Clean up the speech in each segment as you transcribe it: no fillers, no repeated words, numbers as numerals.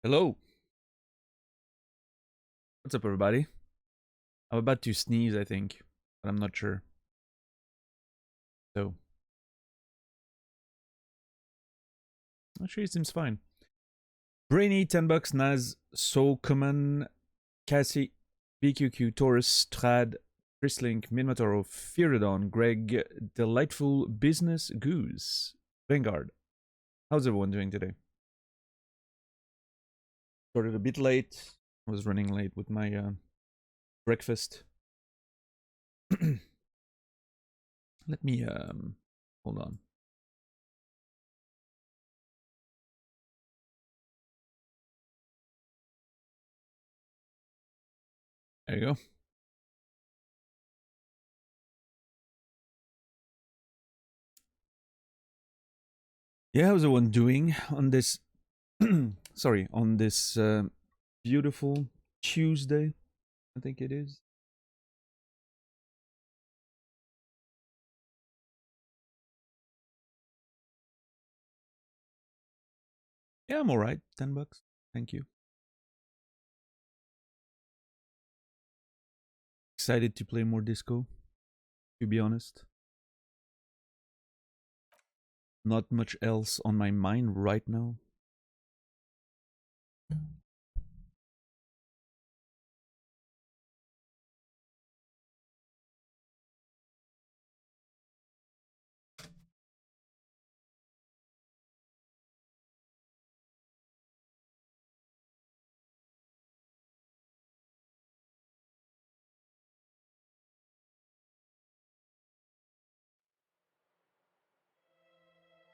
Hello. What's up, everybody? I'm about to sneeze, I think, but I'm not sure. So, actually, it seems fine. Brainy, $10. Naz, So Common, Cassie, BQQ, Taurus, Trad, Chrislink, Minmatoro, Fearodon, Greg, Delightful Business, Goose, Vanguard. How's everyone doing today? Started a bit late. I was running late with my breakfast. Let me hold on. There you go. Yeah, how's everyone doing on this sorry, on this beautiful Tuesday, I think it is. Yeah, I'm alright. $10. Thank you. Excited to play more disco, to be honest. Not much else on my mind right now.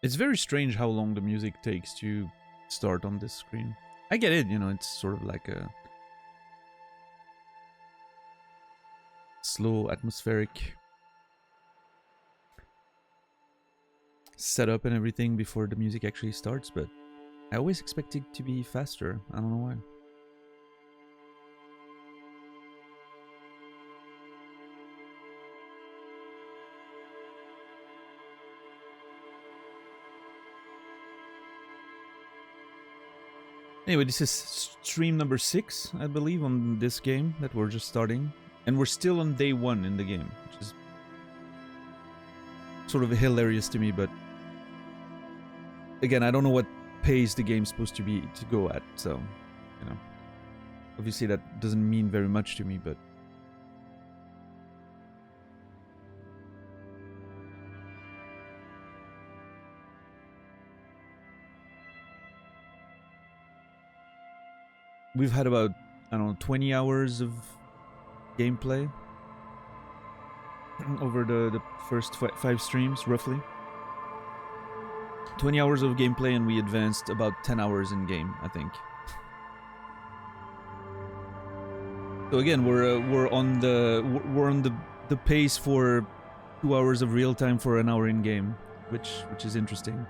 It's very strange how long the music takes to start on this screen. I get it, you know, it's sort of like a slow, atmospheric setup and everything before the music actually starts, but I always expect it to be faster. I don't know why. Anyway, this is stream number 6, I believe, on this game that we're just starting. And we're still on day 1 in the game, which is sort of hilarious to me, but again, I don't know what pace the game's supposed to be to go at, so, you know. Obviously that doesn't mean very much to me, but we've had about, I don't know, 20 hours of gameplay over the first 5 streams, roughly. 20 hours of gameplay, and we advanced about 10 hours in game, I think. So again, we're on the pace for 2 hours of real time for an hour in game, which is interesting.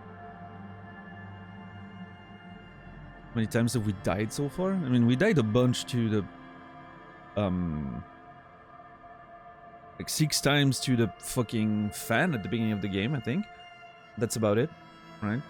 How many times have we died so far? I mean, we died a bunch to the like 6 times to the fucking fan at the beginning of the game, I think. That's about it, right?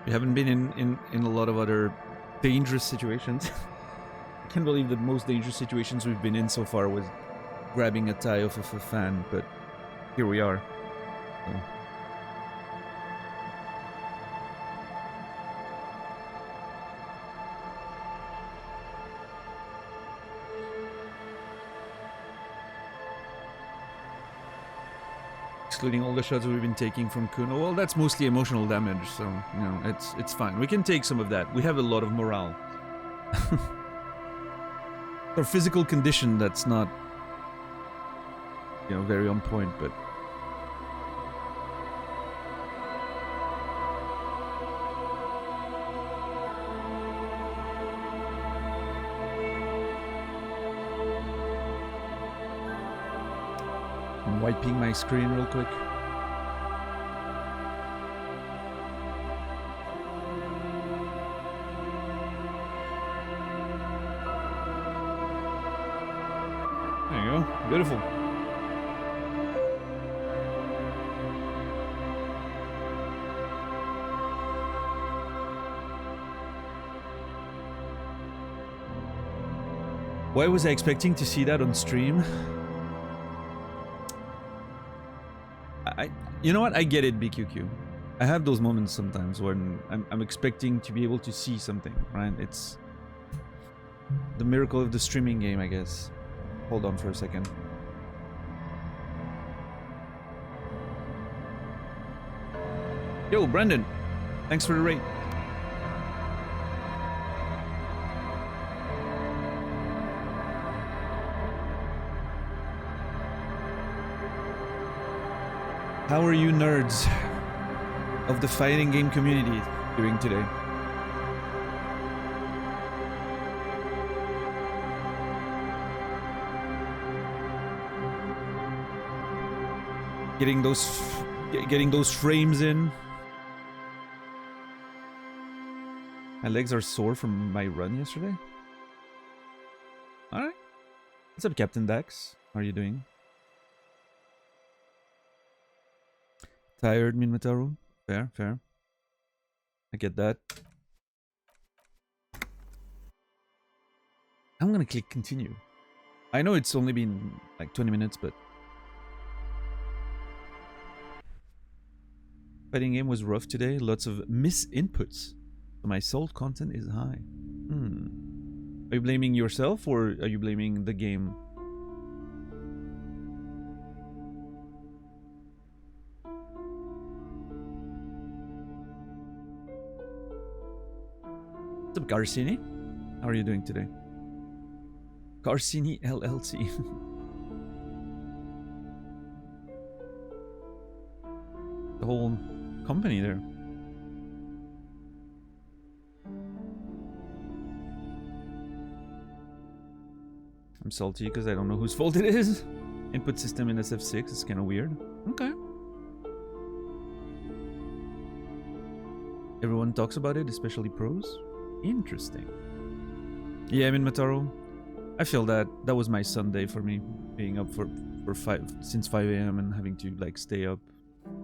We haven't been in a lot of other dangerous situations. I can't believe the most dangerous situations we've been in so far was grabbing a tie off of a fan, but here we are. So. Excluding all the shots we've been taking from Kuno. Well, that's mostly emotional damage, so, you know, it's fine. We can take some of that. We have a lot of morale. Our physical condition, that's not, you know, very on point, but... I'm wiping my screen real quick. There you go. Beautiful. Why was I expecting to see that on stream? You know what? I get it, BQQ. I have those moments sometimes when I'm expecting to be able to see something, right? It's the miracle of the streaming game, I guess. Hold on for a second. Yo, Brandon. Thanks for the rate. How are you nerds of the fighting game community doing today? Getting those frames in. My legs are sore from my run yesterday. Alright. What's up, Captain Dax? How are you doing? Tired, Minmataru? Fair, fair. I get that. I'm gonna click continue. I know it's only been like 20 minutes, but... Fighting game was rough today. Lots of misinputs. So my salt content is high. Are you blaming yourself or are you blaming the game? What's up, Garcini? How are you doing today? Garcini LLC. The whole company there. I'm salty because I don't know whose fault it is. Input system in SF6 is kind of weird. Okay. Everyone talks about it, especially pros. Interesting. Yeah, I mean, Mataro, I feel that was my Sunday for me, being up for since 5 a.m. and having to like stay up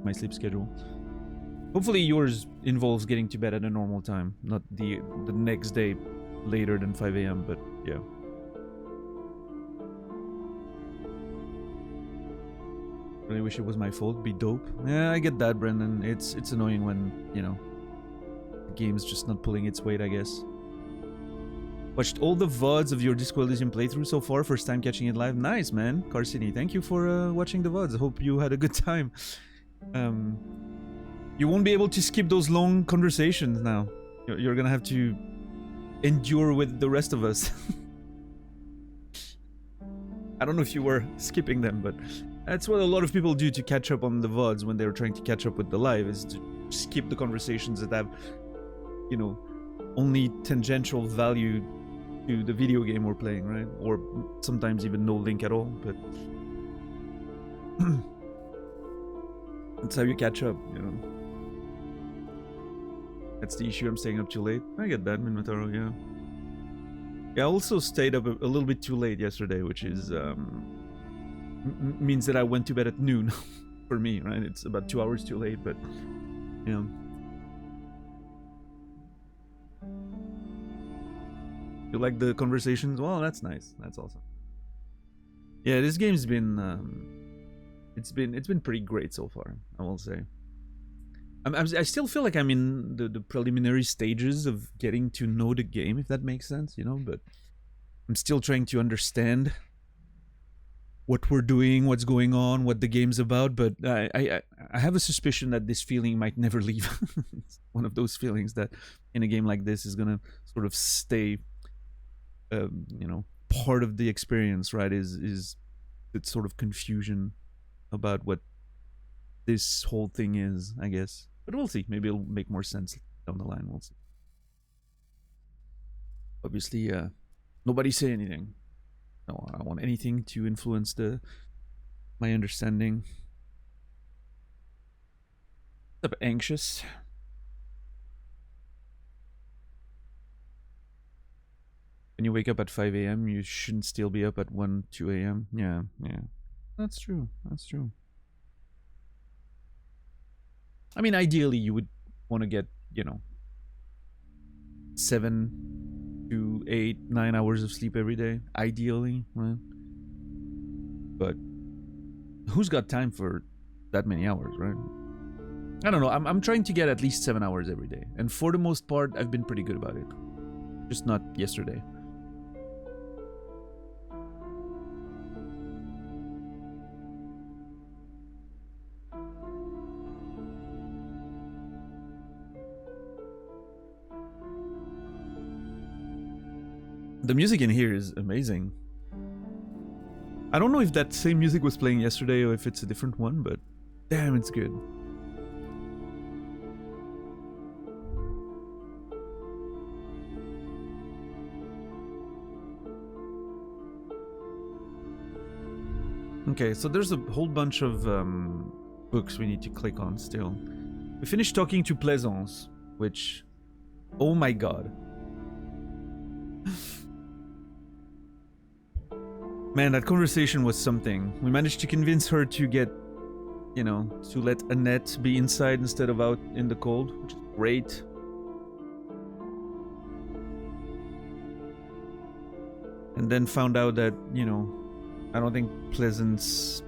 my sleep schedule. Hopefully yours involves getting to bed at a normal time, not the next day later than 5 a.m. But yeah. Really wish it was my fault. Be dope. Yeah, I get that, Brendan. It's annoying when, you know, the game's just not pulling its weight, I guess. Watched all the VODs of your Disco Elysium playthrough so far. First time catching it live. Nice, man. Carsini, thank you for watching the VODs. I hope you had a good time. You won't be able to skip those long conversations now. You're gonna have to endure with the rest of us. I don't know if you were skipping them, but that's what a lot of people do to catch up on the VODs when they're trying to catch up with the live, is to skip the conversations that have, you know, only tangential value to the video game we're playing, right? Or sometimes even no link at all, but that's how you catch up, you know. That's the issue. I'm staying up too late. I get that, Minotauro, yeah. Yeah, I also stayed up a little bit too late yesterday, which is means that I went to bed at noon for me, right? It's about 2 hours too late, but you know. You like the conversations? Well, that's nice. That's awesome. Yeah, this game's been it's been pretty great so far, I will say. I still feel like I'm in the preliminary stages of getting to know the game, if that makes sense, you know, but I'm still trying to understand what we're doing, what's going on, what the game's about, but I have a suspicion that this feeling might never leave. It's one of those feelings that in a game like this is gonna sort of stay, you know, part of the experience, right? Is that sort of confusion about what this whole thing is, I guess. But we'll see. Maybe it'll make more sense down the line. We'll see. Obviously, nobody say anything. No, I don't want anything to influence my understanding. I'm anxious. When you wake up at 5 a.m., you shouldn't still be up at 1, 2 a.m. Yeah. That's true. That's true. I mean, ideally, you would want to get, you know, 7 to 8, 9 hours of sleep every day. Ideally, right? But who's got time for that many hours, right? I don't know. I'm trying to get at least 7 hours every day. And for the most part, I've been pretty good about it. Just not yesterday. The music in here is amazing. I don't know if that same music was playing yesterday or if it's a different one, but damn, it's good. Okay, so there's a whole bunch of books we need to click on still. We finished talking to Plaisance, which... oh my god. Man, that conversation was something. We managed to convince her to get, you know, to let Annette be inside instead of out in the cold, which is great. And then found out that, you know, I don't think Pleasance...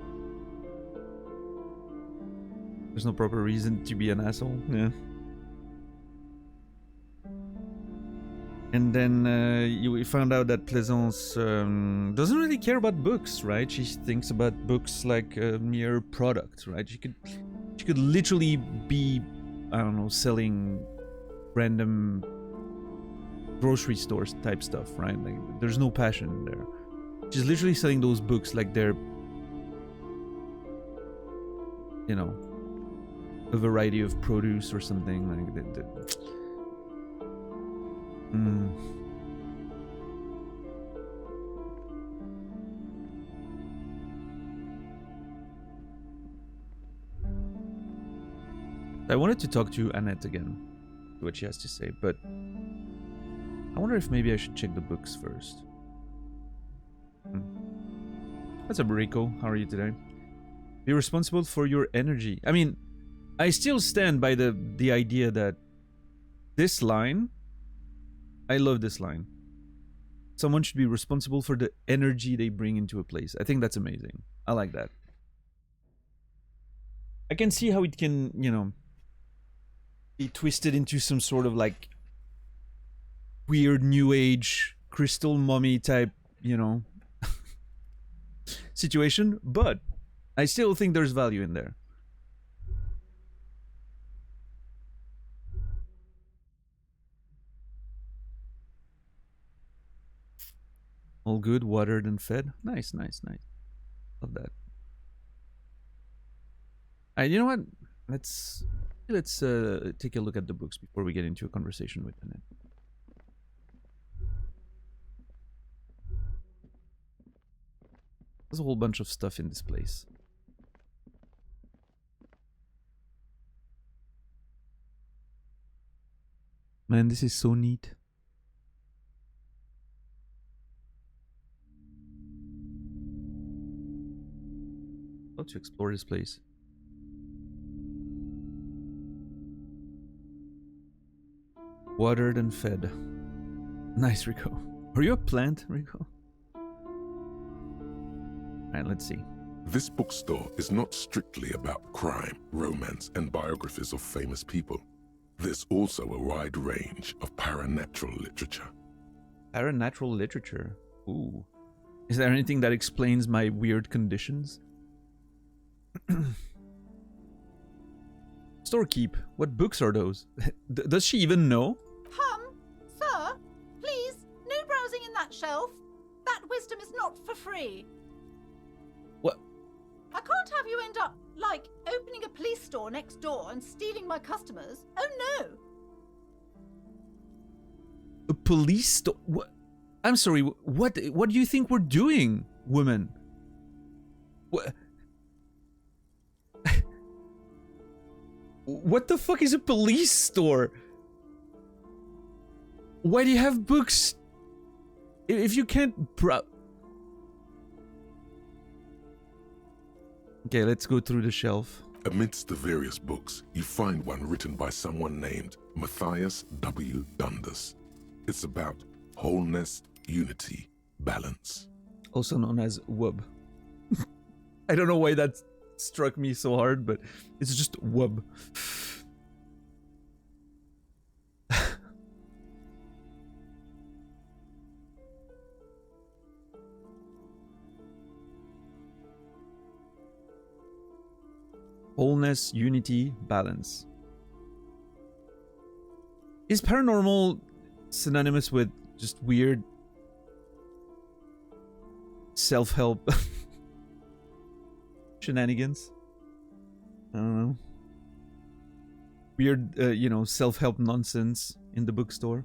there's no proper reason to be an asshole, yeah. And then we found out that Plaisance doesn't really care about books, right? She thinks about books like a mere product, right? She could literally be, I don't know, selling random grocery stores type stuff, right? Like, there's no passion there. She's literally selling those books like they're, you know, a variety of produce or something like that. I wanted to talk to Annette again, what she has to say, but I wonder if maybe I should check the books first. What's up, Rico? How are you today? Be responsible for your energy. I mean, I still stand by the idea that this line, I love this line. Someone should be responsible for the energy they bring into a place. I think that's amazing. I like that. I can see how it can, you know, be twisted into some sort of like weird new age crystal mummy type, you know, situation, but I still think there's value in there. All good, watered and fed. Nice, nice, nice. Love that. You know what? Let's take a look at the books before we get into a conversation with Annette. There's a whole bunch of stuff in this place. Man, this is so neat. Love to explore this place. Watered and fed. Nice, Rico. Are you a plant, Rico? Alright, let's see. This bookstore is not strictly about crime, romance, and biographies of famous people. There's also a wide range of paranatural literature. Paranatural literature? Ooh. Is there anything that explains my weird conditions? Storekeep. What books are those? Does she even know? Sir, please, no browsing in that shelf. That wisdom is not for free. What? I can't have you end up, like, opening a police store next door and stealing my customers. Oh no! A police store? What? I'm sorry, what do you think we're doing, woman? What? What the fuck is a police store? Why do you have books? If you can't Okay, let's go through the shelf. Amidst the various books, you find one written by someone named Matthias W. Dundas. It's about wholeness, unity, balance. Also known as WUB. I don't know why that struck me so hard, but it's just WUB. Wholeness, unity, balance. Is paranormal synonymous with just weird self-help shenanigans? I don't know. Weird, you know, self-help nonsense in the bookstore.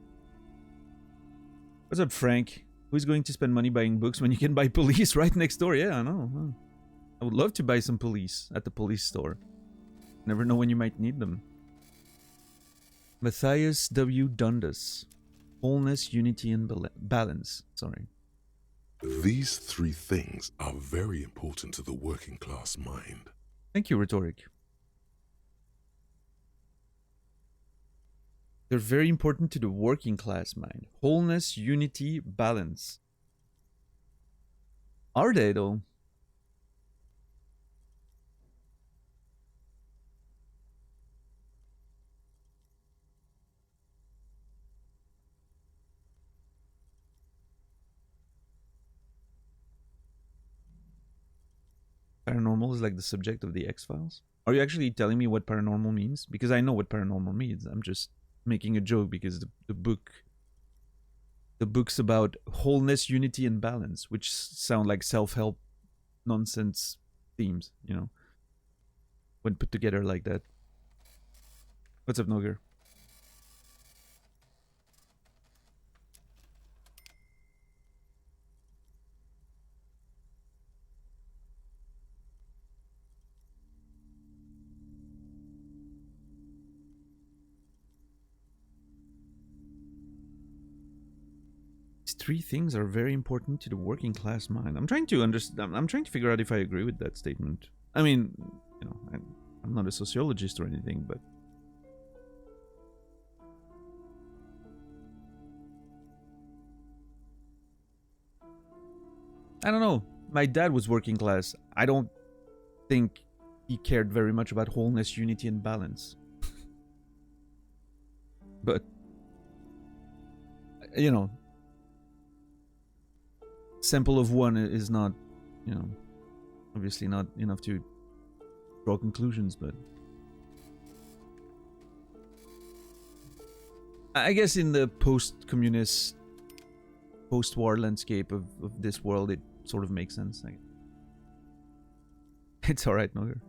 What's up, Frank? Who's going to spend money buying books when you can buy police right next door? Yeah, I know. Huh. I would love to buy some police at the police store. Never know when you might need them. Matthias W. Dundas. Wholeness, unity, and balance. Sorry. These three things are very important to the working class mind. Thank you, Rhetoric. They're very important to the working class mind. Wholeness, unity, balance. Are they, though? Paranormal is like the subject of the X-Files? Are you actually telling me what paranormal means? Because I know what paranormal means. I'm just making a joke because the book's about wholeness, unity, and balance, which sound like self-help nonsense themes, you know, when put together like that. What's up, Noger? Three things are very important to the working class mind. I'm trying to understand. I'm trying to figure out if I agree with that statement. I mean, you know, I'm not a sociologist or anything, but I don't know. My dad was working class. I don't think he cared very much about wholeness, unity, and balance. But, you know, sample of one is not, you know, obviously not enough to draw conclusions, but I guess in the post-communist, post-war landscape of this world, it sort of makes sense. It's alright, Noger.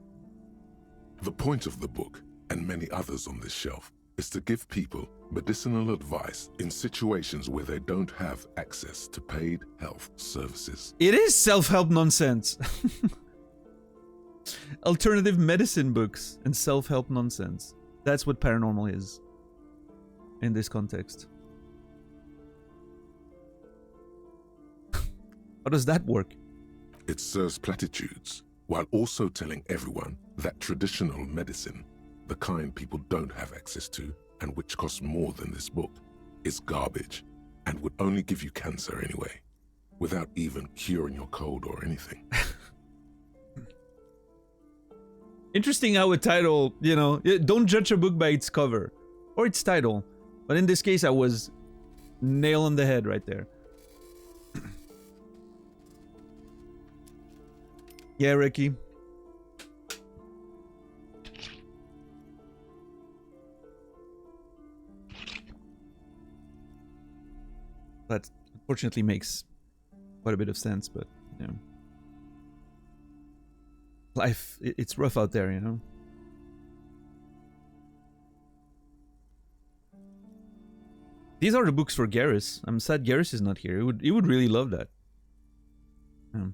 The point of the book, and many others on this shelf, is to give people medicinal advice in situations where they don't have access to paid health services. It is self-help nonsense. Alternative medicine books and self-help nonsense. That's what paranormal is in this context. How does that work? It serves platitudes, while also telling everyone that traditional medicine, the kind people don't have access to and which costs more than this book, is garbage and would only give you cancer anyway, without even curing your cold or anything. Interesting how a title, you know, don't judge a book by its cover or its title. But in this case, I was nail on the head right there. Yeah, Ricky. That unfortunately makes quite a bit of sense, but, you know. Life, it's rough out there, you know. These are the books for Garrus. I'm sad Garrus is not here. He would really love that. Yeah.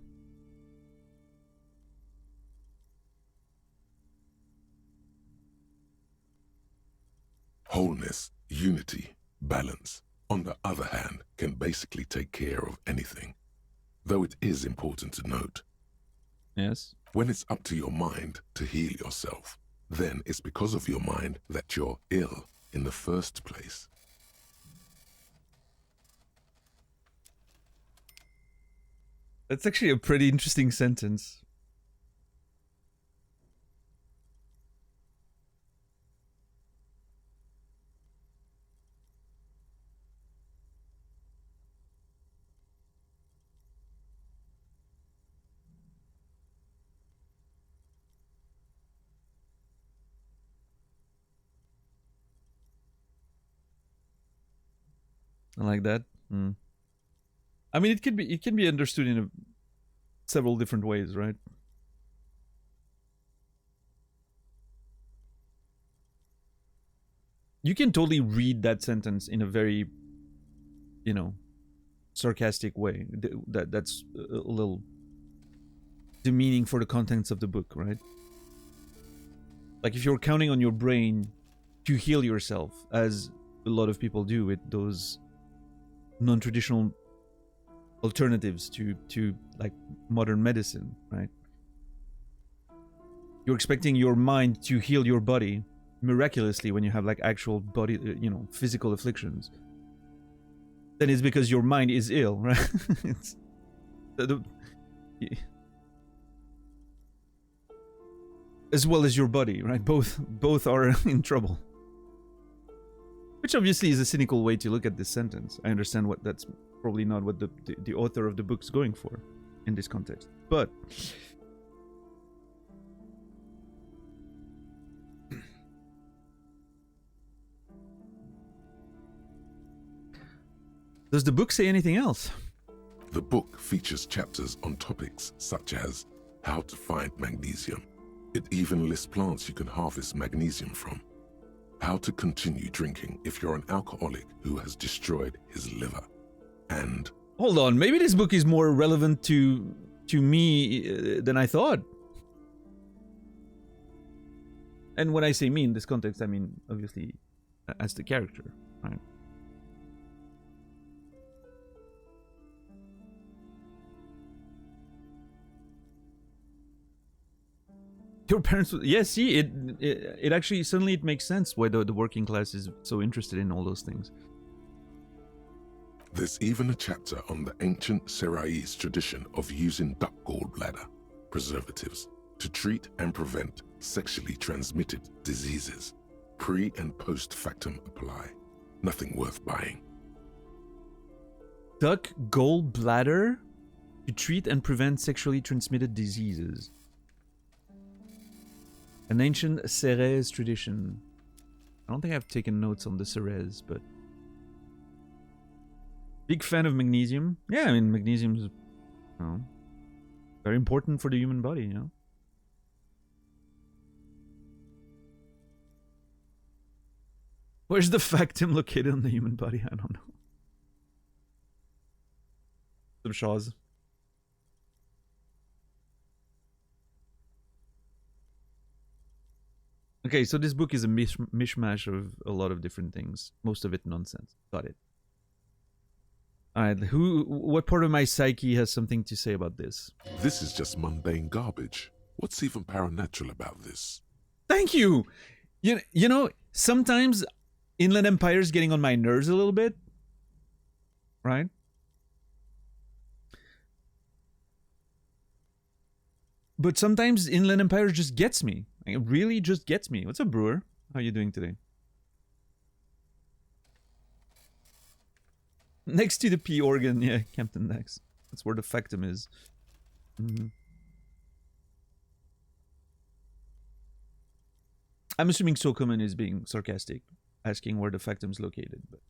Wholeness, unity, balance, on the other hand, can basically take care of anything. Though it is important to note, Yes. when it's up to your mind to heal yourself, then it's because of your mind that you're ill in the first place. That's actually a pretty interesting sentence. I like that. I mean, it can be understood in several different ways, right? You can totally read that sentence in a very, you know, sarcastic way. That's a little demeaning for the contents of the book, right? Like if you're counting on your brain to heal yourself, as a lot of people do with those non-traditional alternatives to like modern medicine, right? You're expecting your mind to heal your body miraculously when you have like actual body, you know, physical afflictions. Then it's because your mind is ill, right? It's as well as your body, right? Both are in trouble. Which obviously is a cynical way to look at this sentence. I understand what that's probably not what the author of the book's going for in this context. But does the book say anything else? The book features chapters on topics such as how to find magnesium. It even lists plants you can harvest magnesium from. How to continue drinking if you're an alcoholic who has destroyed his liver. And hold on, maybe this book is more relevant to me than I thought. And when I say me in this context, I mean obviously as the character, right? Your parents, yes, see, it actually, suddenly it makes sense why the working class is so interested in all those things. there's even a chapter on the ancient Seraïs tradition of using duck gallbladder preservatives to treat and prevent sexually transmitted diseases. Pre and post factum apply. Nothing worth buying. Duck gallbladder to treat and prevent sexually transmitted diseases. An ancient Ceres tradition. I don't think I've taken notes on the Ceres, but... Big fan of magnesium. Yeah, I mean, magnesium is, you know, very important for the human body, you know? Where's the factum located on the human body? I don't know. Some Shaws. Okay, so this book is a mishmash of a lot of different things. Most of it nonsense. Got it. Alright, what part of my psyche has something to say about this? This is just mundane garbage. What's even paranatural about this? Thank you! You know, sometimes Inland Empire's getting on my nerves a little bit. Right? But sometimes Inland Empire just gets me. Like, it really just gets me. What's up, Brewer? How are you doing today? Next to the P organ, yeah, Campton Dax. That's where the factum is. I'm assuming Sokoman is being sarcastic, asking where the factum's located, but...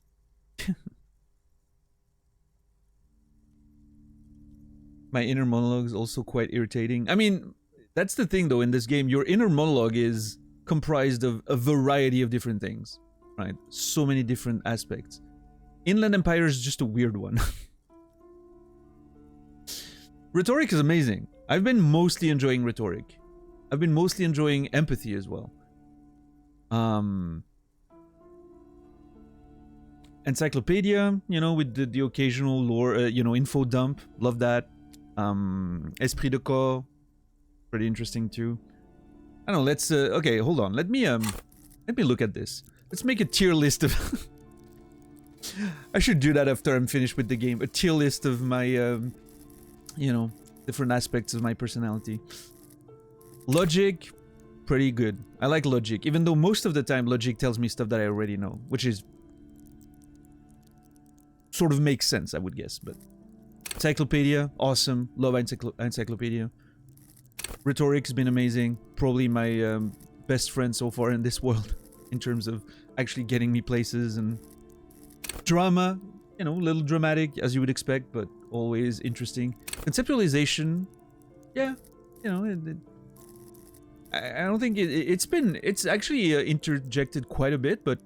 My inner monologue is also quite irritating. I mean, that's the thing though in this game. Your inner monologue is comprised of a variety of different things, right? So many different aspects. Inland Empire is just a weird one. Rhetoric is amazing. I've been mostly enjoying rhetoric. I've been mostly enjoying empathy as well. Encyclopedia, you know, with the occasional lore, you know, info dump. Love that. Esprit de corps, pretty interesting too. I don't know, let's okay, hold on. Let me look at this. Let's make a tier list of I should do that after I'm finished with the game. A tier list of my you know, different aspects of my personality. Logic, pretty good. I like logic, even though most of the time logic tells me stuff that I already know, which is sort of makes sense, I would guess, but Encyclopedia, awesome. Love Encyclopedia. Rhetoric's been amazing. Probably my best friend so far in this world in terms of actually getting me places. And drama, you know, a little dramatic as you would expect, but always interesting. Conceptualization, yeah, you know, I don't think it's actually interjected quite a bit, but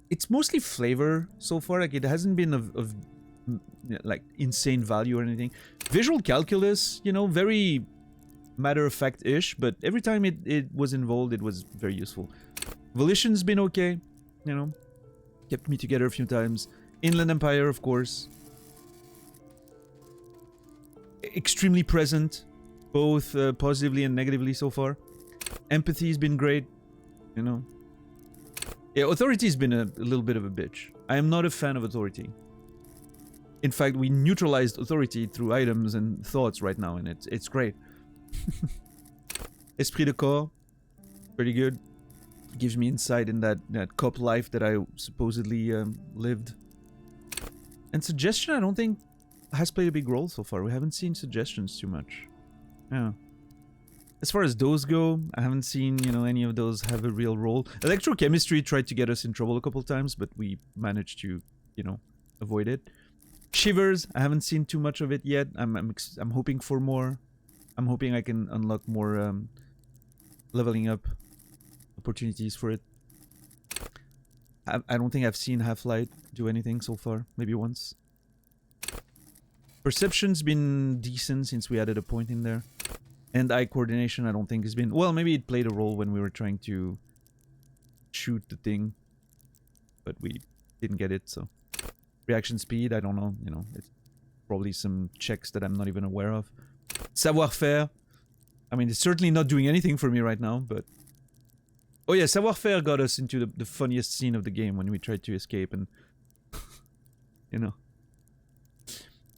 it's mostly flavor so far. Like, it hasn't been of like insane value or anything. Visual calculus, you know, very matter-of-fact-ish, but every time it was involved, it was very useful. Volition's been okay, you know, kept me together a few times. Inland Empire, of course. Extremely present, both positively and negatively so far. Empathy's been great, you know. Yeah, authority's been a little bit of a bitch. I am not a fan of authority. In fact, we neutralized authority through items and thoughts right now, and it's great. Esprit de corps, pretty good. Gives me insight in that cop life that I supposedly lived. And suggestion, I don't think has played a big role so far. We haven't seen suggestions too much. Yeah. As far as those go, I haven't seen, you know, any of those have a real role. Electrochemistry tried to get us in trouble a couple times, but we managed to, you know, avoid it. Shivers, I haven't seen too much of it yet. I'm hoping for more. I'm hoping I can unlock more leveling up opportunities for it. I don't think I've seen Half-Light do anything so far. Maybe once. Perception's been decent since we added a point in there. And eye coordination, I don't think has been... Well, maybe it played a role when we were trying to shoot the thing. But we didn't get it, so... Reaction speed, I don't know. You know, it's probably some checks that I'm not even aware of. Savoir-faire. I mean, it's certainly not doing anything for me right now, but... Oh yeah, savoir-faire got us into the funniest scene of the game when we tried to escape and... you know...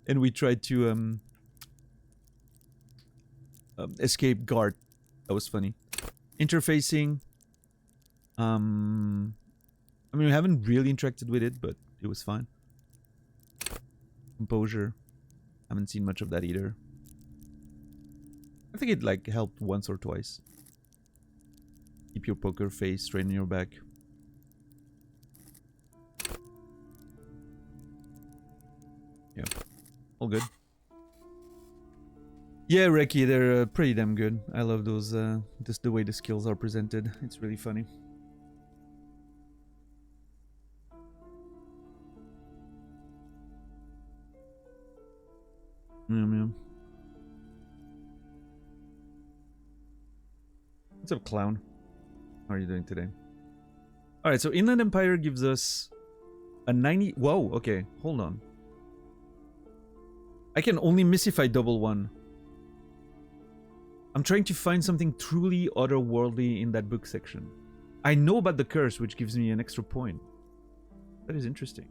And we tried to, escape guard. That was funny. Interfacing. I mean, we haven't really interacted with it, but it was fine. Composure. Haven't seen much of that either. I think it like helped once or twice. Keep your poker face straight in your back. Yeah, all good. Yeah, Reki, they're pretty damn good. I love those, just the way the skills are presented. It's really funny. Yeah. What's up, clown? How are you doing today? Alright, so Inland Empire gives us a 90... Whoa, okay, hold on. I can only miss if I double one. I'm trying to find something truly otherworldly in that book section. I know about the curse, which gives me an extra point. That is interesting.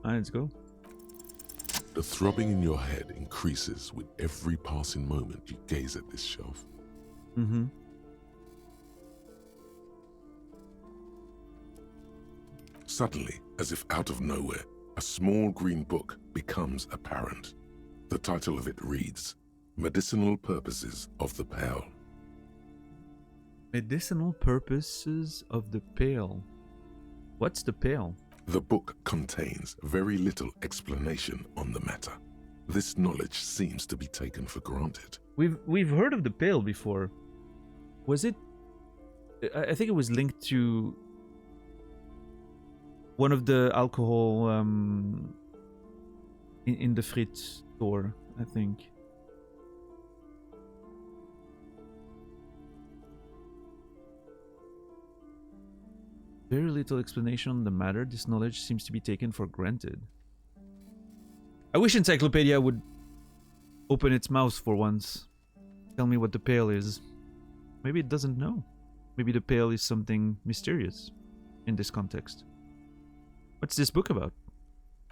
Alright, let's go. The throbbing in your head increases with every passing moment you gaze at this shelf. Mm-hmm. Suddenly, as if out of nowhere, a small green book becomes apparent. The title of it reads, Medicinal Purposes of the Pale. Medicinal Purposes of the Pale. What's the Pale? The book contains very little explanation on the matter. This knowledge seems to be taken for granted. We've heard of the Pale before. Was it... I think it was linked to one of the alcohol in the Fritz store, I think. Very little explanation on the matter. This knowledge seems to be taken for granted. I wish Encyclopedia would open its mouth for once. Tell me what the Pale is. Maybe it doesn't know. Maybe the Pale is something mysterious in this context. What's this book about?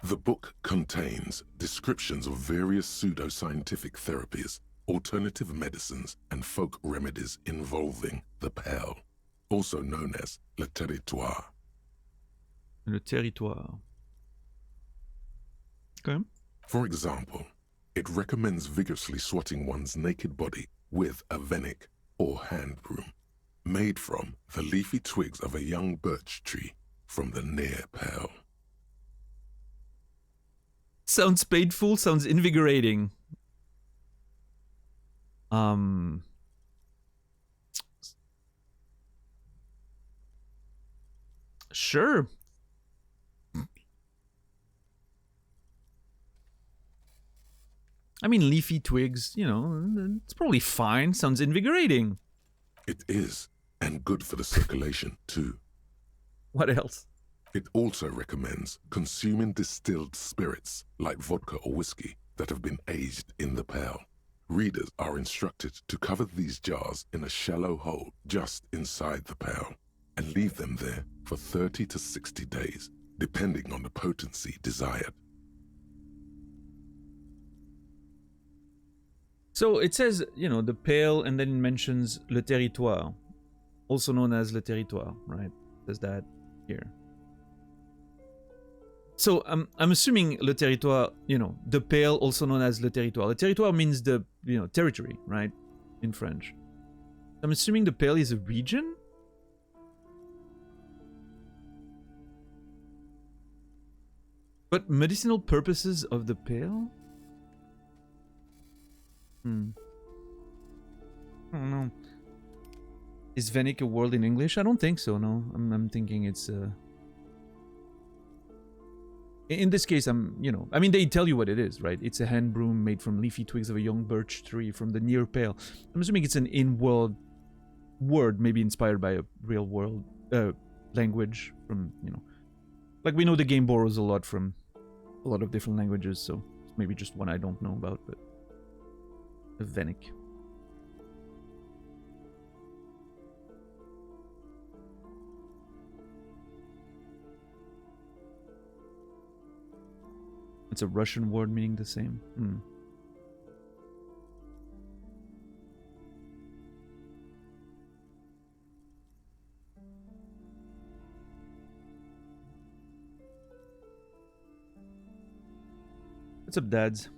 The book contains descriptions of various pseudoscientific therapies, alternative medicines, and folk remedies involving the Pale, also known as le territoire. Le territoire. Okay. For example, it recommends vigorously swatting one's naked body with a venik, or hand broom, made from the leafy twigs of a young birch tree from the near Pale. Sounds painful, sounds invigorating. Sure. I mean, leafy twigs, you know, it's probably fine. Sounds invigorating. It is, and good for the circulation too. What else? It also recommends consuming distilled spirits like vodka or whiskey that have been aged in the Pale. Readers are instructed to cover these jars in a shallow hole just inside the Pale and leave them there for 30 to 60 days, depending on the potency desired. So it says, you know, the Pale, and then it mentions le territoire, also known as le territoire, right? It says that here. So I'm assuming le territoire, you know, the Pale, also known as le territoire. Le territoire means the, you know, territory, right? In French. I'm assuming the Pale is a region? But medicinal purposes of the Pale? I don't know. Is Venik a word in English? I don't think so, no. I'm thinking it's... In this case, you know... I mean, they tell you what it is, right? It's a hand broom made from leafy twigs of a young birch tree from the near Pale. I'm assuming it's an in-world word, maybe inspired by a real-world language from, you know... Like, we know the game borrows a lot from a lot of different languages, so maybe just one I don't know about, but... Venik. It's a Russian word meaning the same. Hmm. What's up, dads?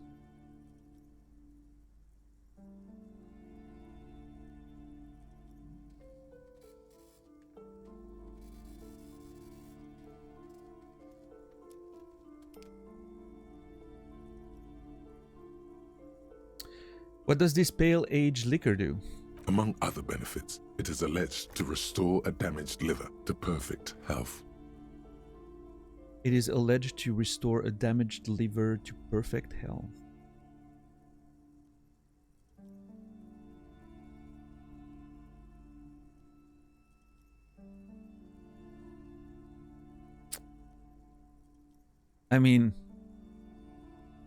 What does this pale age liquor do? Among other benefits, it is alleged to restore a damaged liver to perfect health. It is alleged to restore a damaged liver to perfect health. I mean,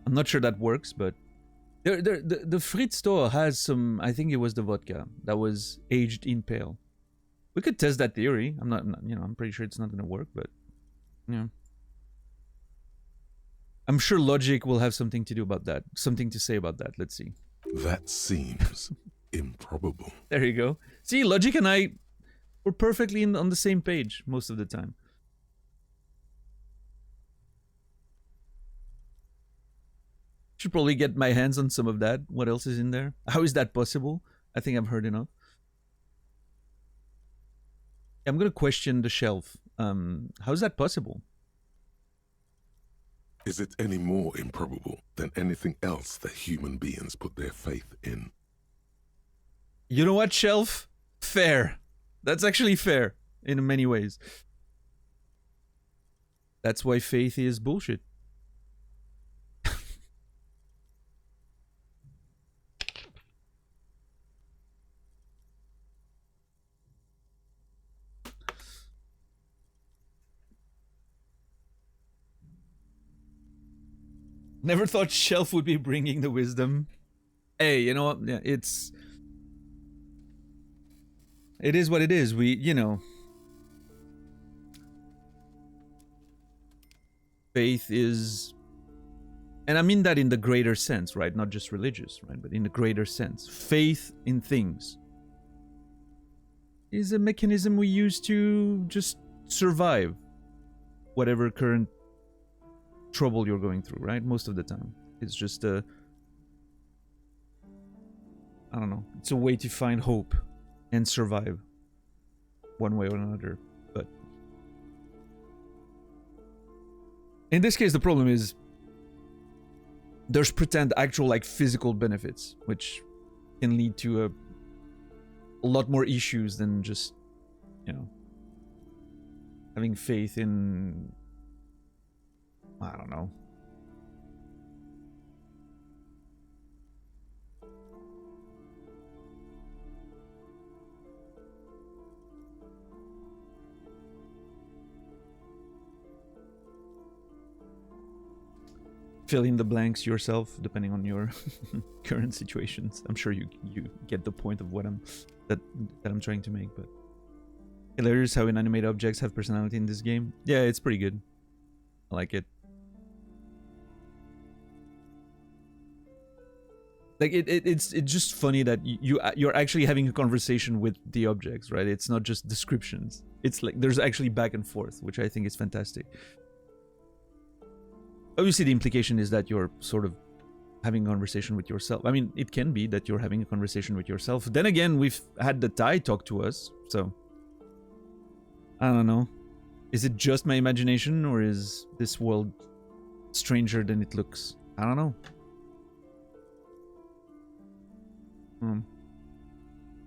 I'm not sure that works, but the Fritz store has some. I think it was the vodka that was aged in pale. We could test that theory. I'm not you know, I'm pretty sure it's not going to work, but yeah, I'm sure logic will have something to do about that. Something to say about that. Let's see. That seems improbable. There you go. See, logic and I were perfectly on the same page most of the time. Should probably get my hands on some of that. What else is in there? How is that possible? I think I've heard enough. I'm gonna question the shelf. How is that possible? Is it any more improbable than anything else that human beings put their faith in? You know what, shelf? Fair. That's actually fair in many ways. That's why faith is bullshit. Never thought Shelf would be bringing the wisdom. Hey, you know what? Yeah, it is what it is. We, you know, faith is, and I mean that in the greater sense, right? Not just religious, right? But in the greater sense. Faith in things is a mechanism we use to just survive whatever current trouble you're going through, right? Most of the time. It's just I don't know. It's a way to find hope and survive one way or another. But in this case, the problem is there's pretend actual like physical benefits, which can lead to a lot more issues than just, you know, having faith in, I don't know. Fill in the blanks yourself, depending on your current situations. I'm sure you get the point of what that I'm trying to make. But hilarious how inanimate objects have personality in this game. Yeah, it's pretty good. I like it. Like it's just funny that you're actually having a conversation with the objects, right? It's not just descriptions. It's like there's actually back and forth, which I think is fantastic. Obviously, the implication is that you're sort of having a conversation with yourself. I mean, it can be that you're having a conversation with yourself. Then again, we've had the Thai talk to us, so I don't know. Is it just my imagination, or is this world stranger than it looks? I don't know.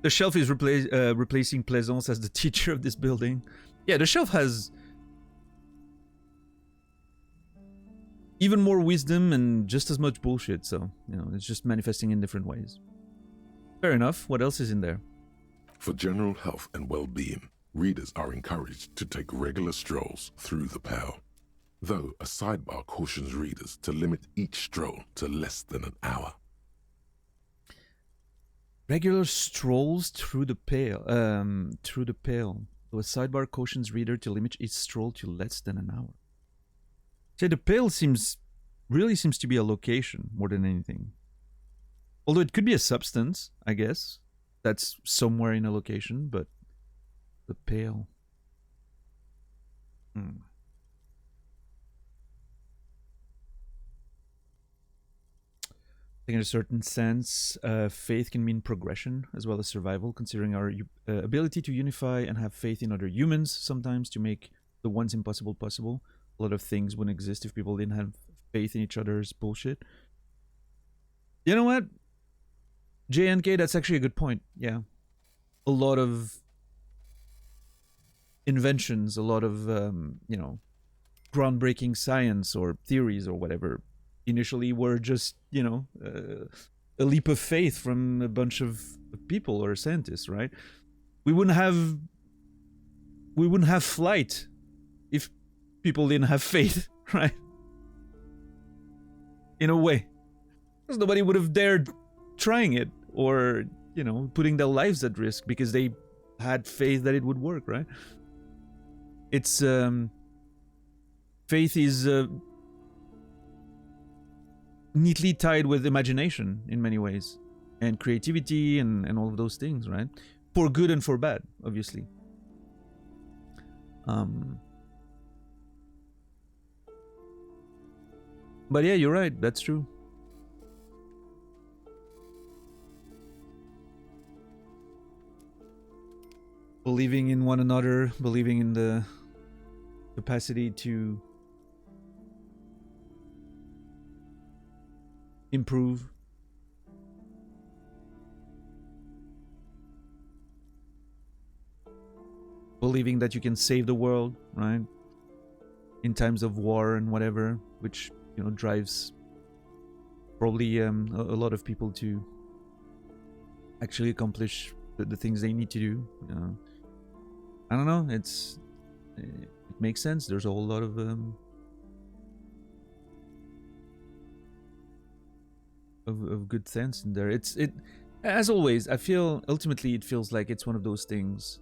The shelf is replacing Plaisance as the teacher of this building. Yeah, the shelf has even more wisdom and just as much bullshit, so, you know, it's just manifesting in different ways. Fair enough. What else is in there? For general health and well-being, readers are encouraged to take regular strolls through the Pale, though a sidebar cautions readers to limit each stroll to less than an hour. Regular strolls through the Pale. So a sidebar cautions reader to limit each stroll to less than an hour. So the Pale seems really seems to be a location more than anything. Although it could be a substance, I guess, that's somewhere in a location, but the pale. In a certain sense, faith can mean progression as well as survival, considering our ability to unify and have faith in other humans sometimes to make the once impossible possible. A lot of things wouldn't exist if people didn't have faith in each other's bullshit. You know what? JNK, that's actually a good point. Yeah. A lot of inventions, a lot of, groundbreaking science or theories or whatever initially were just, a leap of faith from a bunch of people or scientists, right? We wouldn't have flight if people didn't have faith, right? In a way. Because nobody would have dared trying it or, putting their lives at risk because they had faith that it would work, right? It's, faith is neatly tied with imagination in many ways, and creativity and all of those things, right? For good and for bad, obviously. But yeah, you're right. That's true. Believing in one another, believing in the capacity to improve. Believing that you can save the world, right? In times of war and whatever, which, drives probably a lot of people to actually accomplish the things they need to do. I don't know. It makes sense. There's a whole lot of good sense in there. It as always, I feel ultimately it feels like it's one of those things,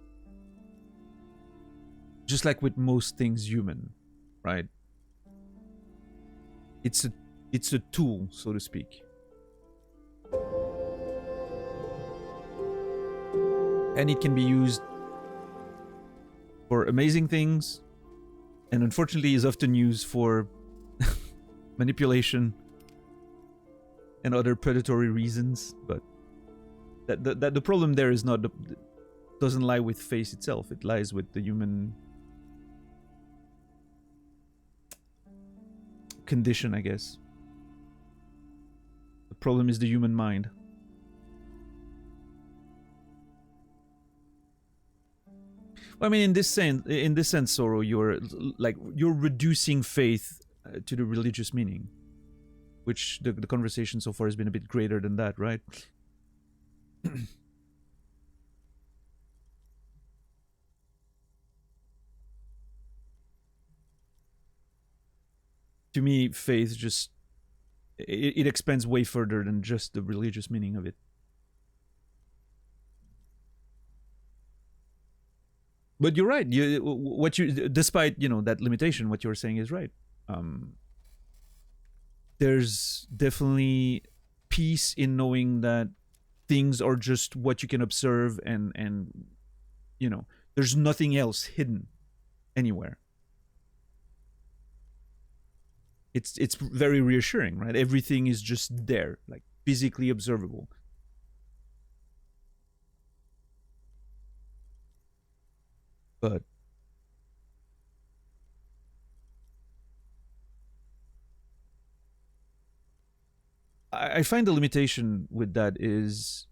just like with most things human, right? It's a tool, so to speak. And it can be used for amazing things, and unfortunately is often used for manipulation and other predatory reasons. But that the problem there is not doesn't lie with faith itself. It lies with the human condition, I guess. The problem is the human mind. I mean, in this sense, Sorrow, you're reducing faith to the religious meaning, which the conversation so far has been a bit greater than that, right? To me, faith just it expands way further than just the religious meaning of it. But you're right. Despite that limitation, what you're saying is right. There's definitely peace in knowing that things are just what you can observe, and there's nothing else hidden anywhere. It's very reassuring, right? Everything is just there, like physically observable. But I find the limitation with that is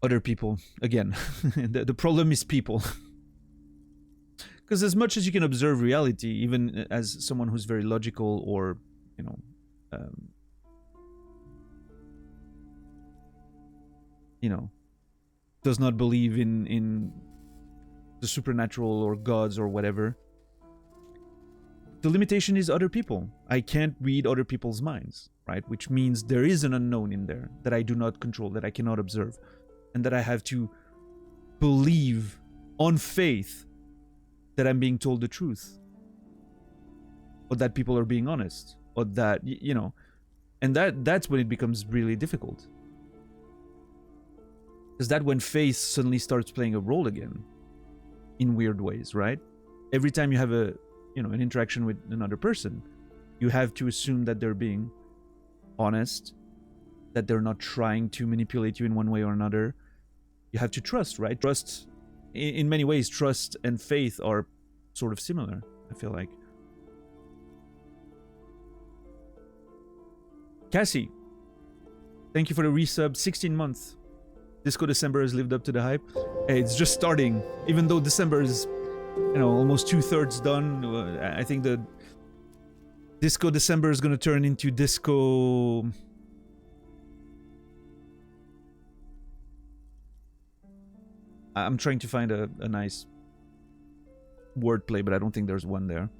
other people. Again, the problem is people. Because as much as you can observe reality, even as someone who's very logical or, does not believe in the supernatural or gods or whatever, the limitation is other people. I can't read other people's minds, right? Which means there is an unknown in there that I do not control, that I cannot observe, and that I have to believe on faith that I'm being told the truth. or that people are being honest, or that, you know, and that's when it becomes really difficult. Because that's when faith suddenly starts playing a role again in weird ways, right? Every time you have a, you know, an interaction with another person, you have to assume that they're being honest, that they're not trying to manipulate you in one way or another. You have to trust, right? Trust, in many ways, trust and faith are sort of similar, I feel like. Cassie, thank you for the resub. 16 months. Disco December has lived up to the hype. Hey, it's just starting. Even though December is, you know, almost 2/3 done, I think the Disco December is going to turn into Disco... I'm trying to find a nice wordplay, but I don't think there's one there.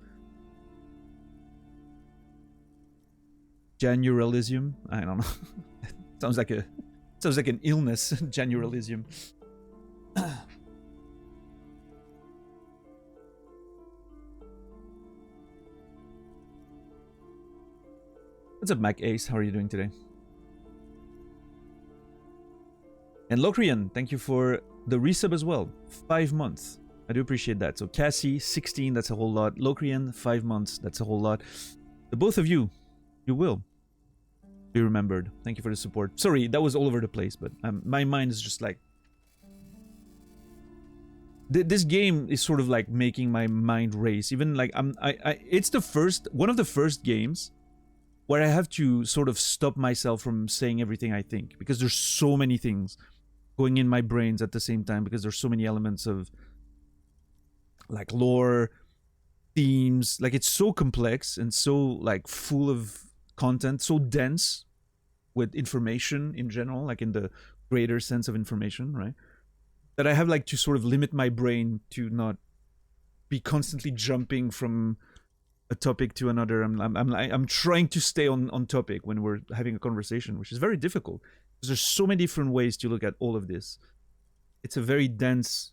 January Elysium? I don't know. Sounds like an illness. January Elysium. What's up, Mac Ace? How are you doing today? And Locrian, thank you for the resub as well. 5 months. I do appreciate that. So Cassie, 16, that's a whole lot. Locrian, 5 months, that's a whole lot. The both of you, you will be remembered. Thank you for the support. Sorry, that was all over the place, but my mind is just like... This game is sort of like making my mind race. Even like, it's one of the first games where I have to sort of stop myself from saying everything I think. Because there's so many things going in my brains at the same time, because there's so many elements of like lore, themes. Like, it's so complex and so like full of content, so dense with information in general, like in the greater sense of information, right? That I have like to sort of limit my brain to not be constantly jumping from a topic to another. I'm trying to stay on topic when we're having a conversation, which is very difficult because there's so many different ways to look at all of this. It's a very dense,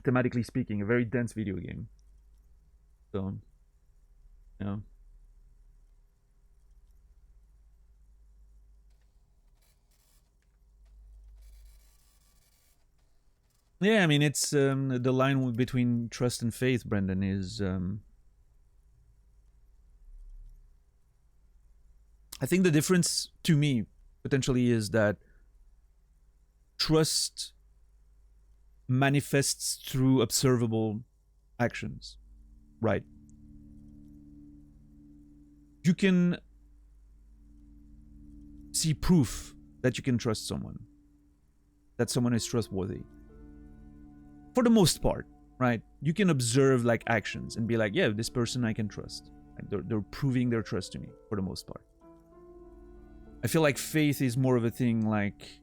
thematically speaking, a very dense video game. So, yeah. Yeah, I mean, it's the line between trust and faith, Brendan, is I think the difference to me potentially is that trust manifests through observable actions, right? You can see proof that you can trust someone, that someone is trustworthy. For the most part, right? You can observe like actions and be like, yeah, this person I can trust. Like, they're proving their trust to me for the most part. I feel like faith is more of a thing like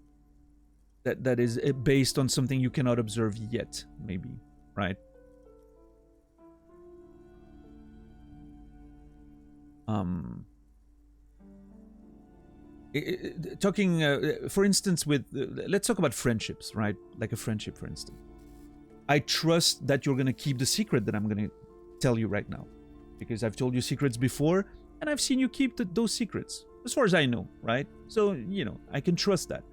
that is based on something you cannot observe yet, maybe, right? For instance, with let's talk about friendships, right? Like a friendship, for instance. I trust that you're going to keep the secret that I'm going to tell you right now. Because I've told you secrets before, and I've seen you keep those secrets. As far as I know, right? So, you know, I can trust that.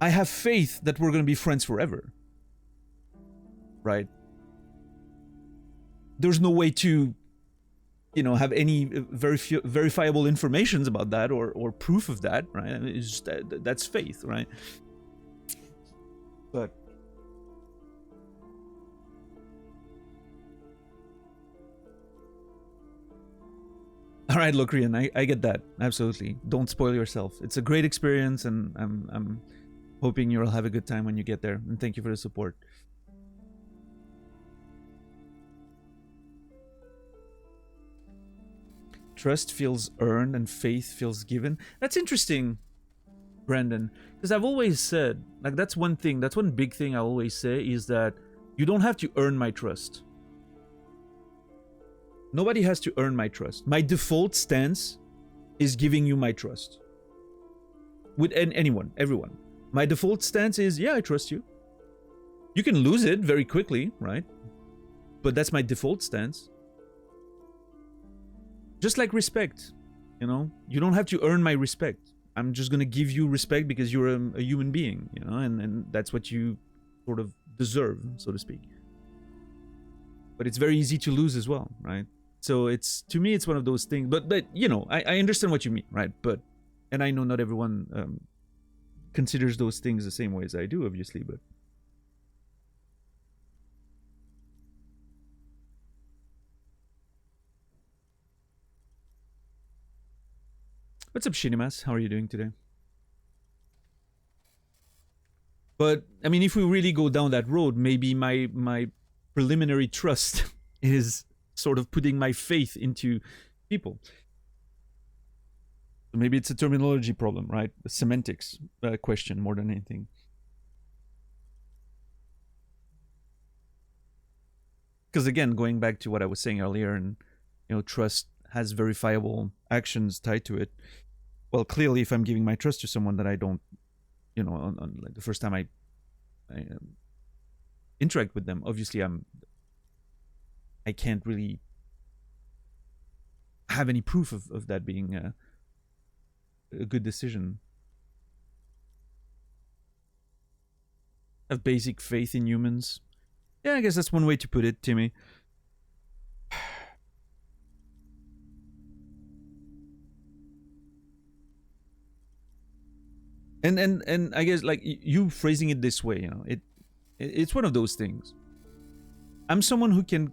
I have faith that we're going to be friends forever. Right? There's no way to, you know, have any verifiable information about that or proof of that, right? I mean, it's just, that's faith, right? But all right, Locrian, I get that. Absolutely. Don't spoil yourself. It's a great experience, and I'm hoping you'll have a good time when you get there. And thank you for the support. Trust feels earned and faith feels given. That's interesting, Brandon, because I've always said, like, that's one big thing I always say, is that you don't have to earn my trust. Nobody has to earn my trust. My default stance is giving you my trust. With anyone, everyone. My default stance is, yeah, I trust you. You can lose it very quickly, right? but that's my default stance. Just like respect, you know, you don't have to earn my respect. I'm just gonna give you respect because you're a human being, you know, and that's what you sort of deserve, so to speak. But it's very easy to lose as well, right? So it's, to me, it's one of those things. But you know, I understand what you mean, right? But, and I know not everyone considers those things the same way as I do, obviously, but. What's up, Shinimas? How are you doing today? But, I mean, if we really go down that road, maybe my preliminary trust is sort of putting my faith into people. Maybe it's a terminology problem, right? A semantics question more than anything. Because again, going back to what I was saying earlier, and you know, trust has verifiable actions tied to it. Well, clearly, if I'm giving my trust to someone that I don't, you know, on like the first time I interact with them, obviously I can't really have any proof of that being a good decision. Have basic faith in humans. Yeah, I guess that's one way to put it, Timmy. And I guess like you phrasing it this way, you know, it's one of those things. I'm someone who can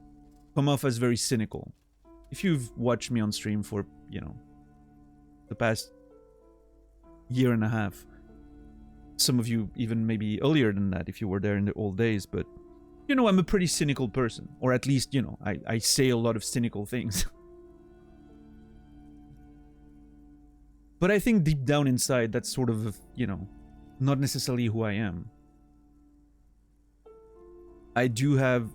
come off as very cynical. If you've watched me on stream for, you know, the past year and a half, some of you even maybe earlier than that if you were there in the old days, but you know, I'm a pretty cynical person, or at least, you know, I say a lot of cynical things. But I think deep down inside, that's sort of, you know, not necessarily who I am. I do have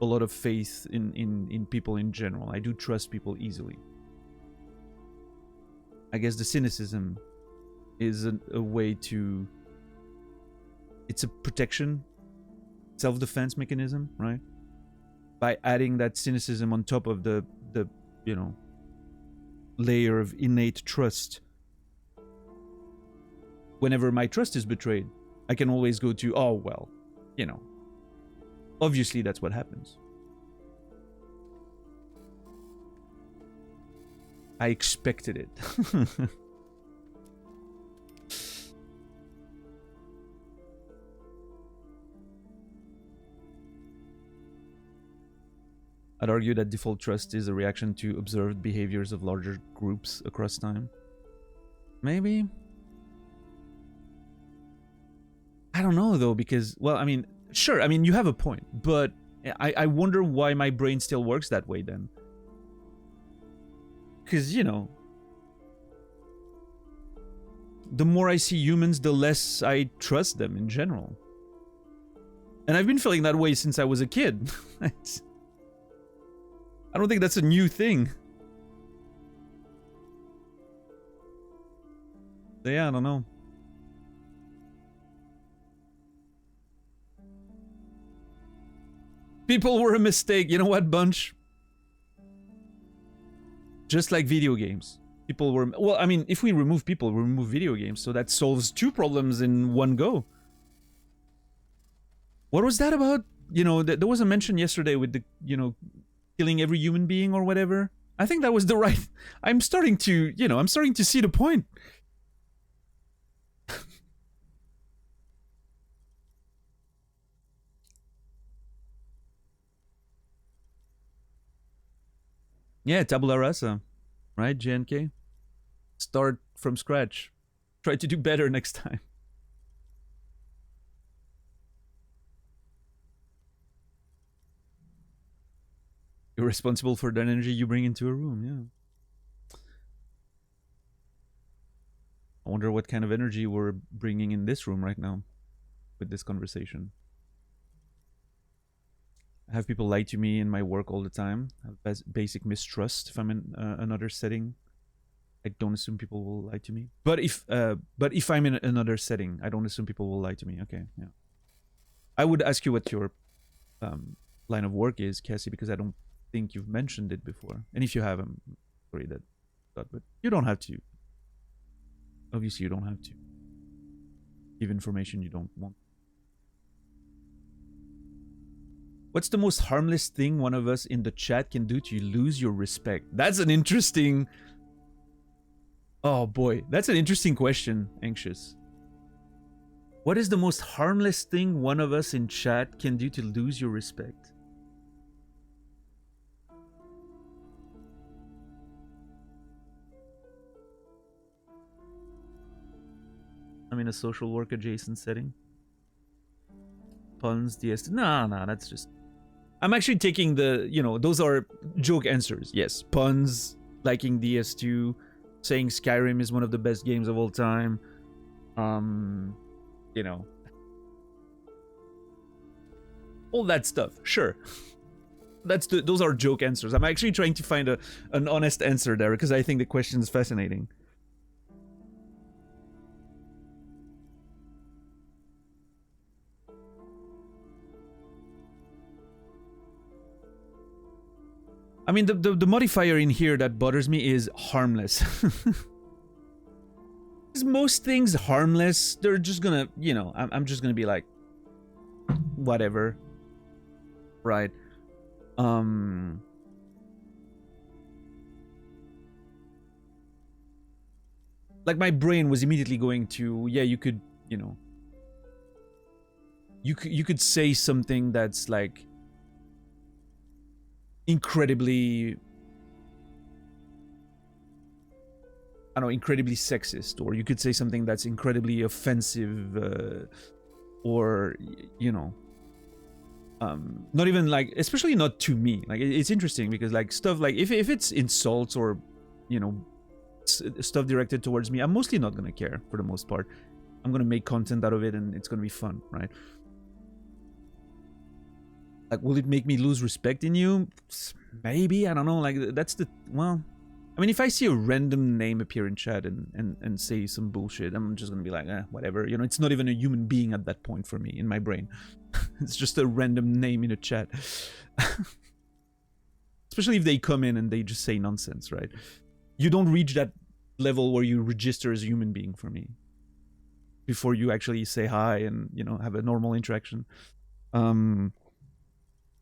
a lot of faith in people in general. I do trust people easily. I guess the cynicism is a way to... It's a protection, self-defense mechanism, right? By adding that cynicism on top of the you know, layer of innate trust. Whenever my trust is betrayed, I can always go to, oh, well, you know, obviously that's what happens. I expected it. I'd argue that default trust is a reaction to observed behaviors of larger groups across time. Maybe? I don't know, though, because, well, I mean, sure, I mean, you have a point, but I wonder why my brain still works that way, then. Because, you know, the more I see humans, the less I trust them in general. And I've been feeling that way since I was a kid. I don't think that's a new thing. So yeah, I don't know. People were a mistake. You know what, Bunch? Just like video games. People were... Well, I mean, if we remove people, we remove video games. So that solves two problems in one go. What was that about? You know, there was a mention yesterday with the, you know, killing every human being or whatever. I think that was the right... I'm starting to, you know, I'm starting to see the point. Yeah, tabula rasa. Right, JNK? Start from scratch. Try to do better next time. You're responsible for the energy you bring into a room, yeah. I wonder what kind of energy we're bringing in this room right now with this conversation. I have people lie to me in my work all the time. I have basic mistrust if I'm in another setting. I don't assume people will lie to me. But if I'm in another setting, I don't assume people will lie to me. Okay, yeah. I would ask you what your line of work is, Cassie, because I don't think you've mentioned it before. And if you have, I'm sorry that, but you don't have to. Obviously, you don't have to give information you don't want. What's the most harmless thing one of us in the chat can do to lose your respect? That's an interesting... Oh boy, that's an interesting question, Anxious. What is the most harmless thing one of us in chat can do to lose your respect? I'm in a social work adjacent setting. Puns, DS... Nah, that's just... I'm actually taking the, you know, those are joke answers. Yes, puns, liking DS2, saying Skyrim is one of the best games of all time. You know, all that stuff. Sure, those are joke answers. I'm actually trying to find an honest answer there because I think the question is fascinating. I mean, the modifier in here that bothers me is harmless. Is most things harmless? They're just gonna, you know, I'm just gonna be like, whatever. Right. Like my brain was immediately going to, yeah, you could, you know, you could say something that's like incredibly, I don't know, incredibly sexist, or you could say something that's incredibly offensive, or, you know, not even like, especially not to me. Like, it's interesting because like stuff like, if it's insults or, you know, stuff directed towards me, I'm mostly not gonna care for the most part. I'm gonna make content out of it and it's gonna be fun, right? Like, will it make me lose respect in you? Maybe, I don't know. Like, that's the, well, I mean, if I see a random name appear in chat and say some bullshit, I'm just gonna be like, whatever. You know, it's not even a human being at that point for me, in my brain. It's just a random name in a chat. Especially if they come in and they just say nonsense, right? You don't reach that level where you register as a human being for me. Before you actually say hi and, you know, have a normal interaction.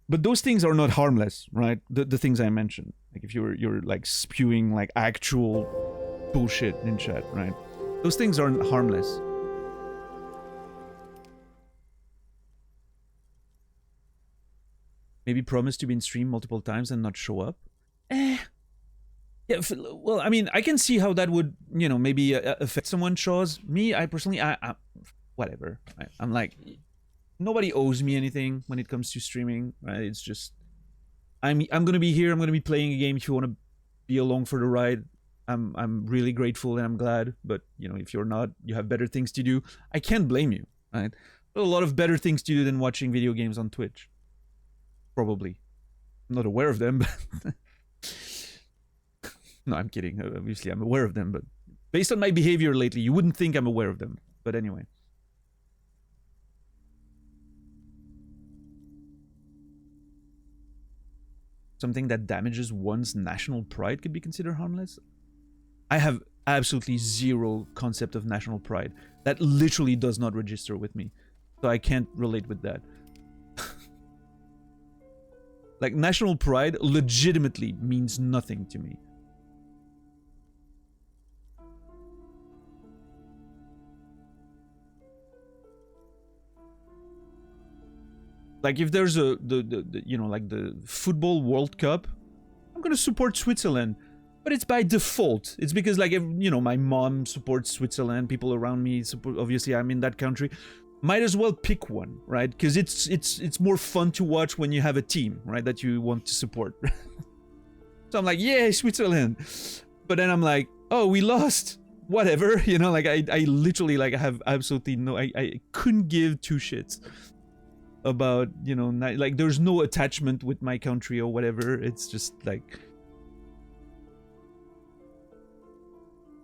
But those things are not harmless, right? The things I mentioned. Like if you're like spewing like actual bullshit in chat, right? Those things aren't harmless. Maybe promise to be in stream multiple times and not show up? Yeah, well, I mean, I can see how that would, you know, maybe affect someone's shows. Me, I personally, I whatever. I'm like... Nobody owes me anything when it comes to streaming, right? It's just, I'm gonna be here. I'm gonna be playing a game. If you want to be along for the ride, I'm really grateful and I'm glad. But you know, if you're not, you have better things to do. I can't blame you, right? A lot of better things to do than watching video games on Twitch. Probably, I'm not aware of them. But no, I'm kidding. Obviously, I'm aware of them, but based on my behavior lately, you wouldn't think I'm aware of them. But anyway. Something that damages one's national pride could be considered harmless? I have absolutely zero concept of national pride. That literally does not register with me. So I can't relate with that. Like, national pride legitimately means nothing to me. Like, if there's the you know, like the football World Cup, I'm gonna support Switzerland, but it's by default. It's because, like, you know, my mom supports Switzerland, people around me support, obviously I'm in that country. Might as well pick one, right? Because it's more fun to watch when you have a team, right, that you want to support. So I'm like, yeah, Switzerland. But then I'm like, oh, we lost. Whatever, you know, like I literally, like, I have absolutely no, I couldn't give two shits about, you know, like, there's no attachment with my country or whatever. It's just like,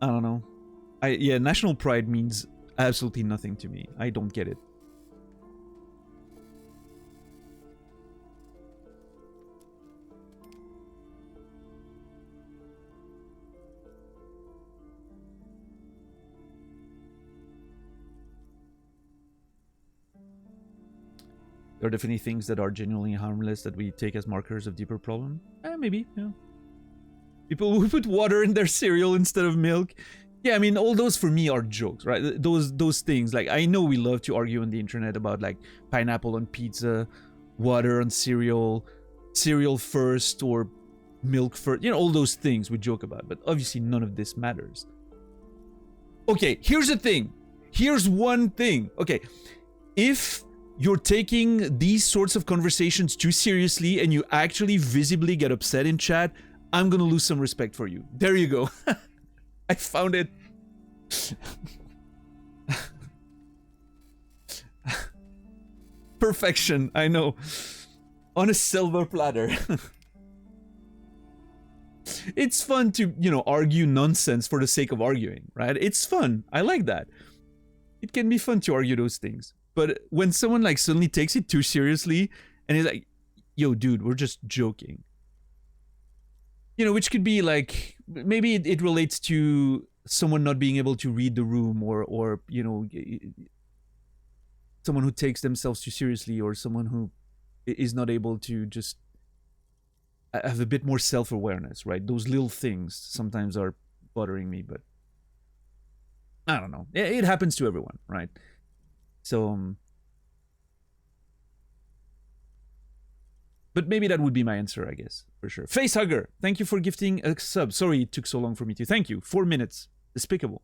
I don't know. Yeah, national pride means absolutely nothing to me. I don't get it. There are definitely things that are genuinely harmless that we take as markers of deeper problem. Maybe, yeah. People who put water in their cereal instead of milk. Yeah, I mean, all those for me are jokes, right? Those things. Like, I know we love to argue on the internet about like pineapple on pizza, water on cereal, cereal first or milk first. You know, all those things we joke about. But obviously none of this matters. Okay, here's the thing. Here's one thing. Okay, if you're taking these sorts of conversations too seriously and you actually visibly get upset in chat, I'm gonna lose some respect for you. There you go. I found it. Perfection, I know. On a silver platter. It's fun to, you know, argue nonsense for the sake of arguing, right? It's fun. I like that. It can be fun to argue those things. But when someone like suddenly takes it too seriously and is like, yo, dude, we're just joking. You know, which could be like, maybe it relates to someone not being able to read the room or, you know, someone who takes themselves too seriously or someone who is not able to just have a bit more self-awareness, right? Those little things sometimes are bothering me, but I don't know. It happens to everyone, right? So, but maybe that would be my answer, I guess, for sure. Facehugger, thank you for gifting a sub. Sorry it took so long for me to. Thank you. 4 minutes. Despicable.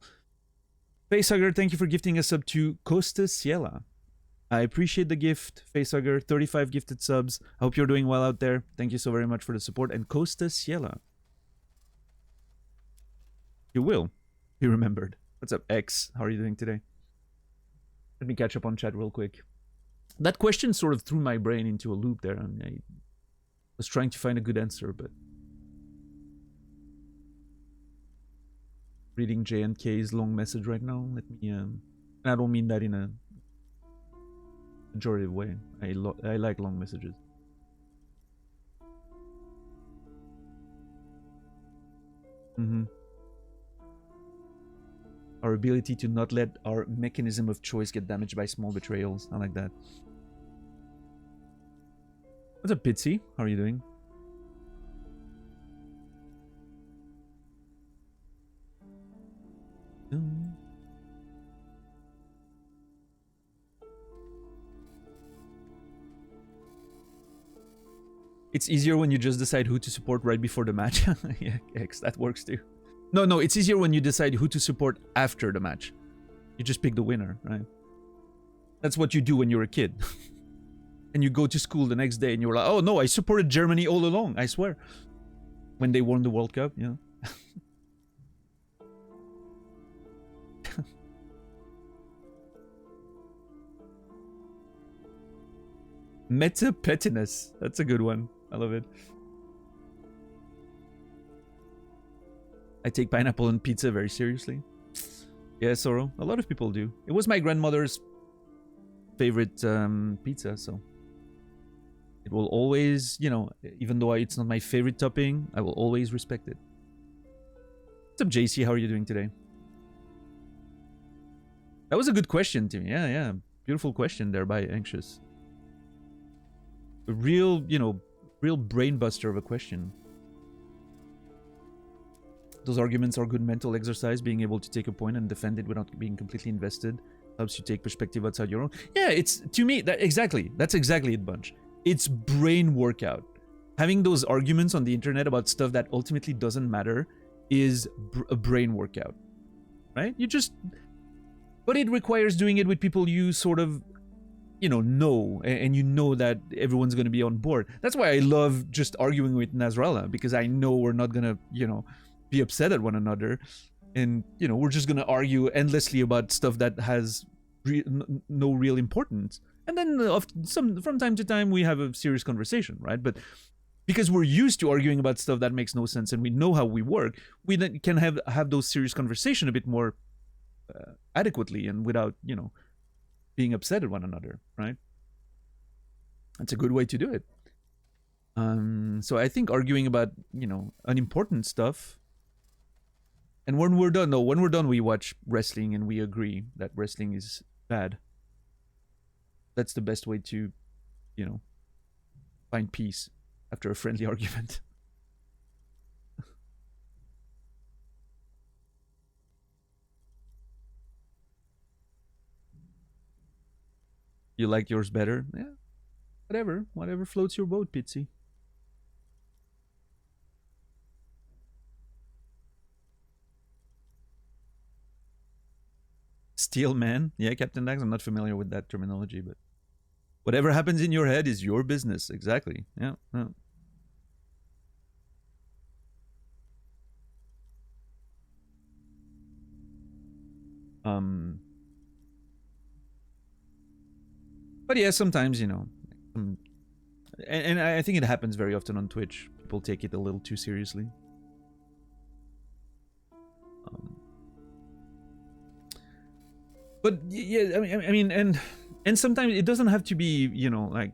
Facehugger, thank you for gifting a sub to Costa Ciela. I appreciate the gift, Facehugger. 35 gifted subs. I hope you're doing well out there. Thank you so very much for the support. And Costa Ciela. You will be remembered. What's up, X? How are you doing today? Let me catch up on chat real quick. That question sort of threw my brain into a loop there, and I was trying to find a good answer, but reading J&K's long message right now. Let me, and I don't mean that in a pejorative way. I like long messages. Our ability to not let our mechanism of choice get damaged by small betrayals. I like that. What's up, Pitsy? How are you doing? It's easier when you just decide who to support right before the match. Yeah, X, that works too. No, it's easier when you decide who to support after the match. You just pick the winner, right? That's what you do when you're a kid. And you go to school the next day and you're like, oh no, I supported Germany all along, I swear. When they won the World Cup, you know. Meta pettiness. That's a good one. I love it. I take pineapple on pizza very seriously. Yeah, Soro. A lot of people do. It was my grandmother's favorite pizza, so it will always, you know, even though it's not my favorite topping, I will always respect it. What's up, JC? How are you doing today? That was a good question, Timmy. Yeah. Beautiful question there by Anxious. A real, you know, real brain buster of a question. Those arguments are good mental exercise. Being able to take a point and defend it without being completely invested helps you take perspective outside your own. Yeah, it's, to me, that's exactly it, Bunch. It's brain workout. Having those arguments on the internet about stuff that ultimately doesn't matter is a brain workout, right? You just, but it requires doing it with people you sort of, you know, and you know that everyone's going to be on board. That's why I love just arguing with Nasrallah, because I know we're not going to, you know, be upset at one another, and, you know, we're just going to argue endlessly about stuff that has no real importance. And then from time to time we have a serious conversation, right? But because we're used to arguing about stuff that makes no sense and we know how we work, we then can have those serious conversations a bit more adequately and without, you know, being upset at one another, right? That's a good way to do it. So I think arguing about, you know, unimportant stuff, and when we're done, we watch wrestling and we agree that wrestling is bad. That's the best way to find peace after a friendly argument. You like yours better? Yeah, whatever floats your boat, Pitsy. Steel man? Yeah, Captain Dax, I'm not familiar with that terminology, but whatever happens in your head is your business. Exactly. Yeah. But yeah, sometimes, and I think it happens very often on Twitch. People take it a little too seriously. But yeah, I mean, and sometimes it doesn't have to be, like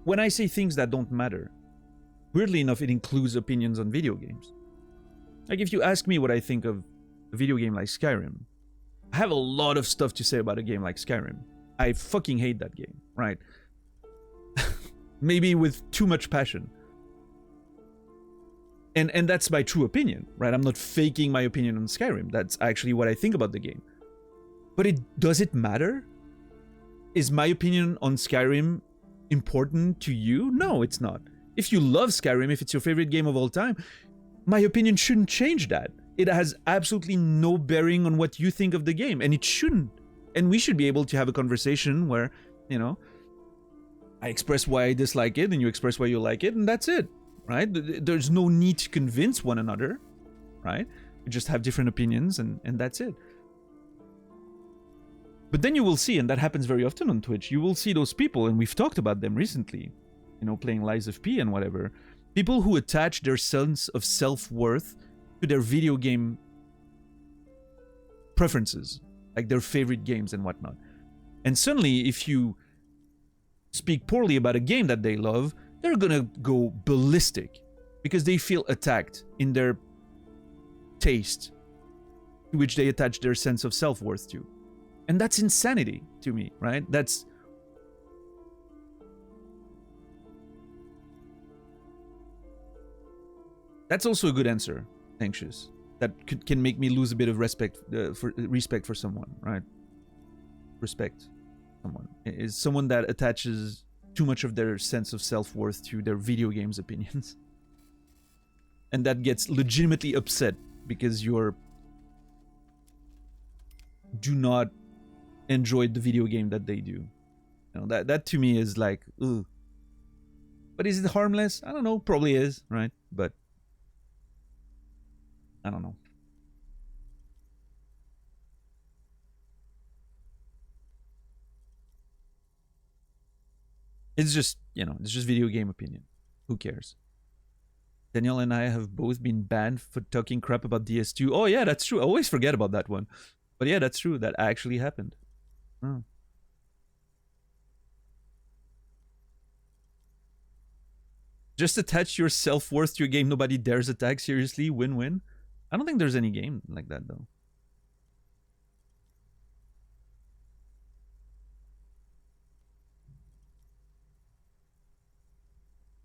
when I say things that don't matter. Weirdly enough, it includes opinions on video games. Like if you ask me what I think of a video game like Skyrim, I have a lot of stuff to say about a game like Skyrim. I fucking hate that game, right? Maybe with too much passion. And that's my true opinion, right? I'm not faking my opinion on Skyrim. That's actually what I think about the game. But does it matter? Is my opinion on Skyrim important to you? No, it's not. If you love Skyrim, if it's your favorite game of all time, my opinion shouldn't change that. It has absolutely no bearing on what you think of the game, and it shouldn't. And we should be able to have a conversation where, I express why I dislike it, and you express why you like it, and that's it, right? There's no need to convince one another, right? We just have different opinions, and that's it. But then you will see, and that happens very often on Twitch, you will see those people, and we've talked about them recently, playing Lies of P and whatever, people who attach their sense of self-worth to their video game preferences, like their favorite games and whatnot. And suddenly, if you speak poorly about a game that they love, they're gonna go ballistic because they feel attacked in their taste, to which they attach their sense of self-worth to. And that's insanity to me, right? That's also a good answer, Anxious. That can make me lose a bit of respect for someone, right? Respect someone is someone that attaches too much of their sense of self-worth to their video games opinions, and that gets legitimately upset because you do not enjoy the video game that they do. That to me is like, ugh. But is it harmless? I don't know. Probably is, right? But I don't know. It's just, it's just video game opinion. Who cares? Daniel and I have both been banned for talking crap about DS2. Oh yeah, that's true. I always forget about that one. But yeah, that's true. That actually happened. Oh. Just attach your self-worth to your game nobody dares attack. Seriously, win-win. I don't think there's any game like that though.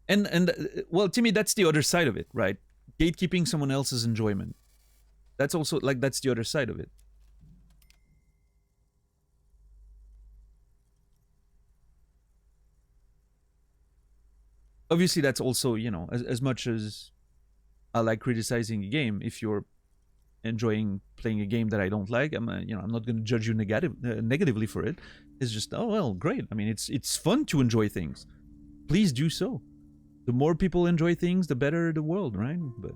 And well, to me, that's the other side of it, right? Gatekeeping someone else's enjoyment. That's also like, that's the other side of it. Obviously, that's also, as much as I like criticizing a game, if you're enjoying playing a game that I don't like, I'm not going to judge you negatively for it. It's just, oh well, great. I mean, it's fun to enjoy things. Please do so. The more people enjoy things, the better the world, right? But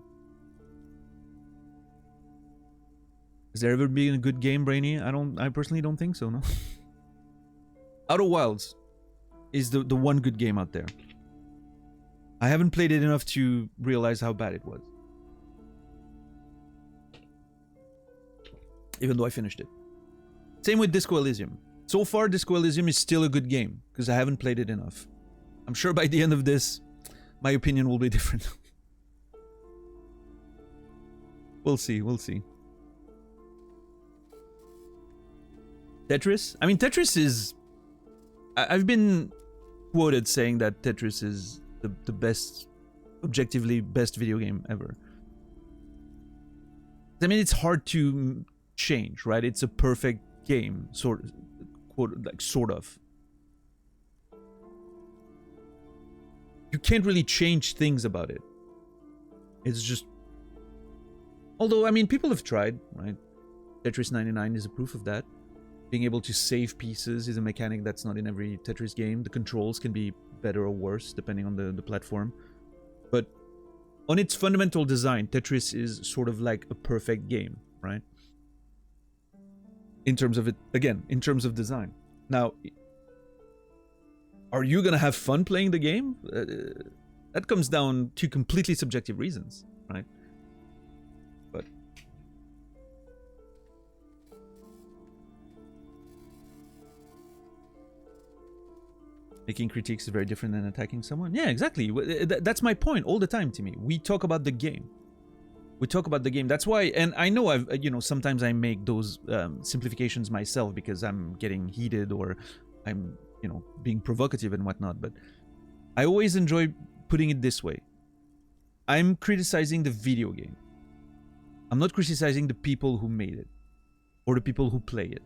has there ever been a good game, Brainy? I personally don't think so, no. Outer Wilds is the one good game out there. I haven't played it enough to realize how bad it was. Even though I finished it. Same with Disco Elysium. So far, Disco Elysium is still a good game, because I haven't played it enough. I'm sure by the end of this, my opinion will be different. We'll see, we'll see. Tetris? I mean, Tetris is I've been quoted saying that Tetris is the best, objectively best video game ever. I mean, it's hard to change, right? It's a perfect game, sort of. You can't really change things about it. It's just... Although, I mean, people have tried, right? Tetris 99 is a proof of that. Being able to save pieces is a mechanic that's not in every Tetris game. The controls can be better or worse, depending on the platform. But on its fundamental design, Tetris is sort of like a perfect game, right? In terms of it, again, in terms of design. Now, are you gonna have fun playing the game? That comes down to completely subjective reasons, right? But making critiques is very different than attacking someone. Yeah, exactly. That's my point all the time, Timmy. We talk about the game. We talk about the game. That's why, and I know sometimes I make those simplifications myself because I'm getting heated or I'm, being provocative and whatnot. But I always enjoy putting it this way. I'm criticizing the video game. I'm not criticizing the people who made it or the people who play it.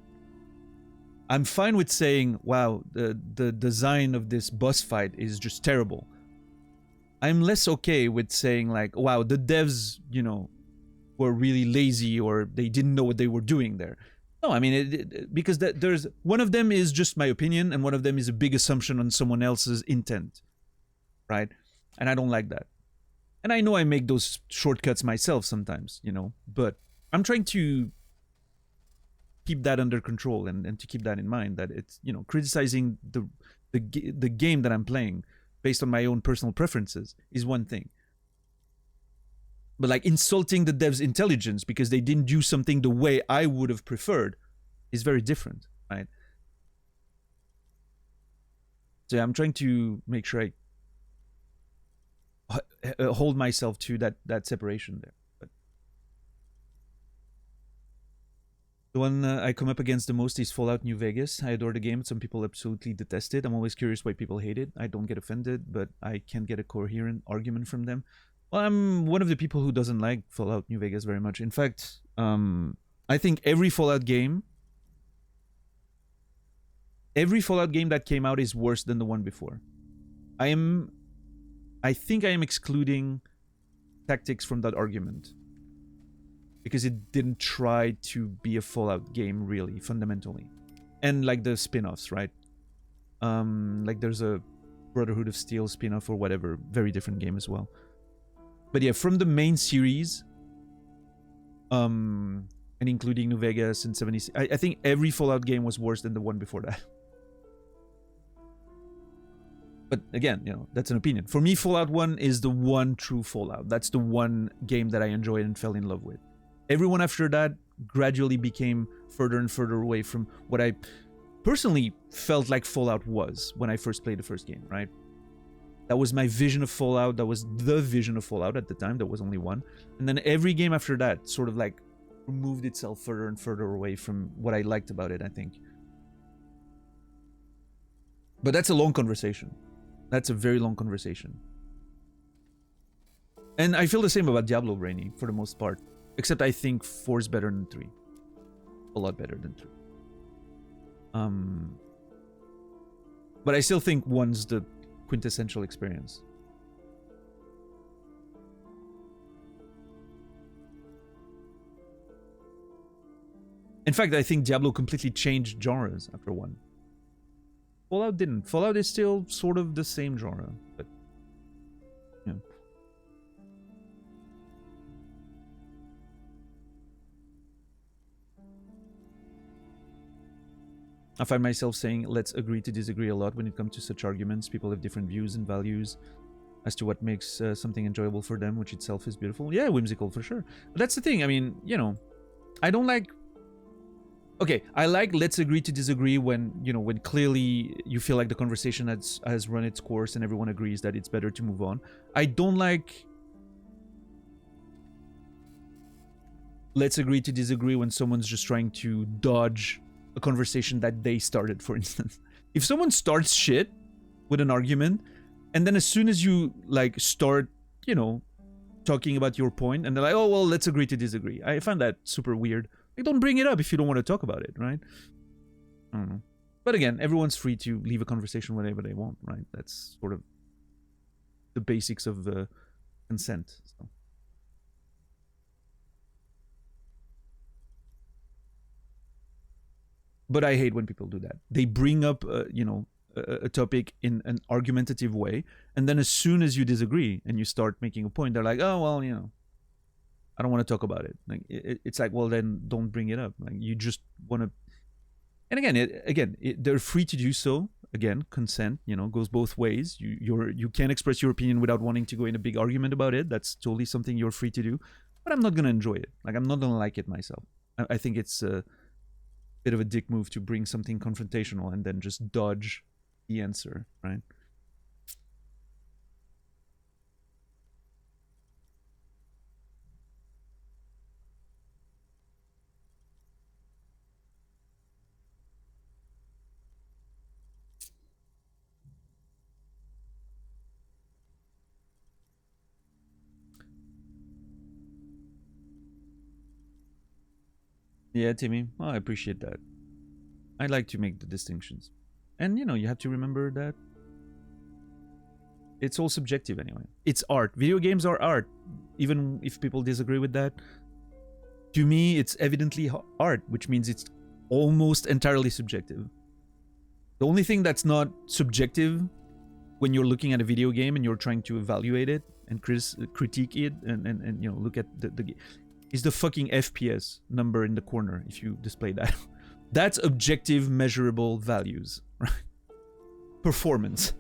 I'm fine with saying, wow, the design of this boss fight is just terrible. I'm less okay with saying like, wow, the devs, were really lazy or they didn't know what they were doing there. No, I mean, because there's one of them is just my opinion and one of them is a big assumption on someone else's intent, right? And I don't like that. And I know I make those shortcuts myself sometimes, but I'm trying to keep that under control and to keep that in mind, that it's, criticizing the game that I'm playing based on my own personal preferences is one thing. But like insulting the devs' intelligence because they didn't do something the way I would have preferred is very different, right? So yeah, I'm trying to make sure I hold myself to that separation there. But the one I come up against the most is Fallout New Vegas. I adore the game. Some people absolutely detest it. I'm always curious why people hate it. I don't get offended, but I can't get a coherent argument from them. Well, I'm one of the people who doesn't like Fallout New Vegas very much. In fact, I think every Fallout game that came out is worse than the one before. I think I am excluding Tactics from that argument because it didn't try to be a Fallout game really, fundamentally. And like the spin-offs, right? Like there's a Brotherhood of Steel spin-off or whatever, very different game as well. But yeah, from the main series, and including New Vegas and 76, I think every Fallout game was worse than the one before that. But again, that's an opinion. For me, Fallout 1 is the one true Fallout. That's the one game that I enjoyed and fell in love with. Everyone after that gradually became further and further away from what I personally felt like Fallout was when I first played the first game, right? That was my vision of Fallout. That was the vision of Fallout at the time. There was only one. And then every game after that sort of like removed itself further and further away from what I liked about it, I think. But that's a long conversation. That's a very long conversation. And I feel the same about Diablo, Brainy, for the most part. Except I think 4 is better than 3. A lot better than 3. But I still think 1's the quintessential experience. In fact, I think Diablo completely changed genres after 1. Fallout didn't. Fallout is still sort of the same genre, but yeah. I find myself saying, let's agree to disagree a lot when it comes to such arguments. People have different views and values as to what makes something enjoyable for them, which itself is beautiful. Yeah, whimsical for sure. But that's the thing. I mean, I don't like... Okay, I like let's agree to disagree when, when clearly you feel like the conversation has run its course and everyone agrees that it's better to move on. I don't like let's agree to disagree when someone's just trying to dodge a conversation that they started, for instance. If someone starts shit with an argument, and then as soon as you like start, you know, talking about your point, and they're like, oh well, let's agree to disagree. I find that super weird. Like, don't bring it up if you don't want to talk about it, right? I don't know. But again, everyone's free to leave a conversation whenever they want, right? That's sort of the basics of consent. So. But I hate when people do that. They bring up, you know, a topic in an argumentative way, and then as soon as you disagree and you start making a point, they're like, oh well, you know, I don't want to talk about it. Like it's like, well, then don't bring it up. Like you just want to. And again, they're free to do so. Again, consent, you know, goes both ways. You can express your opinion without wanting to go in a big argument about it. That's totally something you're free to do. But I'm not gonna enjoy it. Like I'm not gonna like it myself. I think it's a bit of a dick move to bring something confrontational and then just dodge the answer, right? Yeah, Timmy. Well, I appreciate that. I like to make the distinctions. And, you know, you have to remember that it's all subjective anyway. It's art. Video games are art. Even if people disagree with that. To me, it's evidently art, which means it's almost entirely subjective. The only thing that's not subjective when you're looking at a video game and you're trying to evaluate it and critique it and you know, look at the game is the fucking FPS number in the corner if you display that. That's objective, measurable values, right? Performance.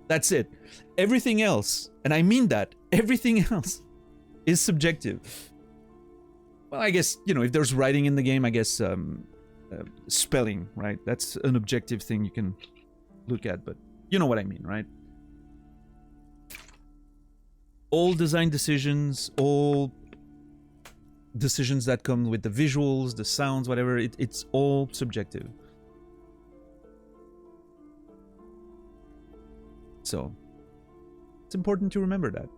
That's it. Everything else, and I mean that, everything else is subjective. Well, I guess, you know, if there's writing in the game, I guess spelling, right? That's an objective thing you can look at, but you know what I mean, right? All design decisions, all decisions that come with the visuals, the sounds, whatever, it's all subjective. So, it's important to remember that.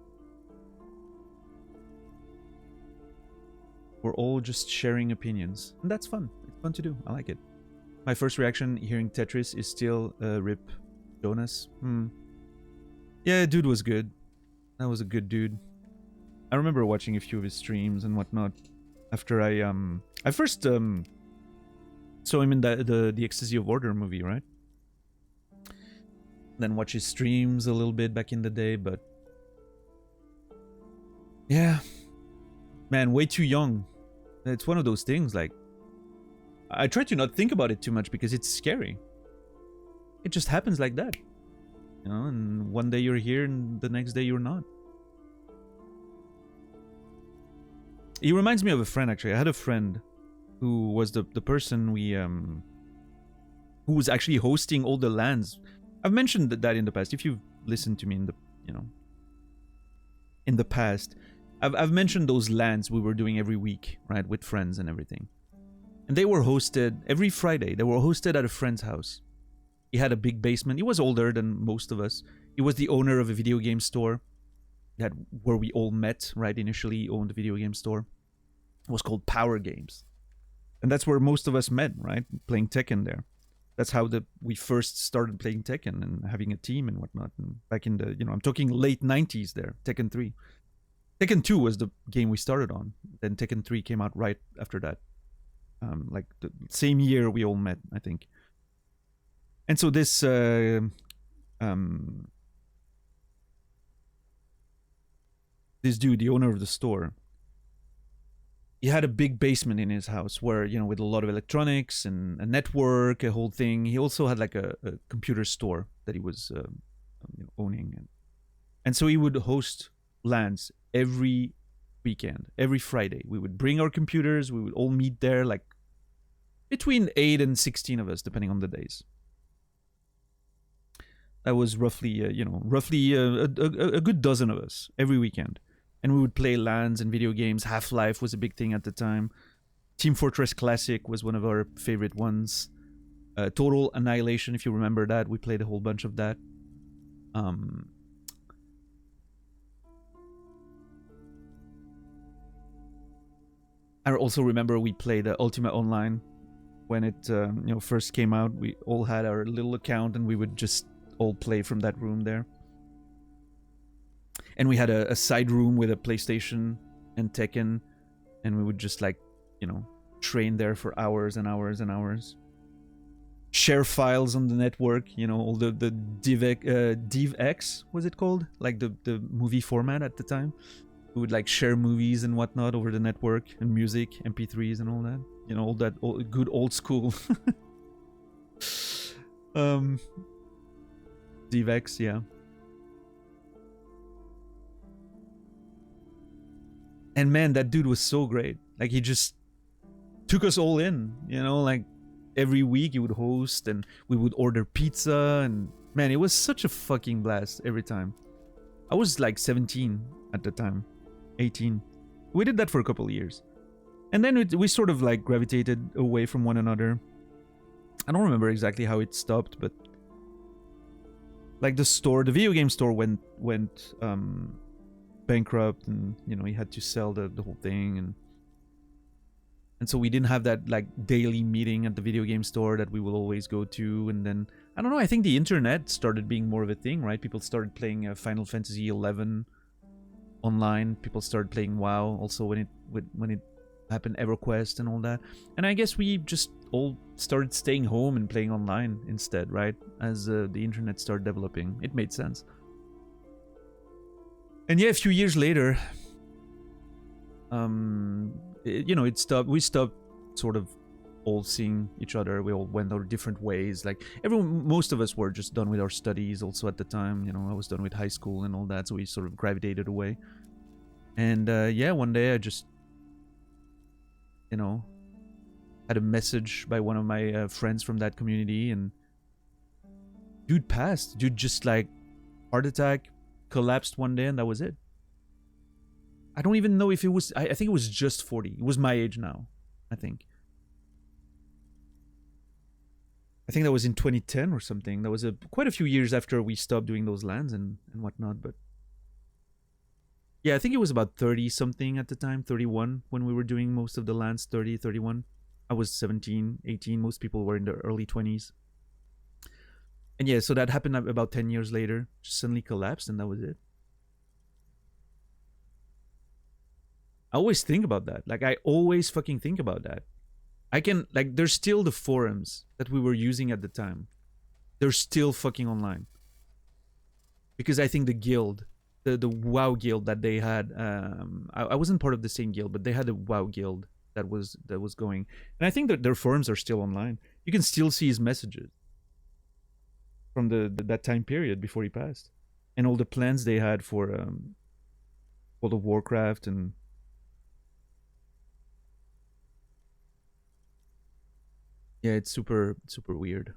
We're all just sharing opinions, and that's fun. It's fun to do. I like it. My first reaction hearing Tetris is still rip Jonas. Yeah, dude was good. That was a good dude. I remember watching a few of his streams and whatnot. After I first saw him in the Ecstasy of Order movie, right? Then watch his streams a little bit back in the day, but yeah, man, way too young. It's one of those things. Like, I try to not think about it too much because it's scary. It just happens like that, you know. And one day you're here, and the next day you're not. He reminds me of a friend, actually. I had a friend who was the person who was actually hosting all the LANs. I've mentioned that in the past. If you've listened to me in the, you know, in the past, I've mentioned those LANs we were doing every week, right, with friends and everything. And they were hosted every Friday. They were hosted at a friend's house. He had a big basement. He was older than most of us. He was the owner of a video game store where we all met, right? Initially, he owned a video game store. It was called Power Games. And that's where most of us met, right? Playing Tekken there. That's how we first started playing Tekken and having a team and whatnot. And back in the, you know, I'm talking late 90s there, Tekken 3. Tekken 2 was the game we started on. Then Tekken 3 came out right after that. Like the same year we all met, I think. And so this this dude, the owner of the store, he had a big basement in his house where, you know, with a lot of electronics and a network, a whole thing. He also had like a computer store that he was owning. And so he would host LANs every weekend, every Friday. We would bring our computers. We would all meet there, like between 8 and 16 of us, depending on the days. That was roughly a good dozen of us every weekend. And we would play LANs and video games. Half-Life was a big thing at the time. Team Fortress Classic was one of our favorite ones. Total Annihilation, if you remember that. We played a whole bunch of that. I also remember we played Ultima Online when it first came out. We all had our little account and we would just all play from that room there. And we had a side room with a PlayStation and Tekken, and we would just like, train there for hours and hours and hours. Share files on the network, all the DivX, was it called? Like the movie format at the time. We would like share movies and whatnot over the network, and music, MP3s and all that. All that good old school. DivX, yeah. And man, that dude was so great. Like, he just took us all in, like every week he would host and we would order pizza, and man, it was such a fucking blast every time. I was like 17 at the time, 18. We did that for a couple of years. And then we sort of like gravitated away from one another. I don't remember exactly how it stopped, but like the video game store went bankrupt, and he had to sell the whole thing, and so we didn't have that like daily meeting at the video game store that we will always go to. And then I don't know, I think the internet started being more of a thing, right? People started playing Final Fantasy 11 online. People started playing WoW also when it happened, EverQuest and all that. And I guess we just all started staying home and playing online instead, right? As the internet started developing, it made sense. And yeah, a few years later, it stopped. We stopped sort of all seeing each other. We all went our different ways. Like most of us were just done with our studies also at the time. I was done with high school and all that, so we sort of gravitated away. And yeah, one day I just, had a message by one of my friends from that community, and dude passed. Dude just like heart attack, collapsed one day, and that was it. I don't even know if it was, I think it was just 40. It was my age now, I think. I think that was in 2010 or something. That was quite a few years after we stopped doing those lands and whatnot, but yeah, I think it was about 30 something at the time, 31 when we were doing most of the lands, 30, 31. I was 17, 18. Most people were in their early 20s. And yeah, so that happened about 10 years later. Just suddenly collapsed, and that was it. I always think about that. Like, I always fucking think about that. I can, like, there's still the forums that we were using at the time. They're still fucking online. Because I think the guild, the WoW guild that they had, I wasn't part of the same guild, but they had a WoW guild that was going. And I think that their forums are still online. You can still see his messages from that time period before he passed, and all the plans they had for World of Warcraft. And yeah, it's super weird.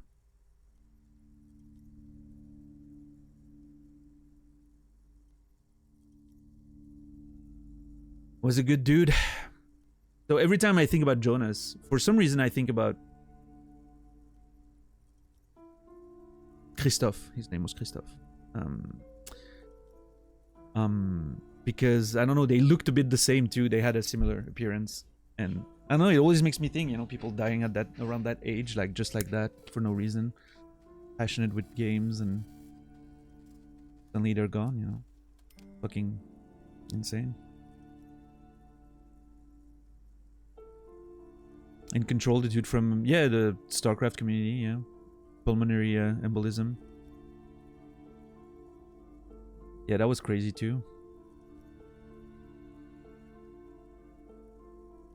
Was a good dude. So every time I think about Jonas, for some reason I think about Christophe. His name was Christophe. Because I don't know, they looked a bit the same too. They had a similar appearance, and I don't know, it always makes me think, people dying at around that age, like just like that for no reason, passionate with games, and suddenly they're gone. Fucking insane. In Control, the dude from the StarCraft community, pulmonary embolism. Yeah, that was crazy too.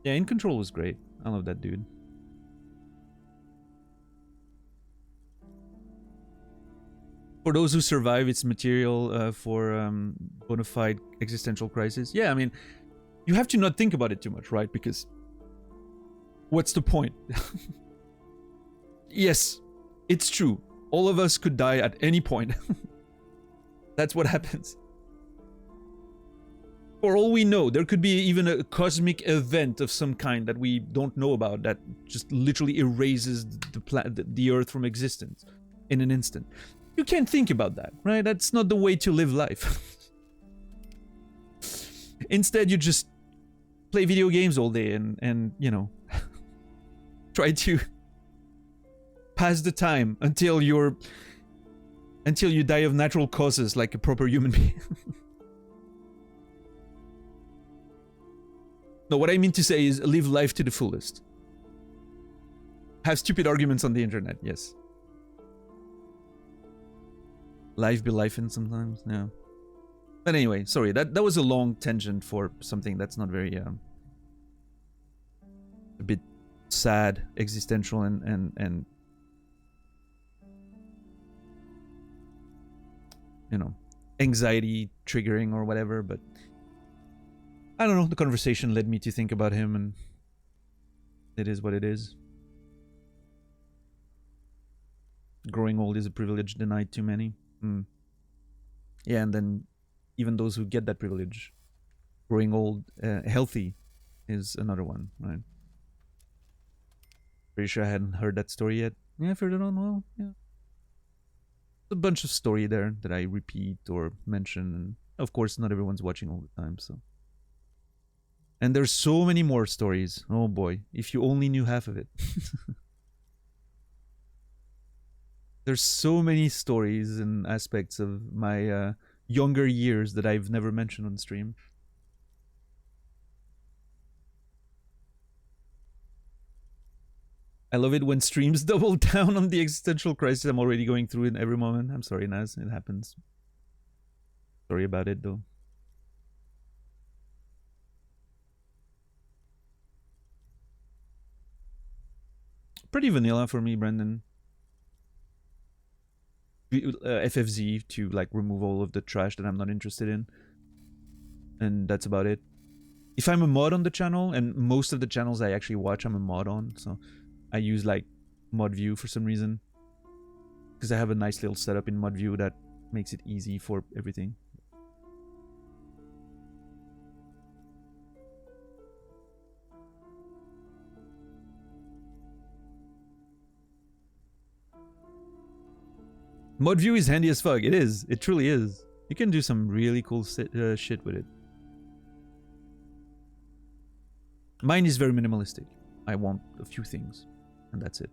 Yeah, In Control was great. I love that dude. For those who survive, it's material for bona fide existential crisis. Yeah, I mean, you have to not think about it too much, right? Because what's the point? Yes, it's true. All of us could die at any point. That's what happens. For all we know, there could be even a cosmic event of some kind that we don't know about that just literally erases the Earth from existence in an instant. You can't think about that, right? That's not the way to live life. Instead, you just play video games all day and you know, try to pass the time until you die of natural causes like a proper human being. No, what I mean to say is live life to the fullest. Have stupid arguments on the internet, yes. Life be lifing sometimes, yeah. But anyway, sorry, that was a long tangent for something that's not very a bit sad, existential, and you know, anxiety triggering or whatever, but I don't know, the conversation led me to think about him, and it is what it is. Growing old is a privilege denied to many. Yeah, and then even those who get that privilege, growing old, healthy, is another one, right? Pretty sure I hadn't heard that story yet. Yeah, I've heard it on, well, yeah. A bunch of story there that I repeat or mention, and of course not everyone's watching all the time, so. And there's so many more stories. Oh boy, if you only knew half of it. There's so many stories and aspects of my younger years that I've never mentioned on stream. I love it when streams double down on the existential crisis I'm already going through in every moment. I'm sorry, Naz, it happens. Sorry about it, though. Pretty vanilla for me, Brendan. FFZ to like remove all of the trash that I'm not interested in, and that's about it. If I'm a mod on the channel, and most of the channels I actually watch I'm a mod on, so I use like mod view for some reason, because I have a nice little setup in mod view that makes it easy for everything. Mod view is handy as fuck. It is. It truly is. You can do some really cool shit with it. Mine is very minimalistic. I want a few things, and that's it.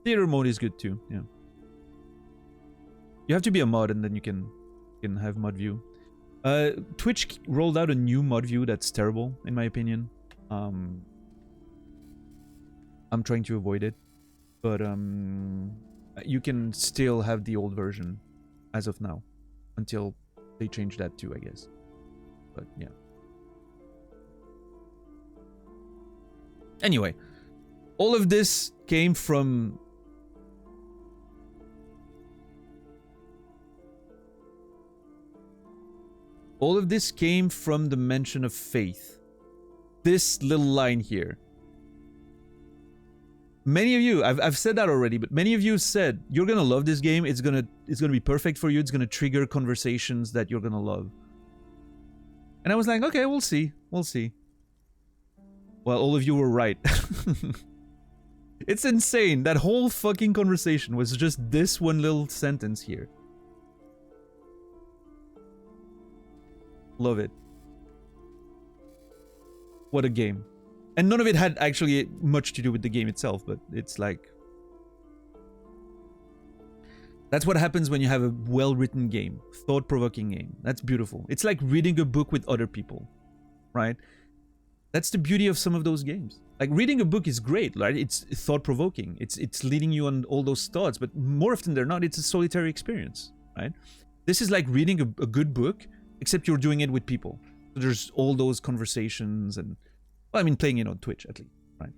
Theater mode is good too, yeah. You have to be a mod and then you can have mod view. Twitch rolled out a new mod view that's terrible, in my opinion. I'm trying to avoid it, but you can still have the old version as of now until they change that too, I guess. But yeah. Anyway, all of this came from the mention of faith. This little line here. Many of you, I've said that already, but many of you said you're gonna love this game. It's gonna be perfect for you. It's gonna trigger conversations that you're gonna love. And I was like, okay, we'll see. Well, all of you were right. It's insane. That whole fucking conversation was just this one little sentence here. Love it. What a game. And none of it had actually much to do with the game itself, but it's like... That's what happens when you have a well-written game. Thought-provoking game. That's beautiful. It's like reading a book with other people, right? That's the beauty of some of those games. Like, reading a book is great, right? It's thought-provoking. It's leading you on all those thoughts, but more often than not, it's a solitary experience, right? This is like reading a good book, except you're doing it with people. So there's all those conversations and... Well, I mean, playing it on Twitch, at least, right?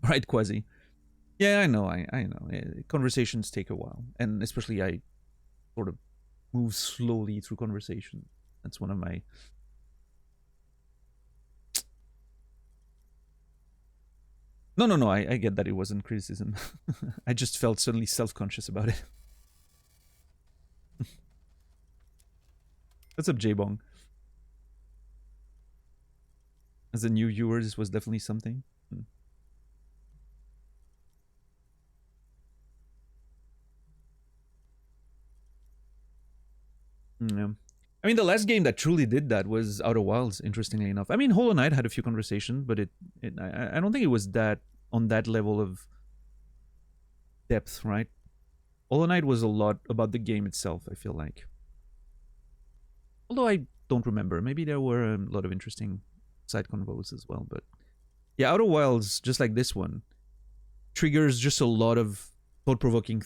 Right, Quasi. Yeah, I know. Conversations take a while. And especially I sort of move slowly through conversation. That's one of my... No. I get that it wasn't criticism. I just felt suddenly self-conscious about it. What's up, J-Bong? As a new viewer, this was definitely something. Yeah. I mean, the last game that truly did that was Outer Wilds, interestingly enough. I mean, Hollow Knight had a few conversations, but I don't think it was that on that level of depth, right? Hollow Knight was a lot about the game itself, I feel like. Although I don't remember. Maybe there were a lot of interesting side convos as well. But yeah, Outer Wilds, just like this one, triggers just a lot of thought-provoking,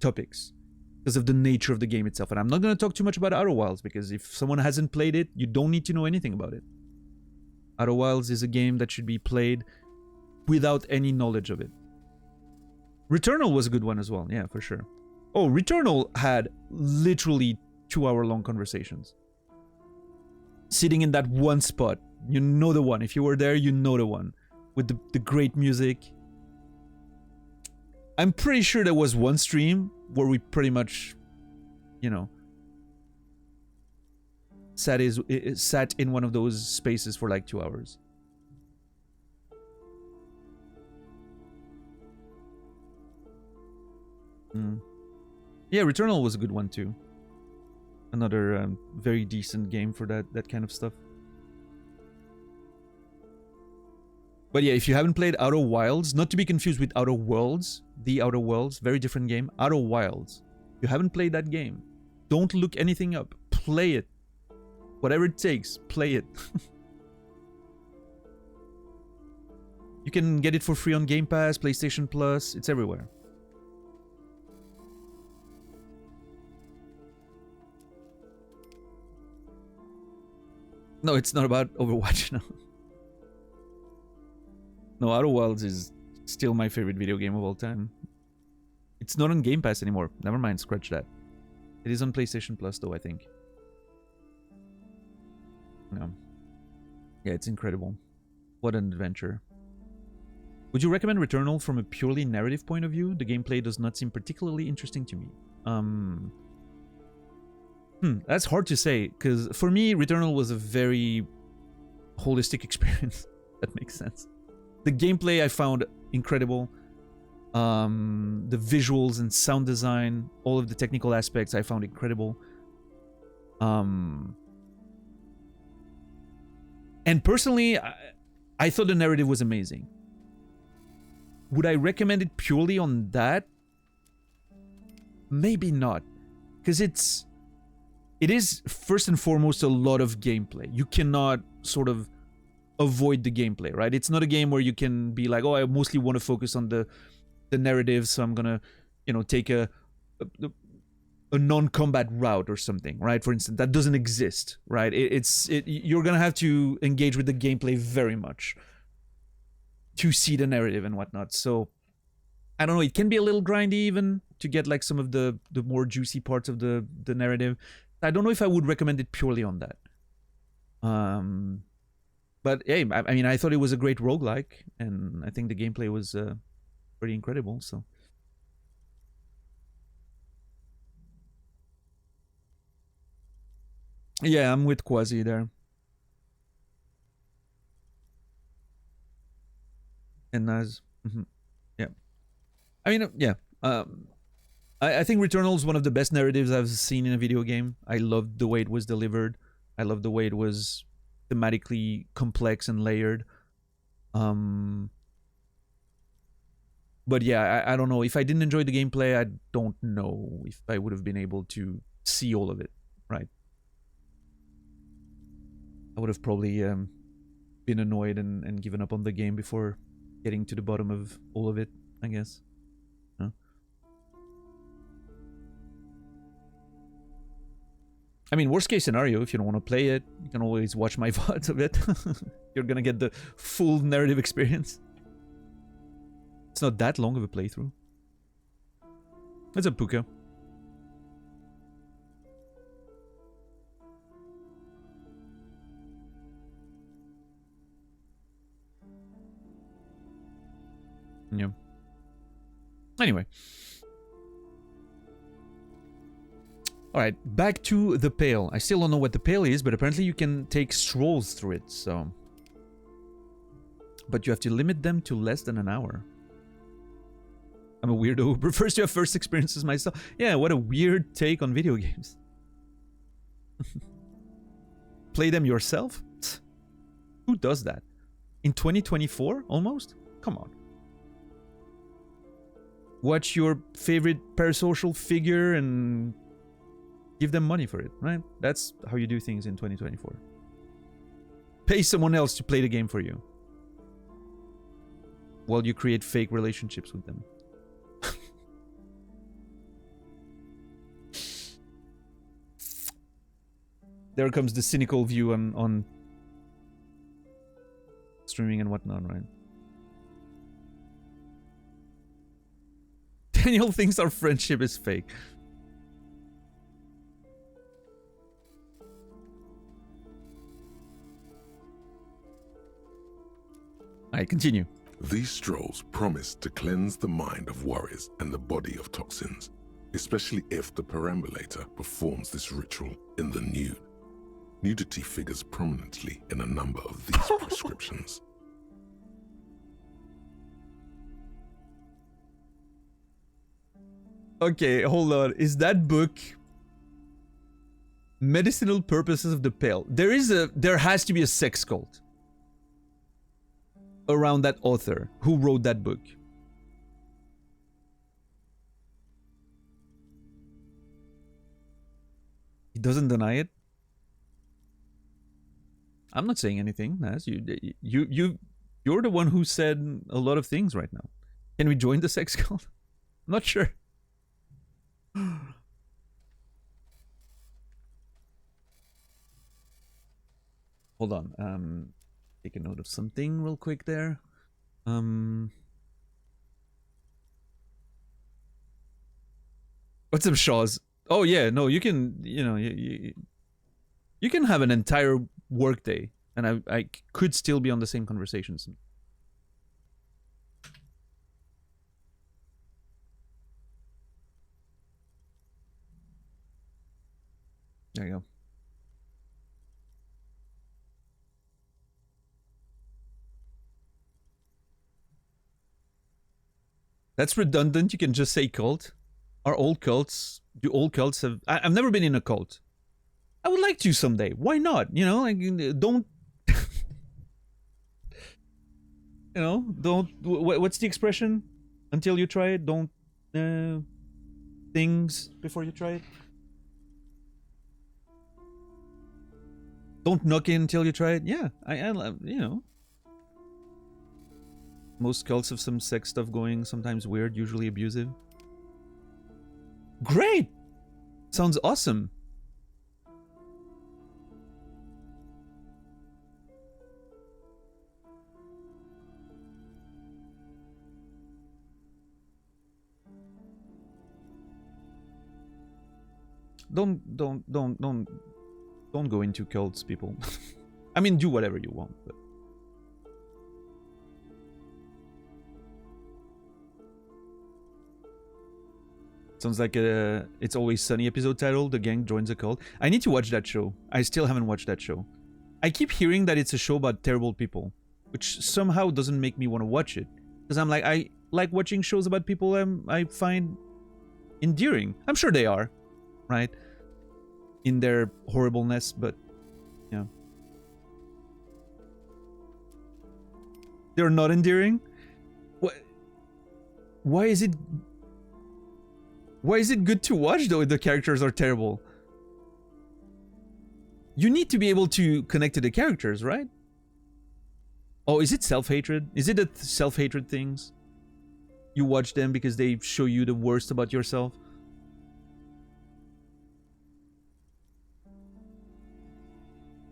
topics because of the nature of the game itself. And I'm not going to talk too much about Outer Wilds because if someone hasn't played it, you don't need to know anything about it. Outer Wilds is a game that should be played without any knowledge of it. Returnal was a good one as well. Yeah, for sure. Oh, Returnal had literally 2-hour-long conversations. Sitting in that one spot. You know the one. If you were there, you know the one. With the great music. I'm pretty sure there was one stream where we pretty much, sat in one of those spaces for like 2 hours. Yeah, Returnal was a good one too. Another very decent game for that kind of stuff. But yeah, if you haven't played Outer Wilds, not to be confused with Outer Worlds, The Outer Worlds, very different game. Outer Wilds. If you haven't played that game, don't look anything up. Play it. Whatever it takes, play it. You can get it for free on Game Pass, PlayStation Plus, it's everywhere. No, it's not about Overwatch, no. No, Outer Wilds is still my favorite video game of all time. It's not on Game Pass anymore. Never mind, scratch that. It is on PlayStation Plus, though, I think. No. Yeah, it's incredible. What an adventure. Would you recommend Returnal from a purely narrative point of view? The gameplay does not seem particularly interesting to me. That's hard to say, because for me, Returnal was a very holistic experience. That makes sense. The gameplay I found incredible. The visuals and sound design, all of the technical aspects I found incredible. And personally, I thought the narrative was amazing. Would I recommend it purely on that? Maybe not. Because it is first and foremost a lot of gameplay. You cannot sort of avoid the gameplay, right? It's not a game where you can be like, oh, I mostly want to focus on the narrative, so I'm gonna, take a non-combat route or something, right? For instance, that doesn't exist, right? You're gonna have to engage with the gameplay very much to see the narrative and whatnot. So I don't know, it can be a little grindy even to get like some of the more juicy parts of the narrative. I don't know if I would recommend it purely on that. But hey, I mean, I thought it was a great roguelike, and I think the gameplay was pretty incredible, so. Yeah, I'm with Quasi there. And Naz. Yeah. I mean, yeah. I think Returnal is one of the best narratives I've seen in a video game. I loved the way it was delivered. I loved the way it was thematically complex and layered. But yeah, I don't know. If I didn't enjoy the gameplay, I don't know if I would have been able to see all of it, right? I would have probably been annoyed and given up on the game before getting to the bottom of all of it, I guess. Huh? I mean, worst case scenario, if you don't want to play it, you can always watch my VODs of it. You're gonna get the full narrative experience. It's not that long of a playthrough. It's a Puka. Yeah. Anyway. Alright, back to the Pale. I still don't know what the Pale is, but apparently you can take strolls through it, so... But you have to limit them to less than an hour. I'm a weirdo who prefers to have first experiences myself. Yeah, what a weird take on video games. Play them yourself? Who does that? In 2024, almost? Come on. Watch your favorite parasocial figure and give them money for it, right? That's how you do things in 2024. Pay someone else to play the game for you, while you create fake relationships with them. There comes the cynical view on streaming and whatnot, right? Daniel thinks our friendship is fake. I continue. These strolls promise to cleanse the mind of worries and the body of toxins, especially if the perambulator performs this ritual in the nude. Nudity figures prominently in a number of these prescriptions. Okay, hold on. Is that book Medicinal Purposes of the Pale? There has to be a sex cult around that author who wrote that book. He doesn't deny it. I'm not saying anything, Naz. You're the one who said a lot of things right now. Can we join the sex cult? I'm not sure. Hold on. Take a note of something real quick there. What's up, Shaws? Oh yeah, no, you can, you can have an entire workday, and I could still be on the same conversations. There you go. That's redundant. You can just say cult. Do old cults have... I've never been in a cult. I would like to someday. Why not? Don't... don't... What's the expression? Until you try it, don't... things before you try it. Don't knock in until you try it. Yeah, I most cults have some sex stuff going, sometimes weird, usually abusive. Great! Sounds awesome. Don't go into cults, people. I mean, do whatever you want, but... Sounds like a It's Always Sunny episode title. The gang joins a cult. I need to watch that show. I still haven't watched that show. I keep hearing that it's a show about terrible people, which somehow doesn't make me want to watch it. Because I'm like, I like watching shows about people I find endearing. I'm sure they are, right? In their horribleness, but yeah. They're not endearing? What? Why is it good to watch though if the characters are terrible? You need to be able to connect to the characters, right? Oh, is it self-hatred? Is it a self-hatred things? You watch them because they show you the worst about yourself?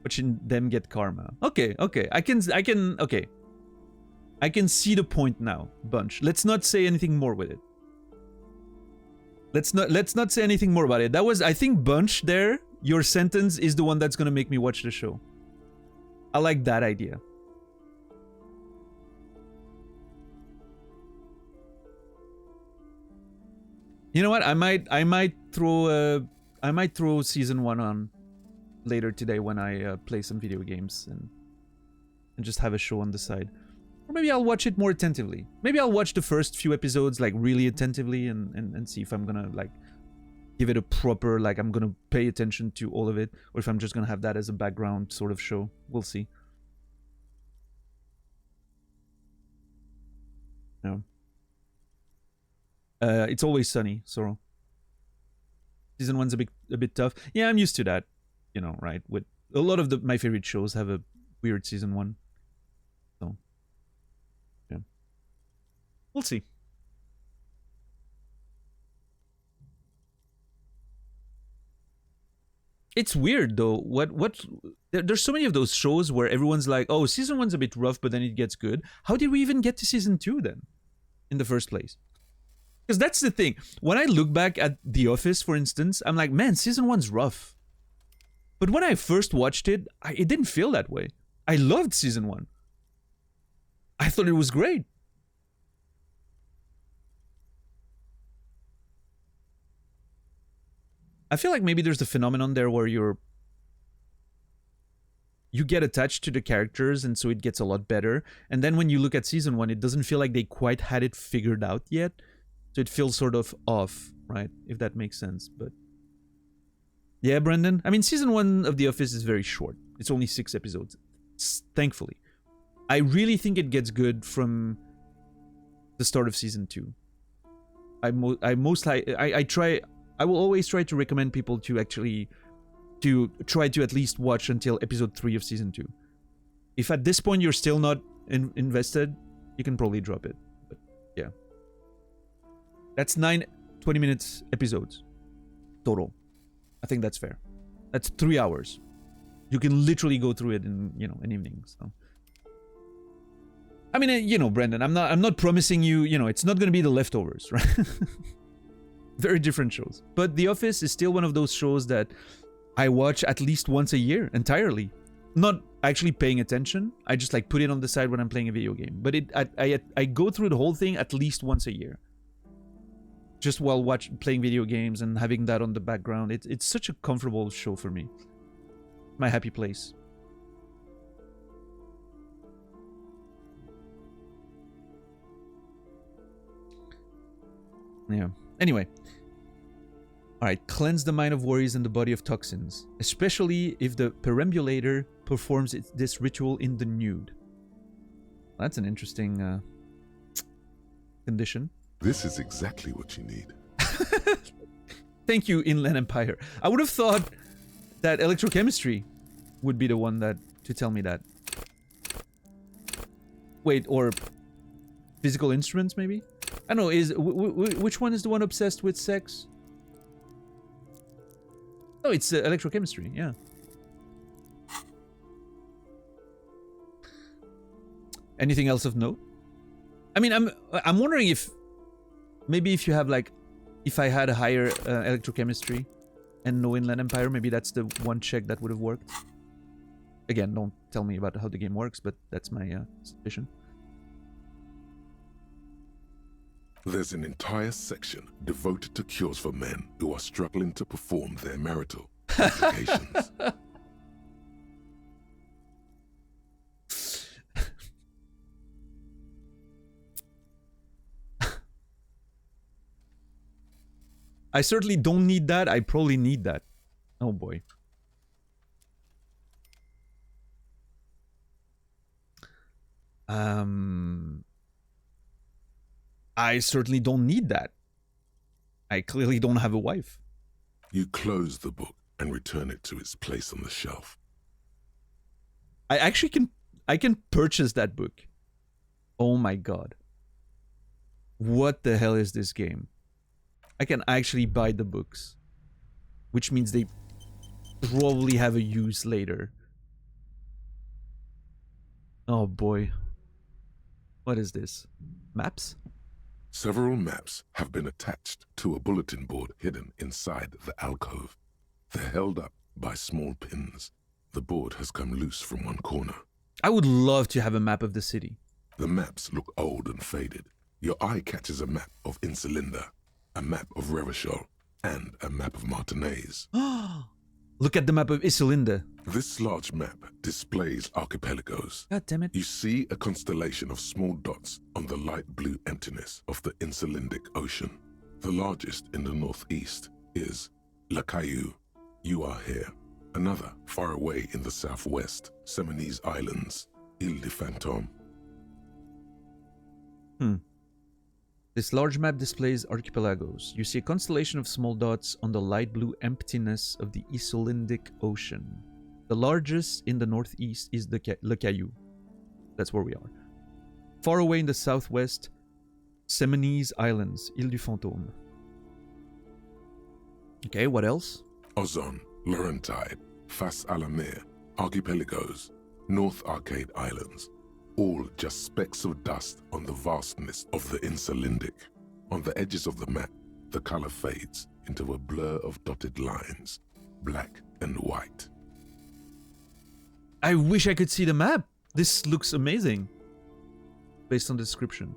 Watching them get karma. Okay. I can see the point now, Bunch. Let's not say anything more with it. Let's not say anything more about it. That was, I think, Bunch there, your sentence is the one that's gonna make me watch the show. I like that idea. You know what? I might throw season 1 on later today when I play some video games and just have a show on the side. Or maybe I'll watch it more attentively. Maybe I'll watch the first few episodes like really attentively and see if I'm gonna like give it a proper, like I'm gonna pay attention to all of it, or if I'm just gonna have that as a background sort of show. We'll see. No. It's Always Sunny, Sorrow. Season 1's a bit tough. Yeah, I'm used to that. You know, right? With a lot of my favorite shows have a weird season 1. So, yeah. We'll see. It's weird though. There's so many of those shows where everyone's like, "Oh, season 1's a bit rough, but then it gets good." How did we even get to season 2 then, in the first place? Because that's the thing. When I look back at The Office, for instance, I'm like, man, season 1's rough. But when I first watched it, it didn't feel that way. I loved season 1. I thought it was great. I feel like maybe there's a phenomenon there where you get attached to the characters, and so it gets a lot better. And then when you look at season 1, it doesn't feel like they quite had it figured out yet. So it feels sort of off, right? If that makes sense. But yeah, Brendan. I mean, season 1 of The Office is very short. It's only 6 episodes, thankfully. I really think it gets good from the start of season 2. I will always try to recommend people to actually try to at least watch until episode 3 of season 2. If at this point you're still not invested, you can probably drop it. But yeah. That's 9 20-minute episodes total. I think that's fair. That's 3 hours. You can literally go through it in, an evening. So, I mean, Brendan, I'm not promising you, it's not going to be The Leftovers, right? Very different shows. But The Office is still one of those shows that I watch at least once a year entirely. Not actually paying attention. I just like put it on the side when I'm playing a video game. But I go through the whole thing at least once a year. Just while playing video games and having that on the background. It's such a comfortable show for me. My happy place. Yeah. Anyway. Alright, cleanse the mind of worries and the body of toxins, especially if the perambulator performs this ritual in the nude. That's an interesting condition. This is exactly what you need. Thank you, Inland Empire. I would have thought that electrochemistry would be the one to tell me that. Wait, or physical instruments maybe? I don't know, which one is the one obsessed with sex? Oh, it's electrochemistry, yeah. Anything else of note? I mean, I'm wondering if maybe if you have like, if I had a higher electrochemistry and no Inland Empire, maybe that's the one check that would have worked. Again, don't tell me about how the game works, but that's my suspicion. There's an entire section devoted to cures for men who are struggling to perform their marital obligations. I certainly don't need that. I probably need that. Oh boy. I certainly don't need that. I clearly don't have a wife. You close the book and return it to its place on the shelf. I actually can purchase that book. Oh my god. What the hell is this game? I can actually buy the books, which means they probably have a use later. Oh boy. What is this? Maps? Several maps have been attached to a bulletin board hidden inside the alcove. They're held up by small pins. The board has come loose from one corner. I would love to have a map of the city. The maps look old and faded. Your eye catches a map of Insulinda, a map of Revachol, and a map of Martinez. Look at the map of Isolinde. This large map displays archipelagos. God damn it. You see a constellation of small dots on the light blue emptiness of the Insulindic Ocean. The largest in the northeast is Le Caillou. You are here. Another, far away in the southwest, Seminese Islands, Ile de Fantôme. This large map displays archipelagos. You see a constellation of small dots on the light blue emptiness of the Isolindic Ocean. The largest in the northeast is Le Caillou. That's where we are. Far away in the southwest, Seminese Islands, Ile du Fantôme. Okay, what else? Ozon, Laurentide, Face à la Mer, Archipelagos, North Arcade Islands. All just specks of dust on the vastness of the Insulindic. On the edges of the map, the color fades into a blur of dotted lines, black and white. I wish I could see the map. This looks amazing. Based on the description.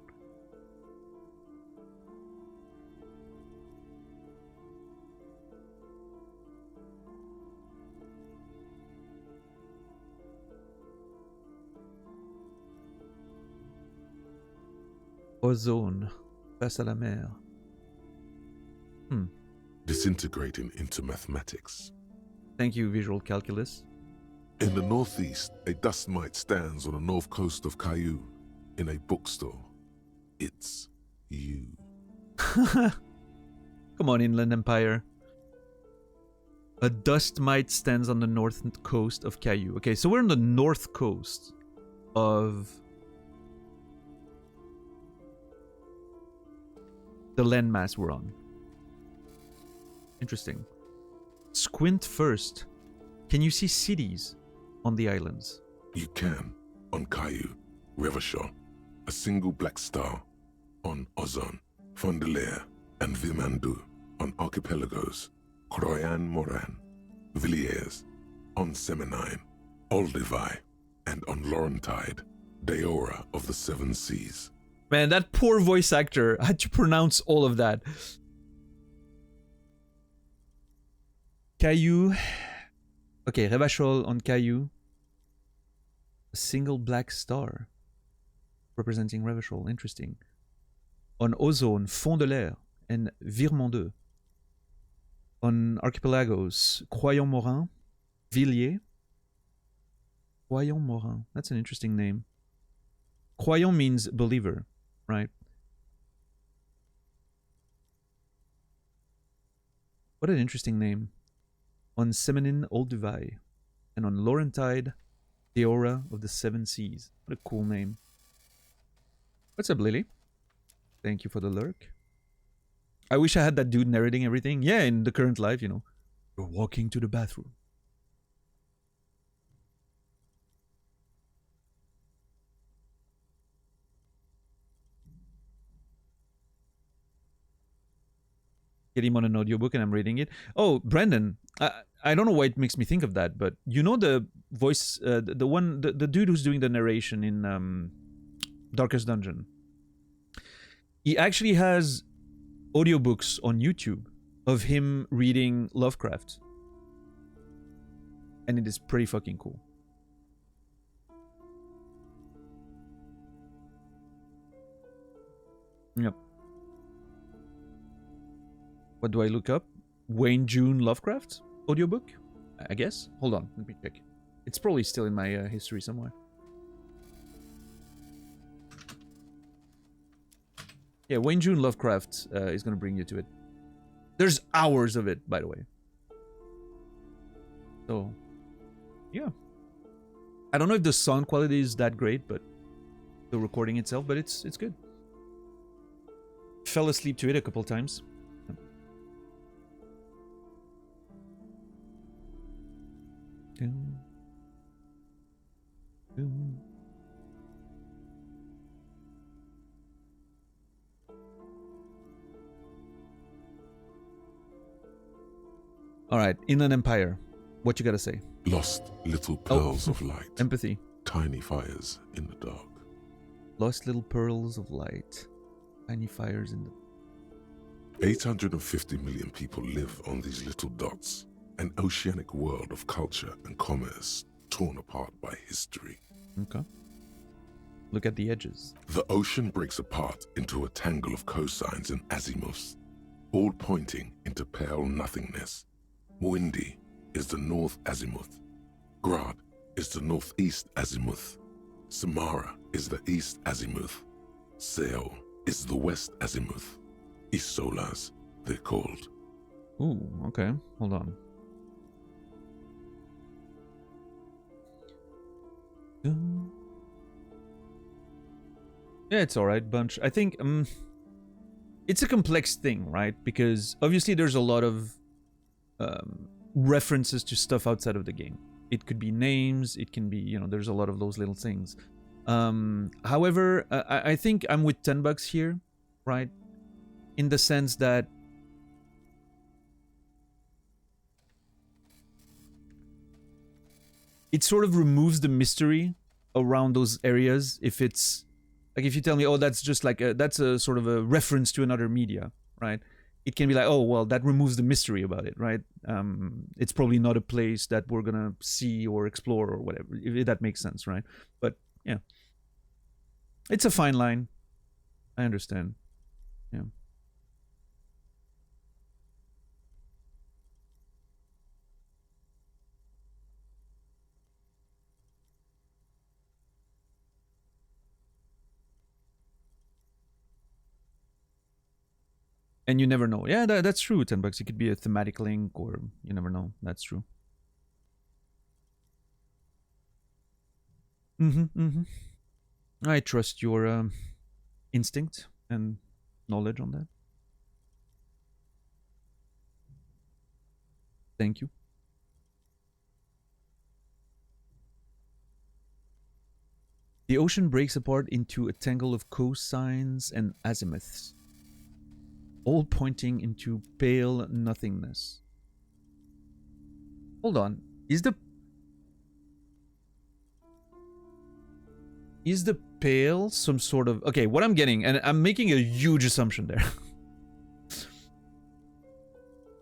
Ozone, face à la mer. Disintegrating into mathematics. Thank you, visual calculus. In the northeast, a dust mite stands on the north coast of Caillou in a bookstore. It's you. Come on, Inland Empire. A dust mite stands on the north coast of Caillou. Okay, so we're on the north coast of the landmass we're on. Interesting. Squint first. Can you see cities on the islands? You can. On Caillou, Revachol, a single black star. On Ozon, Fondelier, and Vilmandu. On archipelagos, Croyan Moran, Villiers. On Seminine, Olduvai, and on Laurentide, Deora of the Seven Seas. Man, that poor voice actor had to pronounce all of that. Caillou. Okay, Revachol on Caillou. A single black star representing Revachol. Interesting. On Ozone, Fond de l'Air and Virmondeux. On archipelagos, Croyan-Morin, Villiers. Croyan-Morin. That's an interesting name. Croyant means believer, right? What an interesting name. On Seminine, Olduvai. And on Laurentide, Deora of the Seven Seas. What a cool name. What's up, Lily? Thank you for the lurk. I wish I had that dude narrating everything. Yeah, in the current life, you know. You're walking to the bathroom. Get him on an audiobook and I'm reading it. Oh, Brandon, I don't know why it makes me think of that, but you know the voice, the dude who's doing the narration in Darkest Dungeon. He actually has audiobooks on YouTube of him reading Lovecraft. And it is pretty fucking cool. Yep. What do I look up? Wayne June Lovecraft audiobook? I guess. Hold on, let me check. It's probably still in my history somewhere. Yeah, Wayne June Lovecraft is going to bring you to it. There's hours of it, by the way. So, yeah. I don't know if the sound quality is that great, but the recording itself, but it's good. Fell asleep to it a couple times. All right, Inland Empire. What you gotta say? Lost little pearls of light. Empathy. Tiny fires in the dark. Lost little pearls of light. Tiny fires in the... 850 million people live on these little dots, an oceanic world of culture and commerce torn apart by history. Okay. Look at the edges. The ocean breaks apart into a tangle of cosines and azimuths, all pointing into pale nothingness. Muindi is the north azimuth. Grad is the northeast azimuth. Samara is the east azimuth. Seol is the west azimuth. Isolas, they're called. Ooh, okay. Hold on. Yeah, it's alright, bunch. I think it's a complex thing, right? Because obviously there's a lot of references to stuff outside of the game. It could be names, it can be, you know, there's a lot of those little things. However, I think I'm with $10 here, right? In the sense that it sort of removes the mystery around those areas. If it's like, if you tell me, oh, that's just like that's a sort of a reference to another media, right? It can be like, oh, well, that removes the mystery about it, right? It's probably not a place that we're gonna see or explore or whatever, if that makes sense, right? But yeah, it's a fine line. I understand. Yeah. And you never know. Yeah, that's true, $10. It could be a thematic link, or you never know. That's true. I trust your instinct and knowledge on that. Thank you. The ocean breaks apart into a tangle of cosines and azimuths, all pointing into pale nothingness. Hold on. Is the pale some sort of... Okay, what I'm getting, and I'm making a huge assumption there.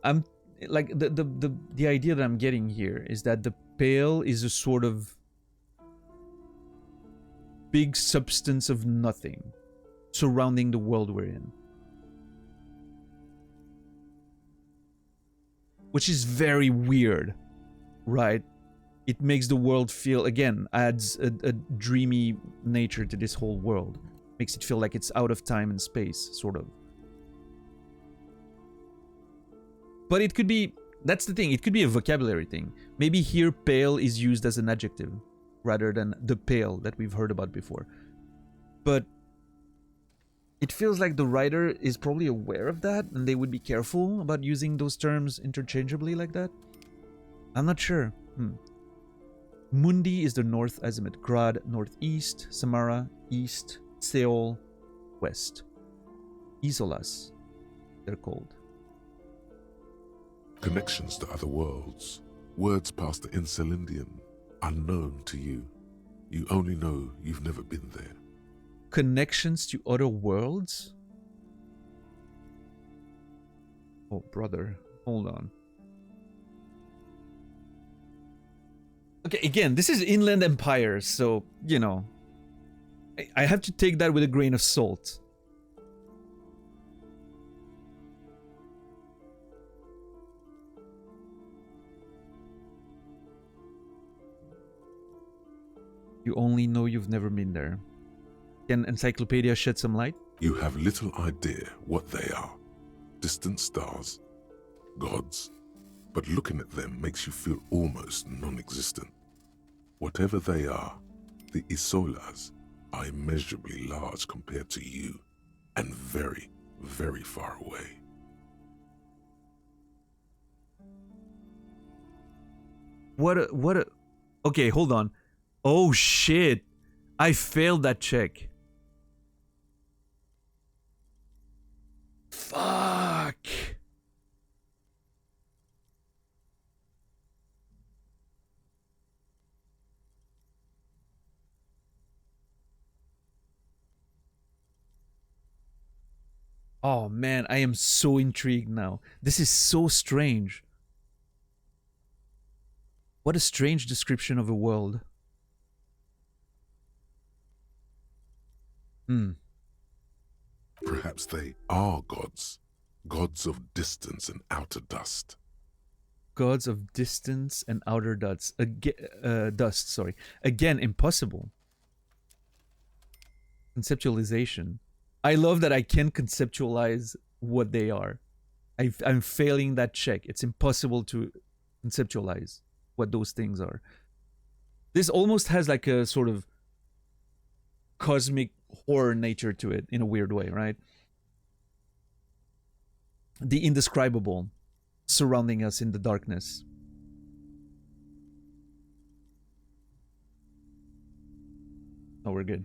I'm like the idea that I'm getting here is that the pale is a sort of big substance of nothing surrounding the world we're in. Which is very weird, right? It makes the world feel, again, adds a dreamy nature to this whole world. Makes it feel like it's out of time and space, sort of. But it could be, that's the thing, it could be a vocabulary thing. Maybe here pale is used as an adjective rather than the pale that we've heard about before. But it feels like the writer is probably aware of that and they would be careful about using those terms interchangeably like that. I'm not sure. Mundi is the north azimuth, Grad northeast, Samara east, Seol west. Isolas, they're called. Connections to other worlds, words past the Incelindian, unknown to you. You only know you've never been there. Connections to other worlds? Oh, brother, hold on. Okay, again, this is Inland Empire, so, you know, I have to take that with a grain of salt. You only know you've never been there. Can Encyclopedia shed some light? You have little idea what they are. Distant stars, gods, but looking at them makes you feel almost non-existent. Whatever they are, the Isolas are immeasurably large compared to you, and very, very far away. What a... Okay, hold on. Oh shit. I failed that check. Fuck. Oh man, I am so intrigued now. This is so strange. What a strange description of a world. Perhaps they are gods. Gods of distance and outer dust. Gods of distance and outer dust. Dust, sorry. Again, impossible. Conceptualization. I love that I can conceptualize what they are. I'm failing that check. It's impossible to conceptualize what those things are. This almost has like a sort of cosmic horror nature to it in a weird way, right? The indescribable surrounding us in the darkness. Oh, we're good.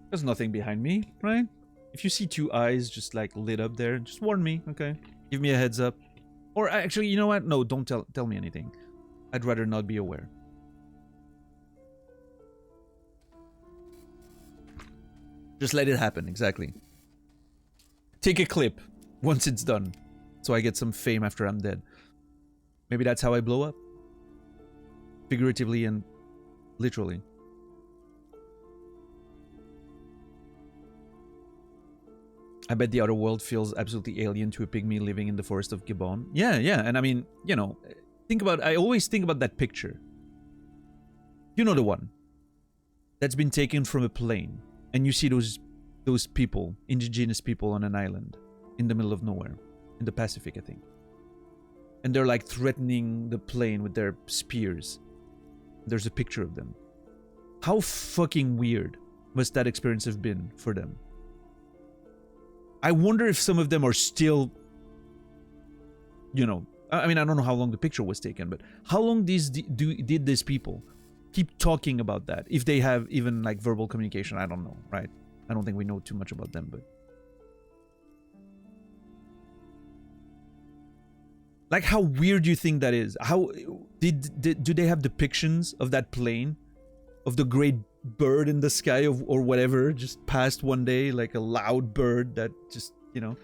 There's nothing behind me, right? If you see two eyes just like lit up there, just warn me, okay? Give me a heads up. Or actually, you know what? No, don't tell me anything. I'd rather not be aware. Just let it happen, exactly. Take a clip once it's done, so I get some fame after I'm dead. Maybe that's how I blow up. Figuratively and literally. I bet the outer world feels absolutely alien to a pygmy living in the forest of Gabon. Yeah, and I mean, you know, I always think about that picture. You know the one that's been taken from a plane, and you see those people, indigenous people on an island in the middle of nowhere, in the Pacific, I think. And they're like threatening the plane with their spears. There's a picture of them. How fucking weird must that experience have been for them? I wonder if some of them are still, you know, I mean, I don't know how long the picture was taken, but how long did these people keep talking about that? If they have even like verbal communication, I don't know, right? I don't think we know too much about them, but like, how weird do you think that is? How do they have depictions of that plane, of the great bird in the sky or whatever just passed one day, like a loud bird that just, you know,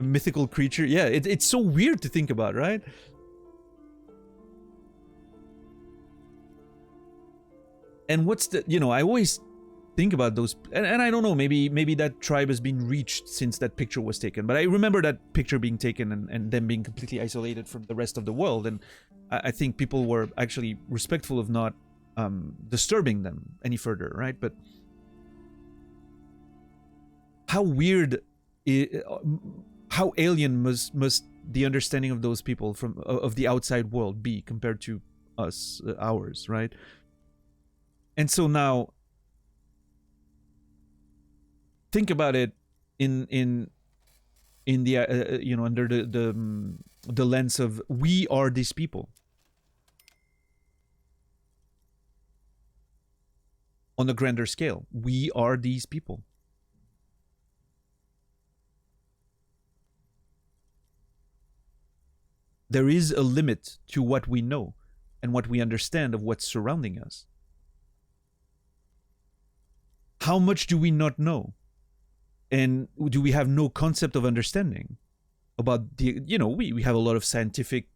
a mythical creature? Yeah, it's so weird to think about, right? And what's the, you know, I always think about those, and I don't know, maybe that tribe has been reached since that picture was taken, but I remember that picture being taken and them being completely isolated from the rest of the world, and I think people were actually respectful of not disturbing them any further, right? But how weird, how alien must the understanding of those people of the outside world be compared to us, ours, right? And so now, think about it in the you know, under the lens of we are these people. On a grander scale, we are these people. There is a limit to what we know and what we understand of what's surrounding us. How much do we not know? And do we have no concept of understanding about the, you know, we have a lot of scientific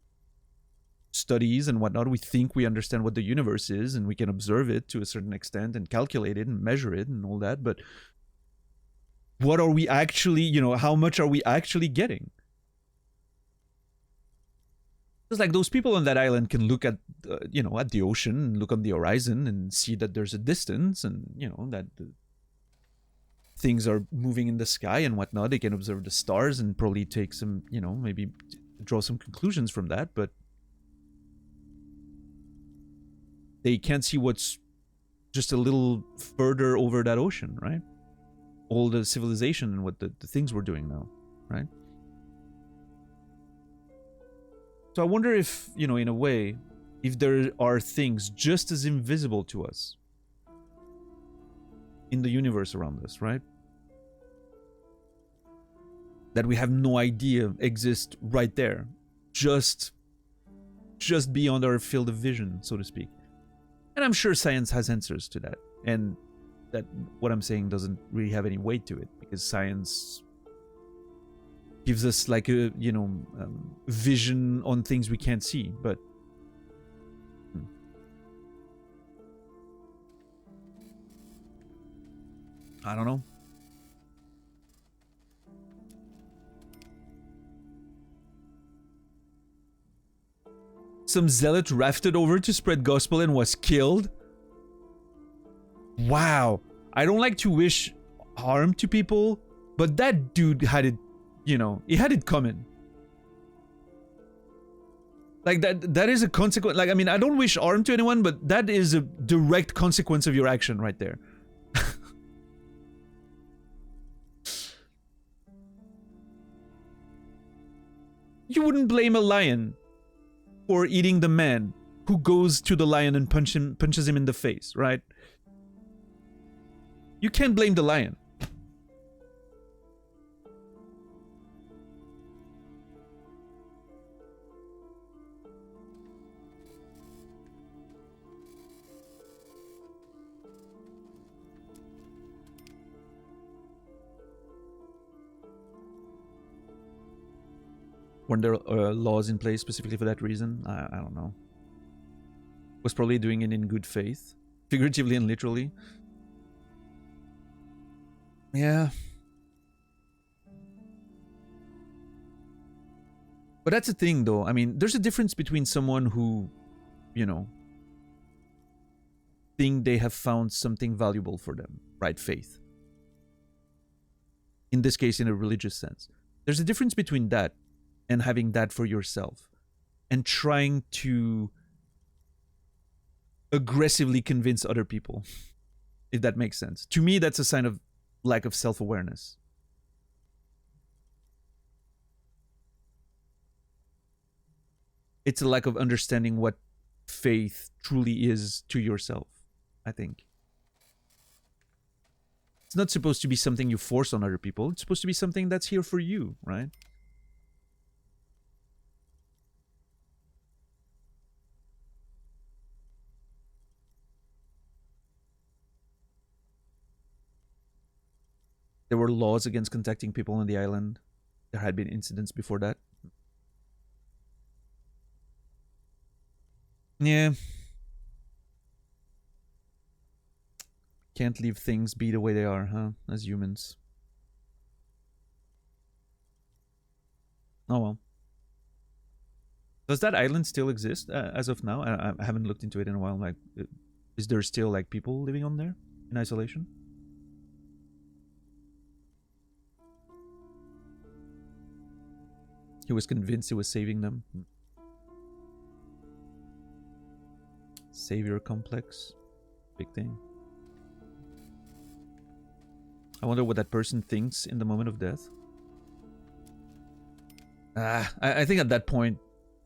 studies and whatnot. We think we understand what the universe is, and we can observe it to a certain extent and calculate it and measure it and all that. But what are we actually, you know, how much are we actually getting? It's like those people on that island can look at, you know, at the ocean and look on the horizon and see that there's a distance, and, you know, that things are moving in the sky and whatnot. They can observe the stars and probably take some, you know, maybe draw some conclusions from that, but they can't see what's just a little further over that ocean, right? All the civilization and what the things we're doing now, right? So I wonder if, you know, in a way, if there are things just as invisible to us in the universe around us, right? That we have no idea exist right there, just just beyond our field of vision, so to speak. And I'm sure science has answers to that. And that what I'm saying doesn't really have any weight to it, because science gives us like a, vision on things we can't see. But I don't know. Some zealot rafted over to spread gospel and was killed. Wow. I don't like to wish harm to people, but that dude had it, he had it coming. Like that is a consequence. Like, I mean, I don't wish harm to anyone, but that is a direct consequence of your action right there. You wouldn't blame a lion for eating the man who goes to the lion and punches him in the face, right? You can't blame the lion. Weren't there laws in place specifically for that reason? I don't know. Was probably doing it in good faith, figuratively and literally. Yeah. But that's the thing, though. I mean, there's a difference between someone who, think they have found something valuable for them, right? Faith. In this case, in a religious sense. There's a difference between that and having that for yourself, and trying to aggressively convince other people, if that makes sense. To me, that's a sign of lack of self-awareness. It's a lack of understanding what faith truly is to yourself, I think. It's not supposed to be something you force on other people. It's supposed to be something that's here for you, right? There were laws against contacting people on the island. There had been incidents before that. Yeah. Can't leave things be the way they are, huh? As humans. Oh well. Does that island still exist as of now? I haven't looked into it in a while. Like, is there still like people living on there in isolation? He was convinced he was saving them. Savior complex. Big thing. I wonder what that person thinks in the moment of death. I think at that point,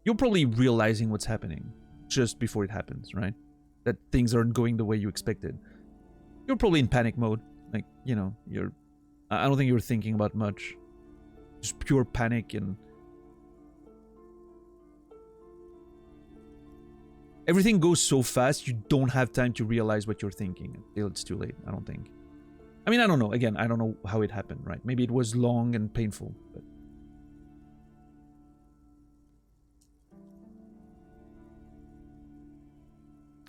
you're probably realizing what's happening just before it happens, right? That things aren't going the way you expected. You're probably in panic mode. Like, I don't think you're thinking about much. Just pure panic, and everything goes so fast, you don't have time to realize what you're thinking until it's too late, I don't think. I mean, I don't know. Again, I don't know how it happened, right? Maybe it was long and painful, but...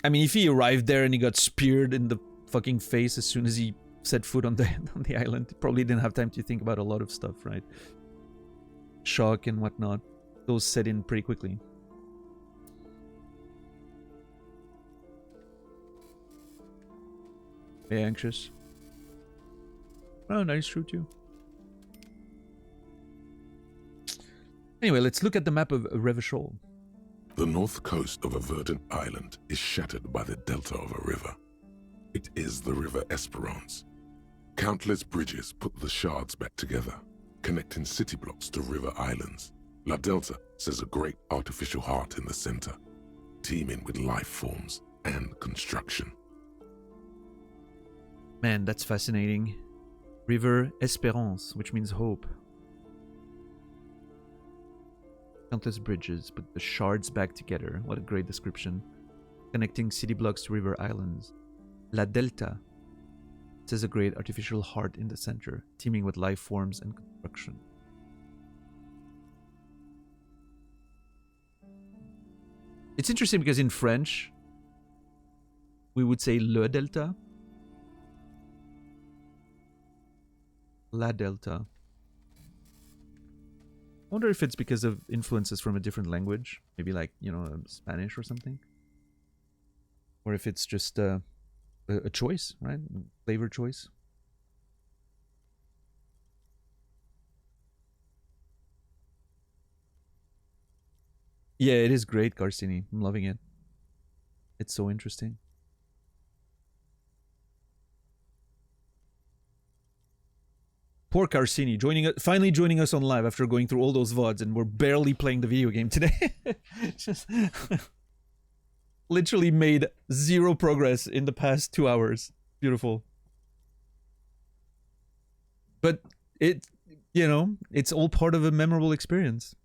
I mean, if he arrived there and he got speared in the fucking face as soon as he set foot on the island, he probably didn't have time to think about a lot of stuff, right? Shock and whatnot. Those set in pretty quickly. Very anxious. Oh, nice shoot you. Anyway, let's look at the map of Revachol. The north coast of a verdant island is shattered by the delta of a river. It is the River Esperance. Countless bridges put the shards back together, connecting city blocks to river islands. La Delta says a great artificial heart in the center, teeming with life forms and construction. Man, that's fascinating. River Espérance, which means hope. Countless bridges put the shards back together. What a great description. Connecting city blocks to river islands. La Delta says a great artificial heart in the center, teeming with life forms and construction. It's interesting because in French, we would say Le Delta. La Delta. I wonder if it's because of influences from a different language. Maybe like, you know, Spanish or something. Or if it's just a choice, right? Flavor choice. Yeah, it is great, Carcini. I'm loving it. It's so interesting. Poor Carcini, finally joining us on live after going through all those VODs, and we're barely playing the video game today. Just literally made zero progress in the past 2 hours. Beautiful. But it, you know, it's all part of a memorable experience.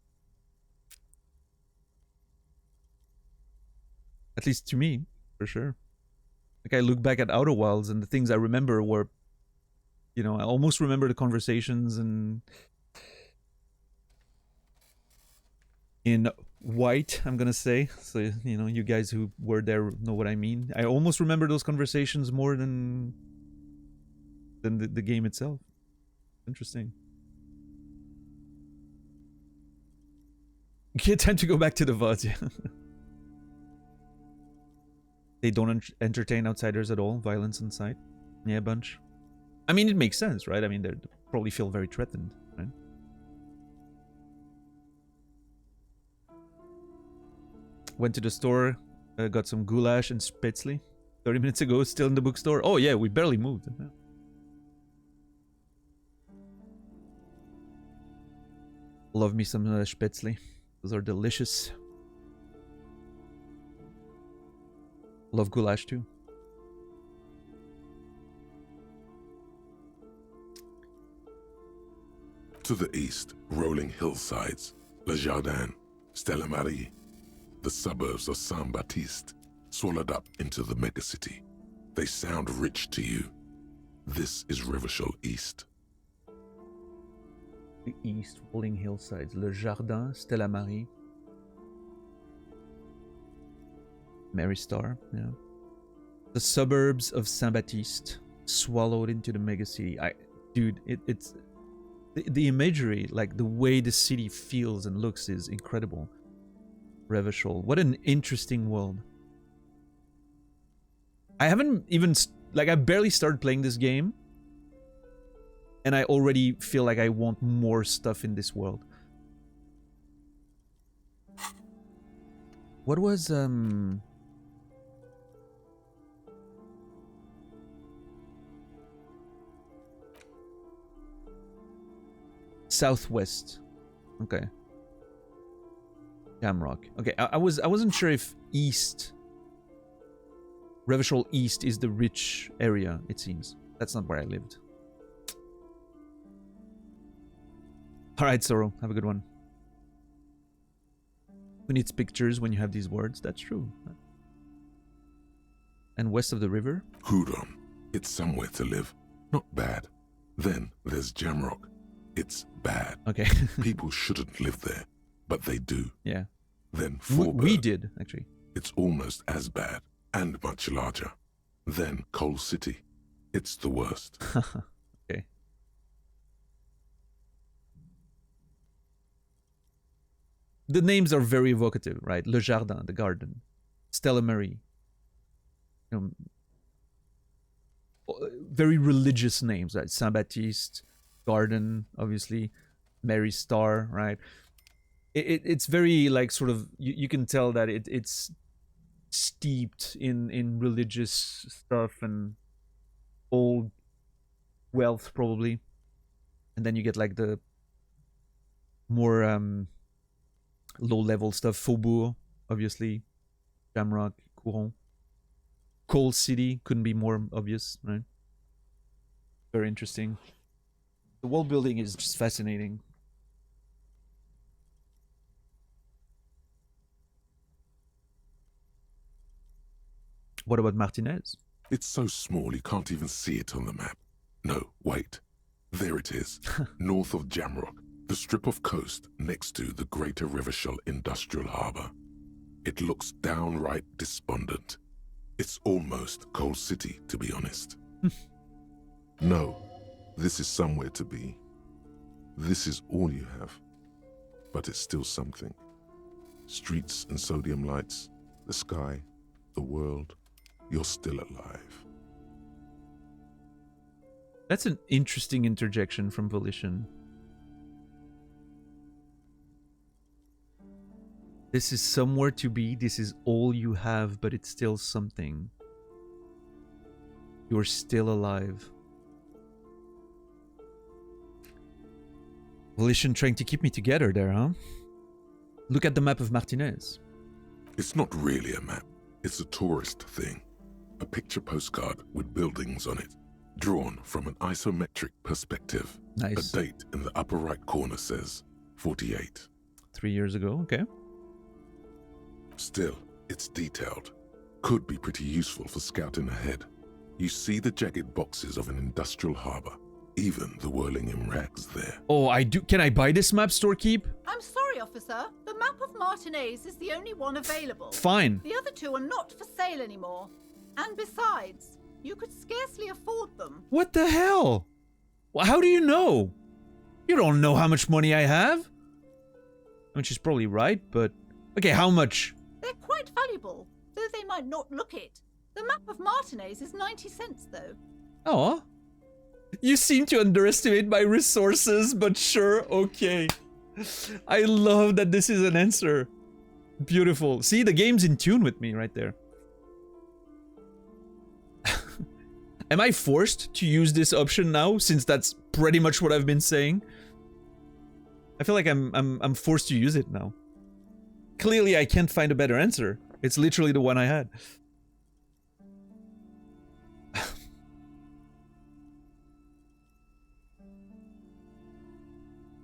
At least to me, for sure. Like, I look back at Outer Wilds, and the things I remember were, you know, I almost remember the conversations and in white, I'm gonna say. So, you know, you guys who were there know what I mean. I almost remember those conversations more than the game itself. Interesting. Okay, time to go back to the VODs, yeah. They don't entertain outsiders at all. Violence inside. Yeah, a bunch. I mean, it makes sense, right? I mean, they probably feel very threatened, right? Went to the store, got some goulash and spätzle 30 minutes ago, still in the bookstore. Oh yeah, we barely moved. Yeah. Love me some spätzle. Those are delicious. Love goulash too. To the east, rolling hillsides, Le Jardin, Stella Marie, the suburbs of Saint-Baptiste, swallowed up into the megacity. They sound rich to you. This is Revachol East. The east, rolling hillsides, Le Jardin, Stella Marie, Mary Star, yeah. The suburbs of Saint-Baptiste, swallowed into the megacity. Dude, it's the imagery, like the way the city feels and looks, is incredible. Revachol, what an interesting world. I haven't even I barely started playing this game, and I already feel like I want more stuff in this world. What was Southwest. Okay. Shamrock. Okay, I wasn't sure if East, Revachol East is the rich area, it seems. That's not where I lived. Alright, Soro, have a good one. Who needs pictures when you have these words? That's true. And west of the river? Hudon. It's somewhere to live. Not bad. Then there's Jamrock. It's bad. Okay. People shouldn't live there, but they do. Yeah. Then We Forberg. did, actually. It's almost as bad and much larger. Then Coal City. It's the worst. Okay. The names are very evocative, right? Le Jardin, the garden. Stella Marie. Very religious names, right? Saint-Baptiste, garden, obviously. Mary Star, right? It's very, like, sort of, you can tell that it's steeped in religious stuff and old wealth, probably. And then you get, like, the more low-level stuff. Faubourg, obviously. Shamrock, Couron. Coal City couldn't be more obvious, right? Very interesting. The world building is just fascinating. What about Martinez? It's so small you can't even see it on the map. No, wait. There it is, north of Jamrock, the strip of coast next to the Greater Rivershell Industrial Harbour. It looks downright despondent. It's almost Coal City, to be honest. No, this is somewhere to be. This is all you have. But it's still something. Streets and sodium lights, the sky, the world. You're still alive. That's an interesting interjection from Volition. This is somewhere to be, this is all you have, but it's still something. You're still alive. Volition trying to keep me together there, huh? Look at the map of Martinez. It's not really a map. It's a tourist thing. A picture postcard with buildings on it, drawn from an isometric perspective. Nice. A date in the upper right corner says 48. 3 years ago, okay. Still, it's detailed. Could be pretty useful for scouting ahead. You see the jagged boxes of an industrial harbor, even the whirling in rags there. Oh, I do. Can I buy this map, Storekeep? I'm sorry, officer. The map of Martinez is the only one available. Fine. The other two are not for sale anymore. And besides, you could scarcely afford them. What the hell? Well, how do you know? You don't know how much money I have. I mean, she's probably right, but... Okay, how much? They're quite valuable, though they might not look it. The map of Martinez is 90 cents, though. Oh. You seem to underestimate my resources, but sure, okay. I love that this is an answer. Beautiful. See, the game's in tune with me right there. Am I forced to use this option now, since that's pretty much what I've been saying? I feel like I'm forced to use it now. Clearly, I can't find a better answer. It's literally the one I had.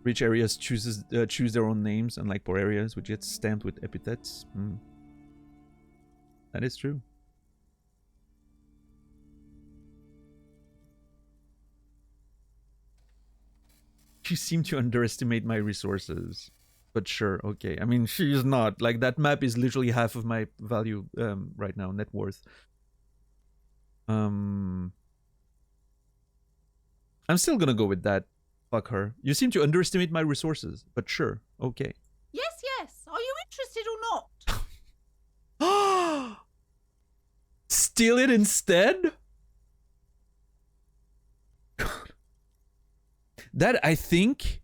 Rich areas choose their own names, unlike poor areas, which get stamped with epithets. That is true. You seem to underestimate my resources. But sure, okay. I mean, she's not. Like, that map is literally half of my value right now, net worth. I'm still gonna go with that. Fuck her. You seem to underestimate my resources, but sure, okay. Yes, yes. Are you interested or not? Steal it instead? That, I think,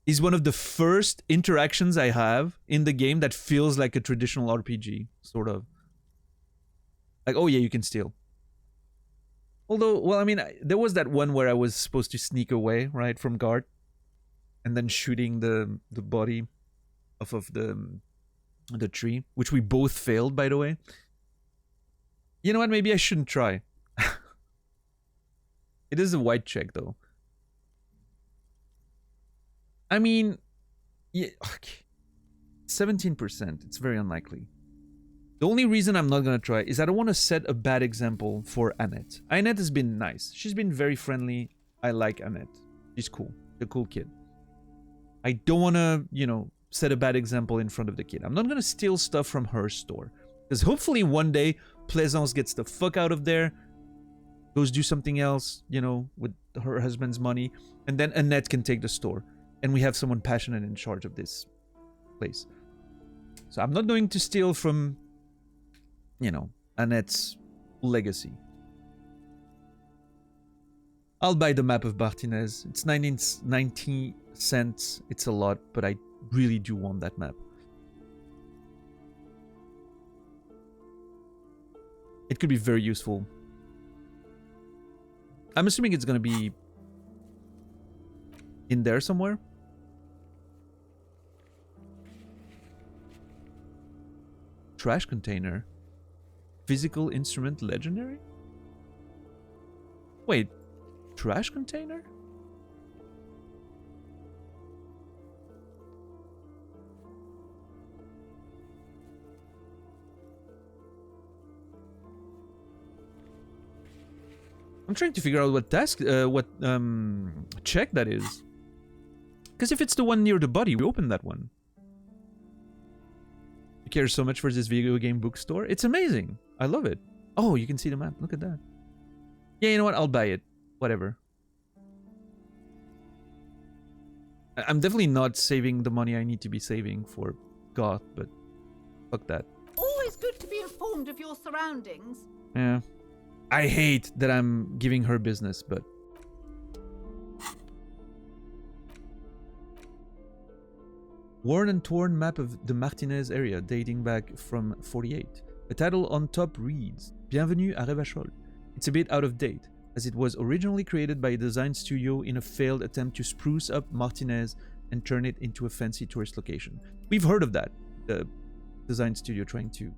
is one of the first interactions I have in the game that feels like a traditional RPG, sort of. Like, oh yeah, you can steal. Although, well, I mean, there was that one where I was supposed to sneak away, right, from guard, and then shooting the body off of the tree, which we both failed, by the way. You know what? Maybe I shouldn't try. It is a white check, though. I mean, yeah, okay. 17%. It's very unlikely. The only reason I'm not gonna try is I don't want to set a bad example for Annette. Annette has been nice. She's been very friendly. I like Annette. She's cool. A cool kid. I don't want to, you know, set a bad example in front of the kid. I'm not gonna steal stuff from her store. Because hopefully one day, Plaisance gets the fuck out of there, goes do something else, you know, with her husband's money, and then Annette can take the store. And we have someone passionate in charge of this place. So I'm not going to steal from, you know, Annette's legacy. I'll buy the map of Martinez. It's 90 cents. It's a lot, but I really do want that map. It could be very useful. I'm assuming it's going to be in there somewhere. Trash container. Physical instrument legendary? Wait, trash container? I'm trying to figure out what check that is. Because if it's the one near the body, we open that one. You care so much for this video game bookstore? It's amazing. I love it. Oh, you can see the map. Look at that. Yeah, you know what? I'll buy it. Whatever. I'm definitely not saving the money I need to be saving for Goth, but fuck that. Always good to be informed of your surroundings. Yeah. I hate that I'm giving her business, but... Worn and torn map of the Martinez area dating back from 48. The title on top reads, Bienvenue à Revachol. It's a bit out of date, as it was originally created by a design studio in a failed attempt to spruce up Martinez and turn it into a fancy tourist location. We've heard of that. The design studio trying to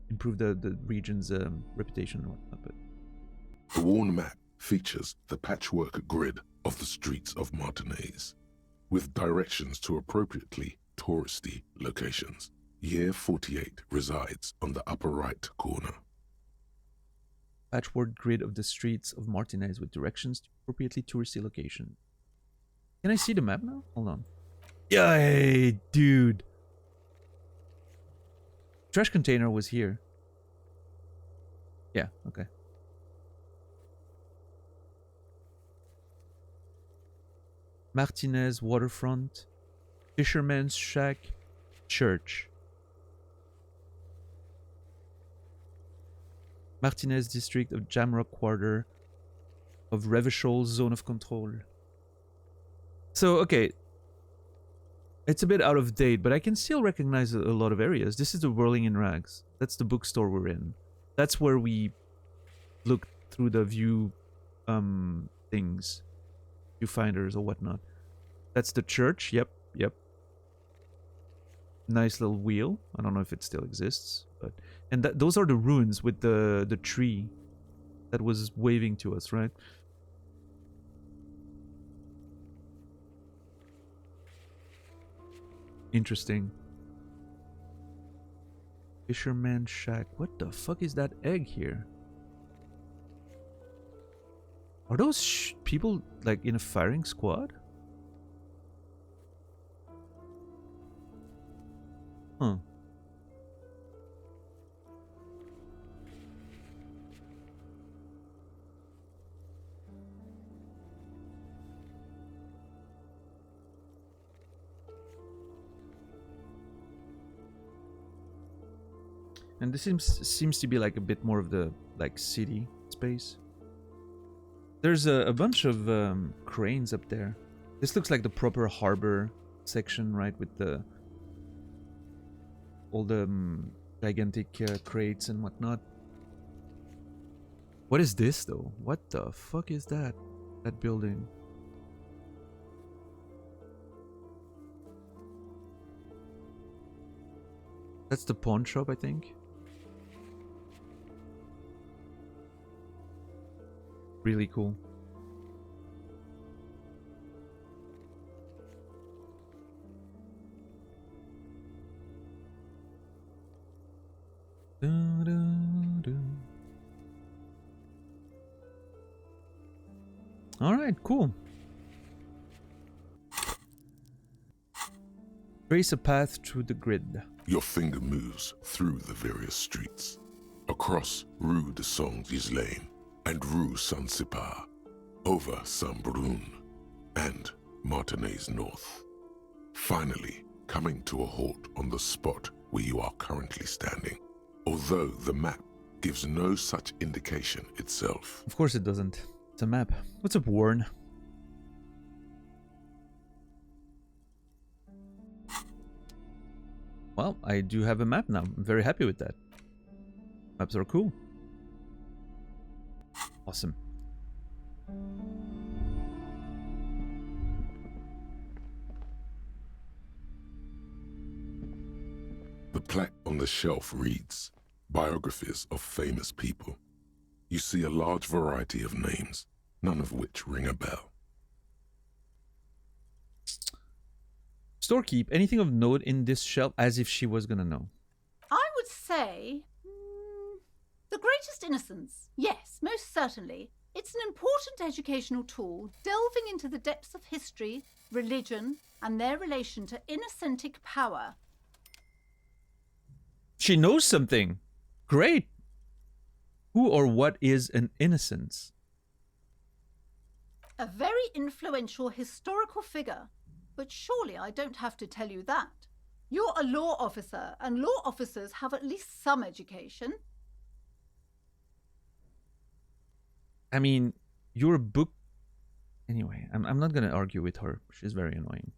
improve the region's reputation and whatnot. But The worn map features the patchwork grid of the streets of Martinez, with directions to appropriately touristy locations. Year 48 resides on the upper right corner. patchwork grid of the streets of Martinez with directions to appropriately touristy location. Can I see the map now? Hold on. Yay, dude. Trash container was here. Yeah, okay. Martinez waterfront, Fisherman's Shack, church. Martinez district of Jamrock quarter of Revachol zone of control. So, okay. It's a bit out of date, but I can still recognize a lot of areas. This is the Whirling in Rags. That's the bookstore we're in. That's where we look through the view things. Viewfinders or whatnot. That's the church. Yep, yep. Nice little wheel. I don't know if it still exists, but and those are the ruins with the tree that was waving to us, right? Interesting. Fisherman's Shack. What the fuck is that egg here? Are those people like in a firing squad? Huh. And this seems to be like a bit more of the like city space. There's a bunch of cranes up there. This looks like the proper harbor section, right? With the all the gigantic crates and whatnot. What is this though? What the fuck is that? That building. That's the pawn shop, I think. Really cool. All right, cool. Trace a path through the grid. Your finger moves through the various streets, across Rue de Saint-Ghislain and Rue Saint-Sipar, over Saint-Brun and Martinez North, finally coming to a halt on the spot where you are currently standing, although the map gives no such indication itself. Of course it doesn't. It's a map. What's up, Warren? Well, I do have a map now. I'm very happy with that. Maps are cool. Awesome. The plaque on the shelf reads, Biographies of Famous People. You see a large variety of names, none of which ring a bell. Storekeep, anything of note in this shelf, as if she was gonna know. I would say the The Greatest Innocence. Yes, most certainly. It's an important educational tool delving into the depths of history, religion, and their relation to innocentic power. She knows something. Great. Who or what is an innocence? A very influential historical figure. But surely I don't have to tell you that. You're a law officer, and law officers have at least some education. I mean, your book... Anyway, I'm not going to argue with her. She's very annoying.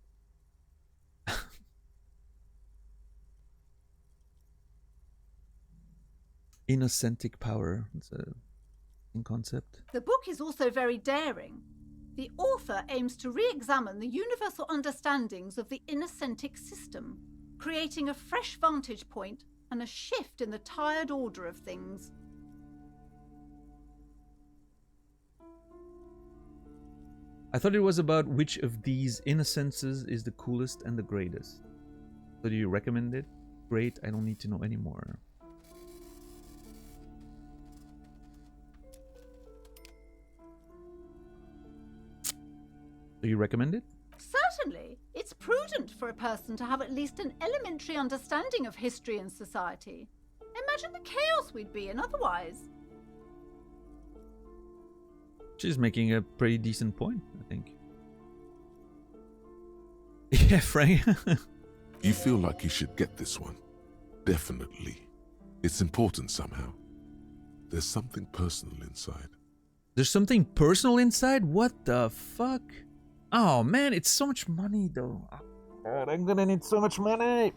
Innocentic power. It's a concept. The book is also very daring. The author aims to re-examine the universal understandings of the innocentic system, creating a fresh vantage point and a shift in the tired order of things. I thought it was about which of these innocences is the coolest and the greatest. So do you recommend it? Great, I don't need to know anymore. Do you recommend it? Certainly. It's prudent for a person to have at least an elementary understanding of history and society. Imagine the chaos we'd be in otherwise. She's making a pretty decent point, I think. Yeah, Frank. You feel like you should get this one. Definitely. It's important somehow. There's something personal inside. There's something personal inside? What the fuck? Oh man, it's so much money though. Oh, God, I'm gonna need so much money.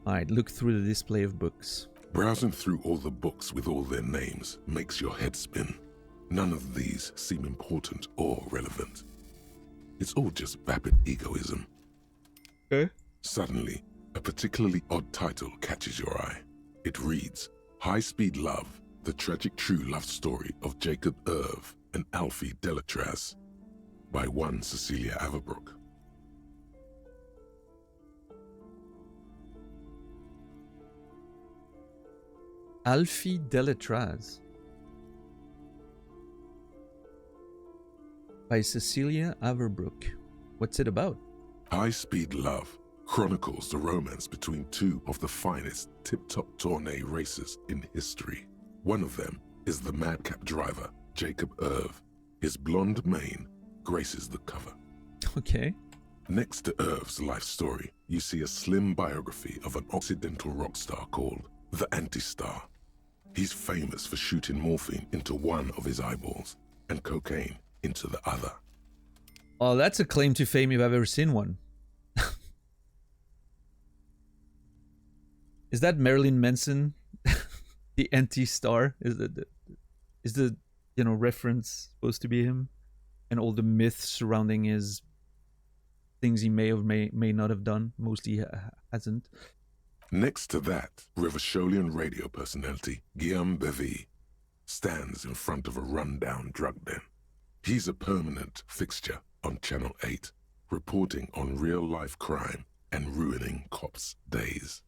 Alright, look through the display of books. Browsing through all the books with all their names makes your head spin. None of these seem important or relevant. It's all just vapid egoism. Okay. Suddenly, a particularly odd title catches your eye. It reads, High Speed Love, the tragic true love story of Jacob Irv and Alfie Delatraz, by one Cecilia Averbrook. Alfie Delatraz. By Cecilia Averbrook. What's it about? High Speed Love chronicles the romance between two of the finest tip-top tourney racers in history. One of them is the madcap driver, Jacob Irv. His blonde mane graces the cover. Okay. Next to Irv's life story, you see a slim biography of an Occidental rock star called the Anti-Star. He's famous for shooting morphine into one of his eyeballs and cocaine into the other. Oh, that's a claim to fame if I've ever seen one. Is that Marilyn Manson? The Anti-Star? Is the reference supposed to be him? And all the myths surrounding his things he may or may not have done. Mostly hasn't. Next to that, Revacholian radio personality Guillaume Bevy stands in front of a rundown drug den. He's a permanent fixture on Channel 8, reporting on real-life crime and ruining cops' days.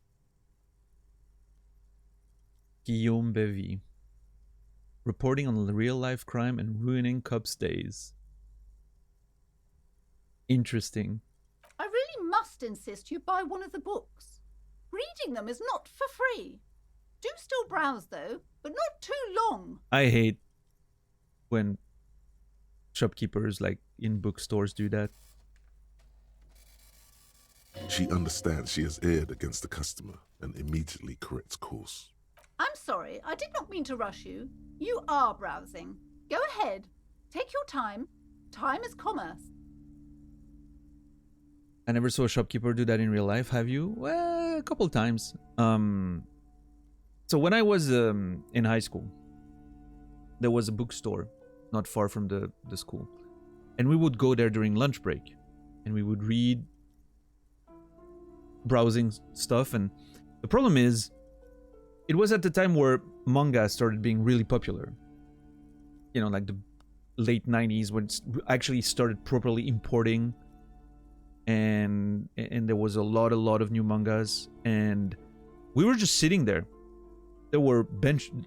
Guillaume Bevy. Reporting on real-life crime and ruining cops' days. Interesting. I really must insist you buy one of the books. Reading them is not for free. Do still browse though, but not too long. I hate when shopkeepers like in bookstores do that. She understands she has erred against the customer and immediately corrects course. I'm sorry, I did not mean to rush you. You are browsing. Go ahead. Take your time. Time is commerce. I never saw a shopkeeper do that in real life, have you? Well, a couple times. So when I was in high school, there was a bookstore not far from the school. And we would go there during lunch break. And we would read browsing stuff. And the problem is, it was at the time where manga started being really popular. You know, like the late 90s when it actually started properly importing, and there was a lot of new mangas, and we were just sitting there. There were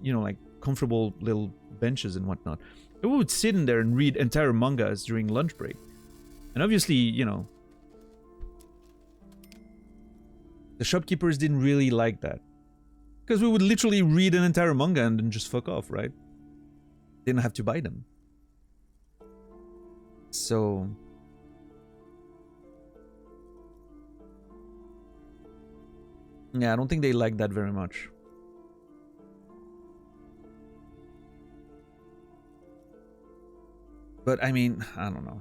like comfortable little benches and whatnot. And we would sit in there and read entire mangas during lunch break. And obviously, the shopkeepers didn't really like that, because we would literally read an entire manga and then just fuck off, right? Didn't have to buy them. So yeah, I don't think they like that very much. But I mean, I don't know.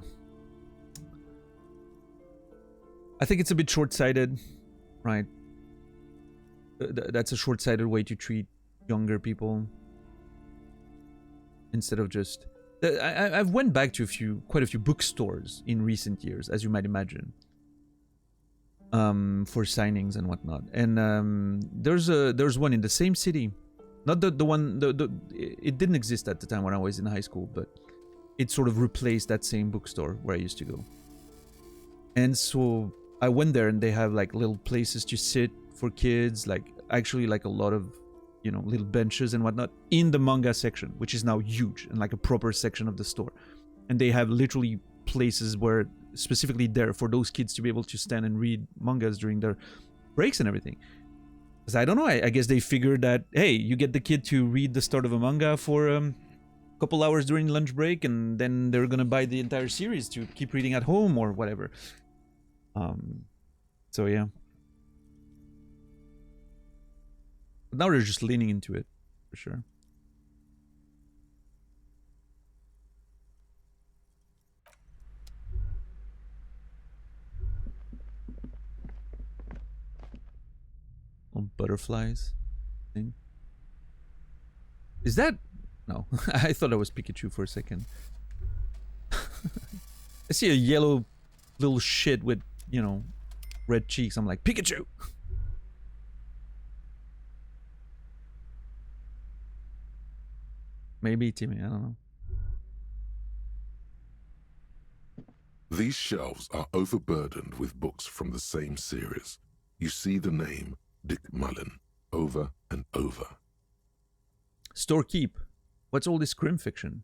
I think it's a bit short-sighted, right? That's a short-sighted way to treat younger people. Instead of just... I've went back to quite a few bookstores in recent years, as you might imagine. For signings and whatnot. And there's one in the same city. Not the one... it didn't exist at the time when I was in high school, but it sort of replaced that same bookstore where I used to go. And so I went there, and they have like little places to sit for kids, like actually like a lot of little benches and whatnot in the manga section, which is now huge and like a proper section of the store. And they have literally places where specifically there for those kids to be able to stand and read mangas during their breaks and everything. Because I don't know, I guess they figured that, hey, you get the kid to read the start of a manga for a couple hours during lunch break, and then they're gonna buy the entire series to keep reading at home or whatever. So yeah. But now they're just leaning into it, for sure. Little butterflies thing. Is that... No, I thought that was Pikachu for a second. I see a yellow little shit with, red cheeks. I'm like, Pikachu! Maybe, Timmy, I don't know. These shelves are overburdened with books from the same series. You see the name Dick Mullen over and over. Storekeep. What's all this crime fiction?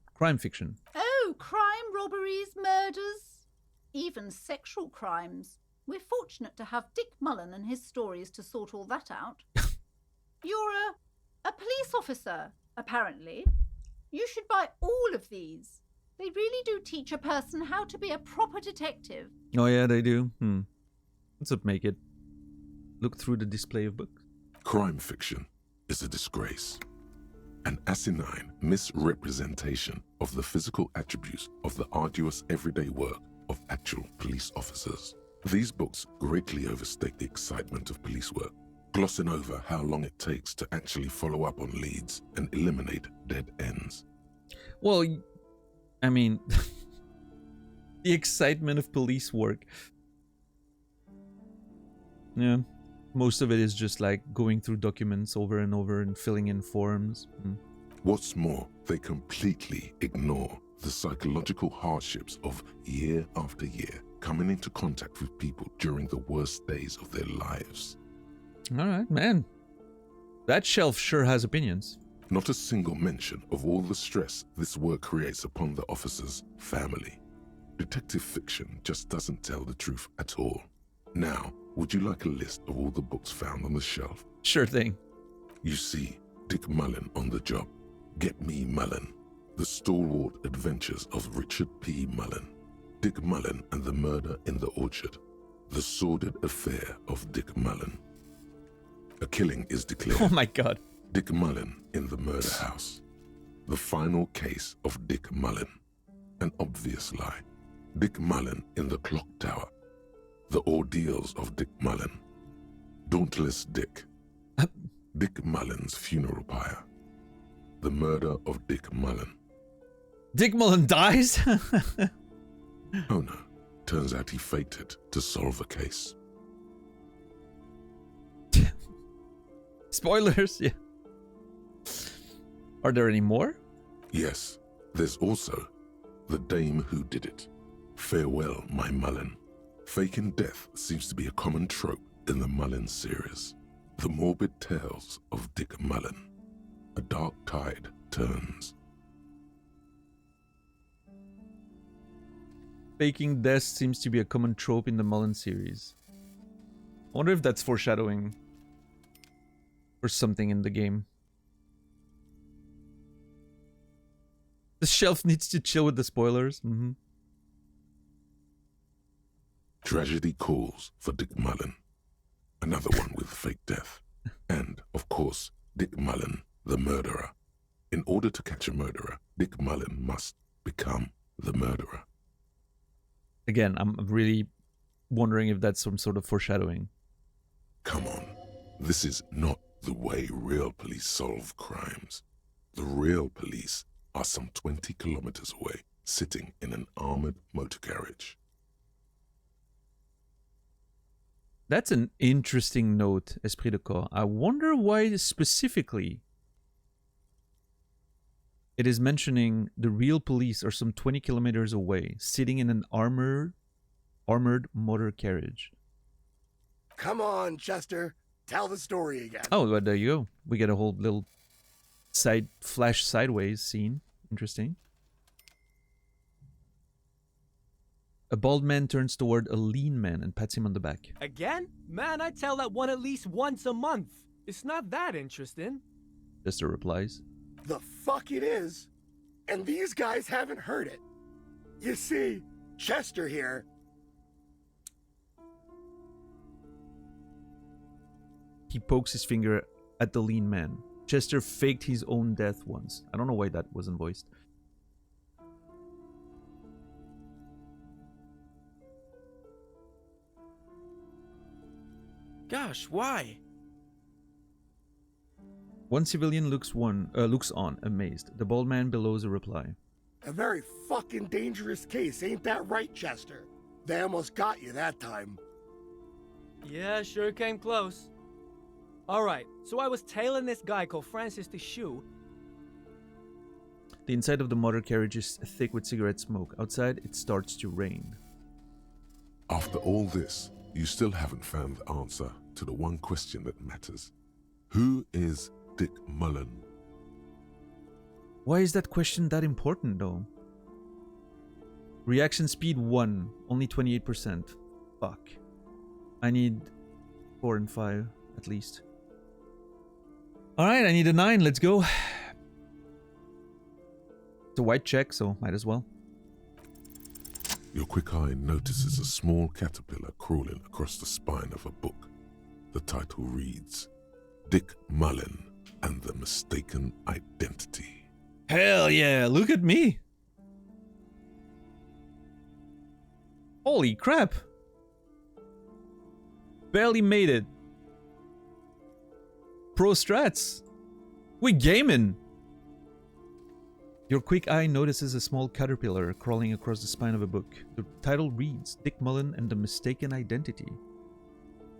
Oh, crime, robberies, murders, even sexual crimes. We're fortunate to have Dick Mullen and his stories to sort all that out. You're a police officer, apparently. You should buy all of these. They really do teach a person how to be a proper detective. Oh yeah, they do. What's up, make it? Look through the display of books. Crime fiction is a disgrace. An asinine misrepresentation of the physical attributes of the arduous everyday work of actual police officers. These books greatly overstate the excitement of police work, glossing over how long it takes to actually follow up on leads and eliminate dead ends. Well, I mean, the excitement of police work. Yeah, most of it is just like going through documents over and over and filling in forms. What's more, they completely ignore the psychological hardships of year after year coming into contact with people during the worst days of their lives. All right, man. That shelf sure has opinions. Not a single mention of all the stress this work creates upon the officer's family. Detective fiction just doesn't tell the truth at all. Now, would you like a list of all the books found on the shelf? Sure thing. You see Dick Mullen on the job. Get Me Mullen. The Stalwart Adventures of Richard P. Mullen. Dick Mullen and the Murder in the Orchard. The Sordid Affair of Dick Mullen. A killing is declared. Oh my god. Dick Mullen in the Murder House. The Final Case of Dick Mullen. An obvious lie. Dick Mullen in the Clock Tower. The Ordeals of Dick Mullen. Dauntless Dick. Dick Mullen's Funeral Pyre. The Murder of Dick Mullen. Dick Mullen dies? Oh no, turns out he faked it to solve a case. Spoilers, yeah. Are there any more? Yes, there's also the dame who did it. Farewell, my Mullen. Faking death seems to be a common trope in the Mullen series. The morbid tales of Dick Mullen. A dark tide turns. Faking death seems to be a common trope in the Mullen series. I wonder if that's foreshadowing or something in the game. The shelf needs to chill with the spoilers. Tragedy calls for Dick Mullen. Another one with fake death. And, of course, Dick Mullen, the murderer. In order to catch a murderer, Dick Mullen must become the murderer. Again, I'm really wondering if that's some sort of foreshadowing. Come on. This is not the way real police solve crimes. The real police are some 20 kilometers away, sitting in an armored motor carriage. That's an interesting note, Esprit de Corps. I wonder why specifically it is mentioning the real police are some 20 kilometers away, sitting in an armored motor carriage. Come on, Chester. Tell the story again. Oh, well, there you go. We get a whole little flash sideways scene. Interesting. A bald man turns toward a lean man and pats him on the back. Again? Man, I tell that one at least once a month. It's not that interesting. Chester replies. The fuck it is. And these guys haven't heard it. You see, Chester here. He pokes his finger at the lean man. Chester faked his own death once. I don't know why that wasn't voiced. Gosh, why? One civilian looks on, amazed. The bald man bellows a reply. A very fucking dangerous case, ain't that right, Chester? They almost got you that time. Yeah, sure came close. Alright, so I was tailing this guy called Francis the Shoe. The inside of the motor carriage is thick with cigarette smoke. Outside, it starts to rain. After all this, you still haven't found the answer to the one question that matters. Who is Dick Mullen? Why is that question that important, though? Reaction speed 1, only 28%. Fuck. I need 4 and 5, at least. Alright, I need a 9, let's go. It's a white check, so might as well. Your quick eye notices a small caterpillar crawling across the spine of a book. The title reads, Dick Mullen and the Mistaken Identity. Hell yeah, look at me! Holy crap! Barely made it. Pro strats. We gaming. Your quick eye notices a small caterpillar crawling across the spine of a book. The title reads, Dick Mullen and the Mistaken Identity.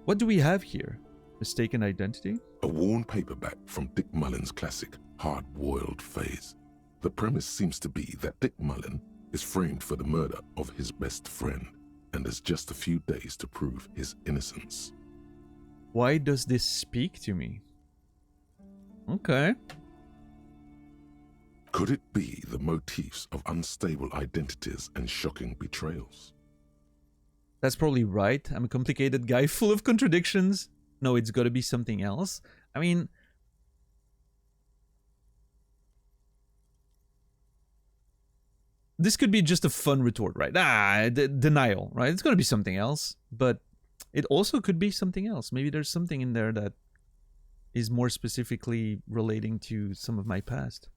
What do we have here? Mistaken Identity? A worn paperback from Dick Mullen's classic hard-boiled phase. The premise seems to be that Dick Mullen is framed for the murder of his best friend and has just a few days to prove his innocence. Why does this speak to me? Okay. Could it be the motifs of unstable identities and shocking betrayals? That's probably right. I'm a complicated guy full of contradictions. No, it's gotta be something else. I mean... This could be just a fun retort, right? Denial, right? It's gotta be something else. But it also could be something else. Maybe there's something in there that is more specifically relating to some of my past.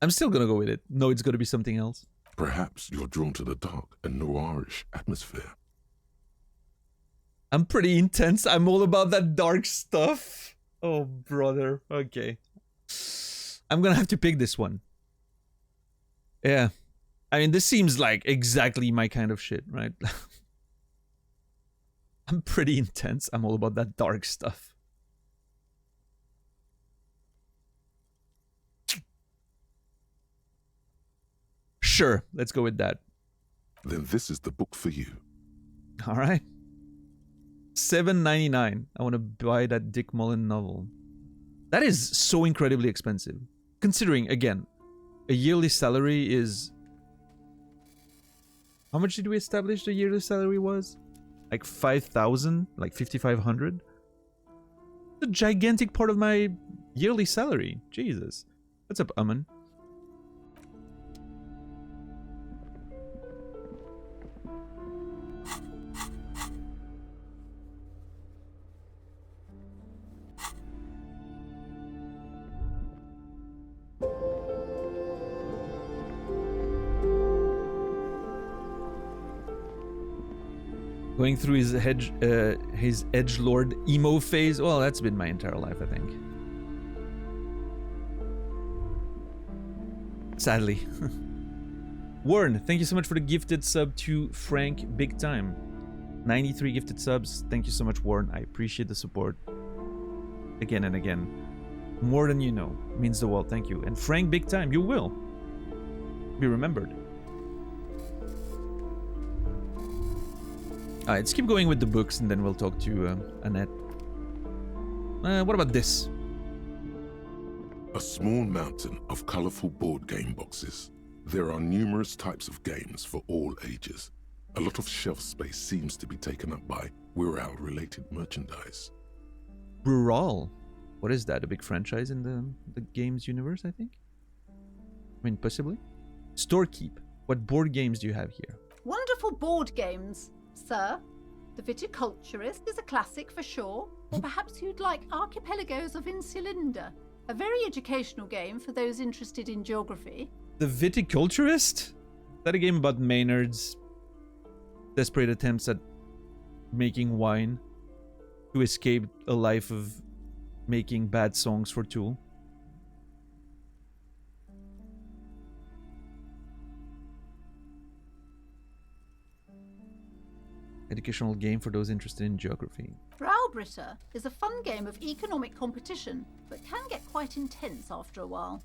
I'm still gonna go with it. No, it's gonna be something else. Perhaps you're drawn to the dark and noirish atmosphere. I'm pretty intense. I'm all about that dark stuff. Oh, brother. Okay. I'm gonna have to pick this one. Yeah. I mean, this seems like exactly my kind of shit, right? I'm pretty intense. I'm all about that dark stuff. Sure, let's go with that. Then this is the book for you. All right. $7.99. I want to buy that Dick Mullen novel. That is so incredibly expensive. Considering, again, a yearly salary is... How much did we establish the yearly salary was? Like 5,000? Like 5,500? A gigantic part of my yearly salary. Jesus. What's up, Aman? Going through his edgelord emo phase. Well, that's been my entire life, I think. Sadly. Warren, thank you so much for the gifted sub to Frank Big Time. 93 gifted subs. Thank you so much, Warren. I appreciate the support. Again and again. More than you know. Means the world. Thank you. And Frank Big Time, you will be remembered. Alright, let's keep going with the books and then we'll talk to Annette. What about this? A small mountain of colorful board game boxes. There are numerous types of games for all ages. A lot of shelf space seems to be taken up by Wirral-related merchandise. Wirral? What is that? A big franchise in the games universe, I think? I mean, possibly? Storekeep. What board games do you have here? Wonderful board games, sir. The Viticulturist is a classic for sure. Or perhaps you'd like Archipelagos of Insulinda, a very educational game for those interested in geography. The Viticulturist? Is that a game about Maynard's desperate attempts at making wine to escape a life of making bad songs for Tool? Educational game for those interested in geography. Browbritter is a fun game of economic competition, but can get quite intense after a while.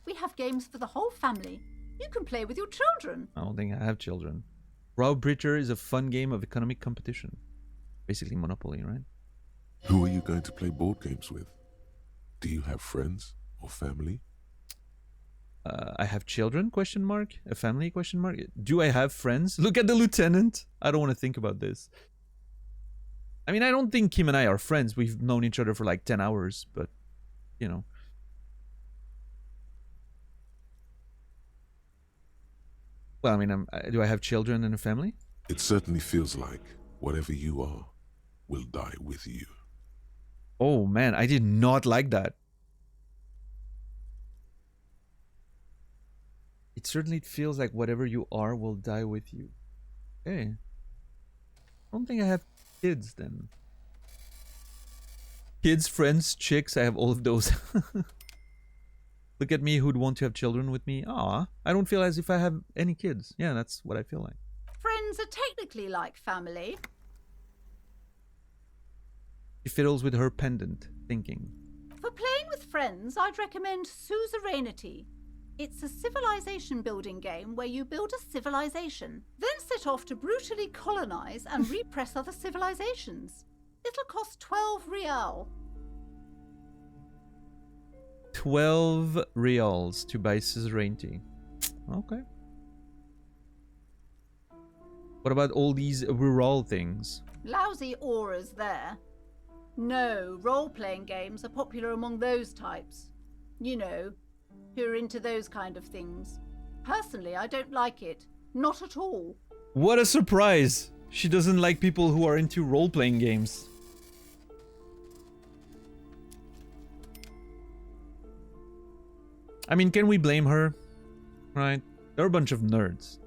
We have games for the whole family. You can play with your children. I don't think I have children. Browbritter is a fun game of economic competition. Basically Monopoly, right? Who are you going to play board games with? Do you have friends or family? I have children, question mark? A family, question mark? Do I have friends? Look at the lieutenant! I don't want to think about this. I mean, I don't think Kim and I are friends. We've known each other for like 10 hours, but, you know. Well, I mean, do I have children and a family? It certainly feels like whatever you are will die with you. Oh, man, I did not like that. It certainly feels like whatever you are will die with you. Okay. I don't think I have kids then. Kids, friends, chicks, I have all of those. Look at me who'd want to have children with me. Aw, I don't feel as if I have any kids. Yeah, that's what I feel like. Friends are technically like family. She fiddles with her pendant, thinking. For playing with friends, I'd recommend Suzerainty. It's a civilization building game where you build a civilization, then set off to brutally colonize and repress other civilizations. It'll cost 12 real. 12 reals to buy Suzerainty. Okay. What about all these rural things? Lousy auras there. No, role-playing games are popular among those types. You know, who are into those kind of things. Personally, I don't like it. Not at all. What a surprise! She doesn't like people who are into role-playing games. I mean, can we blame her? Right? They're a bunch of nerds.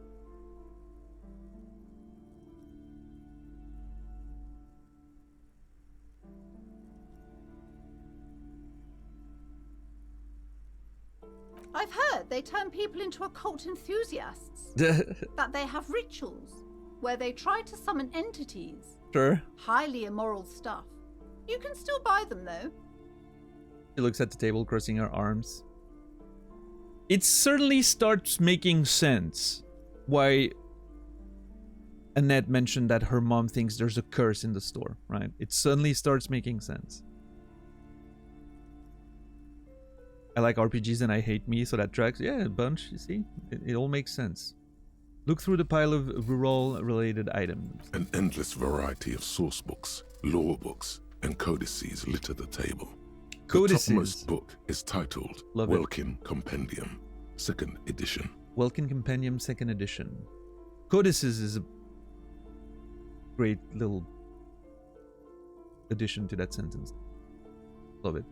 I've heard they turn people into occult enthusiasts. That they have rituals where they try to summon entities. Sure. Highly immoral stuff. You can still buy them though. She looks at the table, crossing her arms. it certainly starts making sense why Annette mentioned that her mom thinks there's a curse in the store, right? It suddenly starts making sense. I like RPGs and I hate me, so that tracks. Yeah, a bunch, you see? It all makes sense. Look through the pile of rural-related items. An endless variety of source books, lore books, and codices litter the table. Codices. The topmost book is titled Love it. Welkin Compendium, 2nd edition. Welkin Compendium 2nd edition. Codices is a great little addition to that sentence. Love it.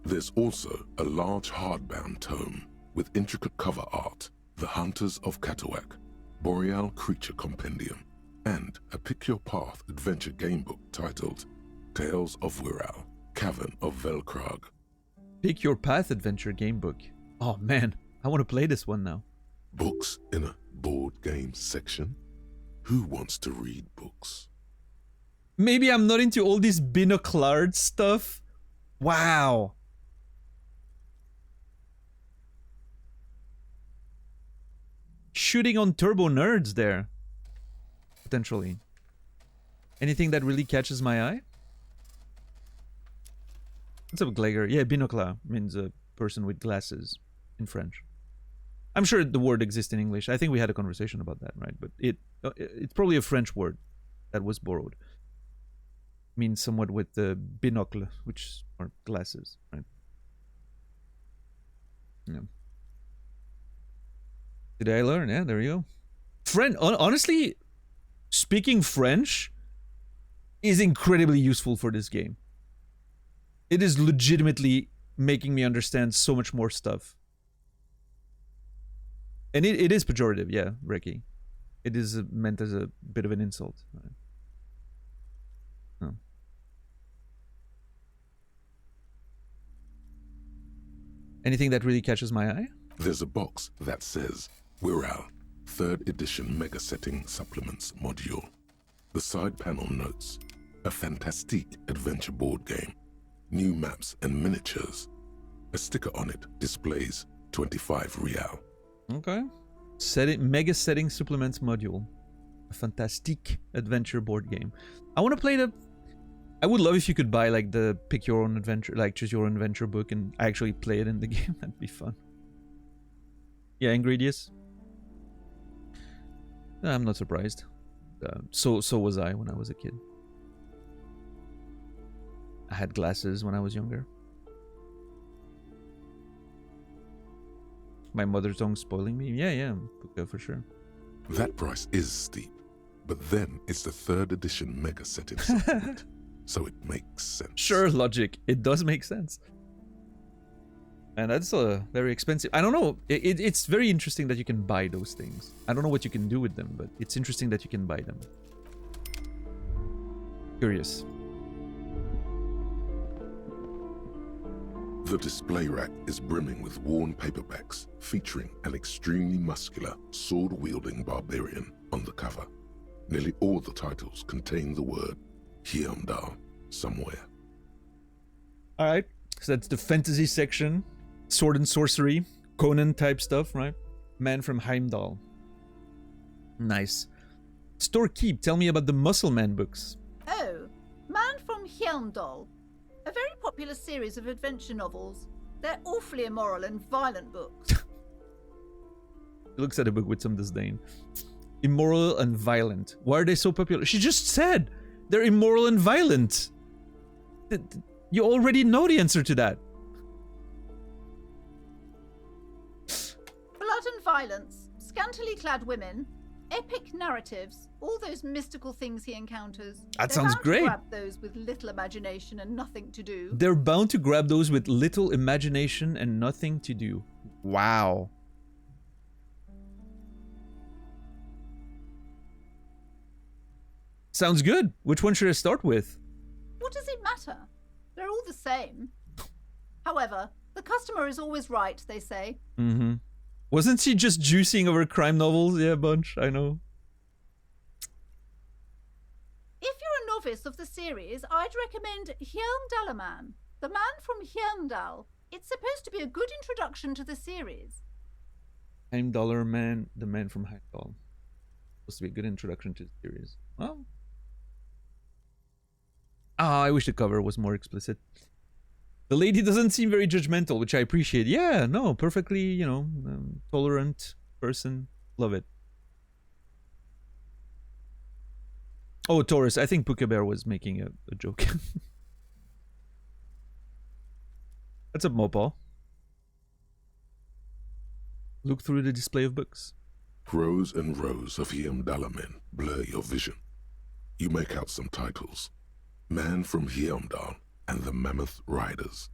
There's also a large hardbound tome with intricate cover art, The Hunters of Katawak, Boreal Creature Compendium, and a Pick Your Path adventure gamebook titled Tales of Wirral, Cavern of Velkrag. Pick Your Path adventure gamebook. Oh man, I want to play this one now. Books in a board game section? Who wants to read books? Maybe I'm not into all this binoclard stuff. Wow. Shooting on turbo nerds there. Potentially. Anything that really catches my eye? What's up, Gleger? Yeah, binocle means a person with glasses in French. I'm sure the word exists in English. I think we had a conversation about that, right? But it's probably a French word that was borrowed. Means somewhat with the binocle, which are glasses, right? Yeah. Did I learn? Yeah, there you go. Honestly, speaking French is incredibly useful for this game. It is legitimately making me understand so much more stuff. And it is pejorative, yeah, Ricky. It is meant as a bit of an insult. Right? Oh. Anything that really catches my eye? There's a box that says Wirral, 3rd edition Mega Setting Supplements module. The side panel notes, a fantastique adventure board game, new maps and miniatures. A sticker on it displays 25 real. Okay. Mega Setting Supplements module. A fantastique adventure board game. I want to play the... I would love if you could buy like the pick your own adventure, like choose your own adventure book and actually play it in the game. That'd be fun. Yeah, Ingredients. I'm not surprised. So was I when I was a kid. I had glasses when I was younger. My mother's tongue spoiling me? Yeah, for sure. That price is steep, but then it's the 3rd edition Mega Setting Supplement, so it makes sense. Sure, logic. It does make sense. And that's very expensive. I don't know. It's very interesting that you can buy those things. I don't know what you can do with them, but it's interesting that you can buy them. Curious. The display rack is brimming with worn paperbacks featuring an extremely muscular, sword-wielding barbarian on the cover. Nearly all the titles contain the word Heimdall somewhere. Alright, so that's the fantasy section. Sword and sorcery, Conan type stuff, right? Man from Heimdall. Nice. Storekeep, tell me about the Muscle Man books. Oh, Man from Heimdall. A very popular series of adventure novels. They're awfully immoral and violent books. He looks at the book with some disdain. Immoral and violent. Why are they so popular? She just said they're immoral and violent. You already know the answer to that. Blood and violence, scantily clad women, epic narratives, all those mystical things he encounters. That sounds great. They're bound to grab those with little imagination and nothing to do. They're bound to grab those with little imagination and nothing to do. Wow. Sounds good. Which one should I start with? What does it matter? They're all the same. However, the customer is always right, they say. Mm-hmm. Wasn't she just juicing over crime novels? Yeah, a bunch, I know. If you're a novice of the series, I'd recommend Heimdall Man, the Man from Heimdall. It's supposed to be a good introduction to the series. $9 Man, the man from Heimdall. Supposed to be a good introduction to the series. Well, I wish the cover was more explicit. The lady doesn't seem very judgmental, which I appreciate. Yeah, no, perfectly, tolerant person. Love it. Oh, Taurus, I think Puka Bear was making a joke. What's up, Mopo? Look through the display of books. Rows and rows of Heimdallar blur your vision. You make out some titles. Man from Heimdall and the Mammoth Riders.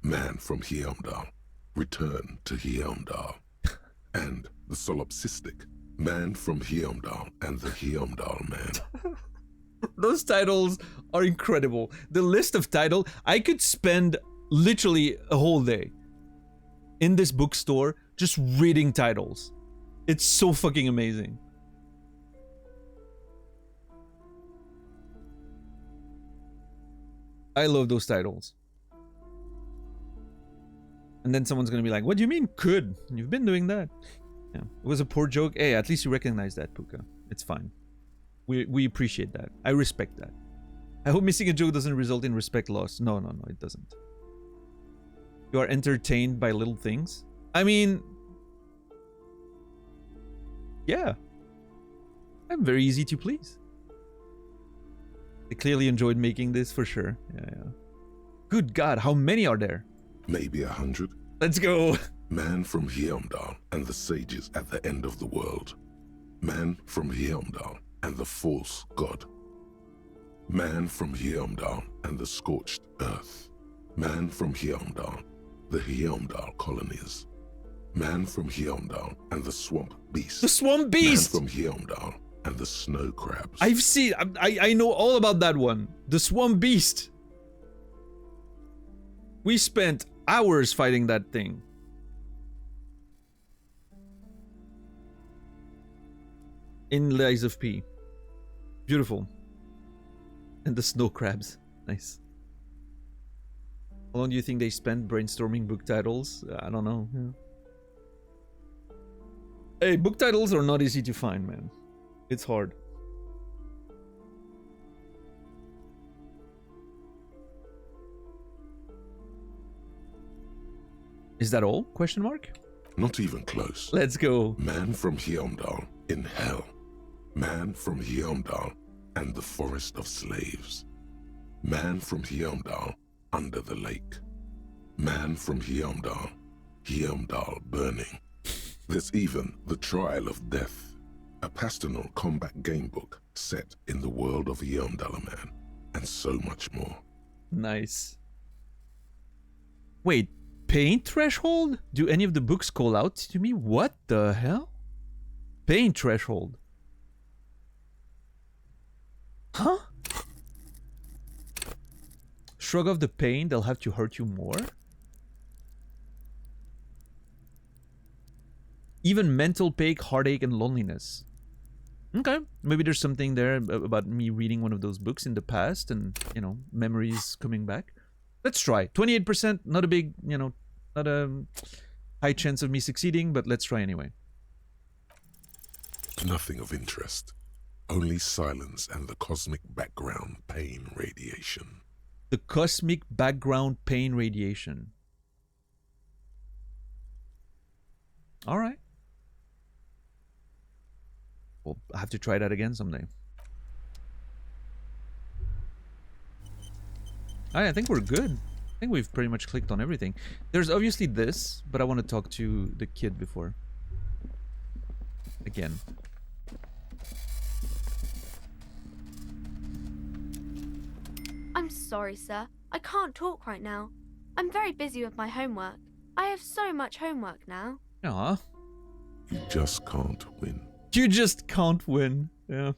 Man from Heimdall, Return to Heimdall. And the Solipsistic, Man from Heimdall and the Heimdall Man. Those titles are incredible. The list of titles, I could spend literally a whole day in this bookstore just reading titles. It's so fucking amazing. I love those titles. And then someone's gonna be like, what do you mean could? You've been doing that. Yeah, it was a poor joke. Hey, at least you recognize that, Puka. It's fine. We appreciate that. I respect that. I hope missing a joke doesn't result in respect loss. No, it doesn't. You are entertained by little things. I mean, yeah. I'm very easy to please. They clearly enjoyed making this for sure. Yeah. Good God, how many are there? Maybe 100. Let's go. Man from Heimdall and the sages at the end of the world. Man from Heimdall and the false god. Man from Heimdall and the scorched earth. Man from Heimdall, the Heimdall colonies. Man from Heimdall and the swamp beast. The swamp beast! Man from Heimdall and the snow crabs. I've seen, I know all about that one. The swamp beast. We spent hours fighting that thing. In Lies of P. Beautiful. And the snow crabs. Nice. How long do you think they spent brainstorming book titles? I don't know. Yeah. Hey, book titles are not easy to find, man. It's hard. Is that all? Question mark? Not even close. Let's go. Man from Heimdall in hell. Man from Heimdall and the forest of slaves. Man from Heimdall under the lake. Man from Heimdall, Heimdall burning. There's even the Trial of Death, a pastoral combat game book set in the world of Heimdallar, and so much more. Nice. Wait, pain threshold? Do any of the books call out to me? What the hell? Pain threshold. Huh? Shrug off the pain, they'll have to hurt you more? Even mental pain, heartache, and loneliness. Okay, maybe there's something there about me reading one of those books in the past and, memories coming back. Let's try. 28%, not a big, not a high chance of me succeeding, but let's try anyway. Nothing of interest. Only silence and the cosmic background pain radiation. The cosmic background pain radiation. All right. Well, I have to try that again someday. I think we're good. I think we've pretty much clicked on everything. There's obviously this, but I want to talk to the kid before. Again. I'm sorry, sir. I can't talk right now. I'm very busy with my homework. I have so much homework now. Aw. You just can't win. You just can't win. Yeah.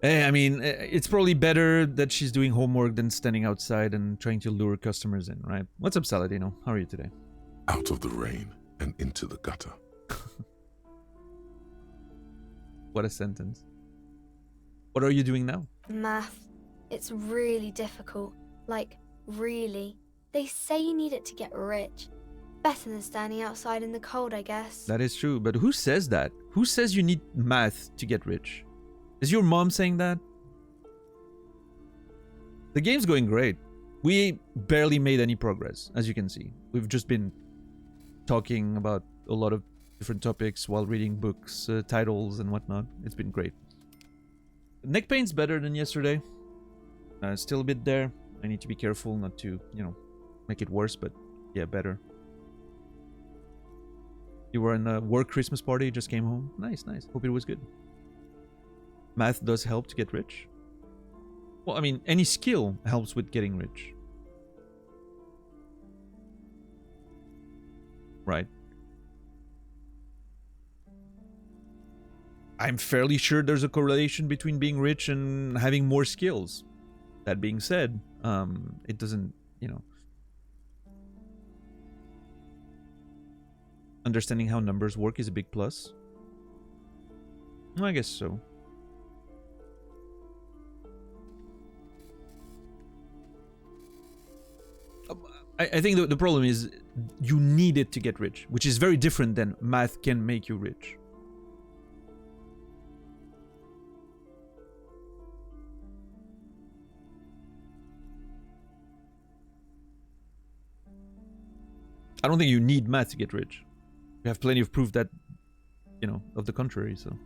Hey, I mean, it's probably better that she's doing homework than standing outside and trying to lure customers in, right? What's up, Saladino? How are you today? Out of the rain and into the gutter. What a sentence. What are you doing now? Math. It's really difficult. Like, really. They say you need it to get rich. Better than standing outside in the cold, I guess. That is true, but who says that? Who says you need math to get rich? Is your mom saying that? The game's going great. We barely made any progress, as you can see. We've just been talking about a lot of different topics while reading books, titles and whatnot. It's been great. Neck pain's better than yesterday. Still a bit there. I need to be careful not to, you know, make it worse, but yeah, better. You were in a work Christmas party, just came home. Nice, nice. Hope it was good. Math does help to get rich. Well, I mean, any skill helps with getting rich. Right. I'm fairly sure there's a correlation between being rich and having more skills. That being said, it doesn't, you know... Understanding how numbers work is a big plus. I guess so. I think the problem is you need it to get rich, which is very different than math can make you rich. I don't think you need math to get rich. We have plenty of proof that, you know, of the contrary, so.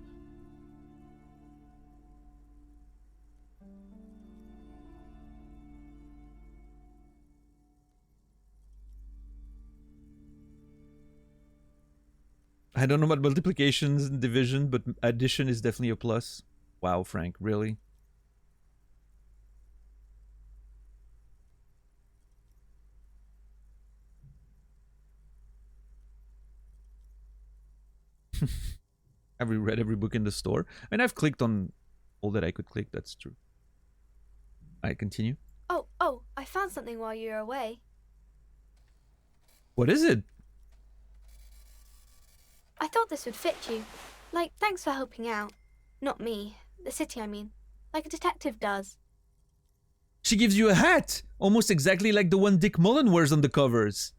I don't know about multiplications and division, but addition is definitely a plus. Wow, Frank, really? Have you read every book in the store? I mean, I've clicked on all that I could click, that's true. I continue. Oh, I found something while you were away. What is it? I thought this would fit you. Like, thanks for helping out. Not me. The city, I mean. Like a detective does. She gives you a hat! Almost exactly like the one Dick Mullen wears on the covers.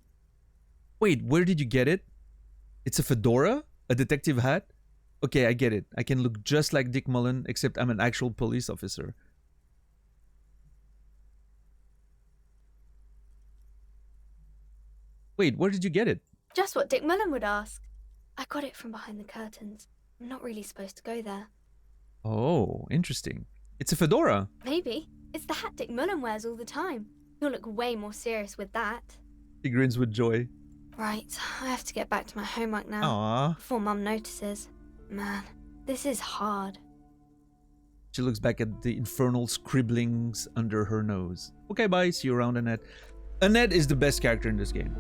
Wait, where did you get it? It's a fedora? A detective hat? Okay, I get it. I can look just like Dick Mullen, except I'm an actual police officer. Wait, where did you get it? Just what Dick Mullen would ask. I got it from behind the curtains. I'm not really supposed to go there. Oh, interesting. It's a fedora. Maybe. It's the hat Dick Mullen wears all the time. You'll look way more serious with that. He grins with joy. Right, I have to get back to my homework now. Aww. Before Mum notices. Man, this is hard. She looks back at the infernal scribblings under her nose. Okay, bye. See you around, Annette. Annette is the best character in this game.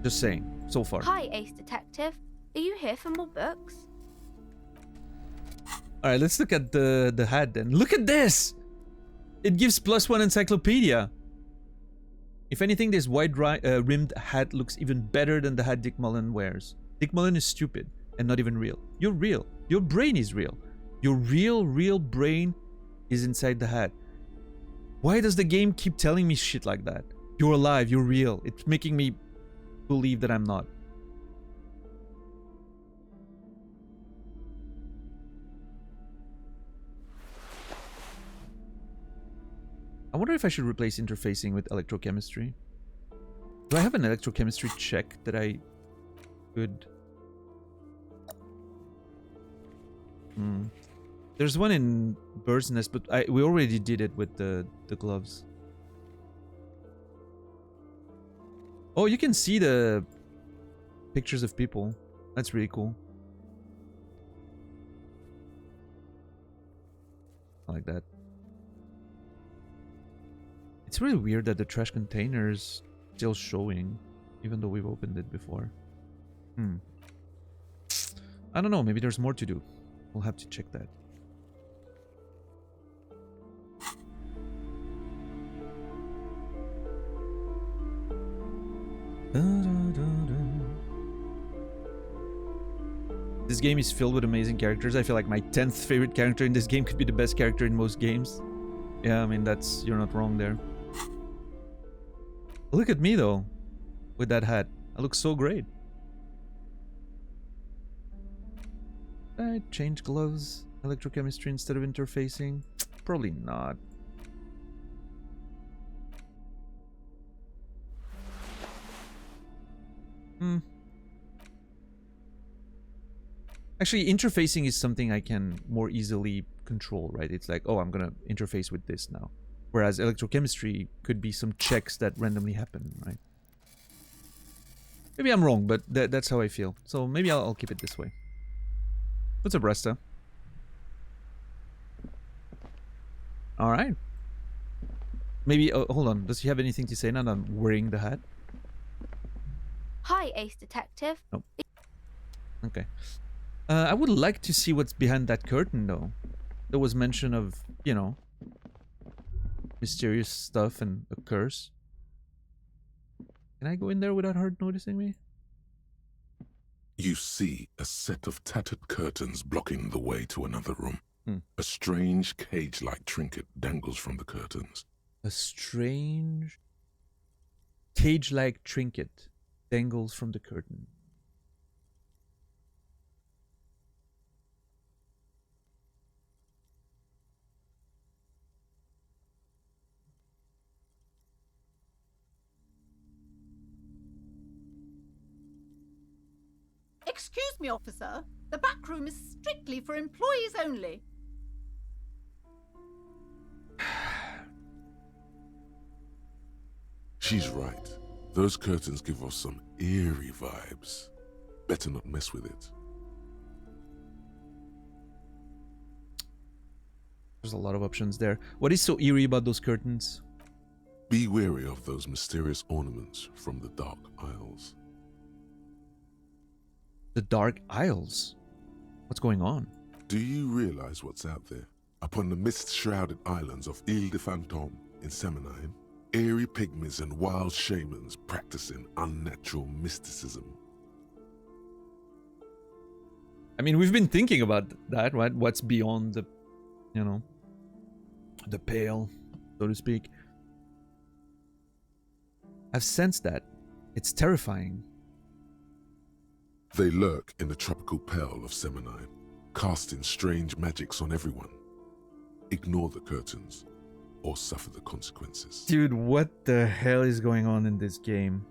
Just saying, so far. Hi, Ace Detective. Are you here for more books? Alright, let's look at the hat then. Look at this! It gives +1 encyclopedia. If anything, this wide rimmed hat looks even better than the hat Dick Mullen wears. Dick Mullen is stupid and not even real. You're real. Your brain is real. Your real brain is inside the hat. Why does the game keep telling me shit like that? You're alive. You're real. It's making me believe that I'm not. I wonder if I should replace interfacing with electrochemistry. Do I have an electrochemistry check that I could... There's one in Bird's Nest, but we already did it with the gloves. Oh, you can see the pictures of people. That's really cool. I like that. It's really weird that the trash container's still showing, even though we've opened it before. I don't know, maybe there's more to do. We'll have to check that. This game is filled with amazing characters. I feel like my 10th favorite character in this game could be the best character in most games. Yeah, I mean, you're not wrong there. Look at me though, with that hat. I look so great. I change gloves, electrochemistry instead of interfacing. Probably not. Actually, interfacing is something I can more easily control, right? It's like, oh, I'm gonna interface with this now. Whereas electrochemistry could be some checks that randomly happen, right? Maybe I'm wrong, but that's how I feel. So maybe I'll keep it this way. What's up, Resta? Alright. Maybe, hold on. Does he have anything to say now that I'm wearing the hat? Hi, Ace Detective. Nope. Okay. I would like to see what's behind that curtain, though. There was mention of, you know, mysterious stuff and a curse. Can I go in there without her noticing me? You see a set of tattered curtains blocking the way to another room. A strange cage-like trinket dangles from the curtains. A strange cage-like trinket dangles from the curtain. Excuse me, officer. The back room is strictly for employees only. She's right. Those curtains give off some eerie vibes. Better not mess with it. There's a lot of options there. What is so eerie about those curtains? Be wary of those mysterious ornaments from the Dark Isles. The Dark Isles? What's going on? Do you realize what's out there? Upon the mist-shrouded islands of Ile de Fantôme in Seminine, eerie pygmies and wild shamans practicing unnatural mysticism. I mean, we've been thinking about that, right? What's beyond the, you know, the pale, so to speak. I've sensed that. It's terrifying. They lurk in the tropical pale of Seminine, casting strange magics on everyone. Ignore the curtains, or suffer the consequences. Dude, what the hell is going on in this game?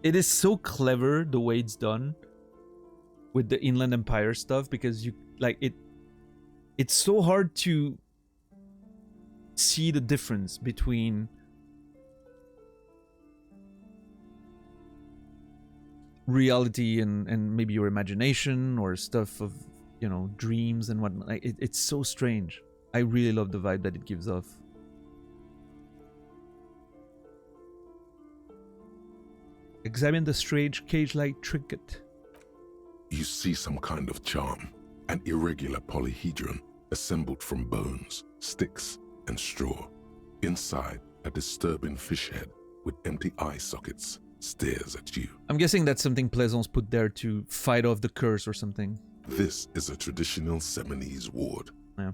It is so clever the way it's done with the Inland Empire stuff, because you like it's so hard to see the difference between reality and maybe your imagination or stuff of, you know, dreams and whatnot. Like, it's so strange. I really love the vibe that it gives off. Examine the strange cage-like trinket. You see some kind of charm, an irregular polyhedron assembled from bones, sticks, and straw. Inside, a disturbing fish head with empty eye sockets stares at you. I'm guessing that's something Plaisance put there to fight off the curse or something. This is a traditional Seminese ward,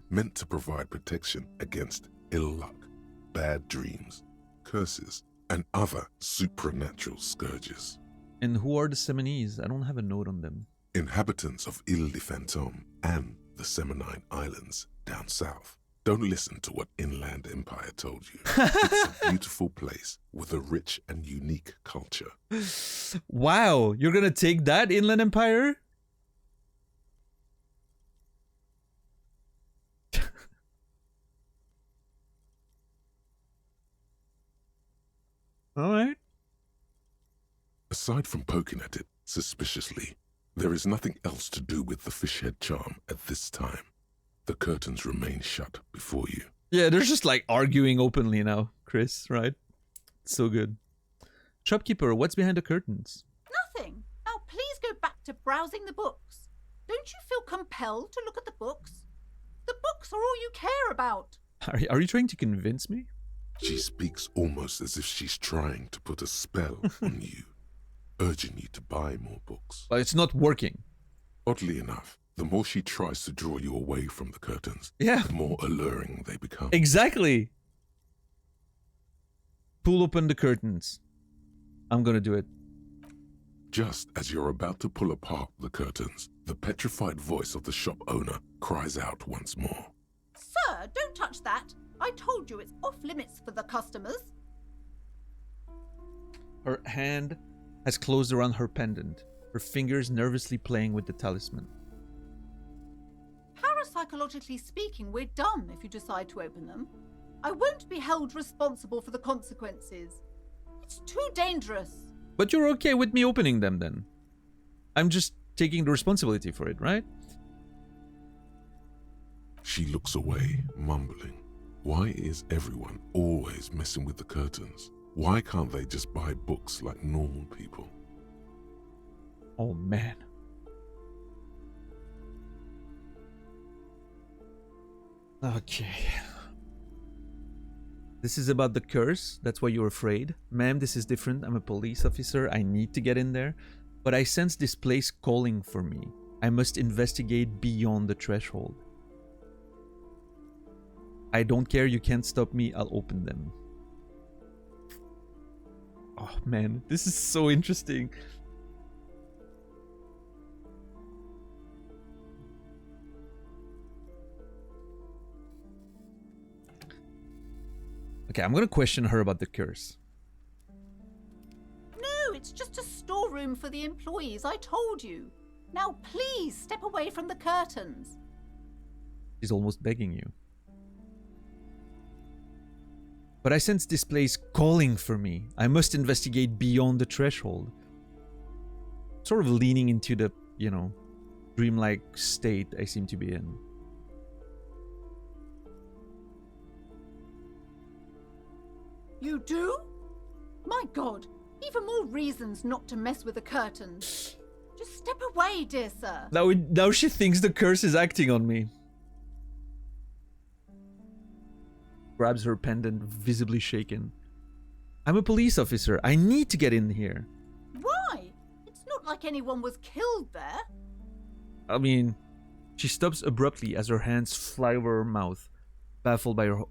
meant to provide protection against ill luck, bad dreams, curses, and other supernatural scourges. And who are the Seminese? I don't have a note on them. Inhabitants of Ile de Fantôme and the Seminine Islands down south. Don't listen to what Inland Empire told you. It's a beautiful place with a rich and unique culture. Wow, you're gonna take that, Inland Empire? Alright. Aside from poking at it suspiciously, there is nothing else to do with the fish head charm at this time. The curtains remain shut before you. Yeah, they're just like arguing openly now, Chris, right? So good. Shopkeeper, what's behind the curtains? Nothing. Now please go back to browsing the books. Don't you feel compelled to look at the books? The books are all you care about. Are you trying to convince me? She speaks almost as if she's trying to put a spell on you, urging you to buy more books. Well, it's not working. Oddly enough, The more she tries to draw you away from the curtains, Yeah, the more alluring they become. exactly. Pull open the curtains. I'm gonna do it. Just as you're about to pull apart the curtains, the petrified voice of the shop owner cries out once more. Sir, don't touch that. I told you it's off limits for the customers. Her hand has closed around her pendant, her fingers nervously playing with the talisman. Parapsychologically speaking, we're done if you decide to open them. I won't be held responsible for the consequences. It's too dangerous. But you're okay with me opening them then? I'm just taking the responsibility for it, right? She looks away, mumbling. Why is everyone always messing with the curtains? Why can't they just buy books like normal people? Oh man. Okay. This is about the curse. That's why you're afraid. Ma'am, this is different. I'm a police officer. I need to get in there. But I sense this place calling for me. I must investigate beyond the threshold. I don't care. You can't stop me. I'll open them. Oh man, this is so interesting. Okay, I'm gonna question her about the curse. No, it's just a storeroom for the employees, I told you. Now please step away from the curtains. She's almost begging you. But I sense this place calling for me. I must investigate beyond the threshold. Sort of leaning into the, you know, dreamlike state I seem to be in. You do? My God, even more reasons not to mess with the curtains. Just step away, dear sir. Now she thinks the curse is acting on me. Grabs her pendant, visibly shaken. I'm a police officer. I need to get in here. Why? It's not like anyone was killed there. I mean, she stops abruptly as her hands fly over her mouth, baffled by her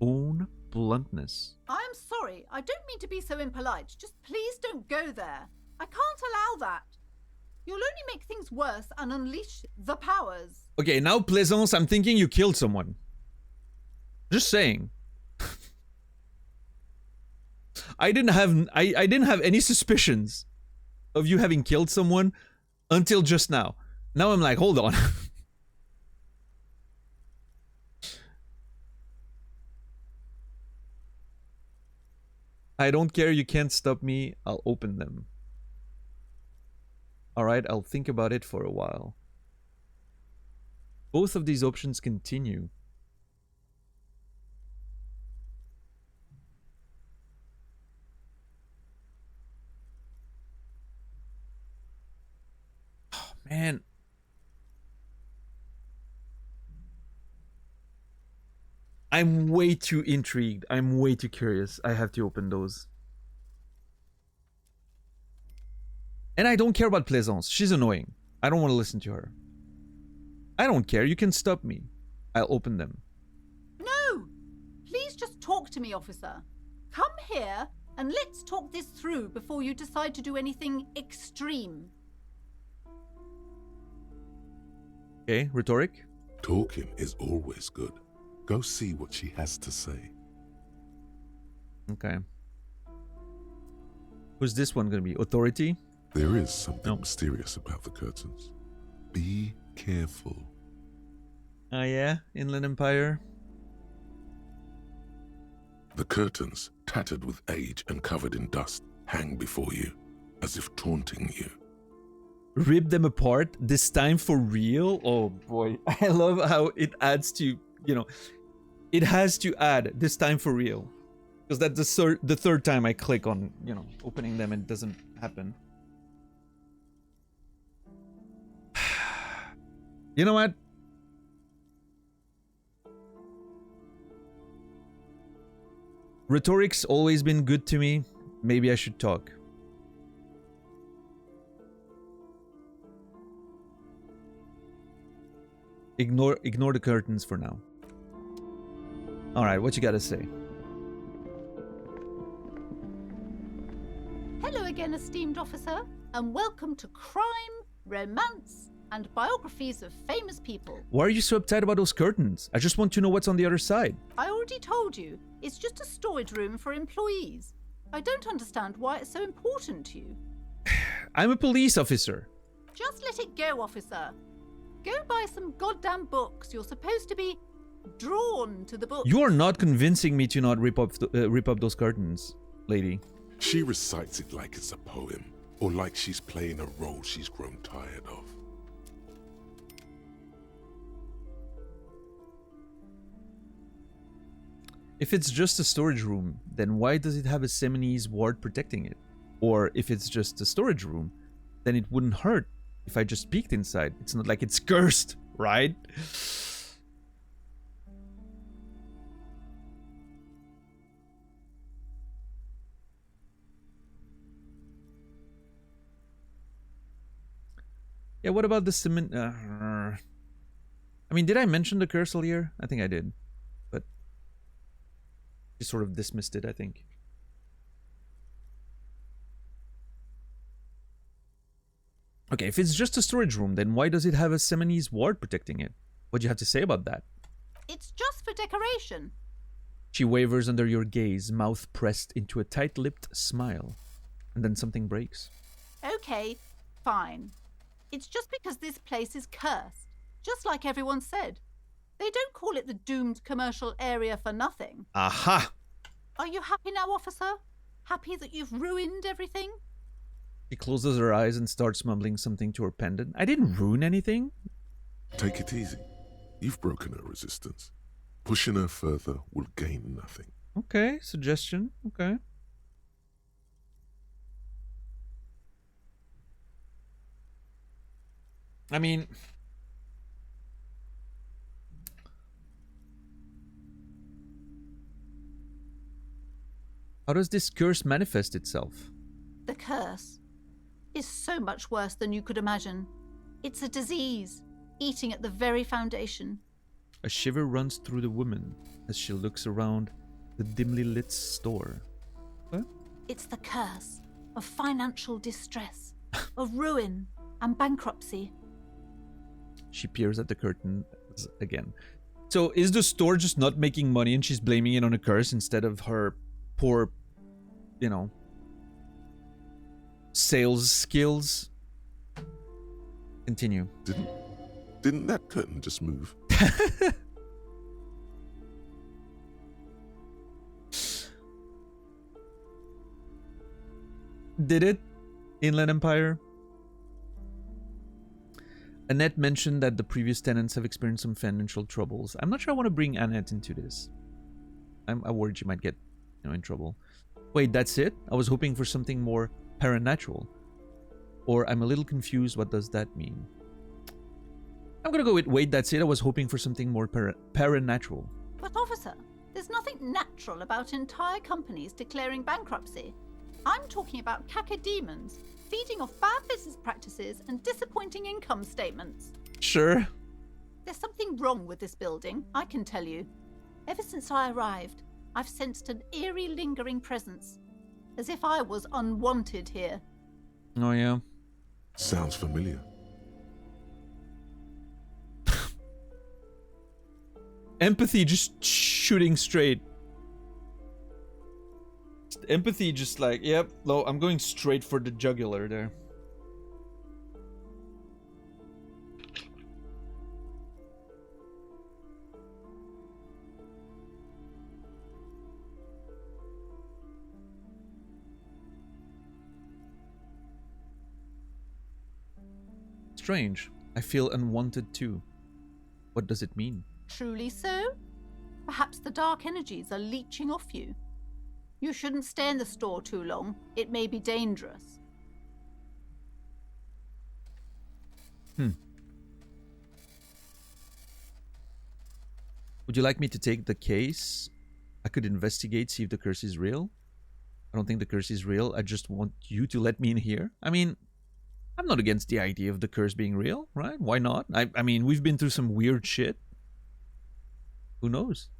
own bluntness. I'm sorry, I don't mean to be so impolite. Just please don't go there. I can't allow that. You'll only make things worse and unleash the powers. Okay, now Plaisance, I'm thinking you killed someone. Just saying. I didn't have any suspicions of you having killed someone until just now. Now I'm like, hold on. I don't care, you can't stop me. I'll open them. Alright, I'll think about it for a while. Both of these options continue. Oh, man. I'm way too intrigued. I'm way too curious. I have to open those. And I don't care about Plaisance. She's annoying. I don't want to listen to her. I don't care. You can stop me. I'll open them. No! Please just talk to me, officer. Come here and let's talk this through before you decide to do anything extreme. Okay, rhetoric. Talking is always good. Go see what she has to say. Okay. Who's this one going to be? Authority? There is something No. mysterious about the curtains. Be careful. Ah, yeah? Inland Empire? The curtains, tattered with age and covered in dust, hang before you, as if taunting you. Rip them apart? This time for real? Oh boy. I love how it adds to, you know, it has to add this time for real. Because that's the third time I click on, you know, opening them and it doesn't happen. You know what? Rhetoric's always been good to me. Maybe I should talk. Ignore the curtains for now. Alright, what you gotta say? Hello again, esteemed officer, and welcome to Crime, Romance, and Biographies of Famous People. Why are you so uptight about those curtains? I just want to know what's on the other side. I already told you, it's just a storage room for employees. I don't understand why it's so important to you. I'm a police officer. Just let it go, officer. Go buy some goddamn books. You're supposed to be drawn to the books. You are not convincing me to not rip up those curtains, lady. She recites it like it's a poem, or like she's playing a role she's grown tired of. If it's just a storage room, then why does it have a Seminese ward protecting it? Or if it's just a storage room, then it wouldn't hurt if I just peeked inside. It's not like it's cursed, right? Yeah, what about the cement? I mean, did I mention the curse earlier? I think I did. But she sort of dismissed it, I think. Okay, if it's just a storage room, then why does it have a Seminese ward protecting it? What do you have to say about that? It's just for decoration. She wavers under your gaze, mouth pressed into a tight-lipped smile. And then something breaks. Okay, fine. It's just because this place is cursed, just like everyone said. They don't call it the doomed commercial area for nothing. Aha! Are you happy now, officer? Happy that you've ruined everything? She closes her eyes and starts mumbling something to her pendant. I didn't ruin anything. Take it easy. You've broken her resistance. Pushing her further will gain nothing. Okay, suggestion. Okay. I mean, how does this curse manifest itself? The curse is so much worse than you could imagine. It's a disease, eating at the very foundation. A shiver runs through the woman as she looks around the dimly lit store. What? It's the curse of financial distress, of ruin and bankruptcy. She peers at the curtains again. So is the store just not making money and she's blaming it on a curse instead of her poor, you know, sales skills? Continue. Didn't that curtain just move? Did it? Inland Empire? Annette mentioned that the previous tenants have experienced some financial troubles. I'm not sure I want to bring Annette into this. I'm worried she might get, in trouble. Wait, that's it? I was hoping for something more paranatural. Or I'm a little confused. What does that mean? I'm gonna go with, wait, that's it. I was hoping for something more paranatural. But officer, there's nothing natural about entire companies declaring bankruptcy. I'm talking about cacodemons feeding off bad business practices and disappointing income statements. Sure. There's something wrong with this building, I can tell you. Ever since I arrived, I've sensed an eerie lingering presence, as if I was unwanted here. Oh, yeah. Sounds familiar. Empathy just shooting straight. Empathy just like, yep, no, I'm going straight for the jugular there. Strange. I feel unwanted too. What does it mean? Truly so? Perhaps the dark energies are leeching off you. You shouldn't stay in the store too long. It may be dangerous. Would you like me to take the case? I could investigate, see if the curse is real. I don't think the curse is real. I just want you to let me in here. I mean, I'm not against the idea of the curse being real, right? Why not? I mean, we've been through some weird shit. Who knows?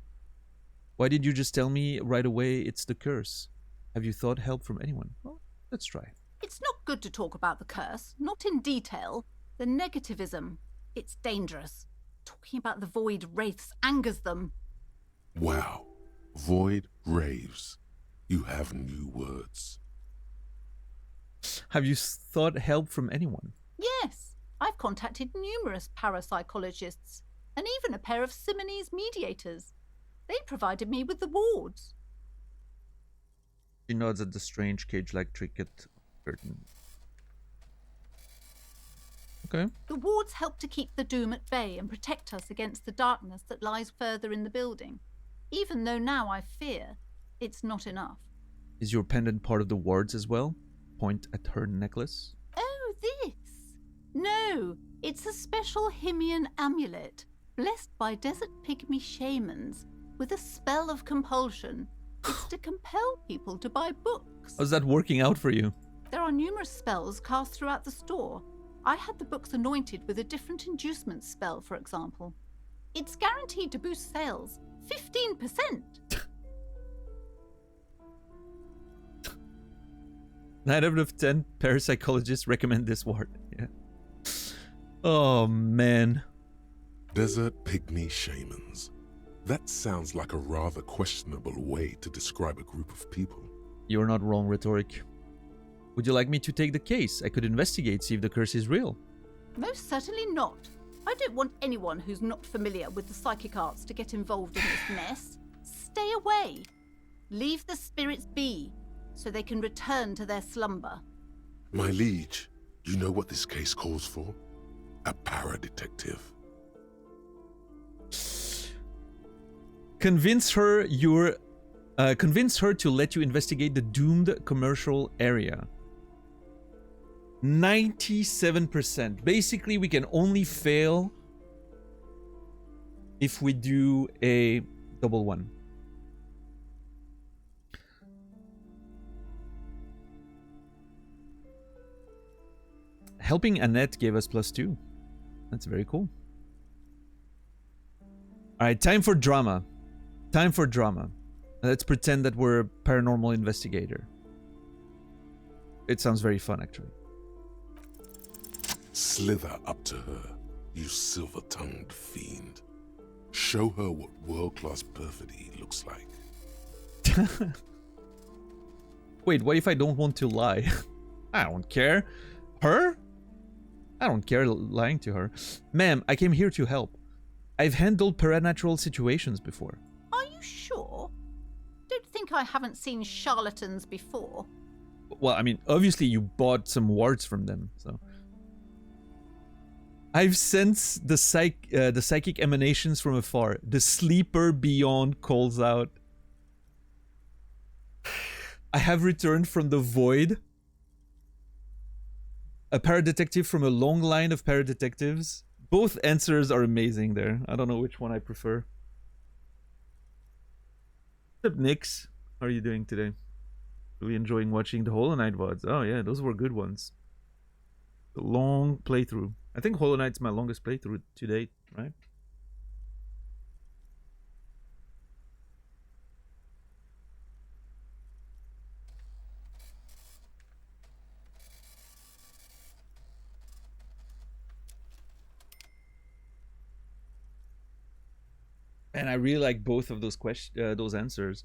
Why did you just tell me right away it's the curse? Have you thought help from anyone? Well, let's try. It's not good to talk about the curse, not in detail. The negativism, it's dangerous. Talking about the void wraiths angers them. Wow. Void raves. You have new words. Have you thought help from anyone? Yes, I've contacted numerous parapsychologists and even a pair of Simonese mediators. They provided me with the wards. She nods at the strange cage-like trinket curtain. Okay. The wards help to keep the doom at bay and protect us against the darkness that lies further in the building. Even though now I fear, it's not enough. Is your pendant part of the wards as well? Point at her necklace. Oh, this? No, it's a special Himian amulet, blessed by desert pygmy shamans, with a spell of compulsion. It's to compel people to buy books. How's that working out for you? There are numerous spells cast throughout the store. I had the books anointed with a different inducement spell, for example. It's guaranteed to boost sales 15%. 9 out of 10 parapsychologists recommend this ward. Yeah. Oh, man. Desert pygmy shamans. That sounds like a rather questionable way to describe a group of people. You're not wrong, Rhetoric. Would you like me to take the case? I could investigate, see if the curse is real. Most certainly not. I don't want anyone who's not familiar with the psychic arts to get involved in this mess. Stay away. Leave the spirits be, so they can return to their slumber. My liege, you know what this case calls for? A para-detective. Convince her to let you investigate the doomed commercial area. 97%. Basically, we can only fail if we do a double one. Helping Annette gave us +2. That's very cool. Alright, time for drama. Time for drama. Let's pretend that we're a paranormal investigator. It sounds very fun, actually. Slither up to her, you silver-tongued fiend. Show her what world-class perfidy looks like. Wait, what if I don't want to lie? I don't care. Her? I don't care lying to her. Ma'am, I came here to help. I've handled paranatural situations before. Are you sure? Don't think I haven't seen charlatans before. Well, I mean, obviously you bought some wards from them, so... I've sensed the psychic emanations from afar. The sleeper beyond calls out. I have returned from the void. A paradetective from a long line of paradetectives. Both answers are amazing there. I don't know which one I prefer. What's up, Nix? How are you doing today? Really enjoying watching the Hollow Knight VODs. Oh yeah, those were good ones. A long playthrough. I think Hollow Knight's my longest playthrough to date, right? And I really like both of those those answers.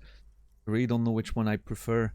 I really don't know which one I prefer.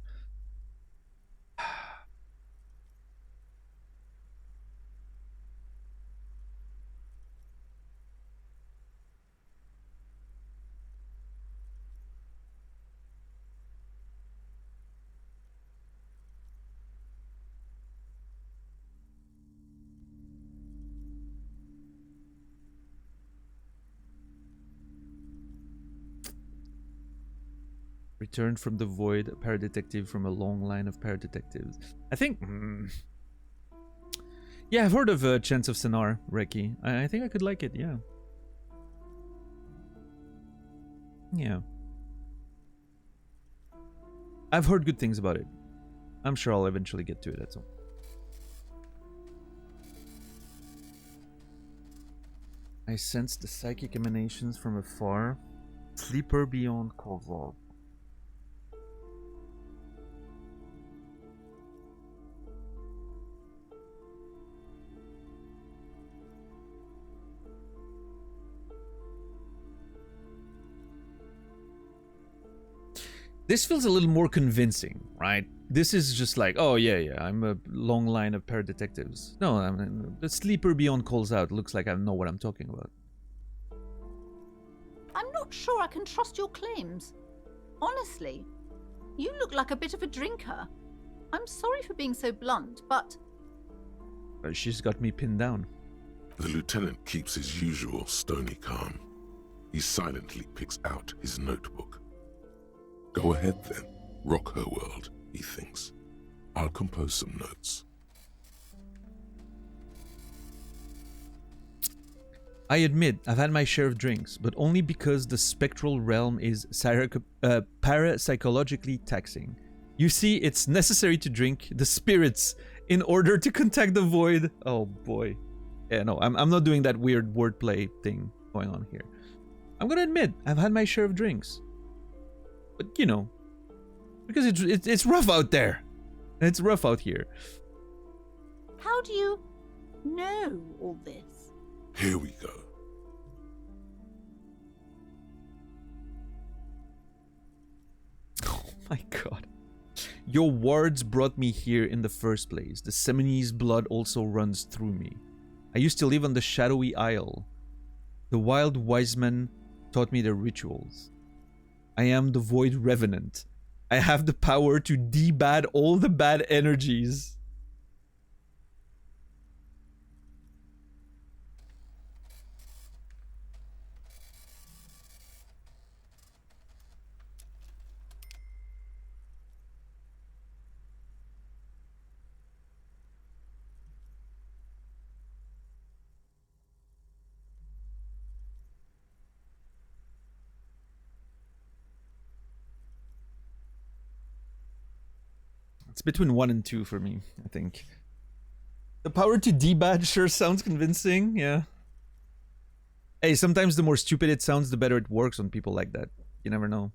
Returned from the void, a paradetective from a long line of paradetectives. I think... Yeah, I've heard of Chance of Sonar, Reki. I think I could like it, yeah. Yeah. I've heard good things about it. I'm sure I'll eventually get to it, that's all. I sense the psychic emanations from afar. Sleeper beyond Kozov. This feels a little more convincing, right? This is just like, oh yeah, I'm a long line of paradetectives. No, I mean, the sleeper beyond calls out. Looks like I know what I'm talking about. I'm not sure I can trust your claims. Honestly, you look like a bit of a drinker. I'm sorry for being so blunt, but... She's got me pinned down. The lieutenant keeps his usual stony calm. He silently picks out his notebook. Go ahead then, rock her world, he thinks. I'll compose some notes. I admit, I've had my share of drinks, but only because the spectral realm is parapsychologically taxing. You see, it's necessary to drink the spirits in order to contact the void. Oh boy. Yeah, no, I'm not doing that weird wordplay thing going on here. I'm gonna admit, I've had my share of drinks. But, you know, because it's rough out there. It's rough out here. How do you know all this? Here we go. Oh my god. Your words brought me here in the first place. The Seminese blood also runs through me. I used to live on the shadowy isle. The wild wise men taught me their rituals. I am the Void Revenant. I have the power to debad all the bad energies. It's between 1 and 2 for me, I think. The power to debad sure sounds convincing, yeah. Hey, sometimes the more stupid it sounds, the better it works on people like that. You never know.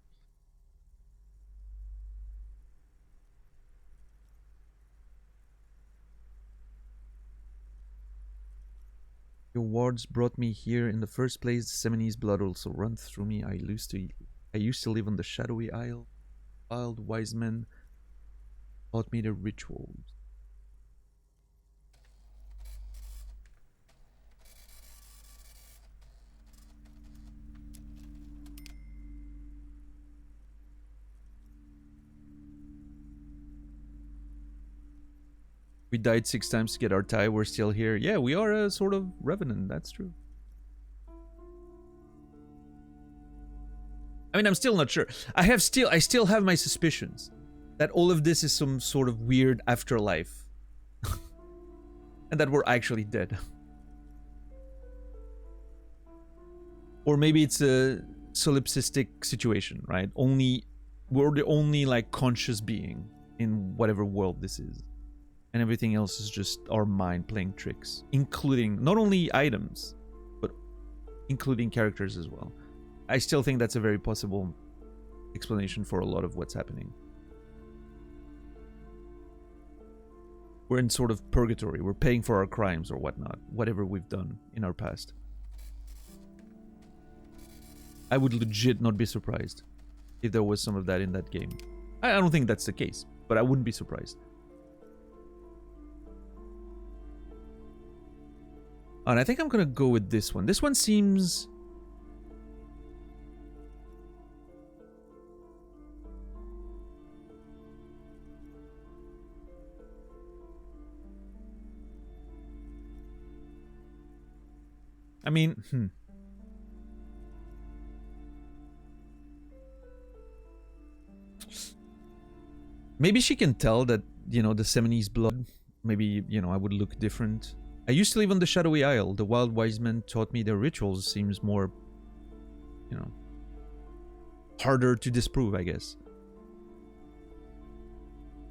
Your words brought me here in the first place. The Seminese blood also runs through me. I used to live on the shadowy isle. Wild wise men taught me the rituals. We died 6 times to get our tie. We're still here. Yeah, we are a sort of revenant. That's true. I mean, I'm still not sure. I still have my suspicions that all of this is some sort of weird afterlife. And that we're actually dead. Or maybe it's a solipsistic situation, right? We're the only like conscious being in whatever world this is. And everything else is just our mind playing tricks. Including not only items, but including characters as well. I still think that's a very possible explanation for a lot of what's happening. We're in sort of purgatory. We're paying for our crimes or whatnot. Whatever we've done in our past. I would legit not be surprised if there was some of that in that game. I don't think that's the case, but I wouldn't be surprised. And I think I'm gonna go with this one. This one seems... I mean, Maybe she can tell that, you know, the Seminese blood, maybe, you know, I would look different. I used to live on the shadowy isle. The wild wise men taught me their rituals. Seems more, you know, harder to disprove, I guess.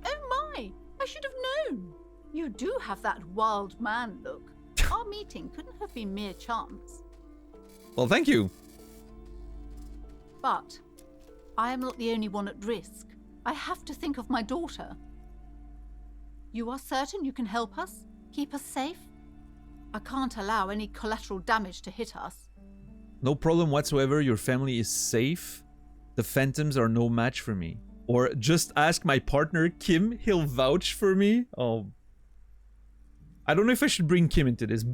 Oh my! I should have known! You do have that wild man look. Our meeting couldn't have been mere chance. Well, thank you. But I am not the only one at risk. I have to think of my daughter. You are certain you can help us? Keep us safe? I can't allow any collateral damage to hit us. No problem whatsoever. Your family is safe. The Phantoms are no match for me. Or just ask my partner, Kim. He'll vouch for me. Oh. I don't know if I should bring Kim into this.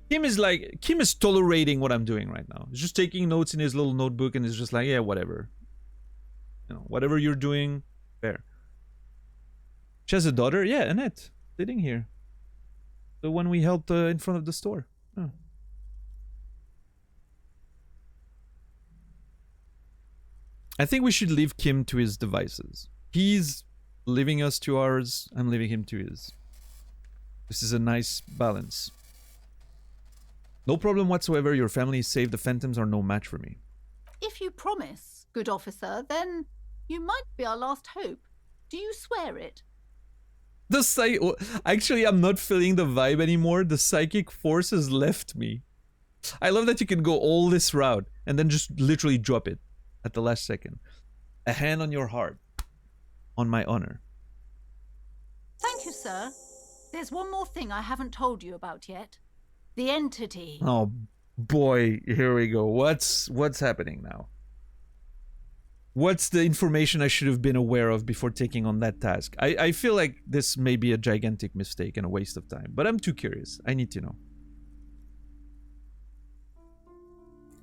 Kim is tolerating what I'm doing right now. He's just taking notes in his little notebook and is just like, yeah, whatever. You know, whatever you're doing, fair. She has a daughter? Yeah, Annette. Sitting here. The one we helped in front of the store. Oh. I think we should leave Kim to his devices. He's leaving us to ours. I'm leaving him to his. This is a nice balance. No problem whatsoever. Your family is safe. The Phantoms are no match for me. If you promise, good officer, then you might be our last hope. Do you swear it? Actually, I'm not feeling the vibe anymore. The psychic force has left me. I love that you can go all this route and then just literally drop it at the last second. A hand on your heart. On my honor. Thank you, sir. There's one more thing I haven't told you about yet. The entity. Oh boy, here we go. What's happening now? What's the information I should have been aware of before taking on that task? I feel like this may be a gigantic mistake and a waste of time, but I'm too curious. I need to know.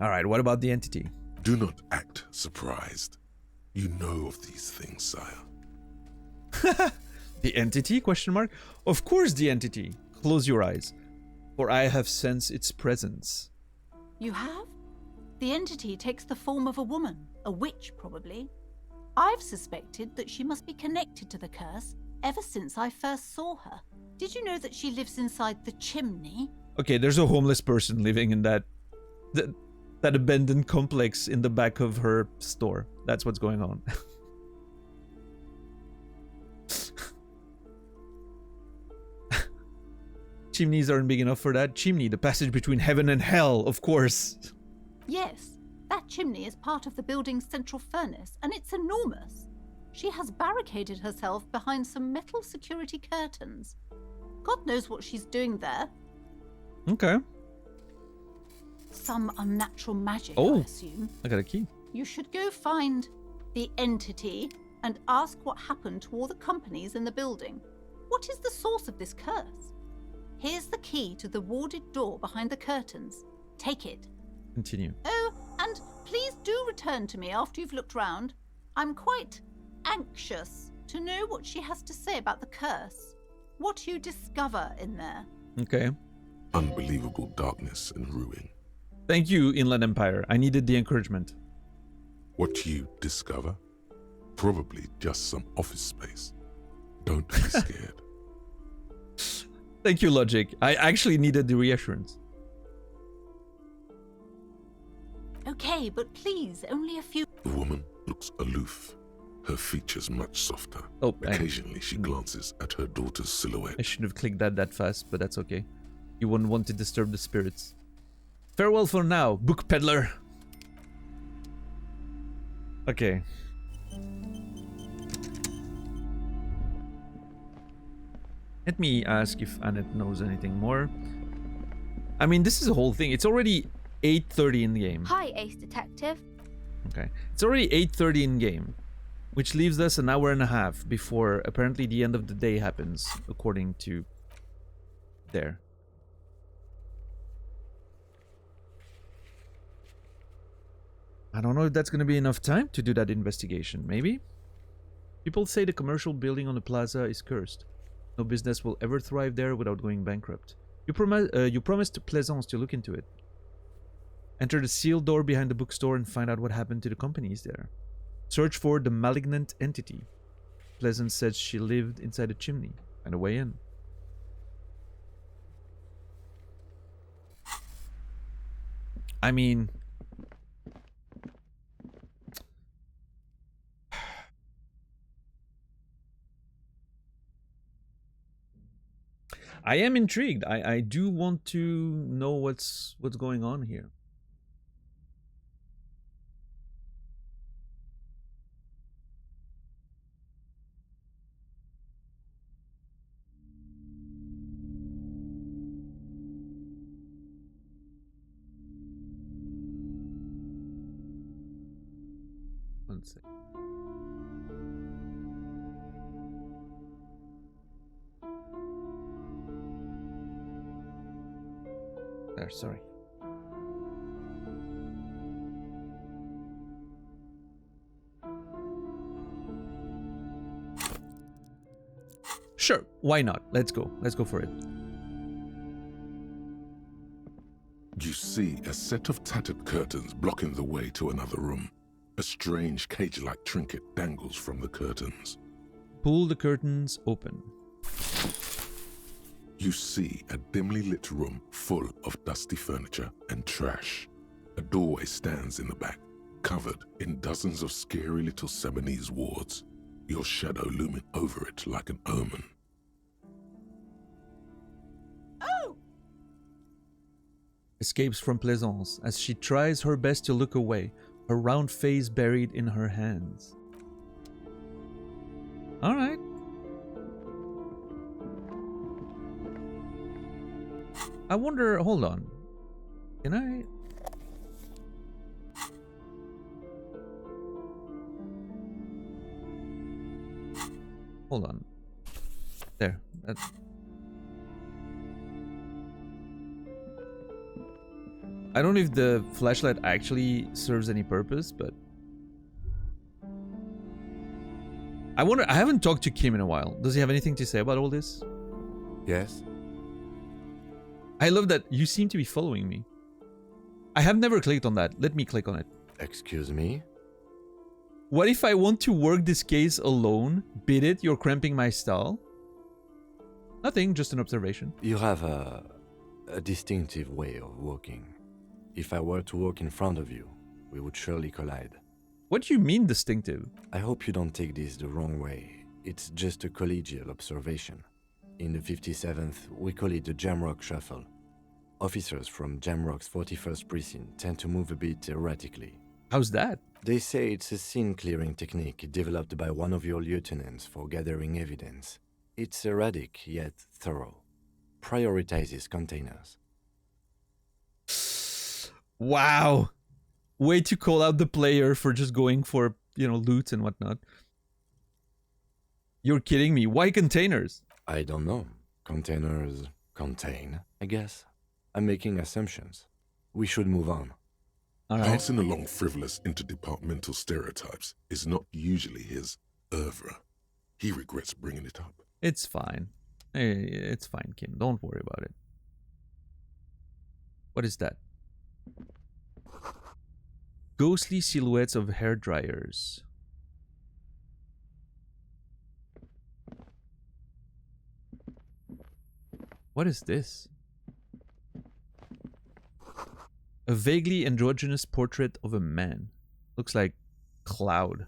Alright, what about the entity? Do not act surprised. You know of these things, sire. The entity? Question mark. Of course the entity. Close your eyes, for I have sensed its presence. You have? The entity takes the form of a woman, a witch probably. I've suspected that she must be connected to the curse ever since I first saw her. Did you know that she lives inside the chimney? Okay, there's a homeless person living in that abandoned complex in the back of her store. That's what's going on. Chimneys aren't big enough for that. Chimney, the passage between heaven and hell, of course. Yes, that chimney is part of the building's central furnace, and it's enormous. She has barricaded herself behind some metal security curtains. God knows what she's doing there. Okay. Some unnatural magic, Oh. I assume. I got a key. You should go find the entity and ask what happened to all the companies in the building. What is the source of this curse? Here's the key to the warded door behind the curtains. Take it. Continue. Oh, and please do return to me after you've looked round. I'm quite anxious to know what she has to say about the curse. What you discover in there. Okay. Unbelievable darkness and ruin. Thank you, Inland Empire. I needed the encouragement. What you discover? Probably just some office space. Don't be scared. Thank you, Logic. I actually needed the reassurance. Okay, but please, only a few. The woman looks aloof, her features much softer. Oh, Occasionally she glances at her daughter's silhouette. I shouldn't have clicked that fast, but that's okay. You wouldn't want to disturb the spirits. Farewell for now, book peddler. Okay. Let me ask if Annette knows anything more. I mean, this is a whole thing. It's already 8:30 in the game. Hi, Ace Detective. Okay. It's already 8:30 in game, which leaves us an hour and a half before apparently the end of the day happens, according to there. I don't know if that's going to be enough time to do that investigation. Maybe? People say the commercial building on the plaza is cursed. No business will ever thrive there without going bankrupt. You promised Plaisance to look into it. Enter the sealed door behind the bookstore and find out what happened to the companies there. Search for the malignant entity. Pleasance said she lived inside a chimney. Find a way in. I mean... I am intrigued. I do want to know what's going on here. One sec. There, sorry. Sure, why not? Let's go. Let's go for it. You see a set of tattered curtains blocking the way to another room. A strange cage-like trinket dangles from the curtains. Pull the curtains open. You see a dimly lit room full of dusty furniture and trash. A doorway stands in the back, covered in dozens of scary little Seminese wards, your shadow looming over it like an omen. Oh! Escapes from Plaisance as she tries her best to look away, her round face buried in her hands. Alright. I wonder, hold on. Can I? Hold on. There. That's... I don't know if the flashlight actually serves any purpose, but... I wonder, I haven't talked to Kim in a while. Does he have anything to say about all this? Yes? I love that you seem to be following me. I have never clicked on that. Let me click on it. Excuse me? What if I want to work this case alone? Bid it, you're cramping my style? Nothing, just an observation. You have a distinctive way of walking. If I were to walk in front of you, we would surely collide. What do you mean distinctive? I hope you don't take this the wrong way. It's just a collegial observation. In the 57th, we call it the Jamrock Shuffle. Officers from Jamrock's 41st Precinct tend to move a bit erratically. How's that? They say it's a scene-clearing technique developed by one of your lieutenants for gathering evidence. It's erratic, yet thorough. Prioritizes containers. Wow. Way to call out the player for just going for, loot and whatnot. You're kidding me. Why containers? I don't know. Containers contain, I guess. I'm making assumptions. We should move on. All right. Passing along frivolous interdepartmental stereotypes is not usually his oeuvre. He regrets bringing it up. It's fine. It's fine, Kim. Don't worry about it. What is that? Ghostly silhouettes of hair dryers. What is this? A vaguely androgynous portrait of a man. Looks like Cloud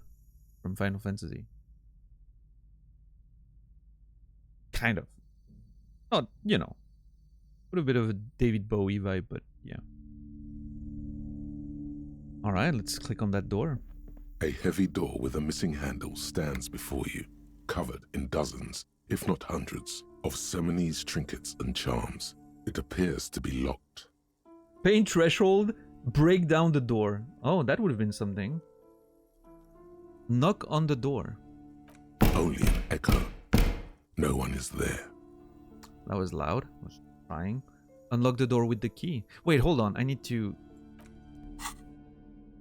from Final Fantasy. Kind of. Not, put a bit of a David Bowie vibe, but yeah. Alright, let's click on that door. A heavy door with a missing handle stands before you, covered in dozens, if not hundreds, of Seminese trinkets and charms. It appears to be locked. Paint threshold, break down the door. Oh, that would have been something. Knock on the door. Only an echo. No one is there. That was loud. I was trying. Unlock the door with the key. Wait, hold on. I need to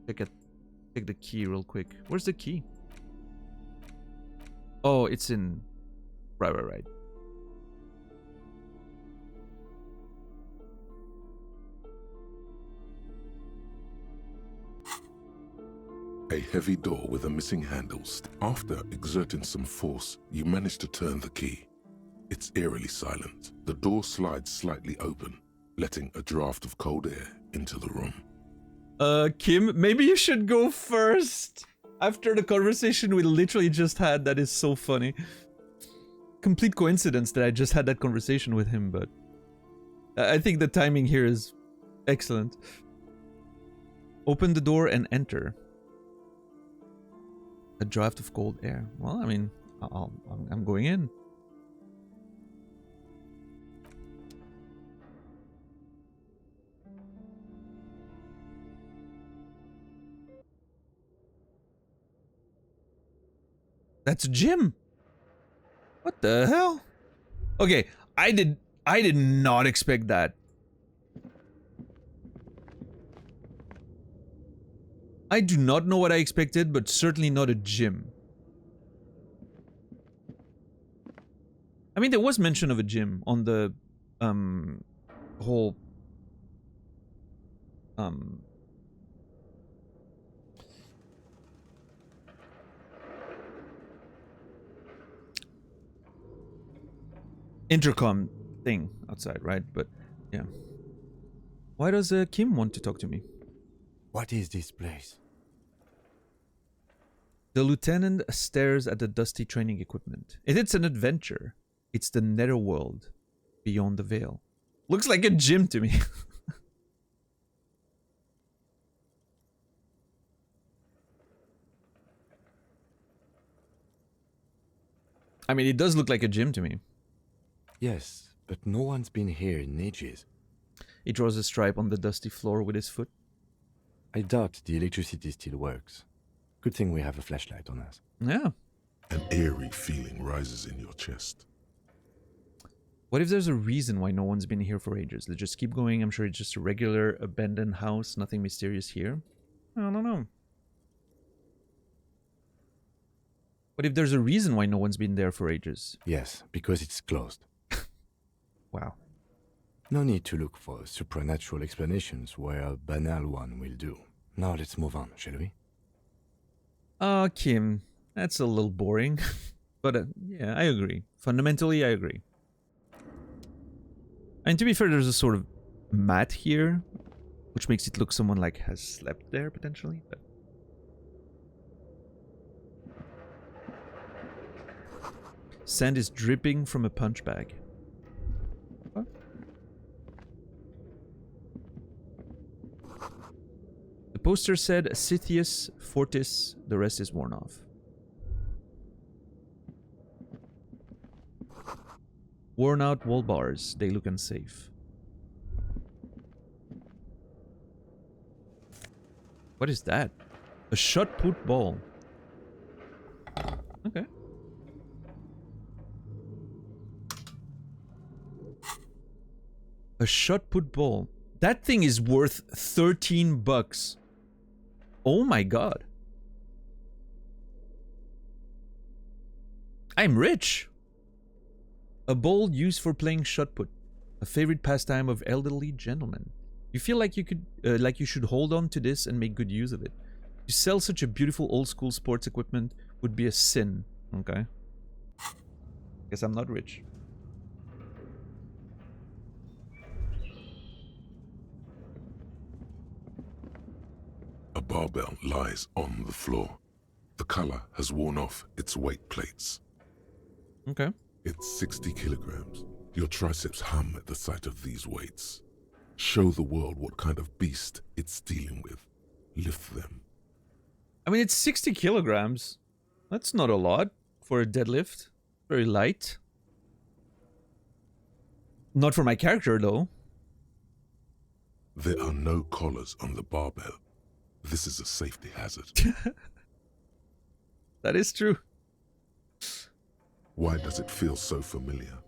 take the key real quick. Where's the key? Oh, it's in... Right. A heavy door with a missing handle. After exerting some force, you manage to turn the key. It's eerily silent. The door slides slightly open, letting a draft of cold air into the room. Kim, maybe you should go first. After the conversation we literally just had, that is so funny. Complete coincidence that I just had that conversation with him, but I think the timing here is excellent. Open the door and enter. A draft of cold air. Well, I mean, I'm going in. That's a gym. What the hell? Okay, I did not expect that. I do not know what I expected, but certainly not a gym. I mean, there was mention of a gym on the whole intercom thing outside, right? But yeah. Why does Kim want to talk to me? What is this place? The lieutenant stares at the dusty training equipment. It's an adventure. It's the netherworld beyond the veil. Looks like a gym to me. I mean, it does look like a gym to me. Yes, but no one's been here in ages. He draws a stripe on the dusty floor with his foot. I doubt the electricity still works. Good thing we have a flashlight on us. Yeah. An eerie feeling rises in your chest. What if there's a reason why no one's been here for ages? Let's just keep going. I'm sure it's just a regular abandoned house. Nothing mysterious here. I don't know. What if there's a reason why no one's been there for ages? Yes, because it's closed. Wow. No need to look for supernatural explanations where a banal one will do. Now let's move on, shall we? Kim, that's a little boring. But yeah, I agree. Fundamentally, I agree. And to be fair, there's a sort of mat here, which makes it look someone like has slept there potentially. But sand is dripping from a punch bag. What? The poster said Sithius Fortis, the rest is worn off. Worn out wall bars, they look unsafe. What is that? A shot put ball. Okay. A shot put ball. That thing is worth 13 bucks. Oh my god. I'm rich. A ball used for playing shot put. A favorite pastime of elderly gentlemen. You feel like you could, like you should hold on to this and make good use of it. To sell such a beautiful old school sports equipment would be a sin. Okay. Guess I'm not rich. A barbell lies on the floor. The color has worn off its weight plates. Okay. It's 60 kilograms. Your triceps hum at the sight of these weights. Show the world what kind of beast it's dealing with. Lift them. I mean, it's 60 kilograms. That's not a lot for a deadlift. Very light. Not for my character, though. There are no collars on the barbell. This is a safety hazard. That is true. Why does it feel so familiar?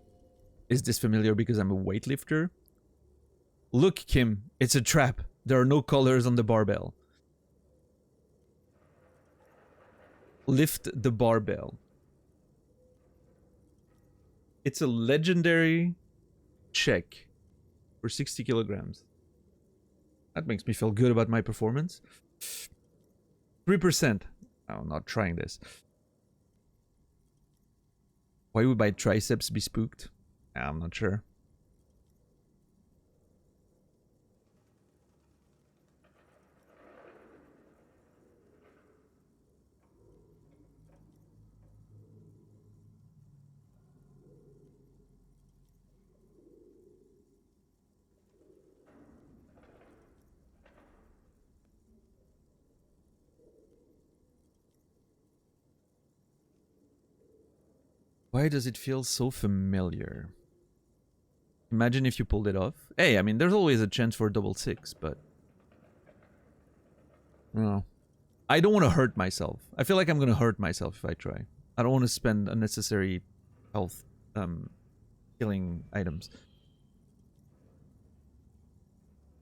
Is this familiar because I'm a weightlifter? Look, Kim, it's a trap. There are no collars on the barbell. Lift the barbell. It's a legendary check for 60 kilograms. That makes me feel good about my performance. 3%. I'm not trying this. Why would my triceps be spooked? I'm not sure. Why does it feel so familiar? Imagine if you pulled it off. Hey, I mean, there's always a chance for a double six, but... No. I don't want to hurt myself. I feel like I'm going to hurt myself if I try. I don't want to spend unnecessary health killing items.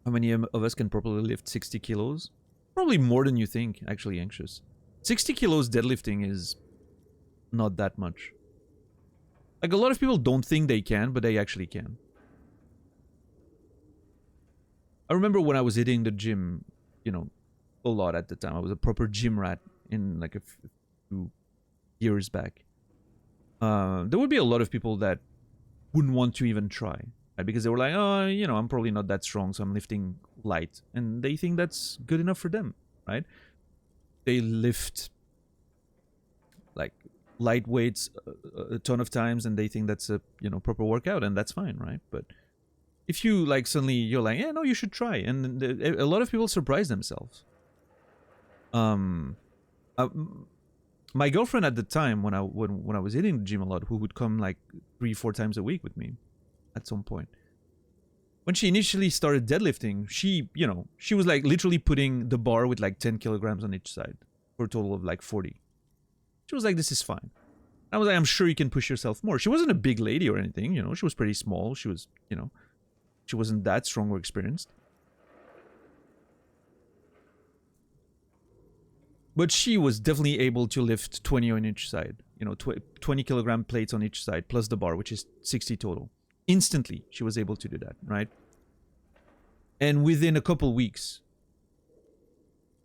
How many of us can properly lift 60 kilos? Probably more than you think, actually, Anxious. 60 kilos deadlifting is not that much. Like, a lot of people don't think they can, but they actually can. I remember when I was hitting the gym, you know, a lot at the time. I was a proper gym rat in like a few years back. There would be a lot of people that wouldn't want to even try, right? Because they were like, oh, you know, I'm probably not that strong, so I'm lifting light. And they think that's good enough for them, right? They lift like light weights a ton of times and they think that's a, you know, proper workout, and that's fine, right? But if you like suddenly you're like, yeah, no, you should try, and a lot of people surprise themselves. My girlfriend at the time, when I was hitting the gym a lot, who would come like 3-4 times a week with me at some point, when she initially started deadlifting, she was like literally putting the bar with like 10 kilograms on each side for a total of like 40. She was like, this is fine. I was like, I'm sure you can push yourself more. She wasn't a big lady or anything, you know, she was pretty small. She was, you know, she wasn't that strong or experienced. But she was definitely able to lift 20 on each side. You know, 20 kilogram plates on each side, plus the bar, which is 60 total. Instantly, she was able to do that, right? And within a couple weeks,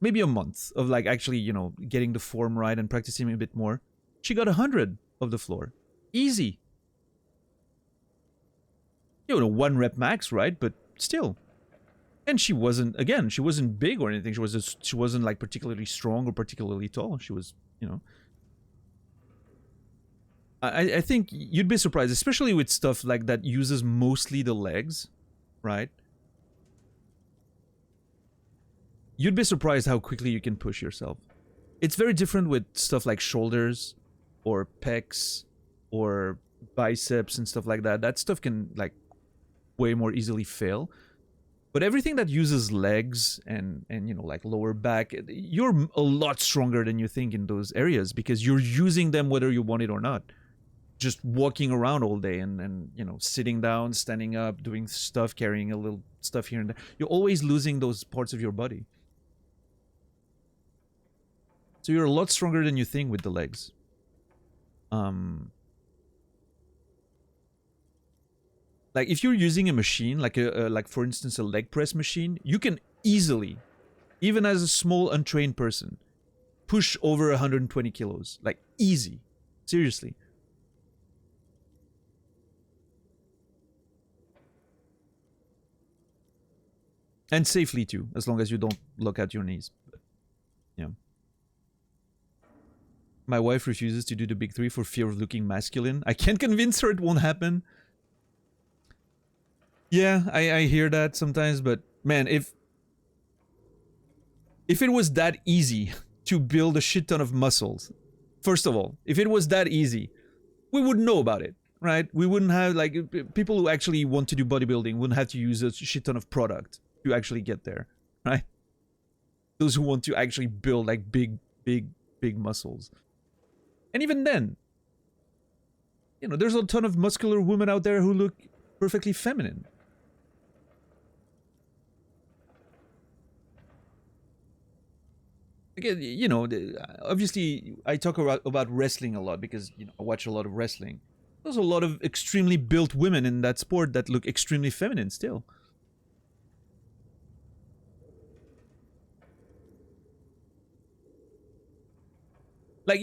maybe a month of like actually, you know, getting the form right and practicing a bit more, she got 100 of the floor. Easy. You know, 1 rep max, right? But still. And she wasn't big or anything. She wasn't like particularly strong or particularly tall. She was, you know. I think you'd be surprised, especially with stuff like that uses mostly the legs, right? You'd be surprised how quickly you can push yourself. It's very different with stuff like shoulders or pecs or biceps and stuff like that. That stuff can like way more easily fail. But everything that uses legs and you know, like lower back, you're a lot stronger than you think in those areas because you're using them whether you want it or not. Just walking around all day and you know, sitting down, standing up, doing stuff, carrying a little stuff here and there. You're always losing those parts of your body. So you're a lot stronger than you think with the legs. Like if you're using a machine, like like for instance a leg press machine, you can easily, even as a small untrained person, push over 120 kilos. Like easy. Seriously. And safely too, as long as you don't look at your knees. But, yeah. My wife refuses to do the big 3 for fear of looking masculine. I can't convince her it won't happen. Yeah, I hear that sometimes, but man, if it was that easy to build a shit ton of muscles, first of all, if it was that easy, we wouldn't know about it, right? We wouldn't have, like, people who actually want to do bodybuilding wouldn't have to use a shit ton of product to actually get there, right? Those who want to actually build, like, big muscles. And even then, you know, there's a ton of muscular women out there who look perfectly feminine. Again, you know, obviously I talk about wrestling a lot because, you know, I watch a lot of wrestling. There's a lot of extremely built women in that sport that look extremely feminine still. Like,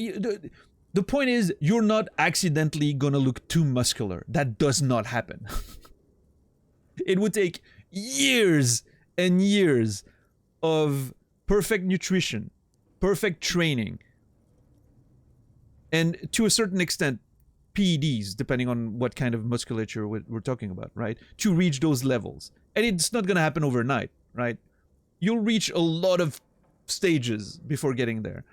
the point is, you're not accidentally gonna look too muscular. That does not happen. It would take years and years of perfect nutrition, perfect training, and to a certain extent, PEDs, depending on what kind of musculature we're talking about, right? To reach those levels. And it's not gonna happen overnight, right? You'll reach a lot of stages before getting there.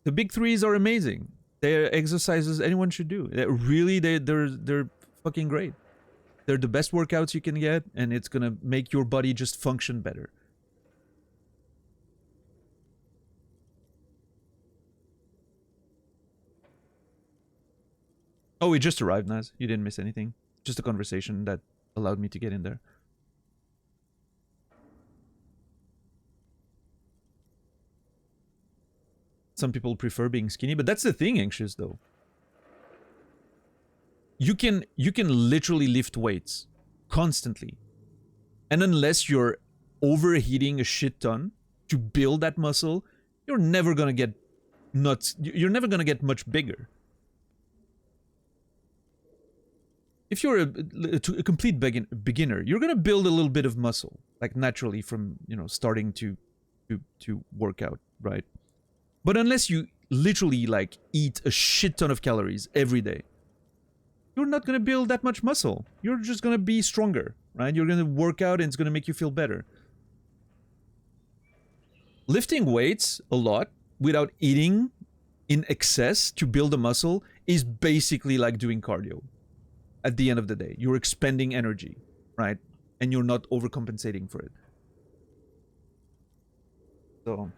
The big 3s are amazing. They're exercises anyone should do. They're fucking great. They're the best workouts you can get, and it's gonna make your body just function better. Oh, we just arrived, Naz. You didn't miss anything. Just a conversation that allowed me to get in there. Some people prefer being skinny, but that's the thing, Anxious, though. You can literally lift weights constantly. And unless you're overheating a shit ton to build that muscle, you're never gonna get nuts. You're never gonna get much bigger. If you're a complete beginner, you're gonna build a little bit of muscle, like naturally from, you know, starting to work out, right? But unless you literally like eat a shit ton of calories every day, you're not gonna build that much muscle. You're just gonna be stronger, right? You're gonna work out and it's gonna make you feel better. Lifting weights a lot without eating in excess to build a muscle is basically like doing cardio. At the end of the day, you're expending energy, right? And you're not overcompensating for it. So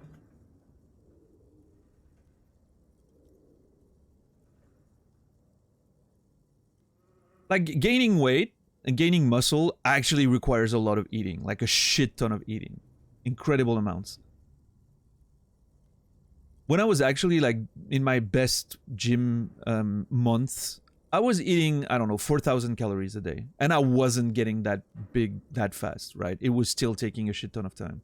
like gaining weight and gaining muscle actually requires a lot of eating, like a shit ton of eating, incredible amounts. When I was actually like in my best gym months, I was eating, I don't know, 4,000 calories a day. And I wasn't getting that big that fast, right? It was still taking a shit ton of time.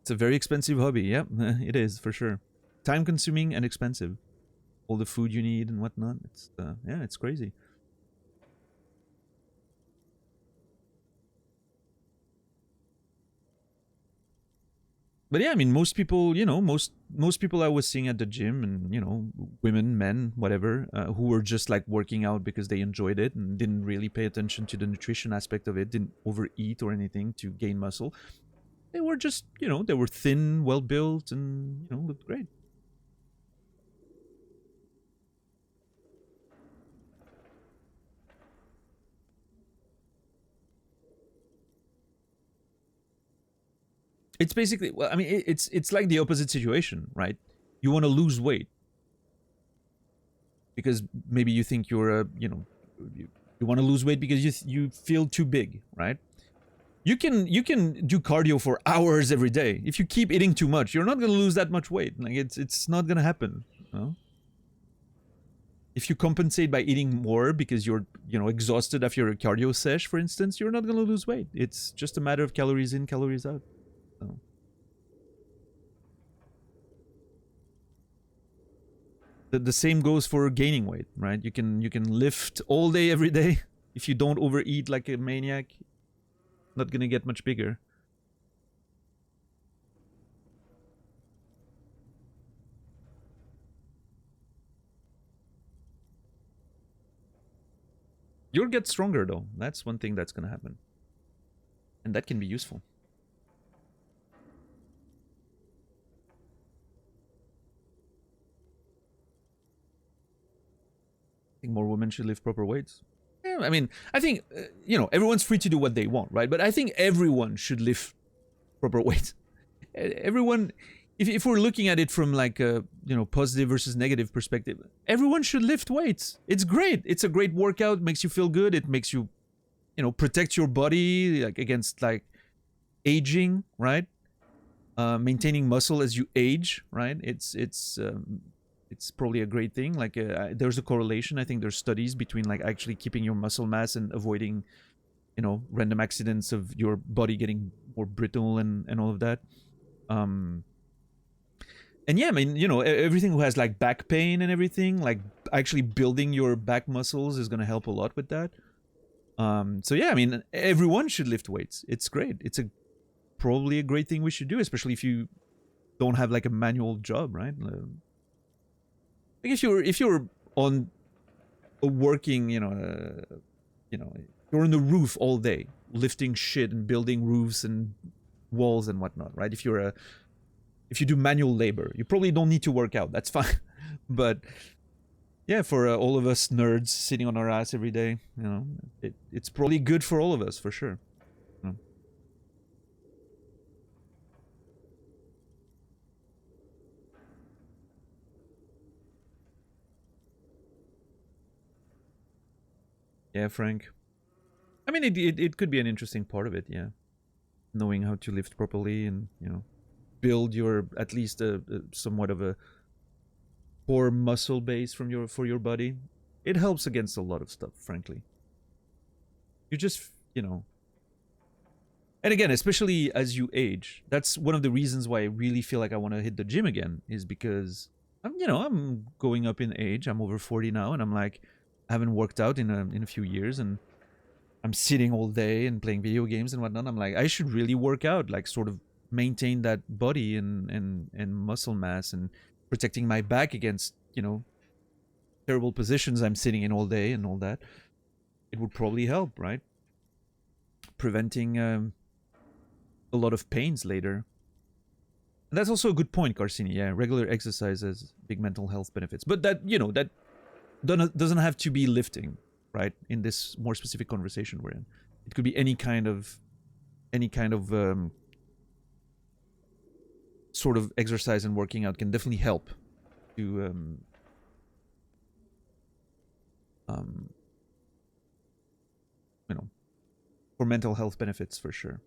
It's a very expensive hobby. Yep, it is for sure. Time consuming and expensive. All the food you need and whatnot. It's yeah, it's crazy. But yeah, I mean, most people, you know, most people I was seeing at the gym, and you know, women, men, whatever, who were just like working out because they enjoyed it and didn't really pay attention to the nutrition aspect of it, didn't overeat or anything to gain muscle. They were just, you know, they were thin, well built, and you know, looked great. It's basically, well, I mean, it's like the opposite situation, right? You want to lose weight because maybe you think you're a, you know, you want to lose weight because you feel too big, right? You can do cardio for hours every day. If you keep eating too much, you're not going to lose that much weight. Like it's not going to happen, you know? If you compensate by eating more because you're, you know, exhausted after your cardio sesh, for instance, you're not going to lose weight. It's just a matter of calories in, calories out. So. The same goes for gaining weight, right? You can lift all day every day. If you don't overeat like a maniac, not gonna get much bigger. You'll get stronger though. That's one thing that's gonna happen. And that can be useful. I think more women should lift proper weights. Yeah, I mean, I think, you know, everyone's free to do what they want, right? But I think everyone should lift proper weights. Everyone, if we're looking at it from like a, you know, positive versus negative perspective, everyone should lift weights. It's great. It's a great workout. Makes you feel good. It makes you, you know, protect your body like against like aging, right? Maintaining muscle as you age, right? It's probably a great thing. Like there's a correlation. I think there's studies between like actually keeping your muscle mass and avoiding, you know, random accidents of your body getting more brittle and all of that. And yeah, I mean, you know, everything who has like back pain and everything, like actually building your back muscles is going to help a lot with that. So yeah, I mean, everyone should lift weights. It's great. It's probably a great thing we should do, especially if you don't have like a manual job, right? Like if you're on a working, you know, you're on the roof all day lifting shit and building roofs and walls and whatnot, right? If you do manual labor, you probably don't need to work out. That's fine. But yeah, for all of us nerds sitting on our ass every day, you know, it's probably good for all of us for sure. Yeah, Frank. I mean, it could be an interesting part of it, yeah. Knowing how to lift properly and, you know, build your, at least a somewhat of a core muscle base for your body. It helps against a lot of stuff, frankly. You just, you know. And again, especially as you age, that's one of the reasons why I really feel like I want to hit the gym again, is because I'm going up in age. I'm over 40 now, and I'm like, I haven't worked out in a few years, and I'm sitting all day and playing video games and whatnot. I'm like, I should really work out, like sort of maintain that body and muscle mass and protecting my back against, you know, terrible positions I'm sitting in all day and all that. It would probably help, right? Preventing a lot of pains later. And that's also a good point, Carcini. Yeah, regular exercise has big mental health benefits. But that, you know, that doesn't have to be lifting, right? In this more specific conversation we're in. It could be any kind of sort of exercise, and working out can definitely help to you know, for mental health benefits for sure.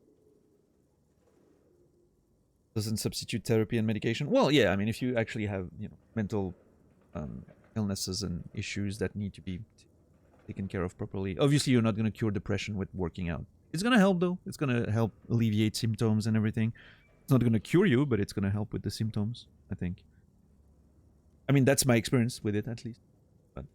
Doesn't substitute therapy and medication. Well, yeah, I mean, if you actually have, you know, mental illnesses and issues that need to be taken care of properly, obviously you're not going to cure depression with working out. It's going to help, though. It's going to help alleviate symptoms and everything. It's not going to cure you, but it's going to help with the symptoms, I think. I mean, that's my experience with it, at least. But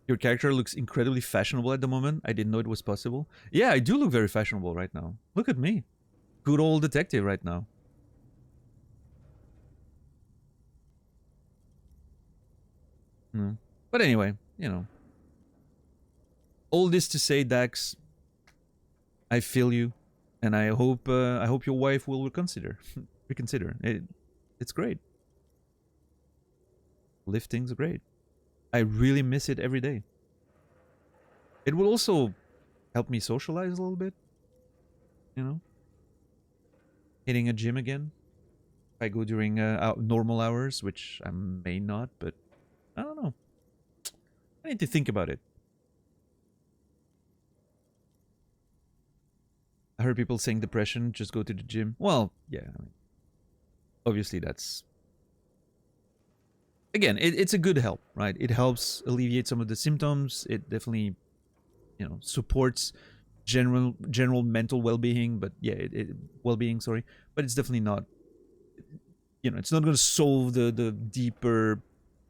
your character looks incredibly fashionable at the moment. I didn't know it was possible. Yeah, I do look very fashionable right now. Look at me. Good old detective right now. But anyway, you know. All this to say, Dax, I feel you, and I hope your wife will reconsider. It's great. Lifting's great. I really miss it every day. It will also help me socialize a little bit. You know, hitting a gym again. If I go during normal hours, which I may not, but I don't know. I need to think about it. I heard people saying depression, just go to the gym. Well, yeah, I mean, obviously that's... Again, it's a good help, right? It helps alleviate some of the symptoms. It definitely, you know, supports general mental well-being, but yeah, well-being, sorry. But it's definitely not, you know, it's not going to solve the deeper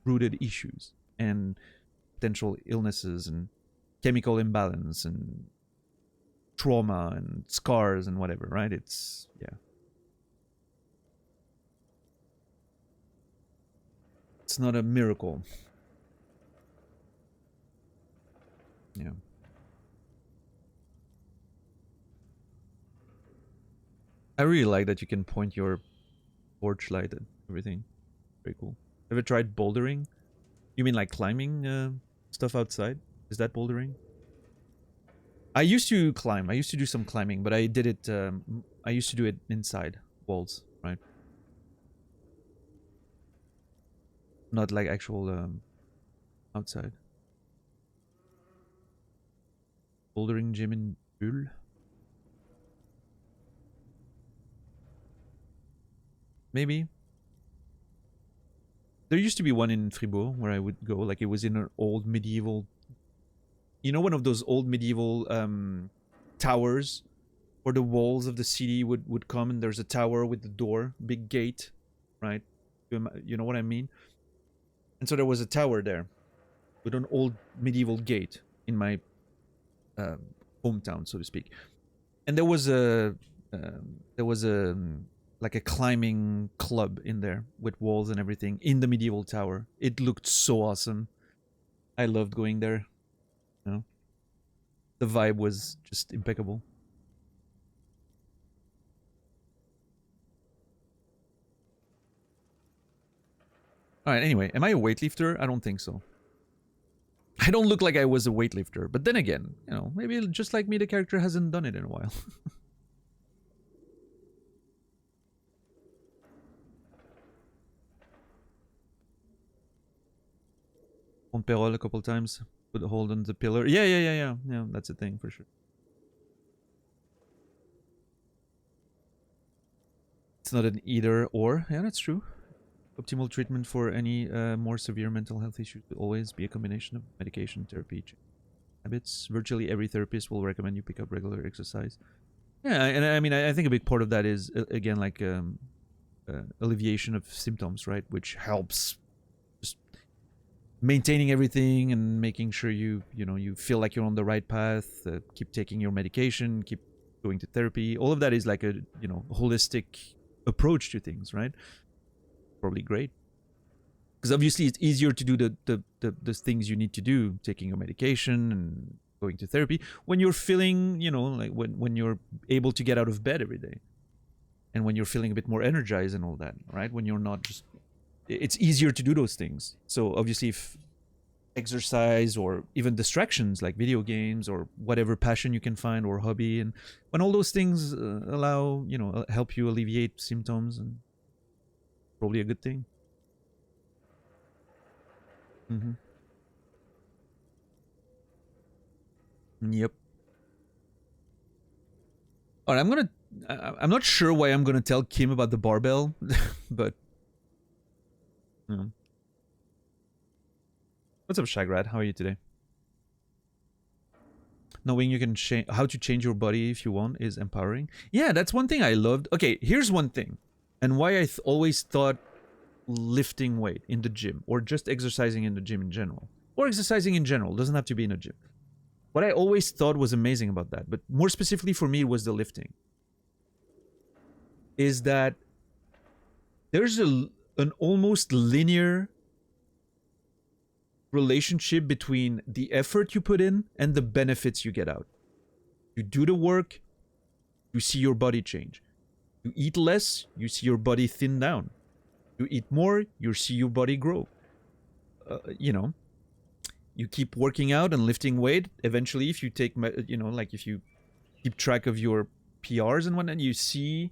rooted issues and potential illnesses and chemical imbalance and trauma and scars and whatever, right? It's, yeah. It's not a miracle. Yeah. I really like that you can point your porch light at everything. Very cool. Ever tried bouldering? You mean like climbing stuff outside? Is that bouldering? I used to climb. I used to do some climbing, but I did it... I used to do it inside walls, right? Not like actual outside. Bouldering gym in Bulle. Maybe. There used to be one in Fribourg where I would go. Like, it was in an old medieval... You know, one of those old medieval towers where the walls of the city would come, and there's a tower with the door, big gate, right? You know what I mean? And so there was a tower there with an old medieval gate in my hometown, so to speak. And there was a like a climbing club in there with walls and everything in the medieval tower. It looked so awesome. I loved going there. You know, the vibe was just impeccable. All right, anyway, am I a weightlifter? I don't think so. I don't look like I was a weightlifter, but then again, you know, maybe just like me, the character hasn't done it in a while. On Perol a couple times, put a hold on the pillar. Yeah, that's a thing for sure. It's not an either or. Yeah, that's true. Optimal treatment for any more severe mental health issues will always be a combination of medication, therapy, habits. Virtually every therapist will recommend you pick up regular exercise. Yeah, and I mean, I think a big part of that is, again, like alleviation of symptoms, right? Which helps just maintaining everything and making sure you feel like you're on the right path, keep taking your medication, keep going to therapy. All of that is like a, holistic approach to things, right? Probably great, because obviously it's easier to do the things you need to do, taking your medication and going to therapy, when you're feeling, like when you're able to get out of bed every day, and when you're feeling a bit more energized and all that, right? When you're not just, it's easier to do those things. So obviously, if exercise or even distractions like video games or whatever passion you can find or hobby, and when all those things allow, help you alleviate symptoms, and probably a good thing. Yep. All right, I'm not sure why I'm gonna tell Kim about the barbell, but what's up, Shagrad? How are you today? Knowing you can how to change your body if you want is empowering. Yeah, that's one thing I loved. Okay, here's one thing, and why I always thought lifting weight in the gym, or just exercising in the gym in general, or exercising in general, doesn't have to be in a gym. What I always thought was amazing about that, but more specifically for me, was the lifting, is that there's an almost linear relationship between the effort you put in and the benefits you get out. You do the work, you see your body change. You eat less, you see your body thin down. You eat more, you see your body grow. You keep working out and lifting weight. Eventually, if you take, like if you keep track of your PRs and whatnot, you see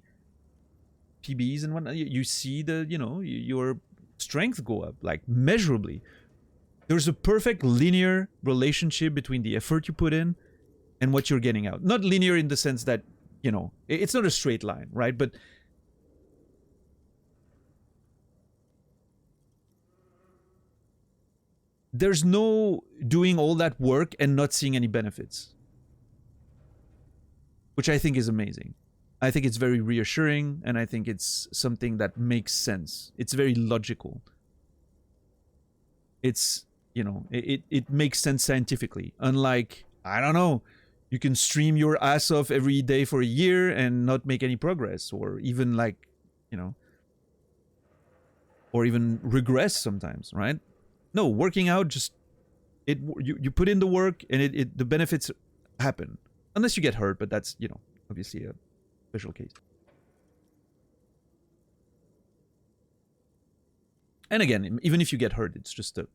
PBs and whatnot, you see your strength go up, like measurably. There's a perfect linear relationship between the effort you put in and what you're getting out. Not linear in the sense that, it's not a straight line, right? But there's no doing all that work and not seeing any benefits, which I think is amazing. I think it's very reassuring, and I think it's something that makes sense. It's very logical. It's, it makes sense scientifically. Unlike, I don't know, you can stream your ass off every day for a year and not make any progress, or even like, or even regress sometimes, right? No, working out, just you put in the work, and the benefits happen, unless you get hurt, but that's, obviously a special case. And again, even if you get hurt, it's just a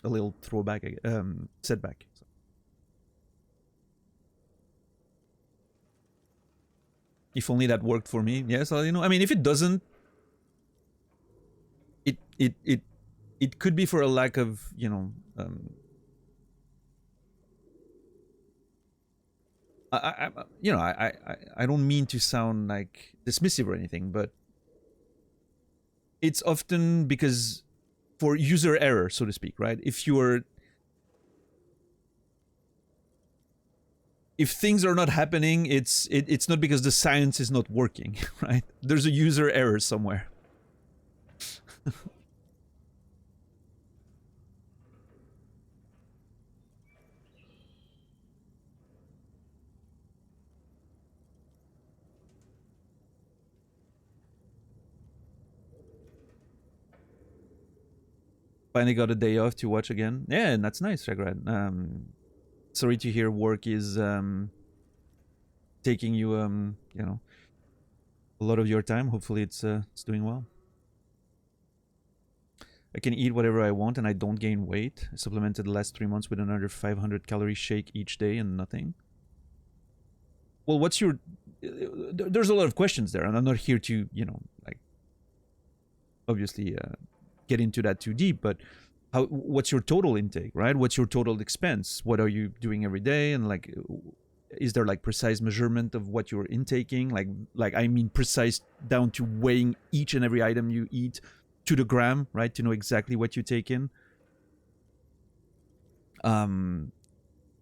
little throwback, setback. So. If only that worked for me. Yes, I mean, if it doesn't, it could be for a lack of, I don't mean to sound like dismissive or anything, but it's often because for user error, so to speak, right? If things are not happening, it's not because the science is not working, right? There's a user error somewhere. Finally got a day off to watch again. Yeah, and that's nice, Shagrad. Sorry to hear work is taking you a lot of your time. Hopefully it's doing well. I can eat whatever I want and I don't gain weight. I supplemented the last 3 months with another 500 calorie shake each day and nothing. Well, what's your... There's a lot of questions there, and I'm not here to, you know, like, obviously get into that too deep, but what's your total intake, right? What's your total expense? What are you doing every day? And like, is there like precise measurement of what you're intaking? Like I mean precise down to weighing each and every item you eat to the gram, right? To know exactly what you take in.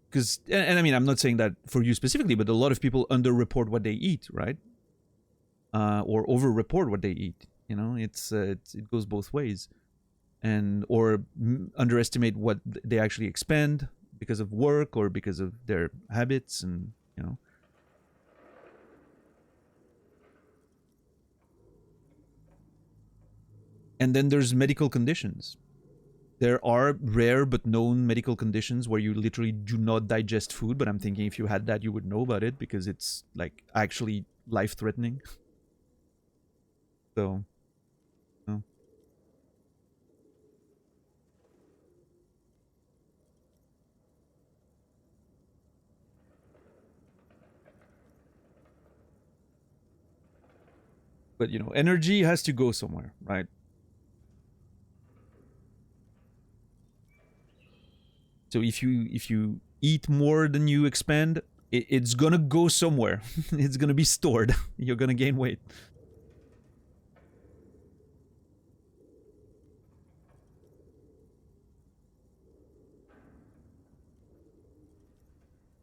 Because, and I mean, I'm not saying that for you specifically, but a lot of people underreport what they eat, right? Or overreport what they eat. You know, it goes both ways, or underestimate what they actually expend because of work or because of their habits, and you know. And then there's medical conditions. There are rare but known medical conditions where you literally do not digest food, but I'm thinking if you had that, you would know about it because it's like actually life-threatening. So, no. But you know, energy has to go somewhere, right? So if you eat more than you expend, it's gonna go somewhere. It's gonna be stored. You're gonna gain weight.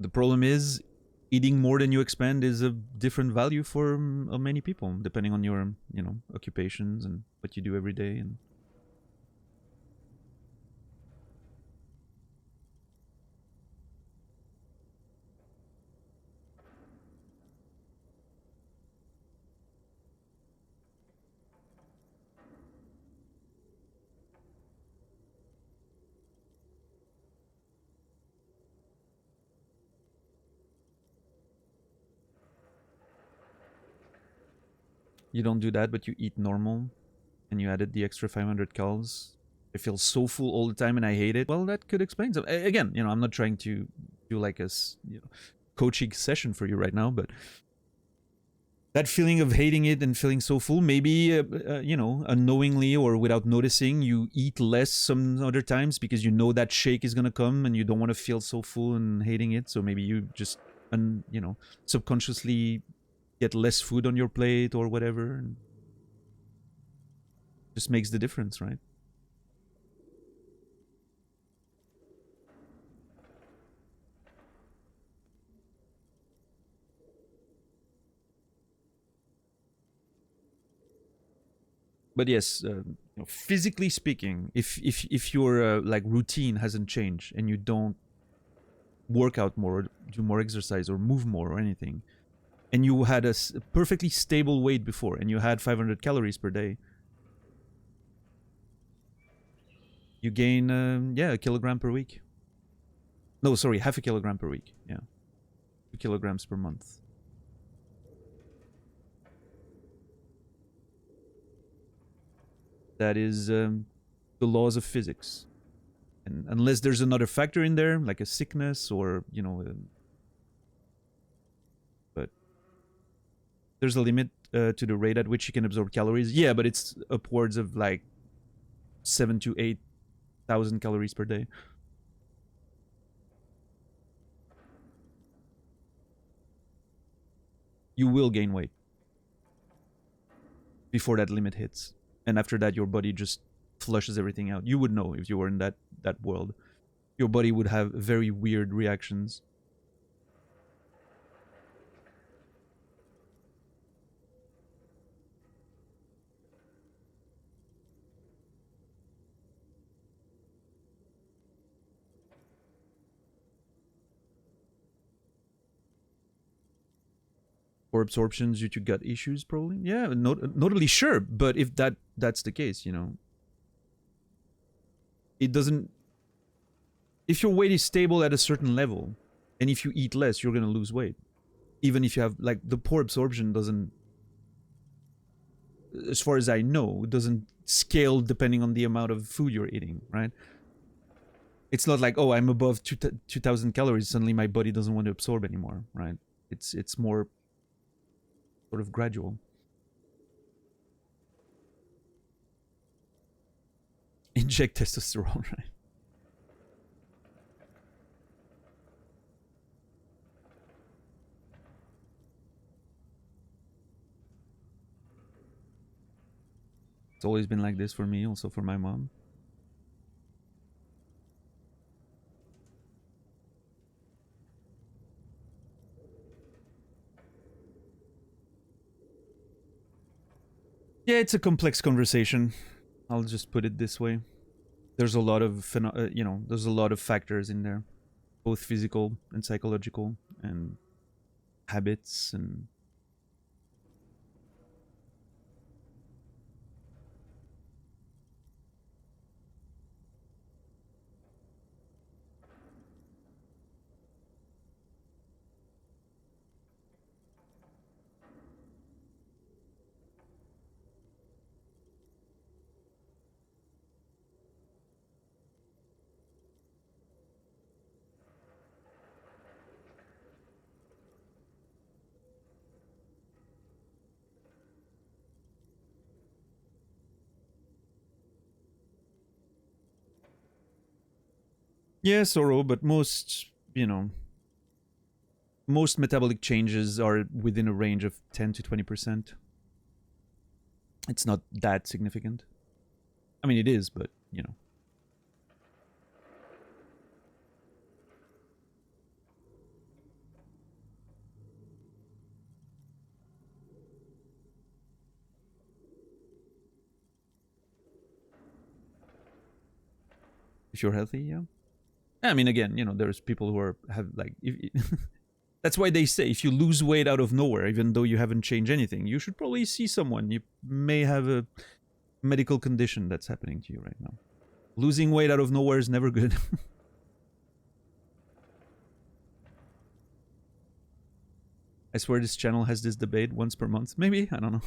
The problem is, eating more than you expend is a different value for many people, depending on your, you know, occupations and what you do every day. And you don't do that, but you eat normal, and you added the extra 500 calories. I feel so full all the time, and I hate it. Well, that could explain something. Again, you know, I'm not trying to do like a, you know, coaching session for you right now, but that feeling of hating it and feeling so full, maybe, you know, unknowingly or without noticing, you eat less some other times because you know that shake is going to come and you don't want to feel so full and hating it. So maybe you just, you know, subconsciously get less food on your plate or whatever. And just makes the difference, right? But yes, you know, physically speaking, if your like routine hasn't changed and you don't work out more, or do more exercise, or move more, or anything, and you had a perfectly stable weight before, and you had 500 calories per day, you gain yeah, a kilogram per week. No, sorry, half a kilogram per week. Yeah, 2 kilograms per month. That is the laws of physics, and unless there's another factor in there, like a sickness or, you know, but there's a limit to the rate at which you can absorb calories. Yeah, but it's upwards of like 7,000 to 8,000 calories per day. You will gain weight before that limit hits. And after that, your body just flushes everything out. You would know if you were in that world. Your body would have very weird reactions. Or absorptions due to gut issues, probably. Yeah, not really sure. But if that's the case, you know, it doesn't. If your weight is stable at a certain level, and if you eat less, you're gonna lose weight. Even if you have, like, the poor absorption doesn't. as far as I know, doesn't scale depending on the amount of food you're eating, right? It's not like, oh, I'm above 2,000 calories, suddenly my body doesn't want to absorb anymore, right? It's more sort of gradual. Inject testosterone, right? It's always been like this for me, also for my mom. Yeah, it's a complex conversation. I'll just put it this way. There's a lot of, there's a lot of factors in there, both physical and psychological, and habits, and yeah, sorrow, but most, most metabolic changes are within a range of 10 to 20%. It's not that significant. I mean, it is, but, if you're healthy, yeah. I mean, again, there's people who have like, that's why they say if you lose weight out of nowhere, even though you haven't changed anything, you should probably see someone. You may have a medical condition that's happening to you right now. Losing weight out of nowhere is never good. I swear this channel has this debate once per month. Maybe, I don't know.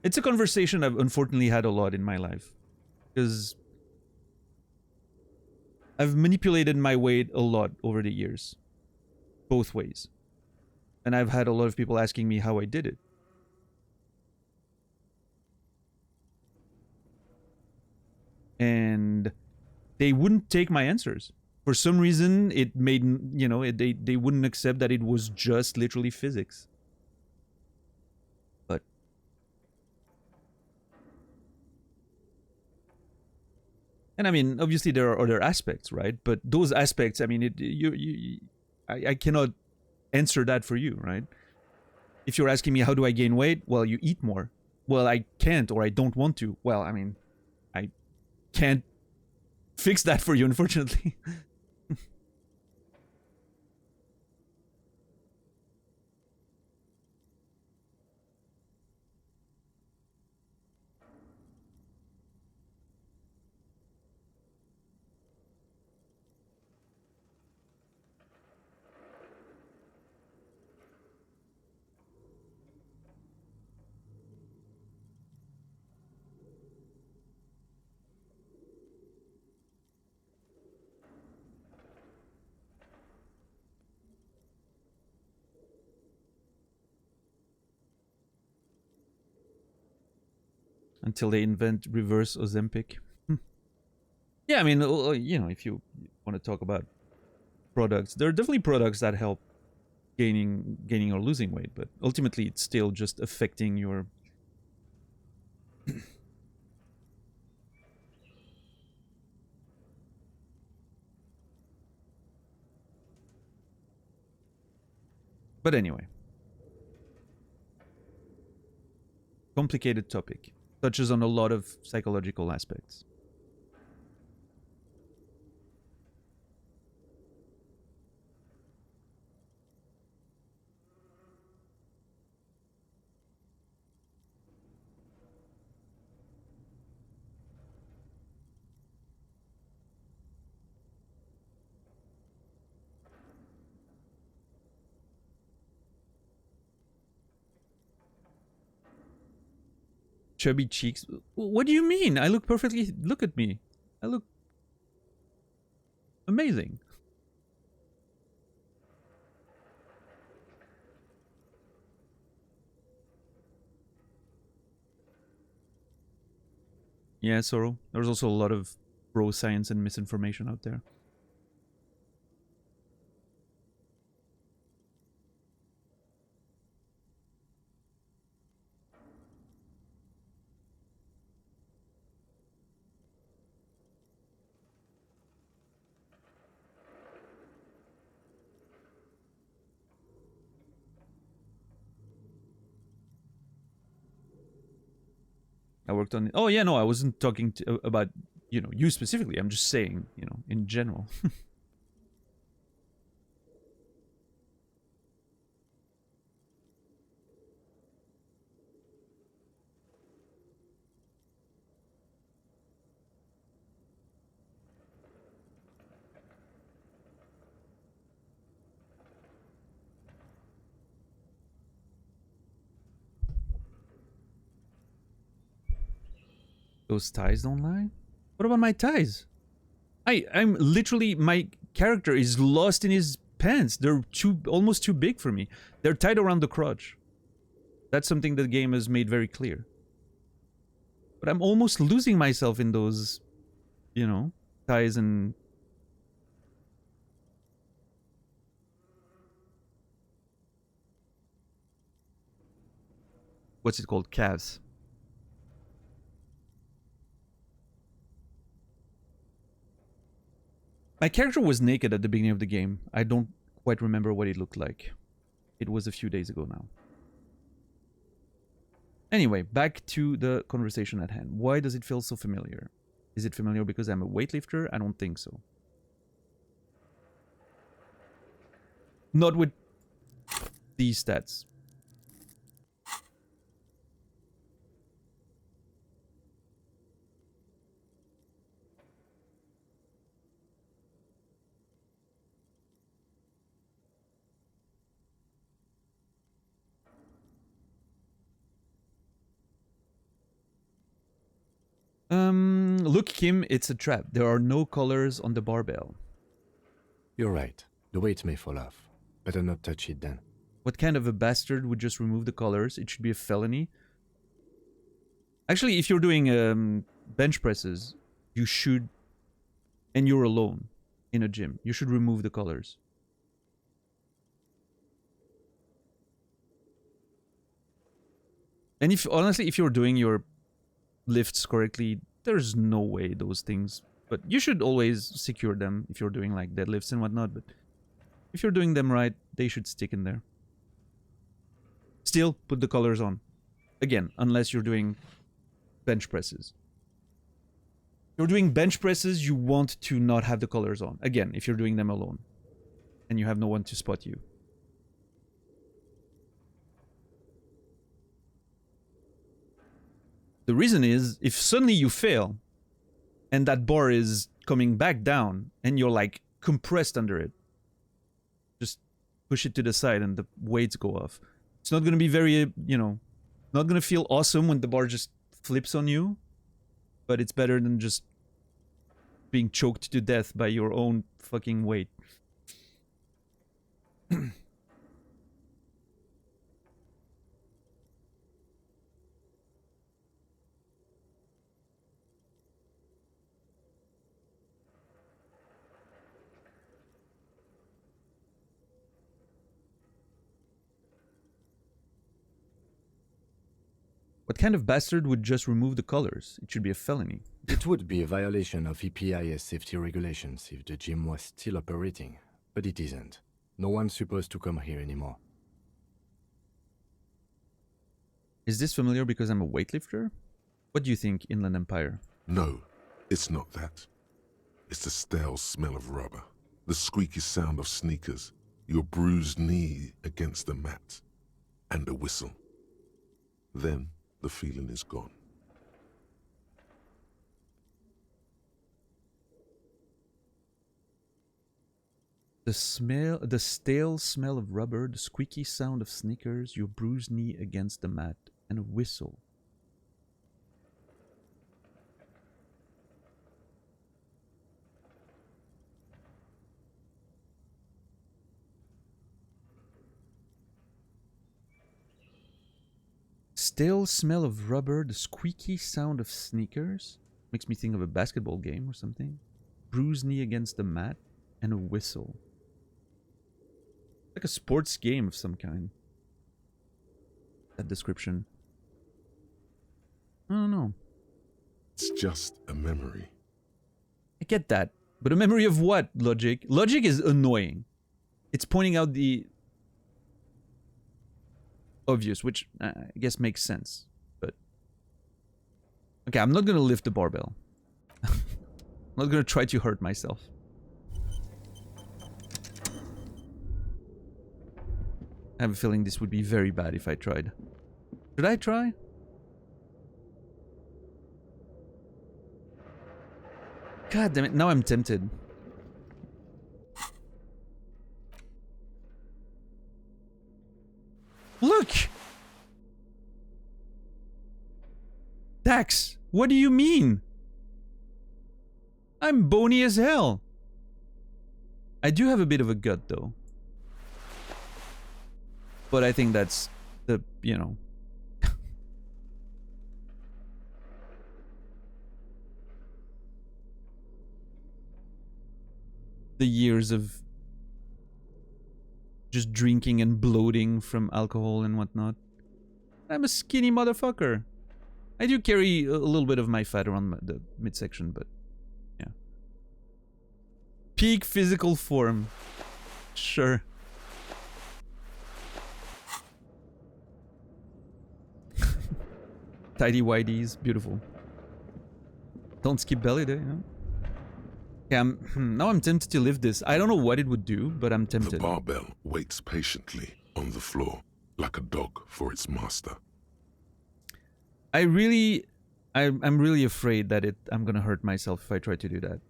It's a conversation I've unfortunately had a lot in my life. Because I've manipulated my weight a lot over the years. Both ways. And I've had a lot of people asking me how I did it. And they wouldn't take my answers. For some reason, it made, they wouldn't accept that it was just literally physics. But and I mean, obviously there are other aspects, right? But those aspects, I mean, I cannot answer that for you, right? If you're asking me how do I gain weight, well, you eat more. Well, I can't, or I don't want to. Well, I mean, I can't fix that for you, unfortunately. Until they invent reverse Ozempic. Yeah, I mean, if you want to talk about products, there are definitely products that help gaining or losing weight, but ultimately it's still just affecting your but anyway, complicated topic, touches on a lot of psychological aspects. chubby cheeks. What do you mean? I look perfectly... Look at me. I look... amazing. Yeah, Sorrow. There's also a lot of bro science and misinformation out there. I worked on it. Oh yeah, no, I wasn't talking about, you know, you specifically. I'm just saying, you know, in general. Those ties don't lie? What about my ties? I'm literally, my character is lost in his pants. They're almost too big for me. They're tied around the crotch. That's something the game has made very clear. But I'm almost losing myself in those, you know, ties and... What's it called? Calves. My character was naked at the beginning of the game. I don't quite remember what it looked like. It was a few days ago now. Anyway, back to the conversation at hand. Why does it feel so familiar? Is it familiar because I'm a weightlifter? I don't think so. Not with these stats. Look, Kim, it's a trap. There are no colors on the barbell. You're right. The weight may fall off. Better not touch it then. What kind of a bastard would just remove the colors? It should be a felony. Actually, if you're doing bench presses, you should, and you're alone in a gym, you should remove the colors. And if, honestly, if you're doing your lifts correctly, there's no way those things, but you should always secure them if you're doing like deadlifts and whatnot, but if you're doing them right, they should stick in there. Still, put the colors on. Again, unless you're doing bench presses. If you're doing bench presses, you want to not have the colors on. Again, if you're doing them alone and you have no one to spot you. The reason is, if suddenly you fail, and that bar is coming back down, and you're like compressed under it, just push it to the side and the weights go off. It's not going to be very, you know, not going to feel awesome when the bar just flips on you, but it's better than just being choked to death by your own fucking weight. What kind of bastard would just remove the colors? It should be a felony. It would be a violation of EPIS safety regulations if the gym was still operating, but it isn't. No one's supposed to come here anymore. Is this familiar because I'm a weightlifter? What do you think, Inland Empire? No, it's not that. It's the stale smell of rubber, the squeaky sound of sneakers, your bruised knee against the mat, and a whistle. Then the feeling is gone. The stale smell of rubber, the squeaky sound of sneakers, your bruised knee against the mat, and a whistle. stale smell of rubber, the squeaky sound of sneakers. Makes me think of a basketball game or something. Bruised knee against the mat, and a whistle. Like a sports game of some kind. That description. I don't know. It's just a memory. I get that. But a memory of what, Logic? Logic is annoying. It's pointing out the obvious, which I guess makes sense. But okay, I'm not gonna lift the barbell. I'm not gonna try to hurt myself. I have a feeling this would be very bad if I tried. Should I try? God damn it, now I'm tempted. Look! Dax, what do you mean? I'm bony as hell. I do have a bit of a gut though. But I think that's the, you know. The years of just drinking and bloating from alcohol and whatnot. I'm a skinny motherfucker. I do carry a little bit of my fat around the midsection, but yeah. Peak physical form. Sure. Tidy whities, beautiful. Don't skip belly day, you know? Okay, now I'm tempted to lift this. I don't know what it would do, but I'm tempted. The barbell waits patiently on the floor, like a dog for its master. I'm really afraid that I'm gonna hurt myself if I try to do that.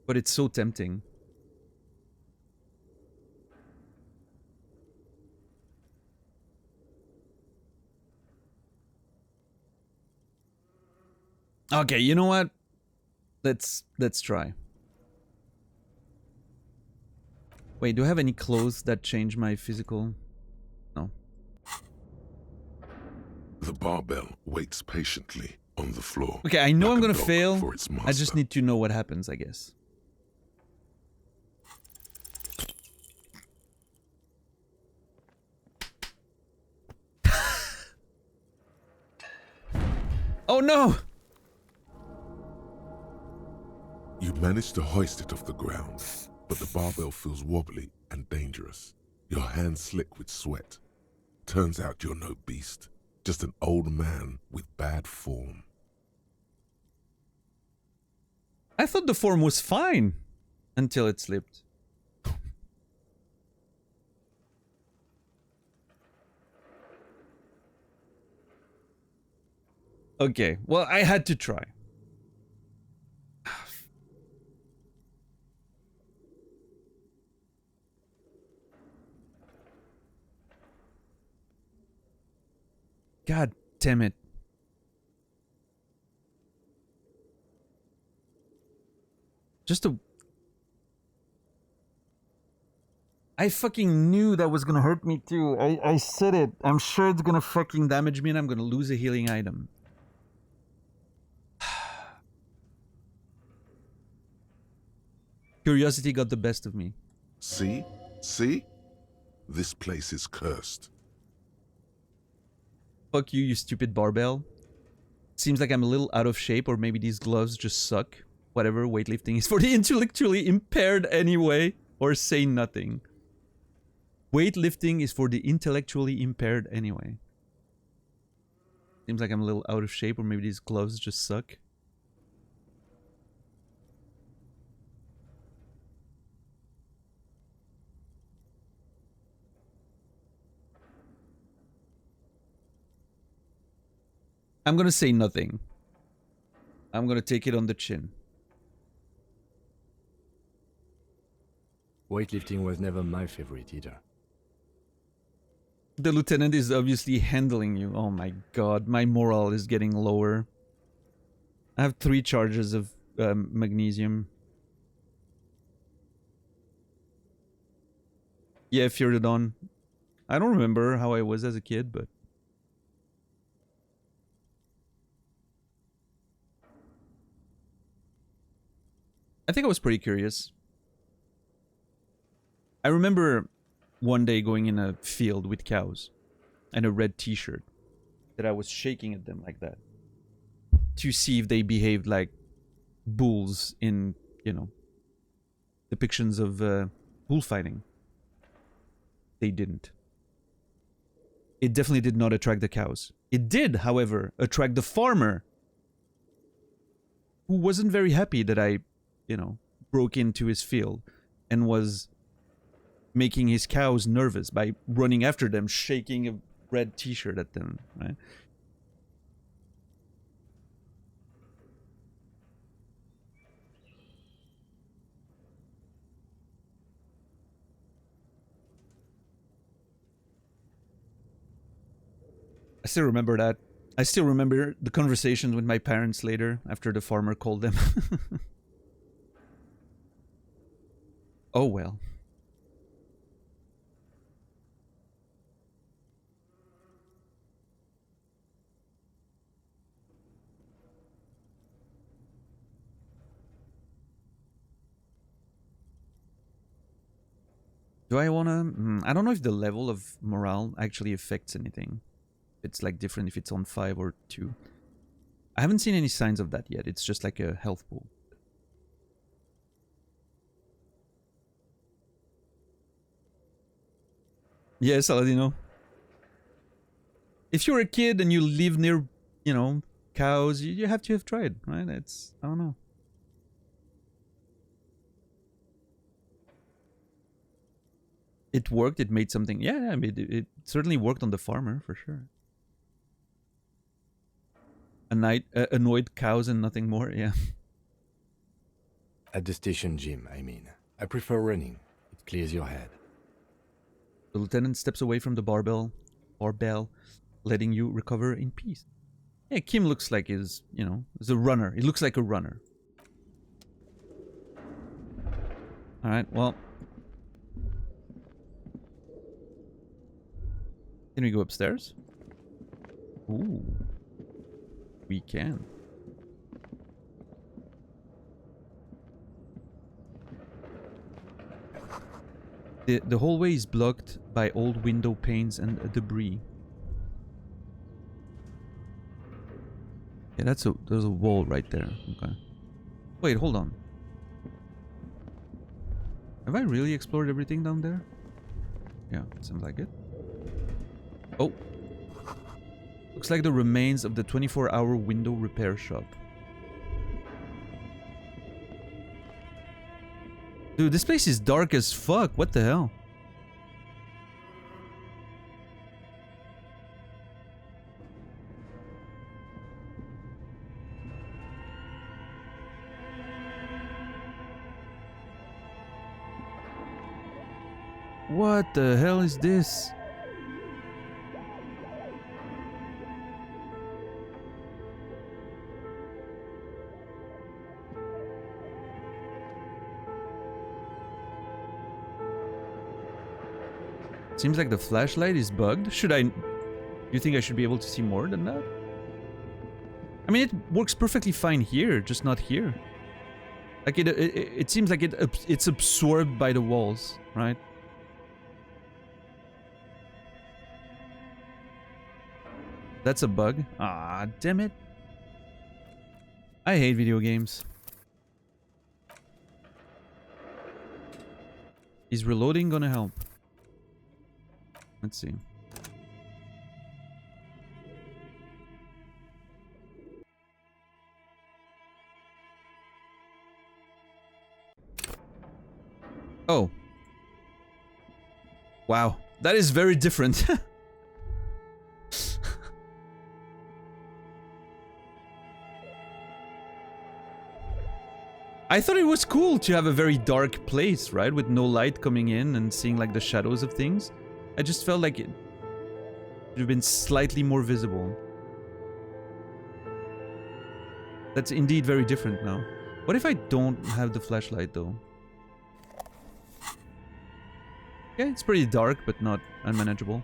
But it's so tempting. Okay, you know what? Let's try. Wait, do I have any clothes that change my physical? No. The barbell waits patiently on the floor. Okay, I know like I'm a gonna dog fail. for its I just master. need to know what happens, I guess. Oh no! You manage to hoist it off the ground, but the barbell feels wobbly and dangerous. Your hands slick with sweat. Turns out you're no beast, just an old man with bad form. I thought the form was fine until it slipped. Okay, well, I had to try. God damn it. Just a... I fucking knew that was gonna hurt me too. I said it. I'm sure it's gonna fucking damage me and I'm gonna lose a healing item. Curiosity got the best of me. See? See? This place is cursed. Fuck you, you stupid barbell. Seems like I'm a little out of shape, or maybe these gloves just suck. Whatever, weightlifting is for the intellectually impaired anyway. Or say nothing. Weightlifting is for the intellectually impaired anyway. Seems like I'm a little out of shape, or maybe these gloves just suck. I'm gonna say nothing. I'm gonna take it on the chin. Weightlifting was never my favorite either. The lieutenant is obviously handling you. Oh my god, my morale is getting lower. I have 3 charges of magnesium. Yeah, Fear the Dawn. I don't remember how I was as a kid, but I think I was pretty curious. I remember one day going in a field with cows and a red t-shirt that I was shaking at them like that to see if they behaved like bulls in, you know, depictions of bullfighting. They didn't. It definitely did not attract the cows. It did, however, attract the farmer, who wasn't very happy that I, you know, broke into his field and was making his cows nervous by running after them, shaking a red t-shirt at them, right? I still remember that. I still remember the conversations with my parents later after the farmer called them. Oh well. Do I wanna... I don't know if the level of morale actually affects anything. It's like different if it's on 5 or 2. I haven't seen any signs of that yet. It's just like a health pool. Yes, Aladino. If you're a kid and you live near, you know, cows, you have to have tried, right? It's... I don't know. It worked, it made something... Yeah, I mean, it certainly worked on the farmer, for sure. Annoyed cows and nothing more, yeah. At the station gym, I mean. I prefer running. It clears your head. The lieutenant steps away from the barbell, letting you recover in peace. Yeah, Kim looks like is, you know, is a runner. He looks like a runner. Alright, well... Can we go upstairs? Ooh. We can. The hallway is blocked by old window panes and debris. Yeah, there's a wall right there. Okay. Wait, hold on. Have I really explored everything down there? Yeah, seems like it. Oh. Looks like the remains of the 24-hour window repair shop. Dude, this place is dark as fuck. What the hell? What the hell is this? Seems like the flashlight is bugged. You think I should be able to see more than that? I mean, it works perfectly fine here, just not here. Like it seems like it's absorbed by the walls, right? That's a bug. Ah, damn it. I hate video games. Is reloading gonna help? Let's see. Oh. Wow. That is very different. I thought it was cool to have a very dark place, right? With no light coming in and seeing like the shadows of things. I just felt like it should have been slightly more visible. That's indeed very different now. What if I don't have the flashlight though? Yeah, it's pretty dark, but not unmanageable.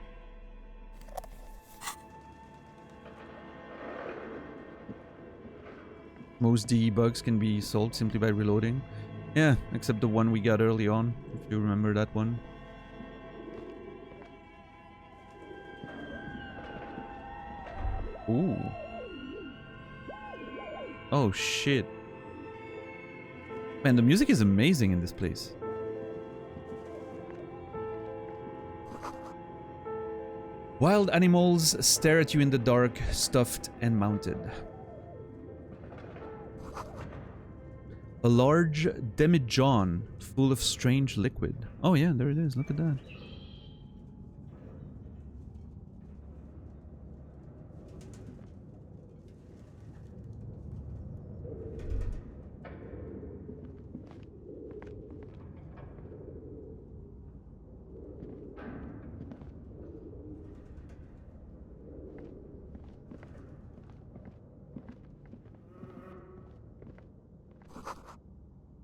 Most DE bugs can be solved simply by reloading. Yeah, except the one we got early on, if you remember that one. Ooh. Oh shit. Man, the music is amazing in this place. Wild animals stare at you in the dark, stuffed and mounted. A large demijohn full of strange liquid. Oh yeah, there it is. Look at that.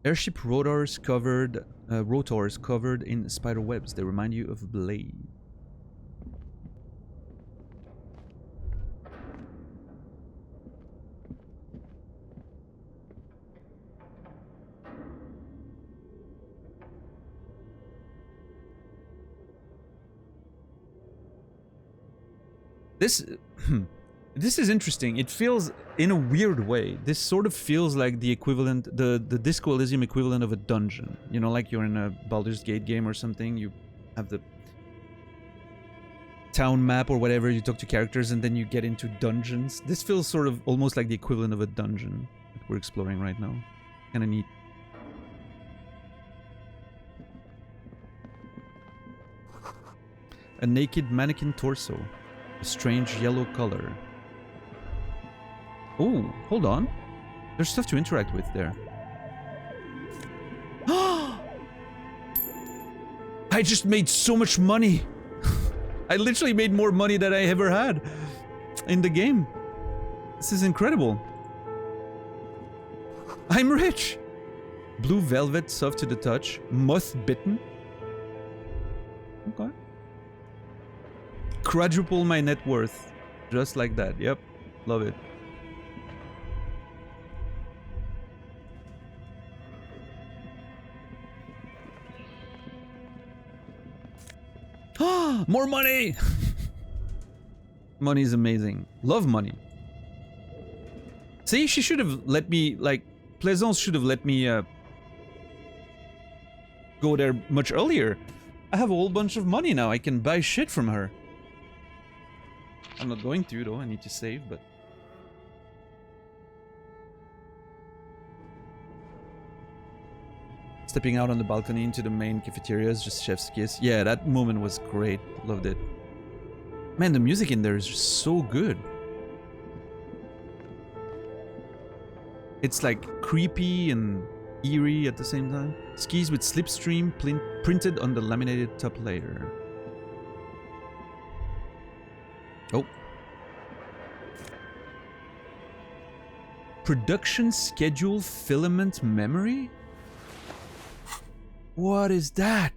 Airship rotors covered in spider webs. They remind you of Blade. This this is interesting. It feels, in a weird way, this sort of feels like the equivalent, the Disco Elysium equivalent of a dungeon. You know, like you're in a Baldur's Gate game or something. You have the town map or whatever, you talk to characters, and then you get into dungeons. This feels sort of almost like the equivalent of a dungeon that we're exploring right now. Kinda neat. A naked mannequin torso. A strange yellow color. Oh, hold on. There's stuff to interact with there. I just made so much money. I literally made more money than I ever had in the game. This is incredible. I'm rich. Blue velvet, soft to the touch. Moth bitten. Okay. Quadruple my net worth. Just like that. Yep. Love it. More money! Money is amazing. Love money. See, she should have let me, like, Plaisance should have let me go there much earlier. I have a whole bunch of money now. I can buy shit from her. I'm not going to, though. I need to save, but... Stepping out on the balcony into the main cafeteria is just chef's kiss. Yeah, that moment was great. Loved it. Man, the music in there is just so good. It's like creepy and eerie at the same time. Skis with slipstream printed on the laminated top layer. Oh. Production schedule filament memory? What is that?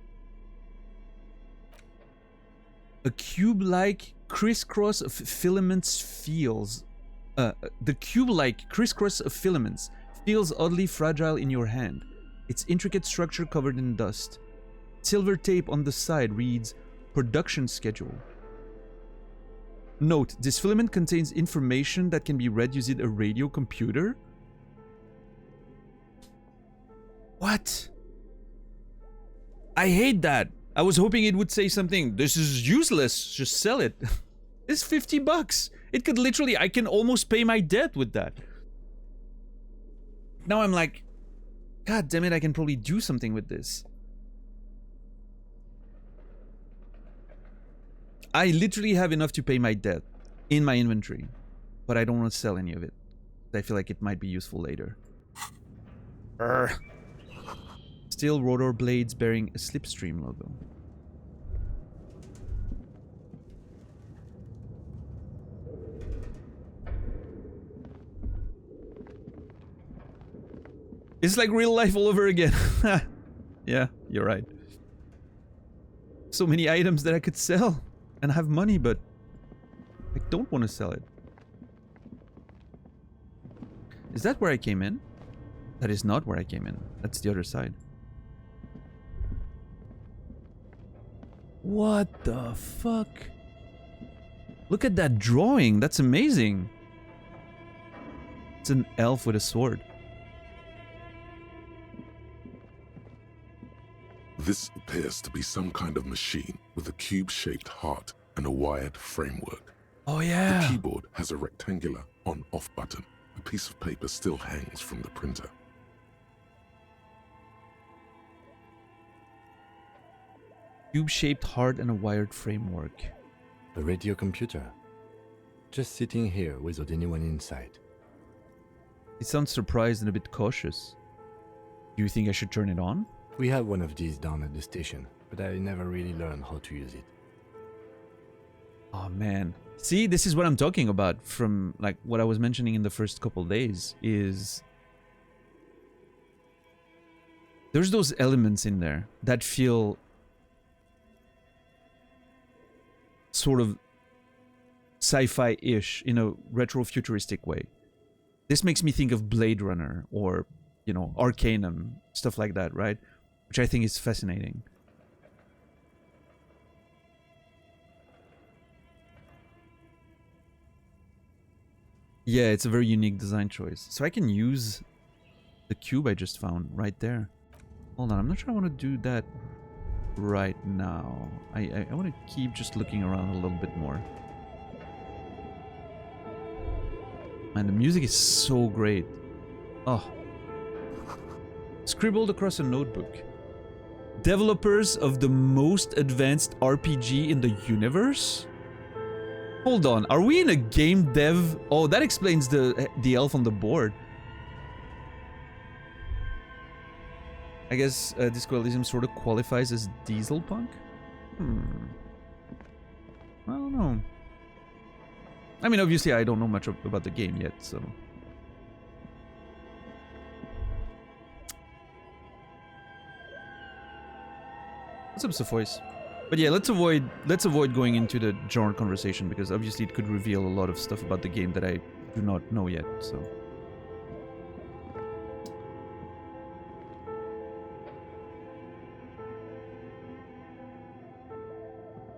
A cube-like crisscross of filaments feels... the cube-like crisscross of filaments feels oddly fragile in your hand. Its intricate structure covered in dust. Silver tape on the side reads, Production schedule. Note, this filament contains information that can be read using a radio computer? What? I hate that. I was hoping it would say something. This is useless. Just sell it. It's 50 bucks. It could literally, I can almost pay my debt with that. Now I'm like, God damn it, I can probably do something with this. I literally have enough to pay my debt in my inventory, but I don't want to sell any of it. I feel like it might be useful later. Urgh. Steel rotor blades bearing a slipstream logo. It's like real life all over again. Yeah, you're right. So many items that I could sell and have money, but I don't want to sell it. Is that where I came in? That is not where I came in. That's the other side. What the fuck? Look at that drawing. That's amazing. It's an elf with a sword. This appears to be some kind of machine with a cube-shaped heart and a wired framework. Oh The yeah. keyboard has a rectangular on-off button. A piece of paper still hangs from the printer. Cube-shaped heart and a wired framework. A radio computer. Just sitting here without anyone inside. It sounds surprised and a bit cautious. Do you think I should turn it on? We have one of these down at the station, but I never really learned how to use it. Oh man. See, this is what I'm talking about from like what I was mentioning in the first couple days is there's those elements in there that feel sort of sci-fi-ish in a retro-futuristic way. This makes me think of Blade Runner or, you know, Arcanum, stuff like that, right? Which I think is fascinating. Yeah, it's a very unique design choice. So I can use the cube I just found right there. Hold on, I'm not sure I want to do that right now. I want to keep just looking around a little bit more. Man, the music is so great. Oh. Scribbled across a notebook. Developers of the most advanced RPG in the universe? Hold on, are we in a game dev? Oh, that explains the elf on the board. I guess Disco Elysium sort of qualifies as diesel punk? I don't know. I mean, obviously I don't know much about the game yet, so... What's up, Sophois? But yeah, let's avoid going into the genre conversation because obviously it could reveal a lot of stuff about the game that I do not know yet, so...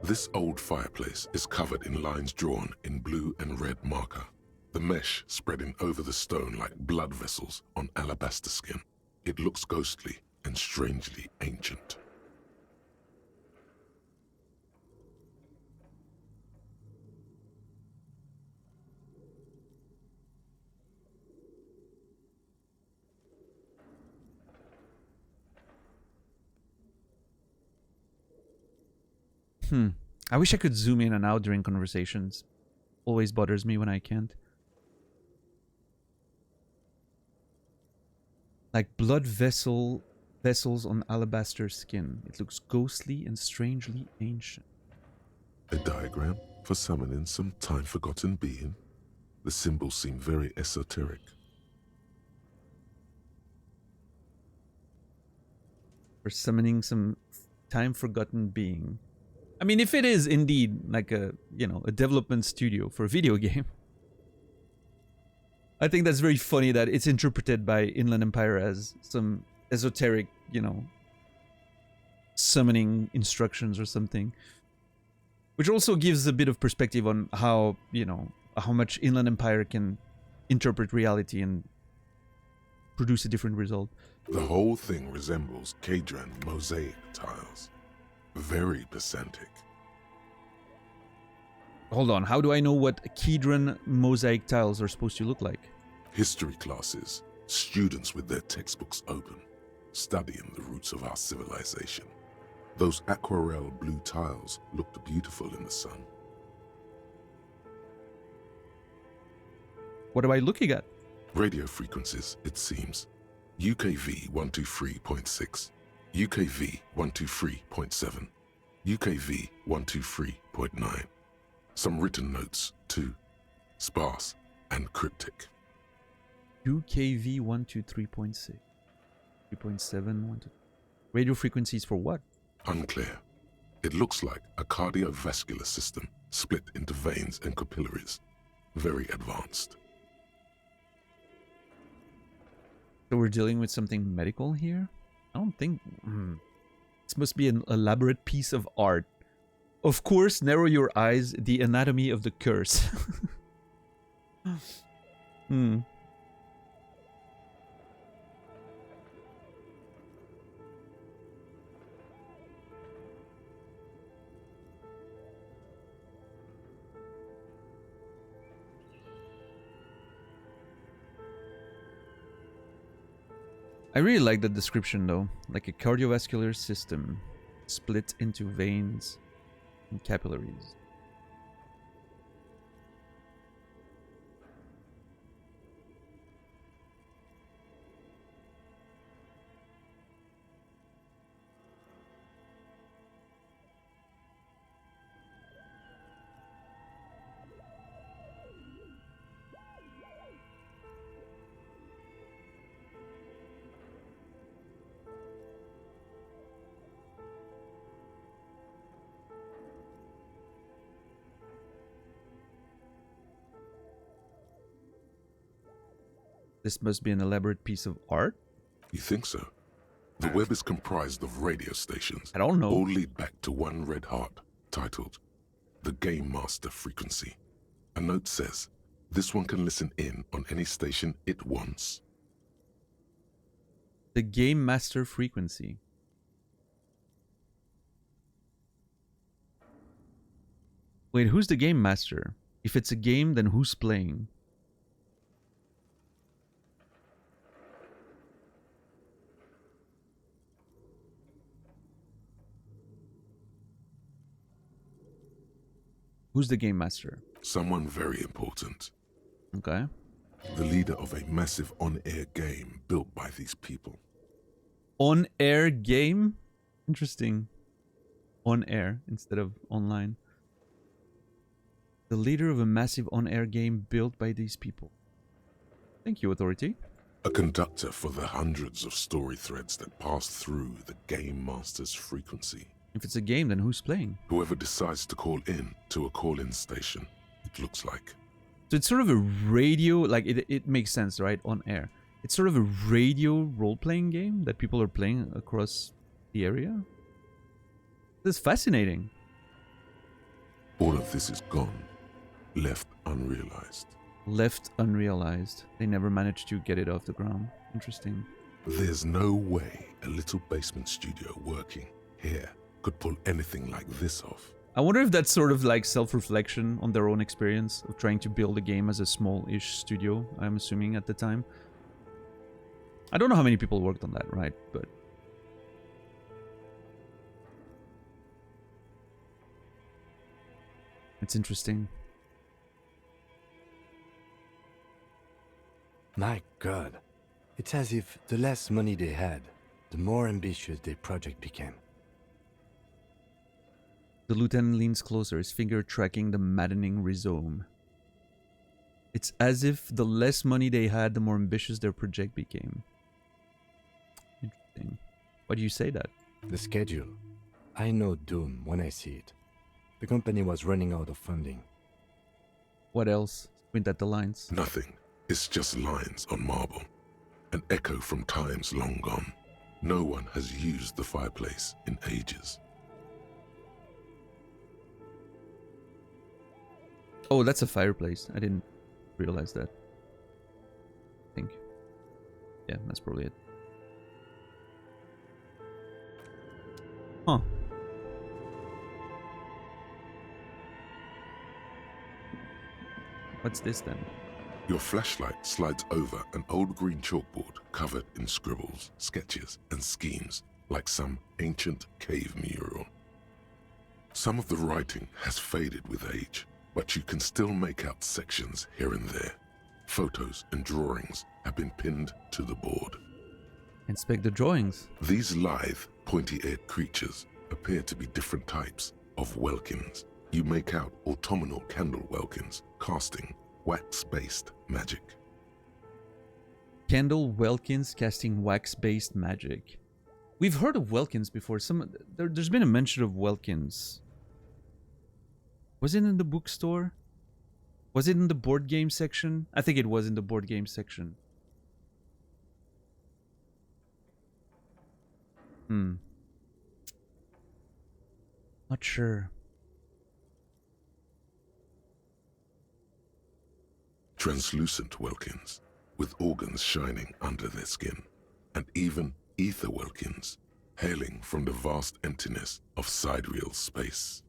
This old fireplace is covered in lines drawn in blue and red marker, the mesh spreading over the stone like blood vessels on alabaster skin. It looks ghostly and strangely ancient. I wish I could zoom in and out during conversations. Always bothers me when I can't. Like blood vessels on alabaster skin. It looks ghostly and strangely ancient. A diagram for summoning some time-forgotten being. The symbols seem very esoteric. For summoning some time-forgotten being. I mean, if it is indeed like a, you know, a development studio for a video game, I think that's very funny that it's interpreted by Inland Empire as some esoteric, you know, summoning instructions or something. Which also gives a bit of perspective on how, you know, how much Inland Empire can interpret reality and produce a different result. The whole thing resembles Kadran mosaic tiles. Very pedantic. Hold on, how do I know what Kedron mosaic tiles are supposed to look like? History classes, students with their textbooks open, studying the roots of our civilization. Those aquarelle blue tiles looked beautiful in the sun. What am I looking at? Radio frequencies, it seems. UKV 123.6. UKV 123.7, UKV 123.9. Some written notes, too. Sparse and cryptic. UKV 123.6, 3.7, 1, 2. Radio frequencies for what? Unclear. It looks like a cardiovascular system split into veins and capillaries. Very advanced. So we're dealing with something medical here? I don't think... This must be an elaborate piece of art. Of course, narrow your eyes, the anatomy of the curse. I really like the description though, like a cardiovascular system split into veins and capillaries. This must be an elaborate piece of art? You think so? The web is comprised of radio stations. I don't know. All lead back to one red heart, titled the Game Master Frequency. A note says, this one can listen in on any station it wants. The Game Master Frequency. Wait, who's the Game Master? If it's a game, then who's playing? Who's the Game Master? Someone very important. Okay. The leader of a massive on-air game built by these people. On-air game? Interesting. On-air instead of online. The leader of a massive on-air game built by these people. Thank you, Authority. A conductor for the hundreds of story threads that pass through the Game Master's frequency. If it's a game, then who's playing? Whoever decides to call in to a call-in station, it looks like. So it's sort of a radio, like it makes sense, right? On air. It's sort of a radio role-playing game that people are playing across the area. This is fascinating. All of this is gone, left unrealized. Left unrealized. They never managed to get it off the ground. Interesting. There's no way a little basement studio working here could pull anything like this off. I wonder if that's sort of like self-reflection on their own experience of trying to build a game as a small-ish studio, I'm assuming at the time. I don't know how many people worked on that, right? But it's interesting. My God, it's as if the less money they had, the more ambitious their project became. The lieutenant leans closer, his finger tracking the maddening rhizome. It's as if the less money they had, the more ambitious their project became. Interesting. Why do you say that? The schedule. I know doom when I see it. The company was running out of funding. What else? Squint at the lines. Nothing. It's just lines on marble. An echo from times long gone. No one has used the fireplace in ages. Oh, that's a fireplace. I didn't realize that. I think. Yeah, that's probably it. Huh. What's this then? Your flashlight slides over an old green chalkboard covered in scribbles, sketches, and schemes like some ancient cave mural. Some of the writing has faded with age, but you can still make out sections here and there. Photos and drawings have been pinned to the board. Inspect the drawings. These lithe, pointy-eared creatures appear to be different types of welkins. You make out autumnal candle welkins casting wax-based magic. Kendall Welkins casting wax-based magic. We've heard of Welkins before. There's been a mention of Welkins. Was it in the bookstore? Was it in the board game section? I think it was in the board game section. Not sure. Translucent Welkins, with organs shining under their skin, and even ether Welkins, hailing from the vast emptiness of sidereal space.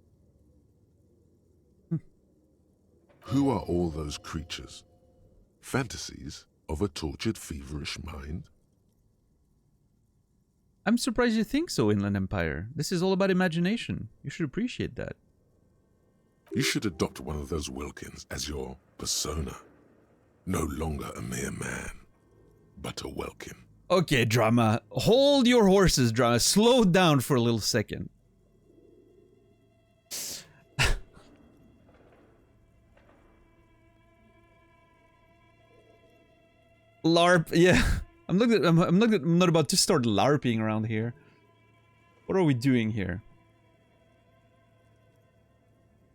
Who are all those creatures? Fantasies of a tortured, feverish mind? I'm surprised you think so, Inland Empire. This is all about imagination. You should appreciate that. You should adopt one of those Welkins as your persona. No longer a mere man, but a Welkin. Okay, Drama. Hold your horses, Drama. Slow down for a little second. LARP, yeah. I'm not about to start LARPing around here. What are we doing here?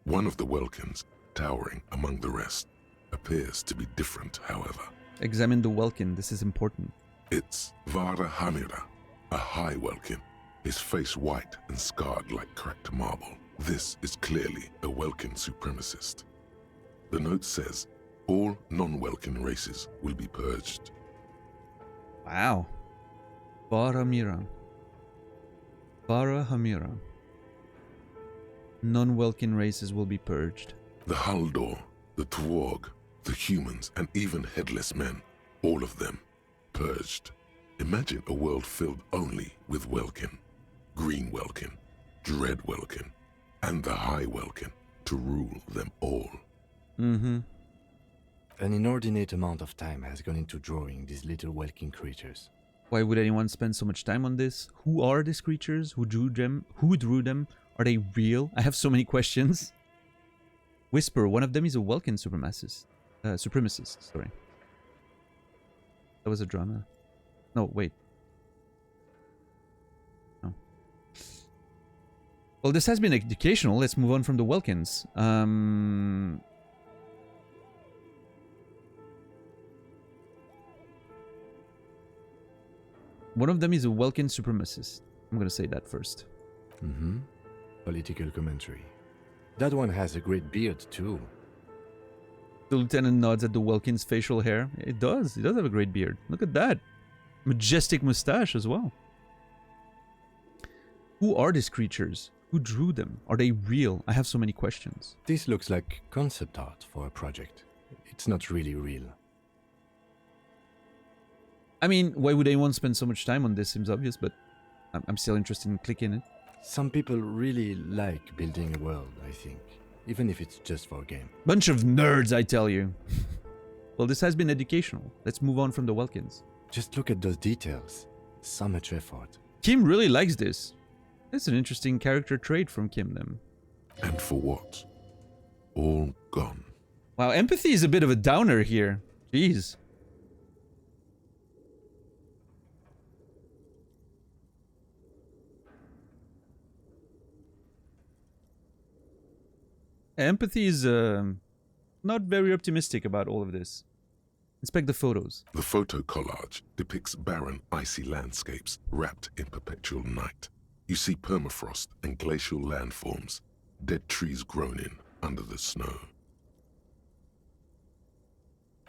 One of the Welkins, towering among the rest, appears to be different, however. Examine the Welkin. This is important. It's Vara Hamira, a high Welkin, his face white and scarred like cracked marble. This is clearly a Welkin supremacist. The note says, all non-Welkin races will be purged. Wow. Vara Hamira. Non-Welkin races will be purged. The Haldor, the Twarg, the humans, and even headless men, all of them, purged. Imagine a world filled only with Welkin, Green Welkin, Dread Welkin, and the High Welkin to rule them all. Mm-hmm. An inordinate amount of time has gone into drawing these little Welkin creatures. Why would anyone spend so much time on this? Who are these creatures? Who drew them? Who drew them? Are they real? I have so many questions. Whisper, one of them is a Welkin supremacist. Sorry. That was a drama. No, wait. No. Well, this has been educational. Let's move on from the Welkins. One of them is a Welkin supremacist. I'm gonna say that first. Mm-hmm. Political commentary. That one has a great beard, too. The lieutenant nods at the Welkin's facial hair. It does. He does have a great beard. Look at that. Majestic mustache as well. Who are these creatures? Who drew them? Are they real? I have so many questions. This looks like concept art for a project. It's not really real. I mean, why would anyone spend so much time on this? Seems obvious, but I'm still interested in clicking it. Some people really like building a world, I think. Even if it's just for a game. Bunch of nerds, I tell you. Well, this has been educational. Let's move on from the Welkins. Just look at those details. So much effort. Kim really likes this. That's an interesting character trait from Kim, then. And for what? All gone. Wow, empathy is a bit of a downer here. Jeez. Empathy is not very optimistic about all of this. Inspect the photos. The photo collage depicts barren, icy landscapes wrapped in perpetual night. You see permafrost and glacial landforms, dead trees grown in under the snow.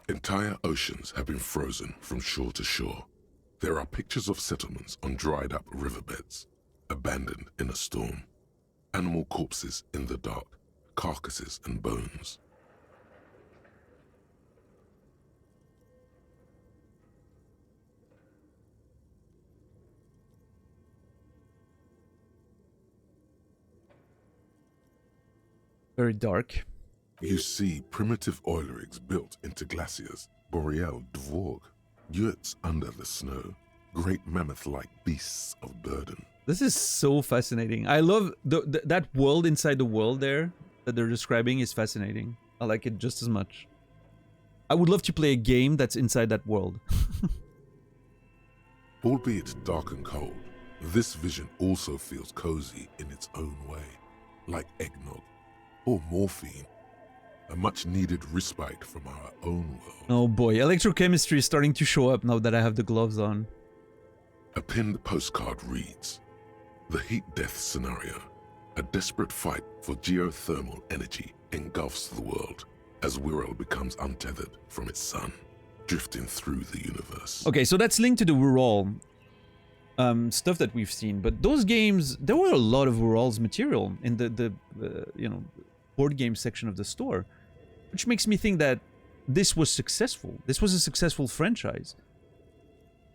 Entire oceans have been frozen from shore to shore. There are pictures of settlements on dried-up riverbeds, abandoned in a storm. Animal corpses in the dark. Carcasses and bones. Very dark. You see primitive oil rigs built into glaciers, boreal dvorg, yurts under the snow, great mammoth-like beasts of burden. This is so fascinating. I love that world inside the world there that they're describing is fascinating. I like it just as much. I would love to play a game that's inside that world. Albeit dark and cold, This vision also feels cozy in its own way, like eggnog or morphine, a much-needed respite from our own world. Oh boy, electrochemistry is starting to show up now that I have the gloves on. A pinned postcard reads, "The heat-death scenario. A desperate fight for geothermal energy engulfs the world as Wirral becomes untethered from its sun, drifting through the universe." Okay, so that's linked to the Wirral stuff that we've seen, but those games, there were a lot of Wirral's material in the you know, board game section of the store, which makes me think that this was successful. This was a successful franchise.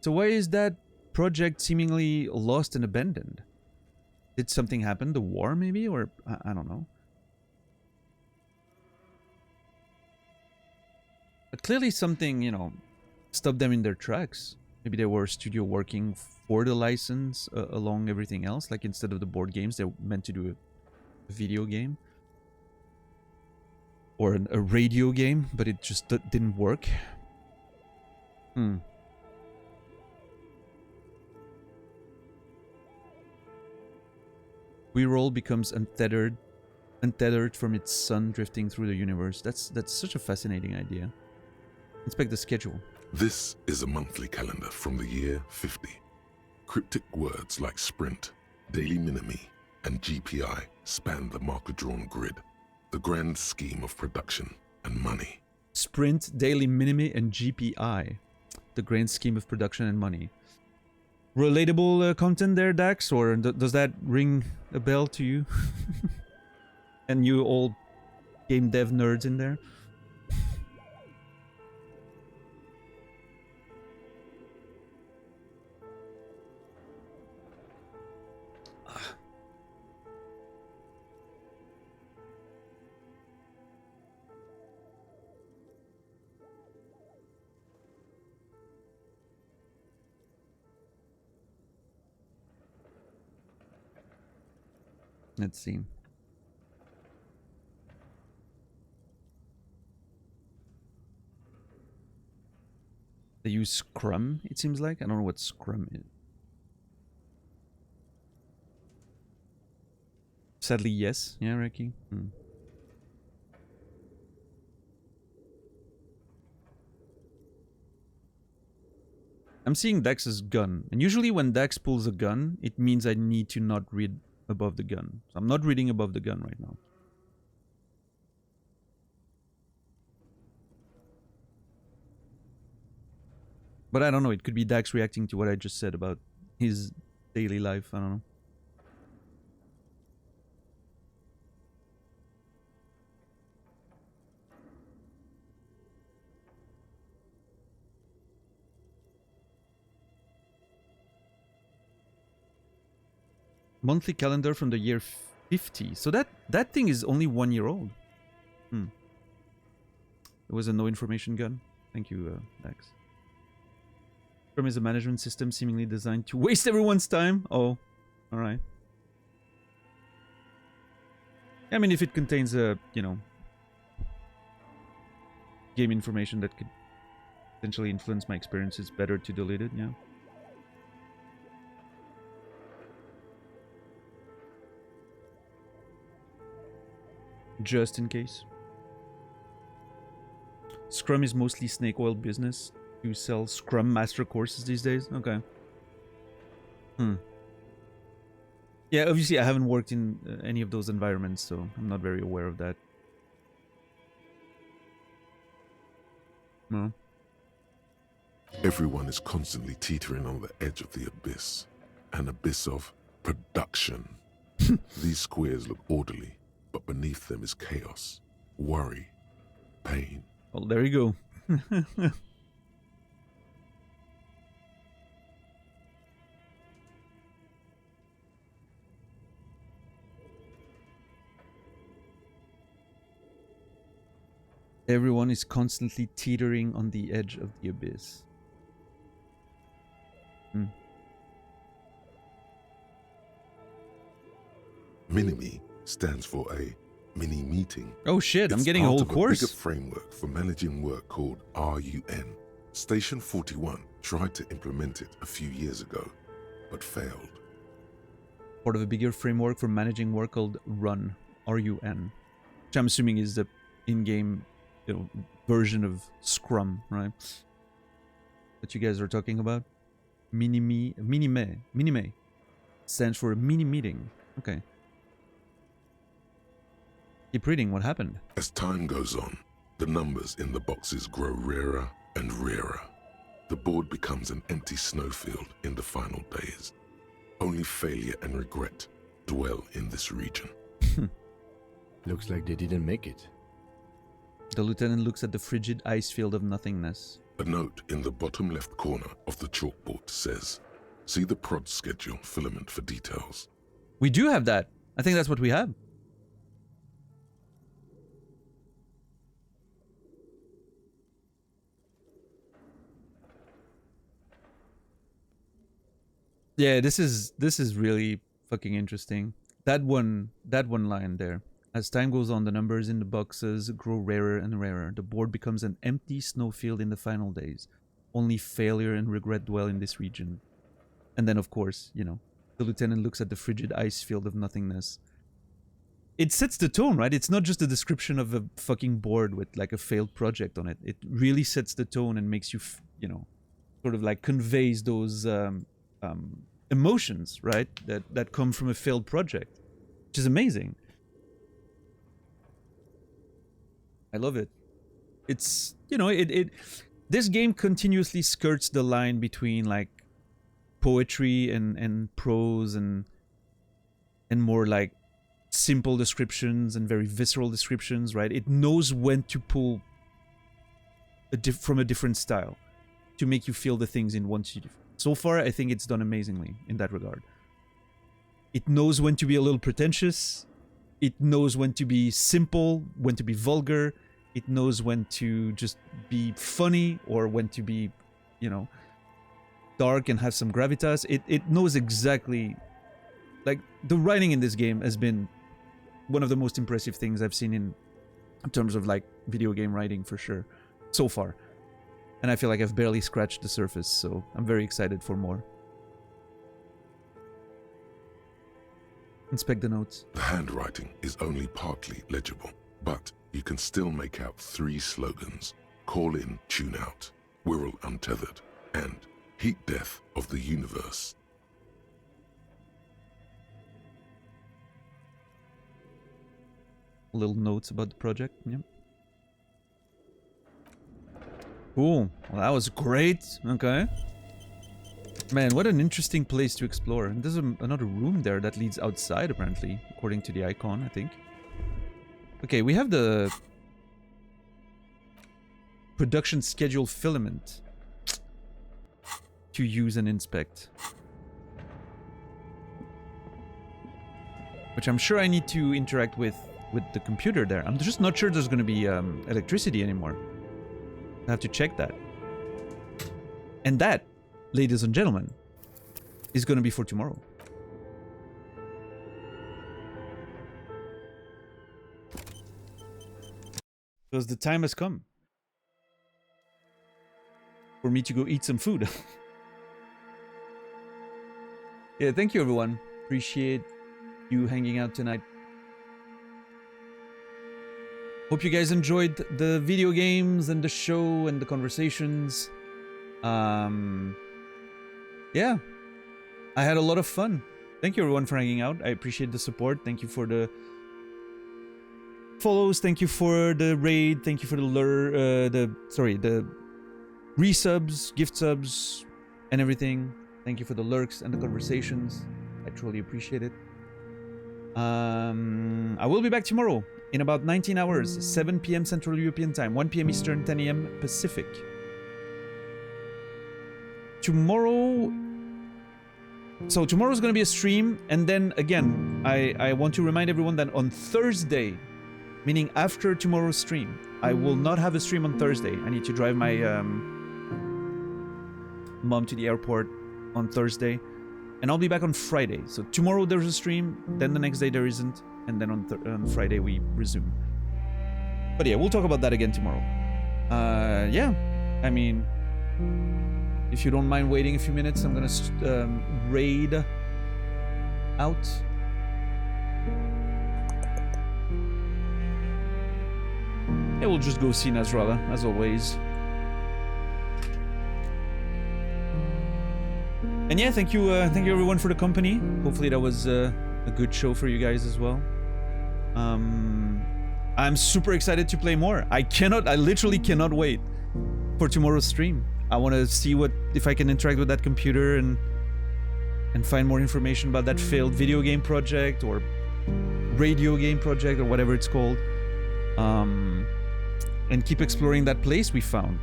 So why is that project seemingly lost and abandoned? Did something happen? The war, maybe? Or I don't know. But clearly something, you know, stopped them in their tracks. Maybe they were a studio working for the license along everything else. Like instead of the board games, they were meant to do a video game. Or a radio game, but it just didn't work. Wirral becomes untethered from its sun, drifting through the universe. That's such a fascinating idea. Inspect the schedule. This is a monthly calendar from the year 50. Cryptic words like sprint, daily minimi, and GPI span the marker-drawn grid, the grand scheme of production and money. Sprint, daily minimi, and GPI, the grand scheme of production and money. Relatable content there, Dax, or does that ring a bell to you? And you all game dev nerds in there? Let's see. They use Scrum, it seems like. I don't know what Scrum is. Sadly, yes. Yeah, Ricky. I'm seeing Dax's gun. And usually when Dax pulls a gun, it means I need to not read above the gun. So I'm not reading above the gun right now. But I don't know, it could be Dax reacting to what I just said about his daily life. I don't know. Monthly calendar from the year 50. So that thing is only 1 year old. It was a no information gun. Thank you, Dax. Scrum is a management system seemingly designed to waste everyone's time. Oh, alright. I mean, if it contains a, you know, game information that could potentially influence my experience, it's better to delete it, yeah. Just in case. Scrum is mostly snake oil business. You sell Scrum Master courses these days? Okay. Yeah, obviously I haven't worked in any of those environments, so I'm not very aware of that. No. Everyone is constantly teetering on the edge of the abyss. An abyss of production. These squares look orderly, but beneath them is chaos, worry, pain. Well, there you go. Everyone is constantly teetering on the edge of the abyss. Minimi stands for a mini meeting. Oh shit, I'm It's getting a part whole of course. A bigger framework for managing work called RUN. Station 41 tried to implement it a few years ago, but failed. part of a bigger framework for managing work called Run, R-U-N, which I'm assuming is the in-game, version of Scrum, right? What you guys are talking about? Minime stands for mini meeting. Okay. Keep reading. What happened? As time goes on, the numbers in the boxes grow rarer and rarer. The board becomes an empty snowfield in the final days. Only failure and regret dwell in this region. Looks like they didn't make it. The lieutenant looks at the frigid ice field of nothingness. A note in the bottom left corner of the chalkboard says, "See the prod schedule filament for details." We do have that. I think that's what we have. Yeah, this is really fucking interesting. That one line there. As time goes on, the numbers in the boxes grow rarer and rarer. The board becomes an empty snowfield in the final days. Only failure and regret dwell in this region. And then, of course, the lieutenant looks at the frigid ice field of nothingness. It sets the tone, right? It's not just a description of a fucking board with like a failed project on it. It really sets the tone and makes you, sort of like conveys those emotions, right? That come from a failed project, which is amazing. I love it. It's, this game continuously skirts the line between like poetry and prose and more like simple descriptions and very visceral descriptions, right? It knows when to pull from a different style to make you feel the things in one. So far, I think it's done amazingly in that regard. It knows when to be a little pretentious. It knows when to be simple, when to be vulgar. It knows when to just be funny or when to be, dark and have some gravitas. It knows exactly. Like, the writing in this game has been one of the most impressive things I've seen in terms of, like, video game writing for sure, so far. And I feel like I've barely scratched the surface, so I'm very excited for more. Inspect the notes. The handwriting is only partly legible, but you can still make out 3 slogans: "Call in, tune out," "Wirral untethered," and "Heat death of the universe." Little notes about the project. Yep. Cool. Well, that was great. Okay. Man, what an interesting place to explore. And there's another room there that leads outside, apparently, according to the icon, I think. Okay, we have the production schedule filament to use and inspect, which I'm sure I need to interact with the computer there. I'm just not sure there's going to be electricity anymore. I have to check that. And that, ladies and gentlemen, is going to be for tomorrow. Because the time has come for me to go eat some food. Yeah, thank you everyone. Appreciate you hanging out tonight. Hope you guys enjoyed the video games and the show and the conversations. Yeah, I had a lot of fun. Thank you everyone for hanging out. I appreciate the support. Thank you for the follows. Thank you for the raid. Thank you for the resubs, gift subs, and everything. Thank you for the lurks and the conversations. I truly appreciate it. I will be back tomorrow in about 19 hours, 7 p.m. Central European Time, 1 p.m. Eastern, 10 a.m. Pacific. Tomorrow's going to be a stream, and then again, I want to remind everyone that on Thursday, meaning after tomorrow's stream, I will not have a stream on Thursday. I need to drive my mom to the airport on Thursday, and I'll be back on Friday. So tomorrow there's a stream, then the next day there isn't, and then on Friday we resume. But yeah, we'll talk about that again tomorrow. Yeah, I mean, if you don't mind waiting a few minutes, I'm gonna raid out. Yeah, we'll just go see Nasrallah, as always. And yeah, thank you everyone for the company. Hopefully that was a good show for you guys as well. I'm super excited to play more. I literally cannot wait for tomorrow's stream. I want to see if I can interact with that computer and find more information about that failed video game project or radio game project or whatever it's called. And keep exploring that place we found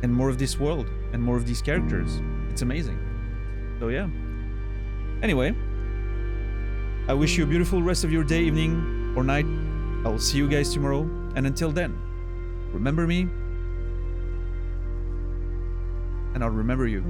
and more of this world and more of these characters. It's amazing. So yeah. Anyway, I wish you a beautiful rest of your day, evening, or night. I will see you guys tomorrow. And until then, remember me, and I'll remember you.